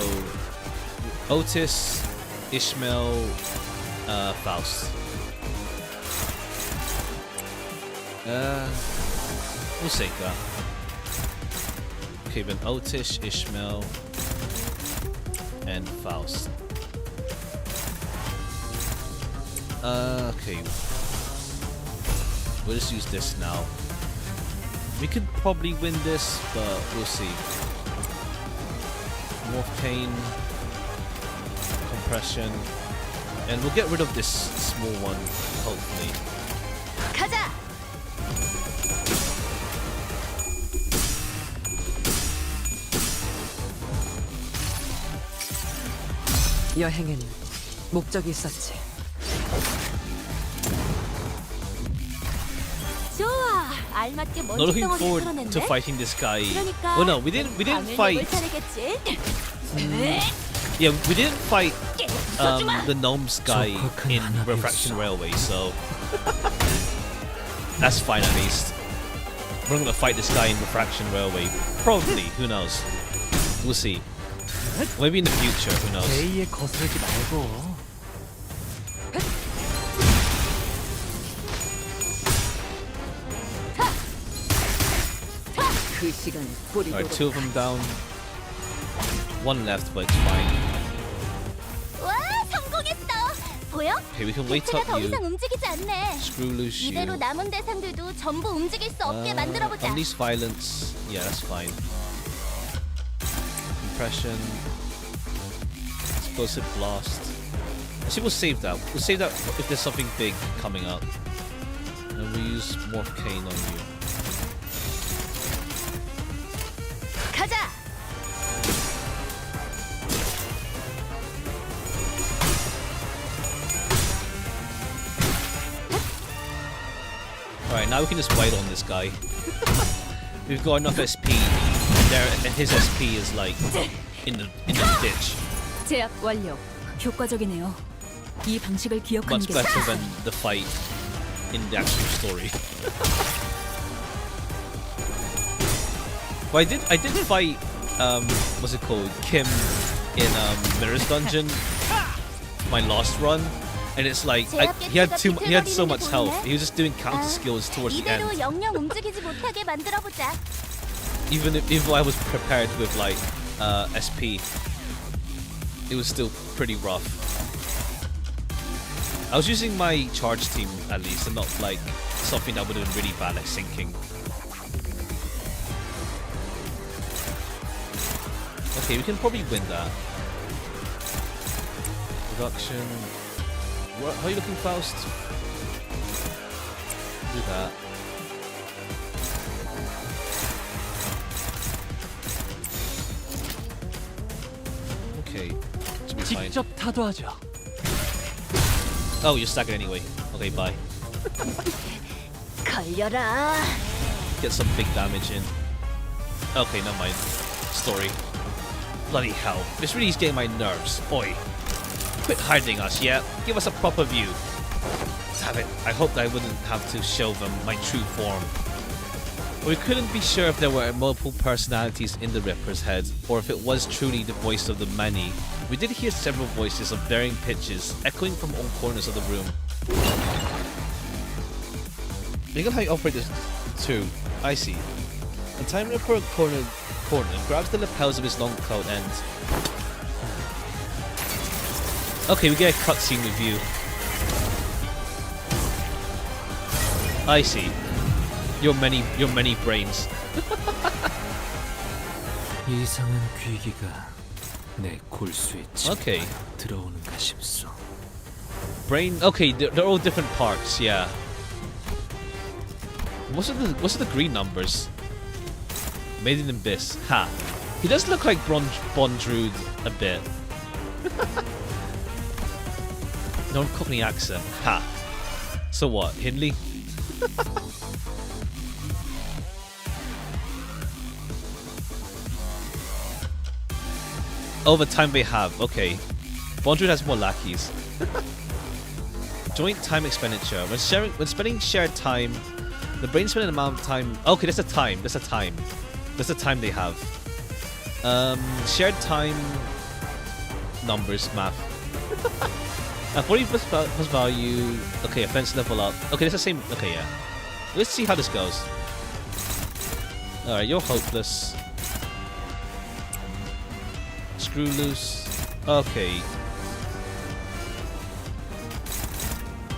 Otis, Ishmael, Faust. We'll save that. Okay, then Otis, Ishmael, and Faust. Okay. We'll just use this now. We could probably win this, but we'll see. Morph Cane, Compression, and we'll get rid of this small one, hopefully. 가자. 여행에는 목적이 있었지. 좋아. 알맞게 Not 먼지 looking 덩어리 forward 털어냈네. to fighting this guy. 그러니까 Well, no, we didn't fight. 차례겠지. Yeah, we didn't fight the gnomes guy in Refraction Railway, so that's fine at least. We're gonna fight this guy in Refraction Railway. Probably, who knows? We'll see. Maybe in the future, who knows? 제이에 거스르지 말고. 그 시간에 뿌리도록. Alright, two of them down. One left, but it's fine. 와, 성공했어. 보여? Okay, we can wait 기체가 up 더 you. 이상 움직이지 않네. Screw loose you. 이대로 남은 대상들도 전부 움직일 수 없게 만들어보자. Unleash violence. Yeah, that's fine. Compression. Explosive blast. Actually, we'll save that. We'll save that if there's something big coming up. And we'll use Morph Cane on you. 가자. Alright, now we can just bite on this guy. We've got enough SP there, and his SP is like in the ditch. 제압 완료. 효과적이네요. 이 방식을 기억하는 Much 게 better than the fight in the actual story. But I did fight what's it called, Kim in Mirror's Dungeon, my last run, and it's like he had so much health. He was just doing counter skills towards the 이대로 end. 영영 움직이지 못하게 만들어보자. Even if I was prepared with like SP, it was still pretty rough. I was using my charge team at least, and not like something that would have been really bad at sinking. Okay, we can probably win that. Reduction. What? How are you looking, Faust? Do that. Okay, should be fine. 직접 타도하죠. Oh, you're staggered anyway. Okay, bye. 걸려라. Get some big damage in. Okay, never mind. Story. Bloody hell. This really is getting my nerves. Oi. Quit hiding us, yeah? Give us a proper view. Damn it. I hoped I wouldn't have to show them my true form. We couldn't be sure if there were multiple personalities in the Ripper's head, or if it was truly the voice of the many. We did hear several voices of varying pitches, echoing from all corners of the room. Look at how you operate this too. I see. A Time Ripper corner grabs the lapels of his long coat and... Okay, we get a cutscene with you. I see. Your many brains. 이상한 귀기가 내 골수에 Okay. 들어오는가 싶소. Brain. Okay, they're all different parts. Yeah. What's the green numbers? Made in Limbus. Ha. He does look like Bondrude a bit. No Cockney accent. Ha. So what? Hindley? Over time they have. Okay. Bondrude has more lackeys. Joint time expenditure. When spending shared time, the brain spending amount of time. Okay, that's a time. That's a time. That's the time they have. Shared time numbers math. 40 plus value. Okay, offense level up. Okay, that's the same. Okay, yeah. Let's see how this goes. Alright, you're hopeless. Screw loose. Okay.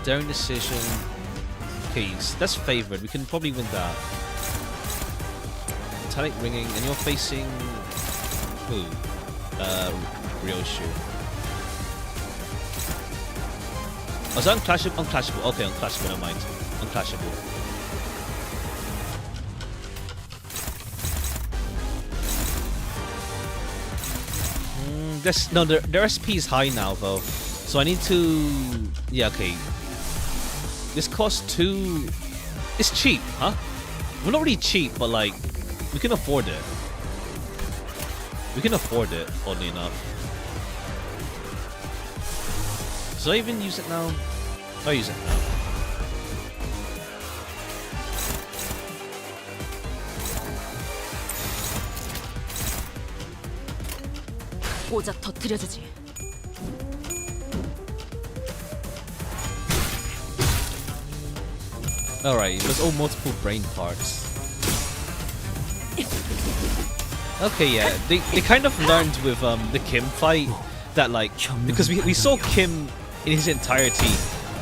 Daring decision. Okay, that's favored. We can probably win that. Metallic ringing, and you're facing who? Ryoshu. Oh, is that unclashable? Unclashable. Okay, unclashable. Never mind. Unclashable. No, their SP is high now though, so I need to. Yeah, okay. This costs 2. It's cheap, huh? Well, not really cheap, but like we can afford it. We can afford it, oddly enough. Should I even use it now? I'll use it now. 고작 터뜨려주지. Alright, there's all multiple brain parts. Okay, yeah, they kind of learned with the Kim fight that like, because we saw Kim in his entirety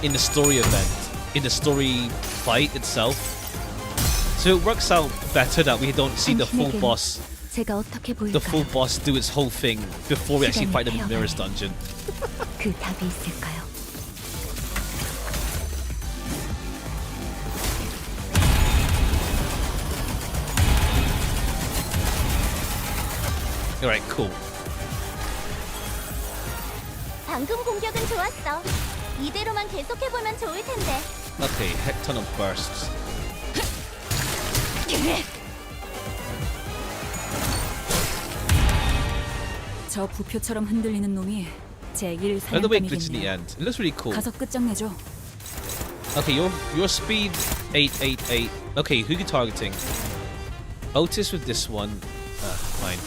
in the story event, in the story fight itself. So it works out better that we don't see the full boss do its whole thing before we actually fight him in Mirror's dungeon. 그 답이 있을까요? Alright, cool. 방금 공격은 좋았어. 이대로만 계속해보면 좋을 텐데. Okay, Hecton of bursts. 저 부표처럼 흔들리는 놈이 제1 By the way, glitch in the 사냥감이겠네요. end. It looks really cool. 가서 끝장내죠. Okay, your speed 888. Okay, who are you targeting? Otis with this one. Fine.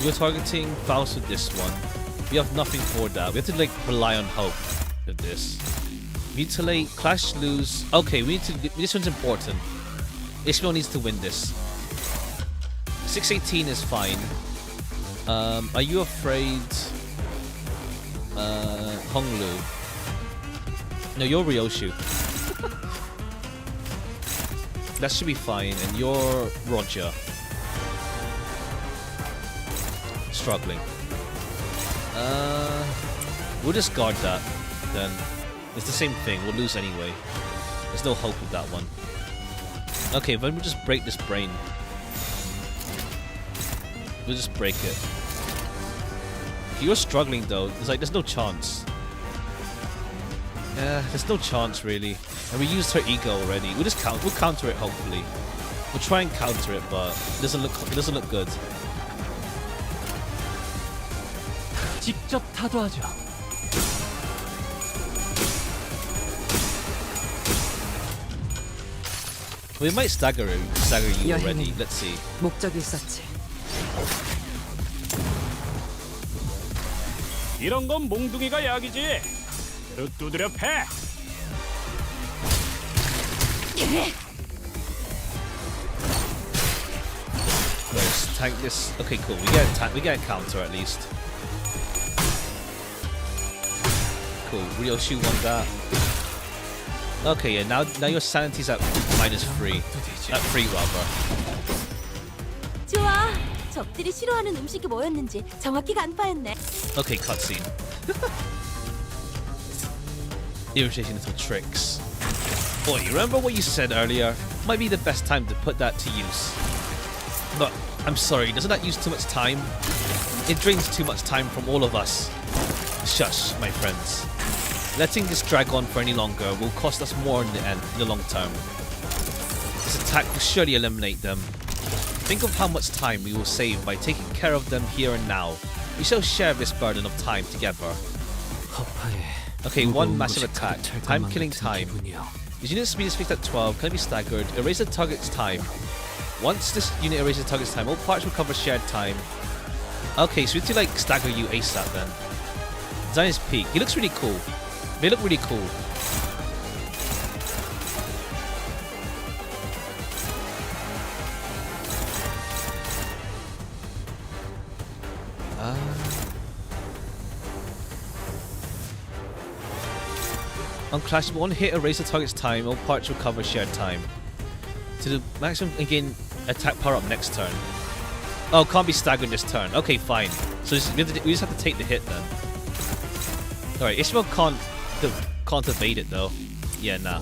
You're targeting Faust with this one. We have nothing for that. We have to like rely on hope with this. Mutilate, clash, lose. Okay, we need to. This one's important. Ishmael needs to win this. 618 is fine. Are you afraid? Honglu. No, you're Ryoshu. That should be fine. And you're Roger. Struggling. We'll just guard that then. It's the same thing. We'll lose anyway. There's no hope with that one. Okay, then we'll just break this brain. We'll just break it. You're struggling though. There's no chance. Yeah, there's no chance really. And we used her ego already. We'll counter it hopefully. We'll try and counter it, but it doesn't look good. 직접 타도하죠. We might stagger you already. Let's see. 목적이 있었지. 이런 건 몽둥이가 약이지. 두드려 패. Let's tank this. Okay, cool. We get a counter at least. Cool. Ryoshu won that. Okay, yeah. Now your sanity's at -3. At 3 rather. 좋아. 적들이 싫어하는 음식이 뭐였는지 정확히 간파했네. Okay, cutscene. Irritating little tricks. Boy, you remember what you said earlier? might be the best time to put that to use. But I'm sorry, doesn't that use too much time? It drains too much time from all of us. Shush, my friends. Letting this drag on for any longer will cost us more in the end, in the long term. This attack will surely eliminate them. Think of how much time we will save by taking care of them here and now. We shall share this burden of time together. Okay, one massive attack. Time killing time. His unit speed is fixed at 12, can be staggered. Erase the target's time. Once this unit erases the target's time, all parts recover shared time. Okay, so we have to like stagger you ASAP then. Design is peak. He looks really cool. They look really cool. Unclashable, one hit erase the target's time, all parts recover shared time. To the maximum again attack power up next turn. Oh, can't be staggered this turn. Okay, fine. So we just have to take the hit then. Alright, Ishmael can't evade it though. Yeah, nah.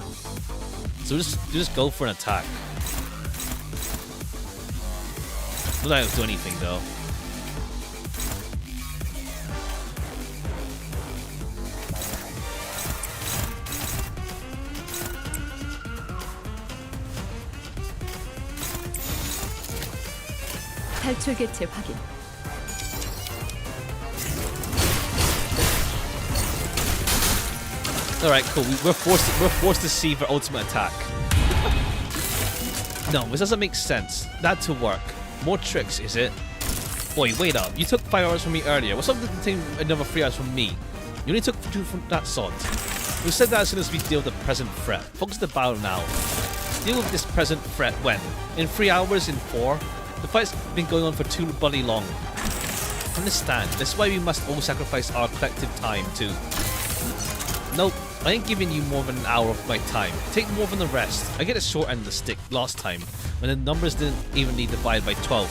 So we'll just go for an attack. Not that it'll do anything though. 탈출 개체 확인. Alright, cool. We're forced to see their ultimate attack. No, this doesn't make sense. That to work. More tricks, is it? Boy, wait up. You took 5 hours from me earlier. What's up with taking another 3 hours from me? You only took 2 from that sort. We said that as soon as we deal with the present threat. Focus the battle now. Deal with this present threat when? In 3 hours? In 4? The fight's been going on for too bloody long. Understand, that's why we must all sacrifice our collective time to... Nope, I ain't giving you more than an hour of my time. Take more than the rest. I get a short end of the stick last time, when the numbers didn't even need divided by 12.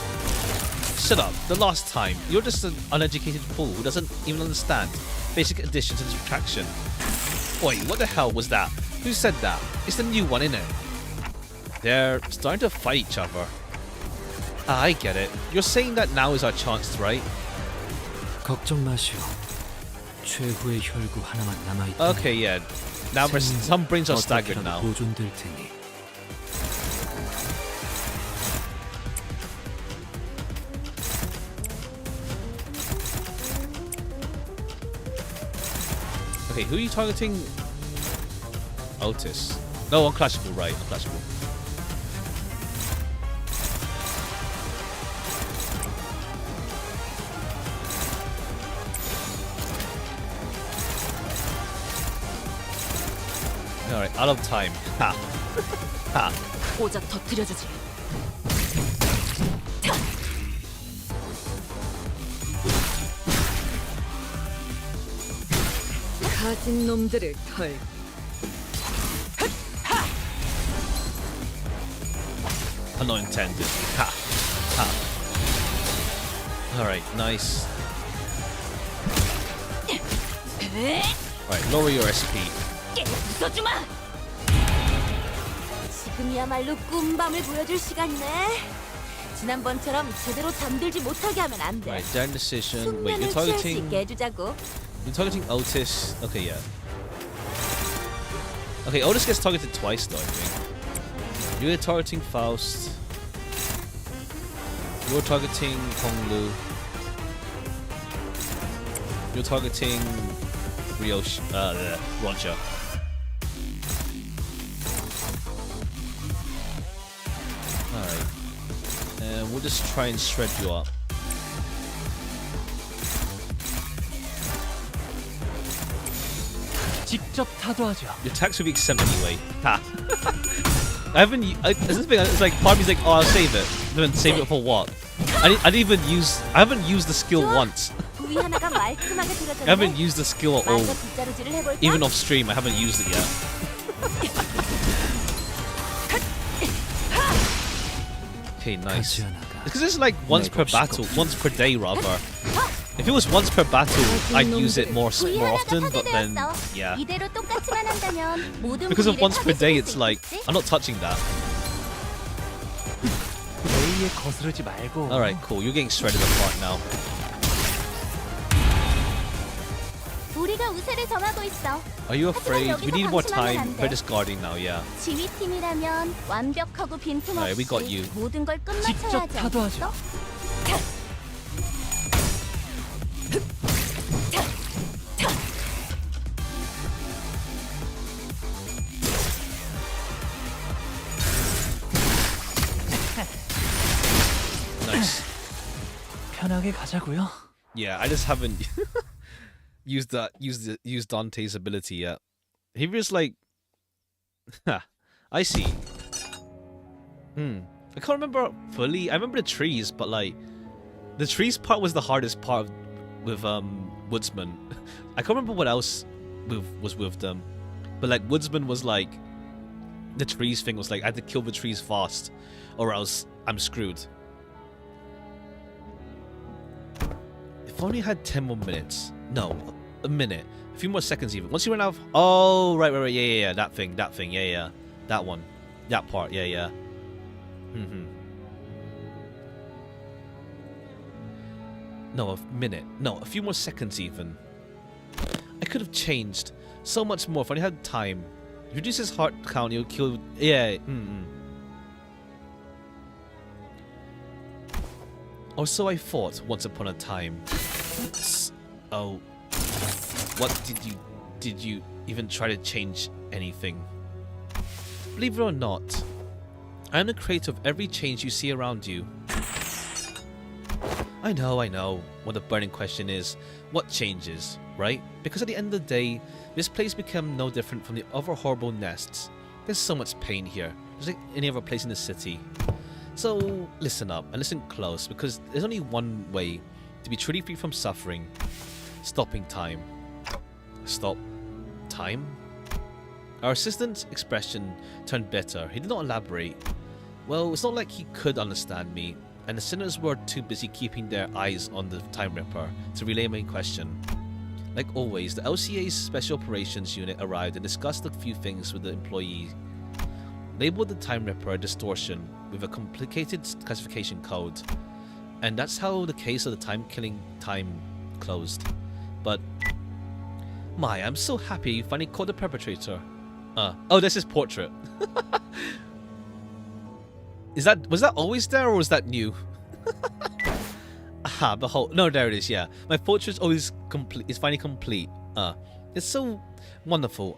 Shut up, the last time. You're just an uneducated fool who doesn't even understand basic addition and subtraction. Oi, what the hell was that? Who said that? It's the new one, innit? They're starting to fight each other. Ah, I get it. You're saying that now is our chance, right? 걱정 마시오. 최후의 혈구 하나만 남아 있다. Okay, yeah. Now some brains are staggered now. 보존될 테니. Okay, who are you targeting? Otis. No, unclashable, right? Unclashable. Alright, out of time. Ha. Ha. 오자 터뜨려주지. 가진 놈들을 털. Not intended. Ha. Ha. Alright, nice. Alright, lower your SP. 지금이야말로 꿈밤을 보여줄 시간이네. 지난번처럼 제대로 잠들지 못하게 하면 안 돼. Right, down decision. Wait, 숙면을 you're 취할 수 targeting. 있게 해주자고. You're targeting Otis. Okay, yeah. Okay, Otis gets targeted twice though, I think. You're targeting Faust. You're targeting Honglu. You're targeting Roger. Alright. And we'll just try and shred you up. 직접 타도하죠. Your attacks will be exempt anyway. Ha. I haven't. This thing. It's like part of me's like, oh, I'll save it. Then save it for what? I haven't used the skill once. 부위 하나가 말끔하게 I haven't 들어졌네. used the skill at all. 마저 빗자루질을 해볼까? Even off stream, I haven't used it yet. Okay, nice. Because it's like once per battle, once per day rather. If it was once per battle, I'd use it more 부위 often, 하나가 but then 파괴되었어. yeah. 이대로 똑같이만 한다면 모든 Because of 부위를 once per 찾을 day, 수 it's like 있겠지? I'm not touching that. 사이에 거스르지 말고. Alright, cool. You're getting shredded apart now. 우리가 우세를 정하고 있어. Are you afraid? We need more time. 안 돼. We're just guarding now, yeah. 지휘팀이라면 완벽하고 Alright, we got 빈틈없이 you. 모든 걸 끝마쳐야 직접 하지 타도하죠. 않겠어? Nice. 편하게 가자고요. Yeah, I just haven't used Dante's ability yet. He was like, I see. I can't remember fully. I remember the trees, but like, the trees part was the hardest part with Woodsman. I can't remember what else was with them, but like Woodsman was like, the trees thing was like I had to kill the trees fast, or else I'm screwed. If only I had 10 more minutes. No, a minute. A few more seconds even. Once you run out of... Oh, right. Yeah. That thing. Yeah. That one. That part. Yeah. No, a minute. No, a few more seconds even. I could have changed so much more if I only had time. If you reduce his heart count, he'll kill... Yeah. Or so I thought once upon a time. Oh. What did you even try to change anything? Believe it or not, I am the creator of every change you see around you. I know what the burning question is. What changes, right? Because at the end of the day, this place became no different from the other horrible nests. There's so much pain here, just like any other place in the city. So listen up and listen close, because there's only one way to be truly free from suffering. Stopping time. Stop time? Our assistant's expression turned bitter. He did not elaborate. Well, it's not like he could understand me, and the sinners were too busy keeping their eyes on the Time Ripper to relay my question. Like always, the LCA's Special Operations Unit arrived and discussed a few things with the employee. Labeled the Time Ripper a distortion with a complicated classification code. And that's how the case of the Timekilling time closed. But... My, I'm so happy you finally caught the perpetrator. Oh, that's his portrait. Was that always there, or was that new? Aha, behold. No, there it is, yeah. My portrait's always complete. It's finally complete. It's so wonderful.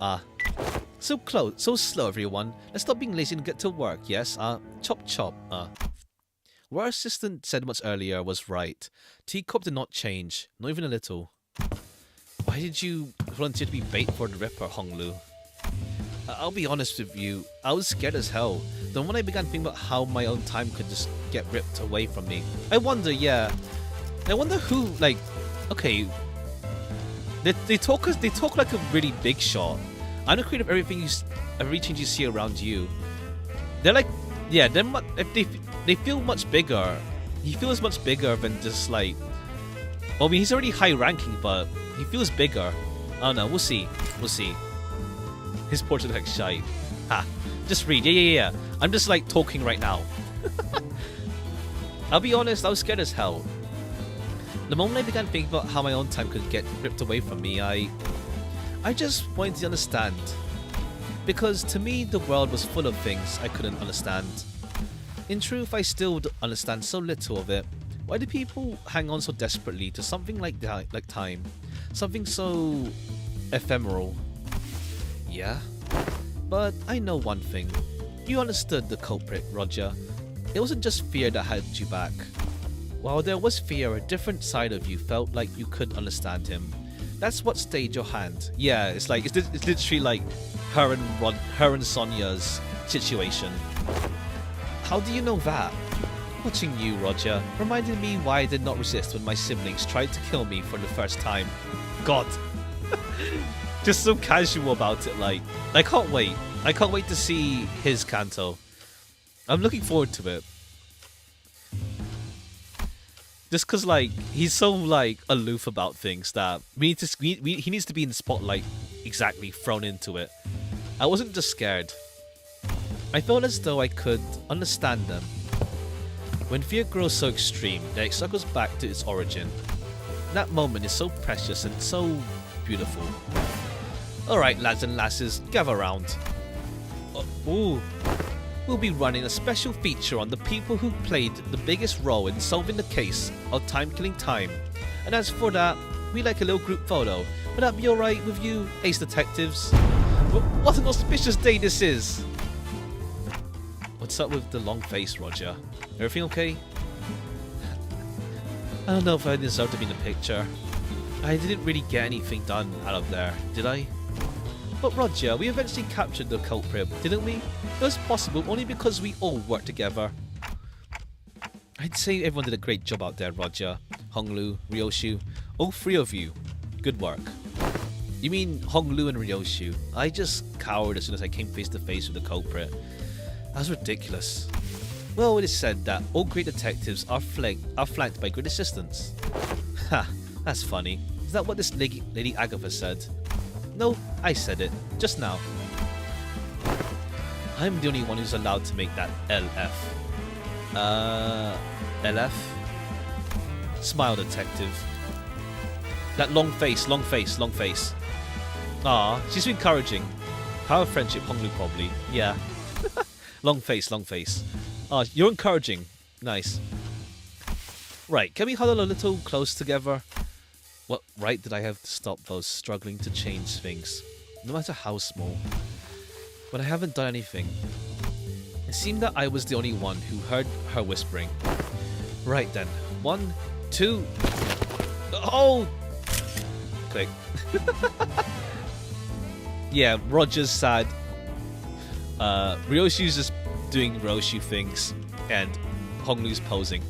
So close, so slow, everyone. Let's stop being lazy and get to work, yes? Chop chop. What our assistant said much earlier was right. Teacup did not change, not even a little. Why did you volunteer to be bait for the Ripper, Honglu? I'll be honest with you, I was scared as hell. Then when I began thinking about how my own time could just get ripped away from me, I wonder, who, like, okay, they talk like a really big shot. I'm the creator of every change you see around you. They're like, yeah, they feel much bigger. He feels much bigger than just like, well, I mean, he's already high ranking, but he feels bigger. I don't know, we'll see. His portrait looks shite. Just read. Yeah. I'm just like talking right now. I'll be honest, I was scared as hell. The moment I began thinking about how my own time could get ripped away from me, I just wanted to understand. Because to me, the world was full of things I couldn't understand. In truth, I still understand so little of it. Why do people hang on so desperately to something like time? Something so ephemeral? Yeah? But I know one thing. You understood the culprit, Roger. It wasn't just fear that had you back. While there was fear, a different side of you felt like you could understand him. That's what stayed your hand. Yeah, it's literally like her and Sonia's situation. How do you know that? Watching you, Roger, reminded me why I did not resist when my siblings tried to kill me for the first time. God. Just so casual about it, like, I can't wait. I can't wait to see his Kanto. I'm looking forward to it. Just cause like, he's so like aloof about things that he needs to be in the spotlight, exactly, thrown into it. I wasn't just scared. I felt as though I could understand them. When fear grows so extreme that it circles back to its origin, that moment is so precious and so beautiful. Alright, lads and lasses, gather round. Ooh. We'll be running a special feature on the people who played the biggest role in solving the case of Timekilling Time. And as for that, we like a little group photo. Would that be alright with you, ace detectives? What an auspicious day this is! What's up with the long face, Roger? Everything okay? I don't know if I deserve to be in the picture. I didn't really get anything done out of there, did I? But Roger, we eventually captured the culprit, didn't we? It was possible only because we all worked together. I'd say everyone did a great job out there, Roger, Honglu, Ryoshu, all three of you. Good work. You mean Honglu and Ryoshu? I just cowered as soon as I came face to face with the culprit. That was ridiculous. Well, it is said that all great detectives are flanked by great assistants. Ha, that's funny. Is that what this Lady Agatha said? No, I said it, just now. I'm the only one who's allowed to make that LF. LF? Smile, detective. That long face, long face, long face. Ah, she's encouraging. Power friendship, Honglu probably. Yeah. Long face, long face. Ah, you're encouraging. Nice. Right, can we huddle a little close together? What right did I have to stop those struggling to change things, no matter how small? But I haven't done anything. It seemed that I was the only one who heard her whispering. Right then. 1, 2... Oh! Click. Yeah, Roger's sad. Ryoshu's just doing Ryoshu things, and Honglu's posing.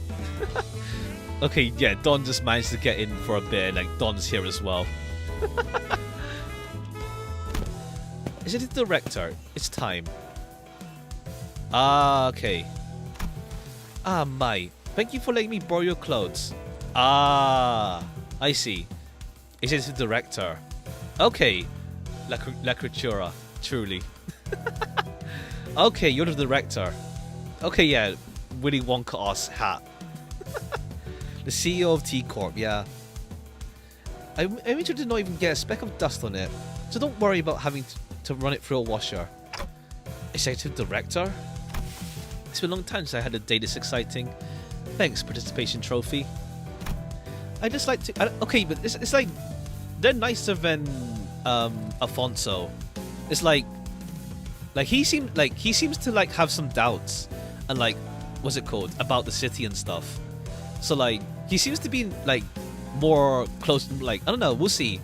Okay, yeah, Don just managed to get in for a bit, like Don's here as well. Is it the director? It's time. Ah, okay. Ah, Mai, thank you for letting me borrow your clothes. Ah, I see. Is it the director? Okay. La Creatura, truly. Okay, you're the director. Okay, yeah, Willy Wonka-os hat. The CEO of T-Corp, yeah. I'm interested to not even get a speck of dust on it, so don't worry about having to run it through a washer. Executive Director? It's been a long time since I had a day this exciting. Thanks, participation trophy. I just like to... okay, but it's like... They're nicer than Alfonso. It's like he seems to like have some doubts and like what's it called about the city and stuff. So like he seems to be like more close. Like I don't know. We'll see.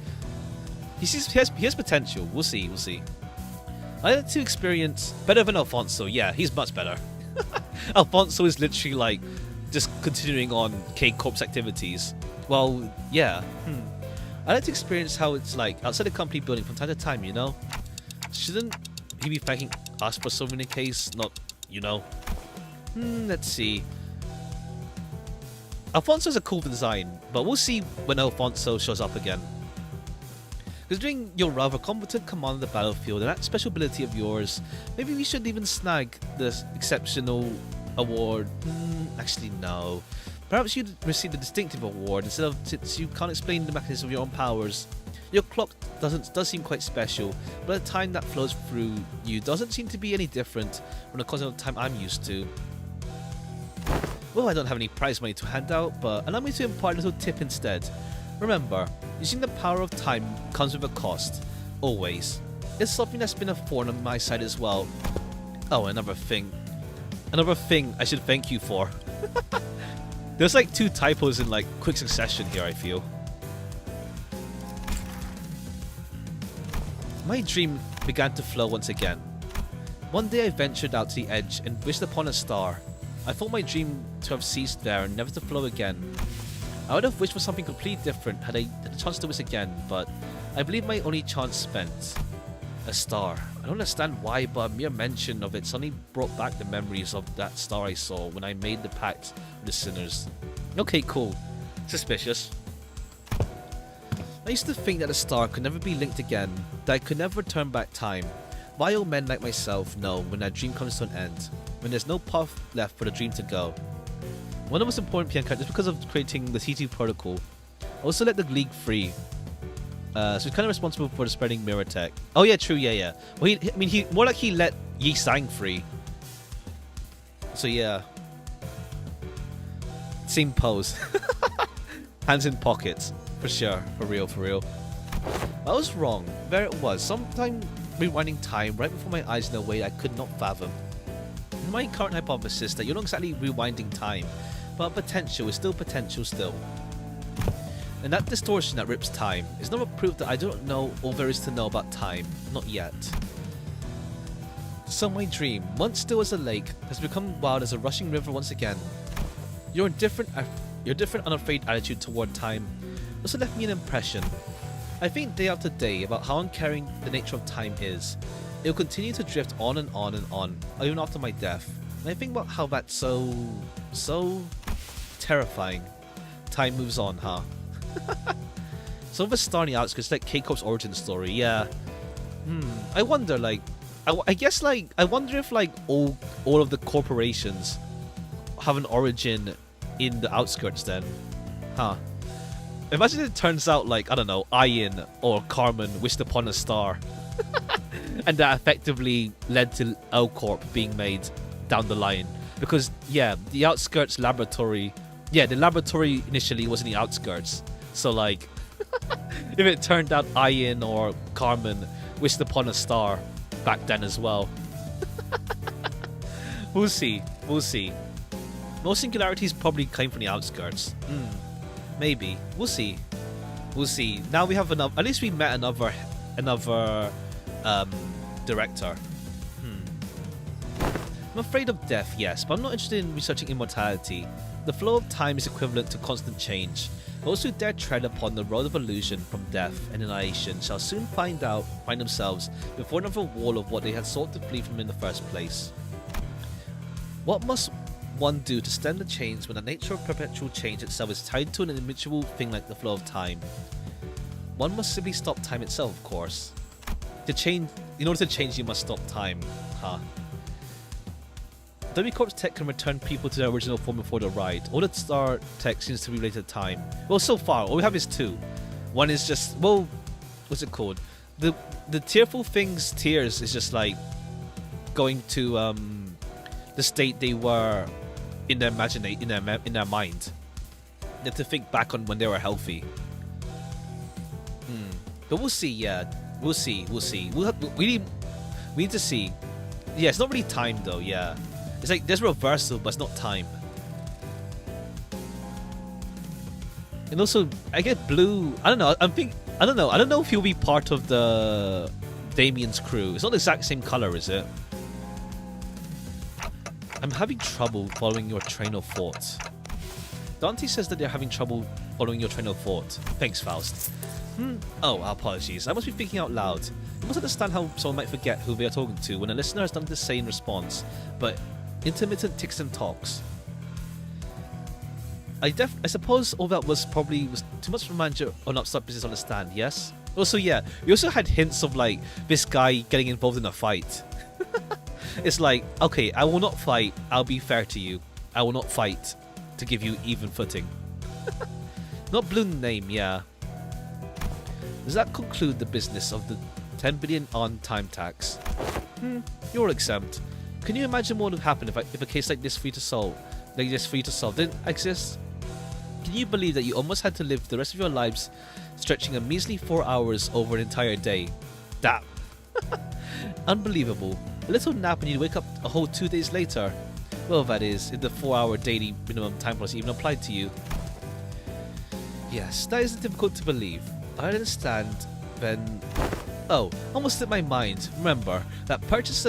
He has potential. We'll see. I had to experience better than Alfonso. Yeah, he's much better. Alfonso is literally like just continuing on K-Corp's activities. Well, yeah. I like to experience how it's like outside the company building from time to time, you know? Shouldn't he be thanking us for solving the case, not, you know? Let's see. Alfonso's a cool design, but we'll see when Alfonso shows up again. Considering your rather competent command of the battlefield and that special ability of yours, maybe we should even snag this exceptional award. Actually, no. Perhaps you'd receive the distinctive award instead of, since you can't explain the mechanism of your own powers. Your clock does seem quite special, but the time that flows through you doesn't seem to be any different from the constant time I'm used to. Well, I don't have any prize money to hand out, but allow me to impart a little tip instead. Remember, using the power of time comes with a cost. Always. It's something that's been a thorn on my side as well. Oh, another thing I should thank you for. There's like 2 typos in like quick succession here, I feel. My dream began to flow once again. One day I ventured out to the edge and wished upon a star. I thought my dream to have ceased there and never to flow again. I would have wished for something completely different had I had a chance to wish again, but I believe my only chance spent. A star. I don't understand why, but a mere mention of it suddenly brought back the memories of that star I saw when I made the pact with the sinners. Okay, cool. Suspicious. I used to think that a star could never be linked again, that I could never turn back time. Vile men like myself know when their dream comes to an end, when there's no path left for the dream to go. One of the most important PM characters because of creating the T2 protocol. Also let the League free. So he's kind of responsible for the spreading mirror tech. Oh yeah, true, yeah. Well, he more like he let Yi Sang free. So yeah. Same pose. Hands in pockets. For sure. For real. I was wrong. There it was. Sometime rewinding time right before my eyes in a way I could not fathom. My current hypothesis that you're not exactly rewinding time, but potential is still potential still. And that distortion that rips time is not a proof that I don't know all there is to know about time. Not yet. So my dream, once still as a lake, has become wild as a rushing river once again. Your different unafraid attitude toward time also left me an impression. I think day after day about how uncaring the nature of time is. It will continue to drift on and on and on, even after my death. And I think about how that's so terrifying. Time moves on, huh? Some of us star on the outskirts like K-Corp's origin story, yeah. I wonder, like, I guess, like, I wonder if, like, all of the corporations have an origin in the outskirts then. Huh. Imagine it turns out, like, I don't know, Ian or Carmen wished upon a star. And that effectively led to L-Corp being made down the line. Because, yeah, the outskirts laboratory... Yeah, the laboratory initially was in the outskirts. So, like, if it turned out Ian or Carmen wished upon a star back then as well. We'll see. Most singularities probably came from the outskirts. Maybe. We'll see. Now we have enough... At least we met another director. I'm afraid of death, yes, but I'm not interested in researching immortality. The flow of time is equivalent to constant change. Those who dare tread upon the road of illusion from death and annihilation shall soon find themselves before another wall of what they had sought to flee from in the first place. What must one do to stem the change when the nature of perpetual change itself is tied to an individual thing like the flow of time? One must simply stop time itself, of course. In order to change, you must stop time, huh? W-Corp's tech can return people to their original form before the ride. All the star tech seems to be related to time. Well, so far, all we have is two. One is just, well, what's it called? The tearful things, tears, is just like going to the state they were in their in their mind. They have to think back on when they were healthy. But we'll see, yeah. We'll see. We need to see. Yeah, it's not really time though, yeah. It's like there's reversal, but it's not time. And also, I get Blue. I don't know. I don't know. I don't know if he'll be part of the Damien's crew. It's not the exact same color, is it? I'm having trouble following your train of thought. Dante says that they're having trouble following your train of thought. Thanks, Faust. Oh, apologies. I must be thinking out loud. You must understand how someone might forget who they are talking to when a listener has done the same response, but intermittent ticks and talks. I suppose all that was probably too much for manager or not start business on the stand, yes? Also, yeah, we also had hints of like this guy getting involved in a fight. It's like, okay, I will not fight, I'll be fair to you. I will not fight to give you even footing. Not blue name, yeah. Does that conclude the business of the 10 billion on time tax? You're exempt. Can you imagine what would happen if a case like this free to solve didn't exist? Can you believe that you almost had to live the rest of your lives stretching a measly 4 hours over an entire day? That unbelievable. A little nap and you'd wake up a whole 2 days later. Well, that is, if the 4-hour daily minimum time policy even applied to you. Yes, that is difficult to believe. I understand, then... Oh, almost slipped my mind. Remember, that purchase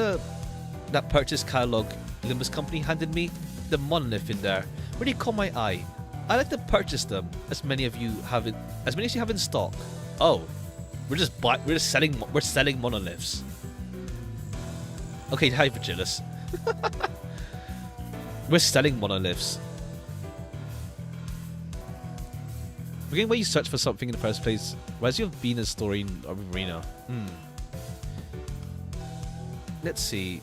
catalog Limbus company handed me? The monolith in there really caught my eye. I'd like to purchase them, as many as you have in stock. Oh, we're selling monoliths. Okay, hi Virgilus. We're selling monoliths. Forgetting where you search for something in the first place. Reminds you of Bina's story in Arena. Let's see.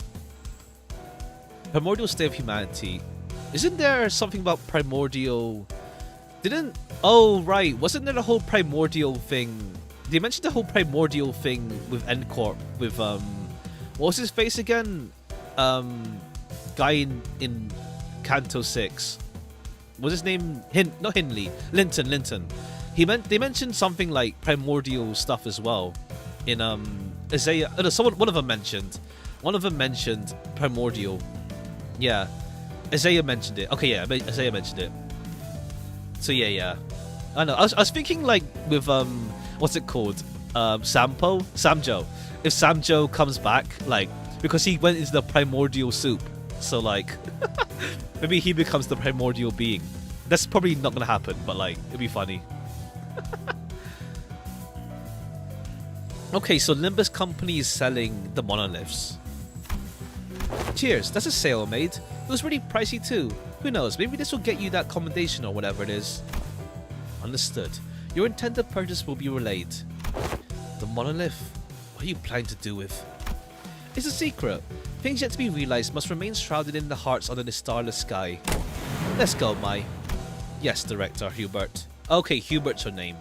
Primordial state of humanity. Isn't there something about primordial? Oh right, wasn't there the whole primordial thing? They mentioned the whole primordial thing with Endcorp with what was his face again? Guy in Canto 6. Was his name not Hinley? Linton. They mentioned something like primordial stuff as well in Isaiah. One of them mentioned primordial. Yeah. Isaiah mentioned it. Okay, yeah, Isaiah mentioned it. So yeah. I know. I was thinking like with what's it called? Samjo. If Samjo comes back, like because he went into the primordial soup, so like maybe he becomes the primordial being. That's probably not gonna happen, but like it'd be funny. Okay, so Limbus company is selling the monoliths. Cheers, that's a sale made. It was really pricey too. Who knows, maybe this will get you that commendation or whatever it is. Understood. Your intended purchase will be relayed. The monolith? What are you planning to do with? It's a secret. Things yet to be realized must remain shrouded in the hearts under the starless sky. Let's go, Mai. Yes, Director Hubert. Okay, Hubert's her name.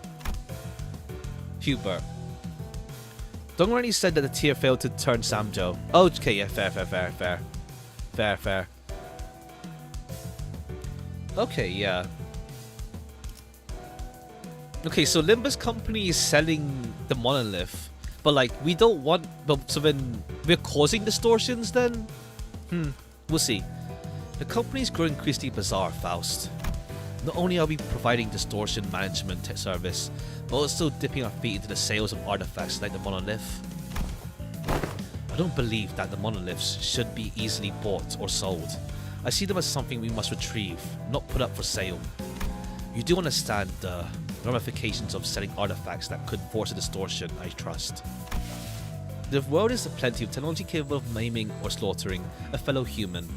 Hubert. Dongranny said that the tier failed to turn Samjo. Okay, yeah, fair. Okay, yeah. Okay, so Limbus company is selling the monolith, but like we don't want. But so then we're causing distortions. Then, we'll see. The company is growing increasingly bizarre, Faust. Not only are we providing distortion management service, but also dipping our feet into the sales of artifacts like the monolith. I don't believe that the monoliths should be easily bought or sold. I see them as something we must retrieve, not put up for sale. You do understand the ramifications of selling artifacts that could force a distortion, I trust. The world is plenty of technology capable of maiming or slaughtering a fellow human.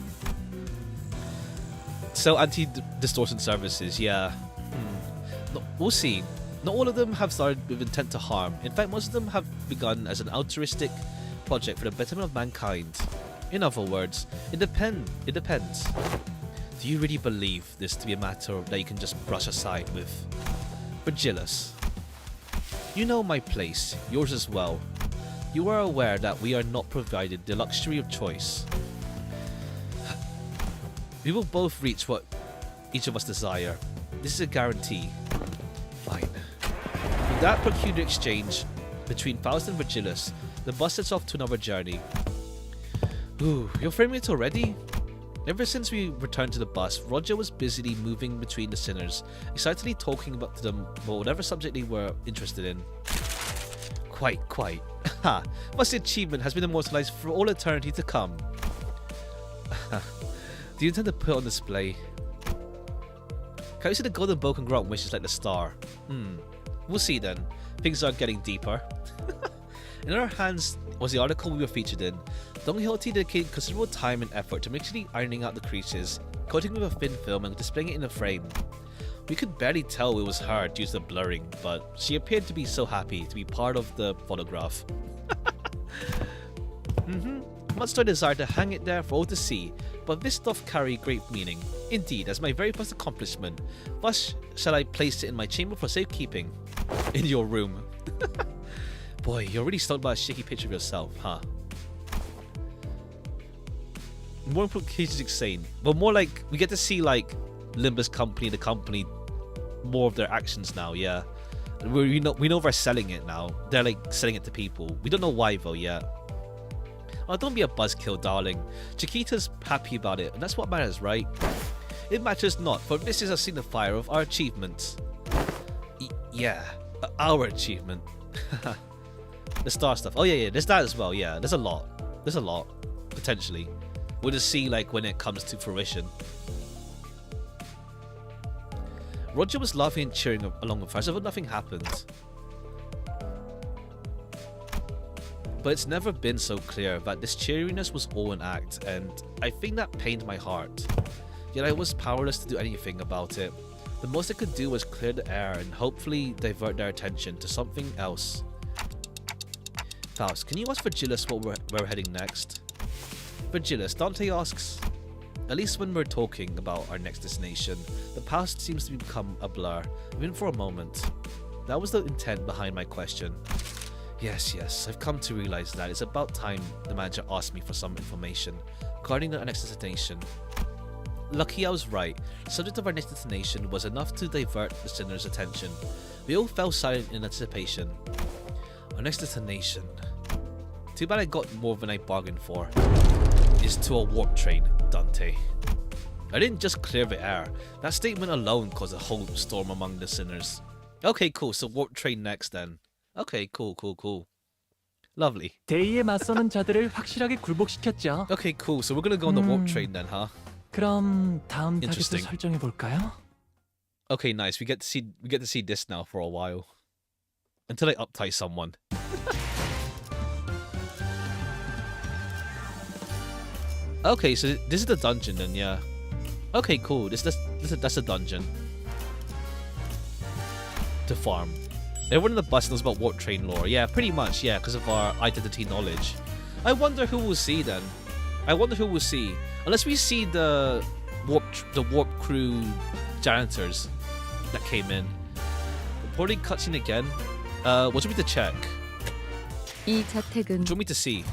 Sell anti-distortion services, yeah. No, we'll see. Not all of them have started with intent to harm. In fact, most of them have begun as an altruistic project for the betterment of mankind. In other words, it depends. Do you really believe this to be a matter that you can just brush aside with? Virgilus. You know my place, yours as well. You are aware that we are not provided the luxury of choice. We will both reach what each of us desire. This is a guarantee. Fine. With that peculiar exchange between Faust and Virgilus, the bus sets off to another journey. Ooh, you're framing it already? Ever since we returned to the bus, Roger was busily moving between the sinners, excitedly talking about to them about whatever subject they were interested in. Quite. Ha! Must the achievement has been immortalized for all eternity to come. Do you intend to put it on display? Can you see the golden bow can grant wishes like the star? We'll see then. Things are getting deeper. In our hands was the article we were featured in. Don Quixote dedicated considerable time and effort to meticulously ironing out the creases, coating with a thin film and displaying it in a frame. We could barely tell it was her due to the blurring, but she appeared to be so happy to be part of the photograph. Much I desire to hang it there for all to see, but this doth carry great meaning. Indeed, as my very first accomplishment, thus shall I place it in my chamber for safekeeping. In your room. Boy, you're really stoked about a shaky picture of yourself, huh? More implications insane, but more like we get to see like Limbus company, the company, more of their actions now. Yeah, we know they're selling it now. They're like selling it to people. We don't know why though yet. Oh, don't be a buzzkill, darling. Chiquita's happy about it, and that's what matters, right? It matters not, for this is a signifier of our achievements. Yeah, our achievement. The star stuff. Oh yeah, there's that as well. Yeah, there's a lot, potentially. We'll just see like when it comes to fruition. Roger was laughing and cheering along with her, so nothing happened. But it's never been so clear that this cheeriness was all an act, and I think that pained my heart. Yet I was powerless to do anything about it. The most I could do was clear the air and hopefully divert their attention to something else. Faust, can you ask Virgilus where we're heading next? Virgilus, Dante asks... At least when we're talking about our next destination, the past seems to become a blur, even for a moment. That was the intent behind my question. Yes, I've come to realize that it's about time the manager asked me for some information regarding our next destination. Lucky I was right. The subject of our next destination was enough to divert the sinner's attention. We all fell silent in anticipation. Our next destination. Too bad I got more than I bargained for. Is to a warp train, Dante. I didn't just clear the air. That statement alone caused a whole storm among the sinners. Okay, cool. So warp train next then. Okay, cool. Lovely. 데이에 맞서는 자들을 확실하게 굴복시켰죠. Okay, cool. So we're gonna go on the warp train then, huh? 그럼 다음 타겟도 Interesting. 설정해 볼까요? Okay, nice. We get to see this now for a while. Until I uptie someone. Okay, so this is the dungeon then, yeah. Okay, cool. That's a dungeon. To farm. Everyone in the bus knows about warp train lore. Yeah, pretty much, yeah, because of our identity knowledge. I wonder who we'll see then. I wonder who we'll see. Unless we see the warp crew janitors that came in. Reporting cutscene again. What do you want me to check? 이 저택은 What do you want me to see?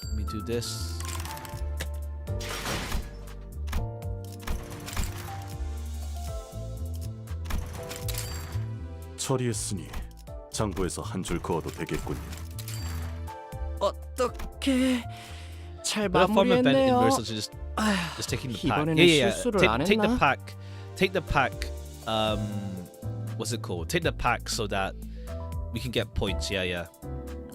Let me do this. 처리했으니 장부에서 한 줄 그어도 되겠군요. 어떻게 잘 But if I'm a bent in 마무리했네요. versus just taking the pack. 이번에는 Yeah. 실수를 안 Take the 했나? pack. Take the pack. What's it called? Take the pack so that we can get points. Yeah.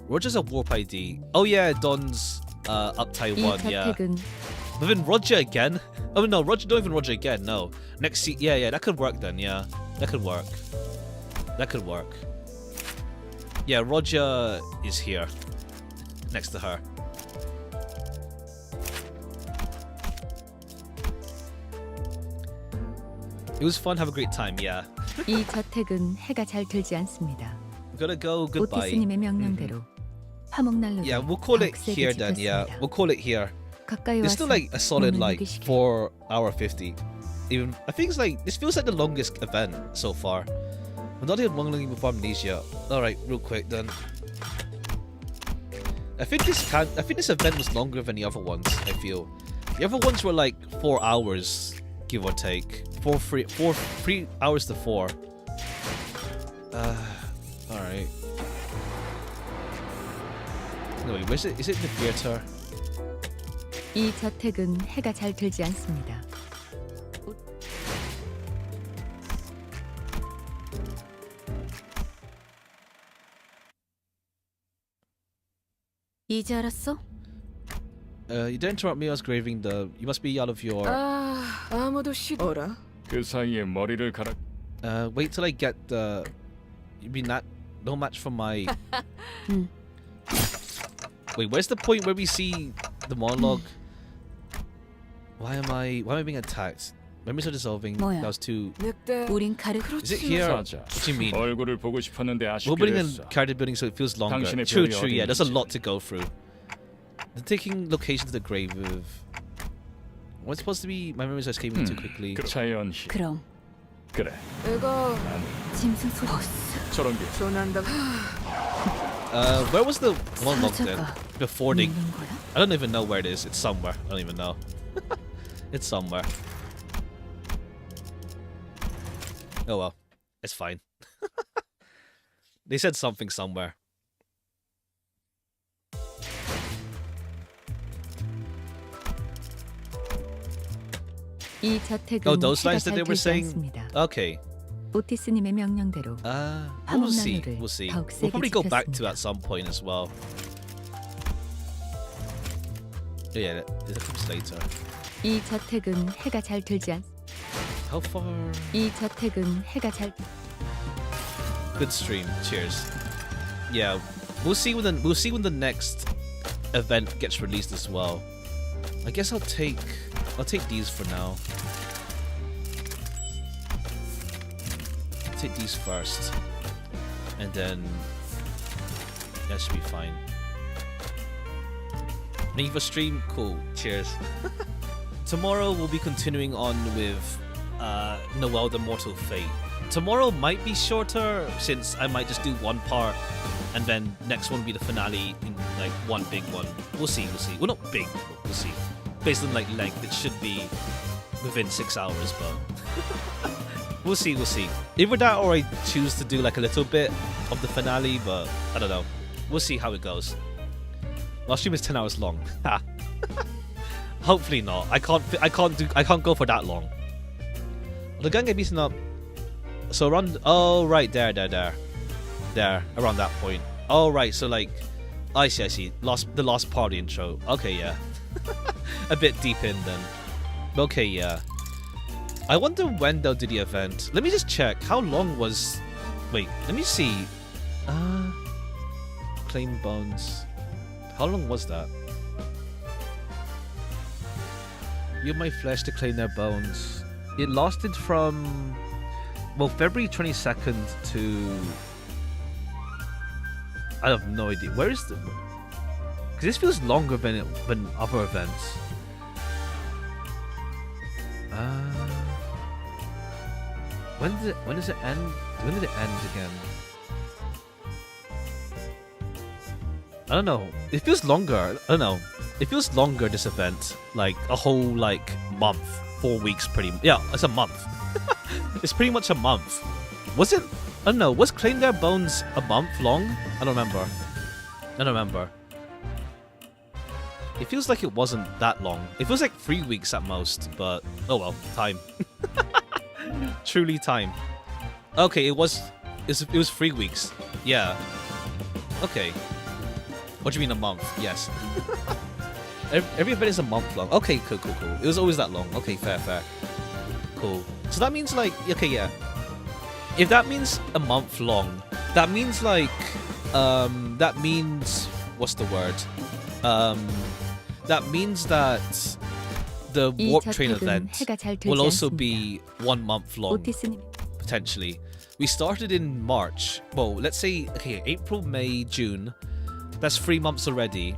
Roger's a warp ID. Oh yeah, Don's uptie 이 one. Yeah. 저택은 But then Roger again. Oh no, Roger. Don't even Roger again. No. Next. Yeah. That could work then. Yeah. That could work. Yeah, Roger is here. Next to her. It was fun, have a great time, yeah. 이 저택은 해가 잘 들지 않습니다. Gotta go, goodbye. 오티스님의 명령대로 화목난로를 Yeah, we'll call it 더욱 세게 here then, yeah. 지폈습니다. We'll call it here. 가까이 It's 와서 still like a solid 몸을 like 녹이시게. 4 hour 50. Even I think it's like this feels like the longest event so far. I'm not even wondering before amnesia. Alright, real quick then. I think this event was longer than the other ones, I feel. The other ones were like 4 hours, give or take. 3 hours to 4. Alright. Anyway, where's it? Is it in the theater? 이 저택은 해가 잘 들지 않습니다. 이제 알았어? You didn't interrupt me. I was graving the. You must be out of your. 아무도 어라? 그 사이에 머리를 갈아. Wait till I get the. You mean that? No match for my. Wait, where's the point where we see the monologue? Why am I being attacked? Memories are dissolving. 뭐야? That was too. 늑대. 우린 가르. Is it here? 사자. What do you mean? 얼굴을 보고 싶었는데 We're 아쉽게 building 됐어. a character building so it feels longer. 당신의 True, 별이 yeah. There's a 어딘지. lot to go through. The taking location to the grave of. What's supposed to be? My memories are escaping too quickly. 자연히. 그럼 그래. 이거 짐승 소리. 저런 게 조난다. Where was the monologue then? 사자가 Before they. 믿는 거야? I don't even know where it is. It's somewhere. I don't even know. It's somewhere. Oh well. It's fine. They said something somewhere. 이 저택은 Oh, those 해가 lines that 잘 they were 들지 saying? 않습니다. Okay. 오티스님의 명령대로 We'll see. 화목난로를 We'll see. 더욱 We'll 세게 probably go back to 지폈습니다. at some point as well. Yeah, it comes later. 이 저택은 해가 잘 들지 않. How far? 이 저택은 해가 잘. Good stream. Cheers. Yeah, we'll see when the next event gets released as well. I guess I'll take these for now. Take these first, and then That should be fine. Thank you for stream. Cool. Cheers. Tomorrow we'll be continuing on with Noel the Mortal Fate. Tomorrow might be shorter since I might just do one part and then next one will be the finale in like one big one. We'll see. Well, not big, but we'll see. Based on like length, it should be within 6 hours, but we'll see. Either that or I choose to do like a little bit of the finale, but I don't know. We'll see how it goes. My stream is 10 hours long. Hopefully not. I can't go for that long. The gang get beaten up. So around, oh right, there, around that point. Oh right, so like, I see. The last part of the intro. Okay, yeah. A bit deep in then. Okay, yeah. I wonder when they'll do the event. Let me just check. How long was? Wait, let me see. Claim bones. How long was that? Use my flesh to claim their bones. It lasted from, well, February 22nd to, I have no idea. Where is the? Because this feels longer than other events. When does it end? When did it end again? I don't know. It feels longer. I don't know. It feels longer, this event. Like a whole like month, 4 weeks pretty. Yeah, it's a month. It's pretty much a month. Was it? I don't know. Was Claim Their Bones a month long? I don't remember. It feels like it wasn't that long. It feels like 3 weeks at most, but oh well, time. Truly time. Okay, it was 3 weeks. Yeah. Okay. What do you mean a month? Yes. Every event is a month long. Okay, cool. It was always that long. Okay, fair. Cool. So that means like, okay, yeah. If that means a month long, that means like, that means, what's the word? That means that the Warp Train event will also be 1 month long, potentially. We started in March. Well, let's say, okay, April, May, June. That's 3 months already.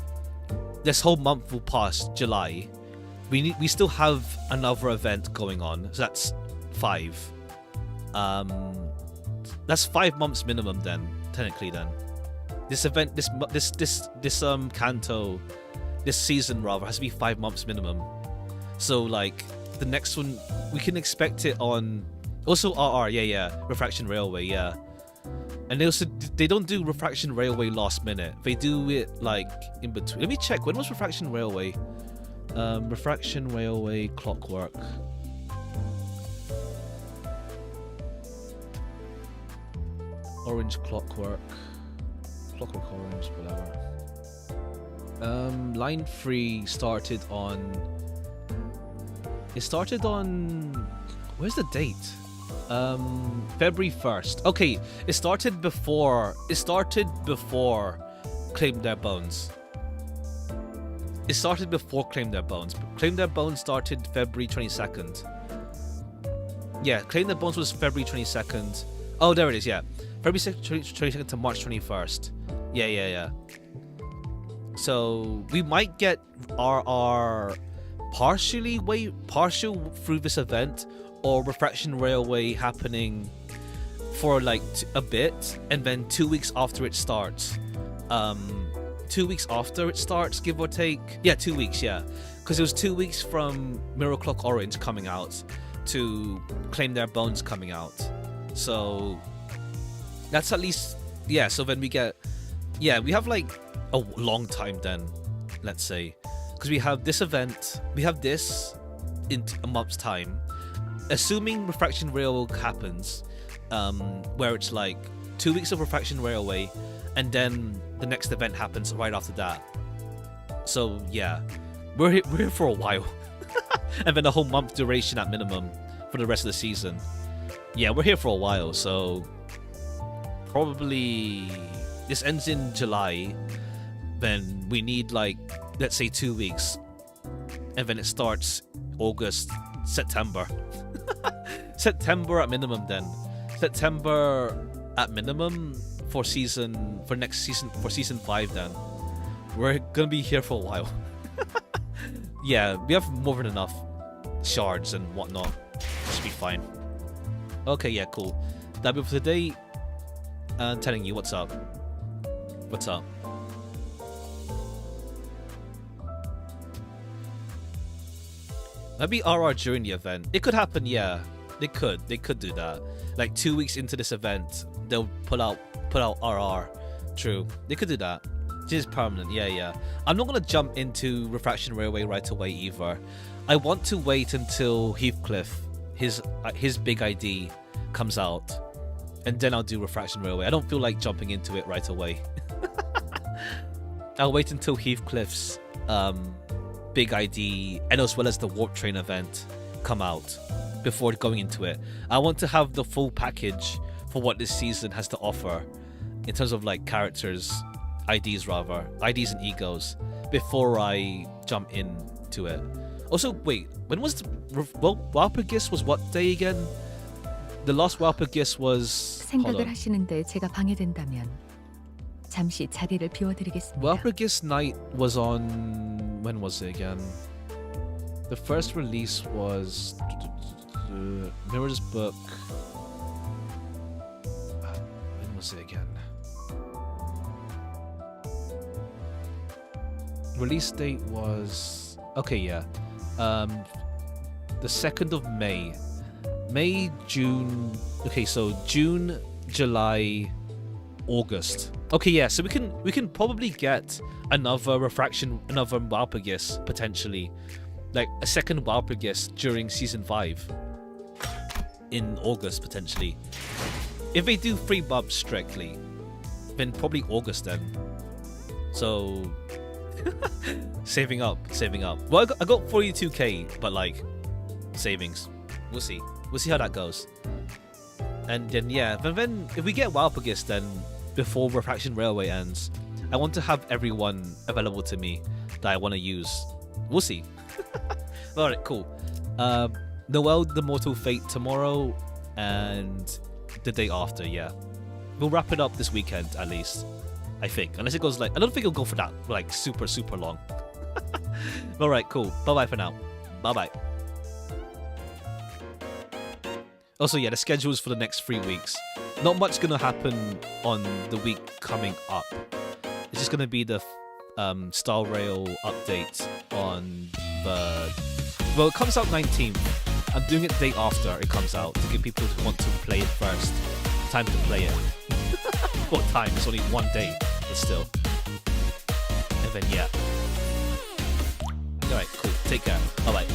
This whole month will pass, July. We still have another event going on, so that's 5. That's 5 months minimum then, technically then. This event, this canto, this season rather, has to be 5 months minimum. So like the next one, we can expect it on also RR, yeah, Refraction Railway, yeah. And they don't do Refraction Railway last minute. They do it like in between. Let me check. When was Refraction Railway? Refraction Railway Clockwork. Orange Clockwork. Clockwork Orange, whatever. Line 3 started on. It started on. Where's the date? February 1st. Okay, it started before Claim Their Bones. It started before Claim Their Bones. Claim Their Bones started February 22nd. Yeah, Claim Their Bones was February 22nd. Oh, there it is, yeah. February 22nd to March 21st. Yeah. So, we might get RR partial through this event, or Refraction Railway happening for like a bit, and then 2 weeks after it starts. 2 weeks after it starts, give or take. Yeah, 2 weeks, yeah. Because it was 2 weeks from Mirror Clock Orange coming out to Claim Their Bones coming out. So that's at least, yeah, so then we get, yeah, we have like a long time then, let's say. Because we have this event, we have this in a month's time. Assuming Refraction Railway happens, where it's like 2 weeks of Refraction Railway, and then the next event happens right after that. So yeah, we're here for a while, and then a whole month duration at minimum for the rest of the season. Yeah, we're here for a while, so probably this ends in July. Then we need like, let's say 2 weeks, and then it starts August, September. September at minimum then. September at minimum, for season 5 then. We're gonna be here for a while. Yeah, we have more than enough shards and whatnot. Should be fine. Okay, yeah, cool. That'll be for today. And telling you what's up. What's up? Maybe RR during the event. It could happen, yeah. They could do that. Like 2 weeks into this event, they'll put out RR. True. They could do that. This is permanent, yeah. I'm not gonna jump into Refraction Railway right away either. I want to wait until Heathcliff, his big ID comes out, and then I'll do Refraction Railway. I don't feel like jumping into it right away. I'll wait until Heathcliff's big ID and as well as the Warp Train event come out before going into it. I want to have the full package for what this season has to offer in terms of like characters, IDs and egos before I jump into it. Also, wait, when was the Walpurgis was what day again? The last Walpurgis was... 생각을 하시는데 제가 방해된다면 잠시 자리를 비워드리겠습니다. Walpurgis Night was on... when was it again? The first release was... Mirror's Book... when was it again? Release date was... okay, yeah. The 2nd of May. May, June... okay, so June, July, August. Okay, yeah, so we can probably get another Refraction, another Walpurgis, potentially. Like, a second Walpurgis during Season 5. In August, potentially. If they do 3 bubs strictly, then probably August then. So... saving up. Well, I got 42k, but like, savings. We'll see how that goes. And then yeah, then if we get Walpurgis, then before Refraction Railway ends, I want to have everyone available to me that I want to use. We'll see. Alright, cool. Noel the Mortal Fate tomorrow and the day after, yeah. We'll wrap it up this weekend at least. I think. Unless it goes like... I don't think it'll go for that like super long. Alright, cool. Bye-bye for now. Bye-bye. Also, yeah, the schedules for the next 3 weeks. Not much gonna happen on the week coming up. It's just gonna be the Star Rail update on the... well, it comes out 19th. I'm doing it the day after it comes out to give people who want to play it first time to play it. What time? It's only 1 day, but still. And then yeah. Alright, cool. Take care. Bye bye.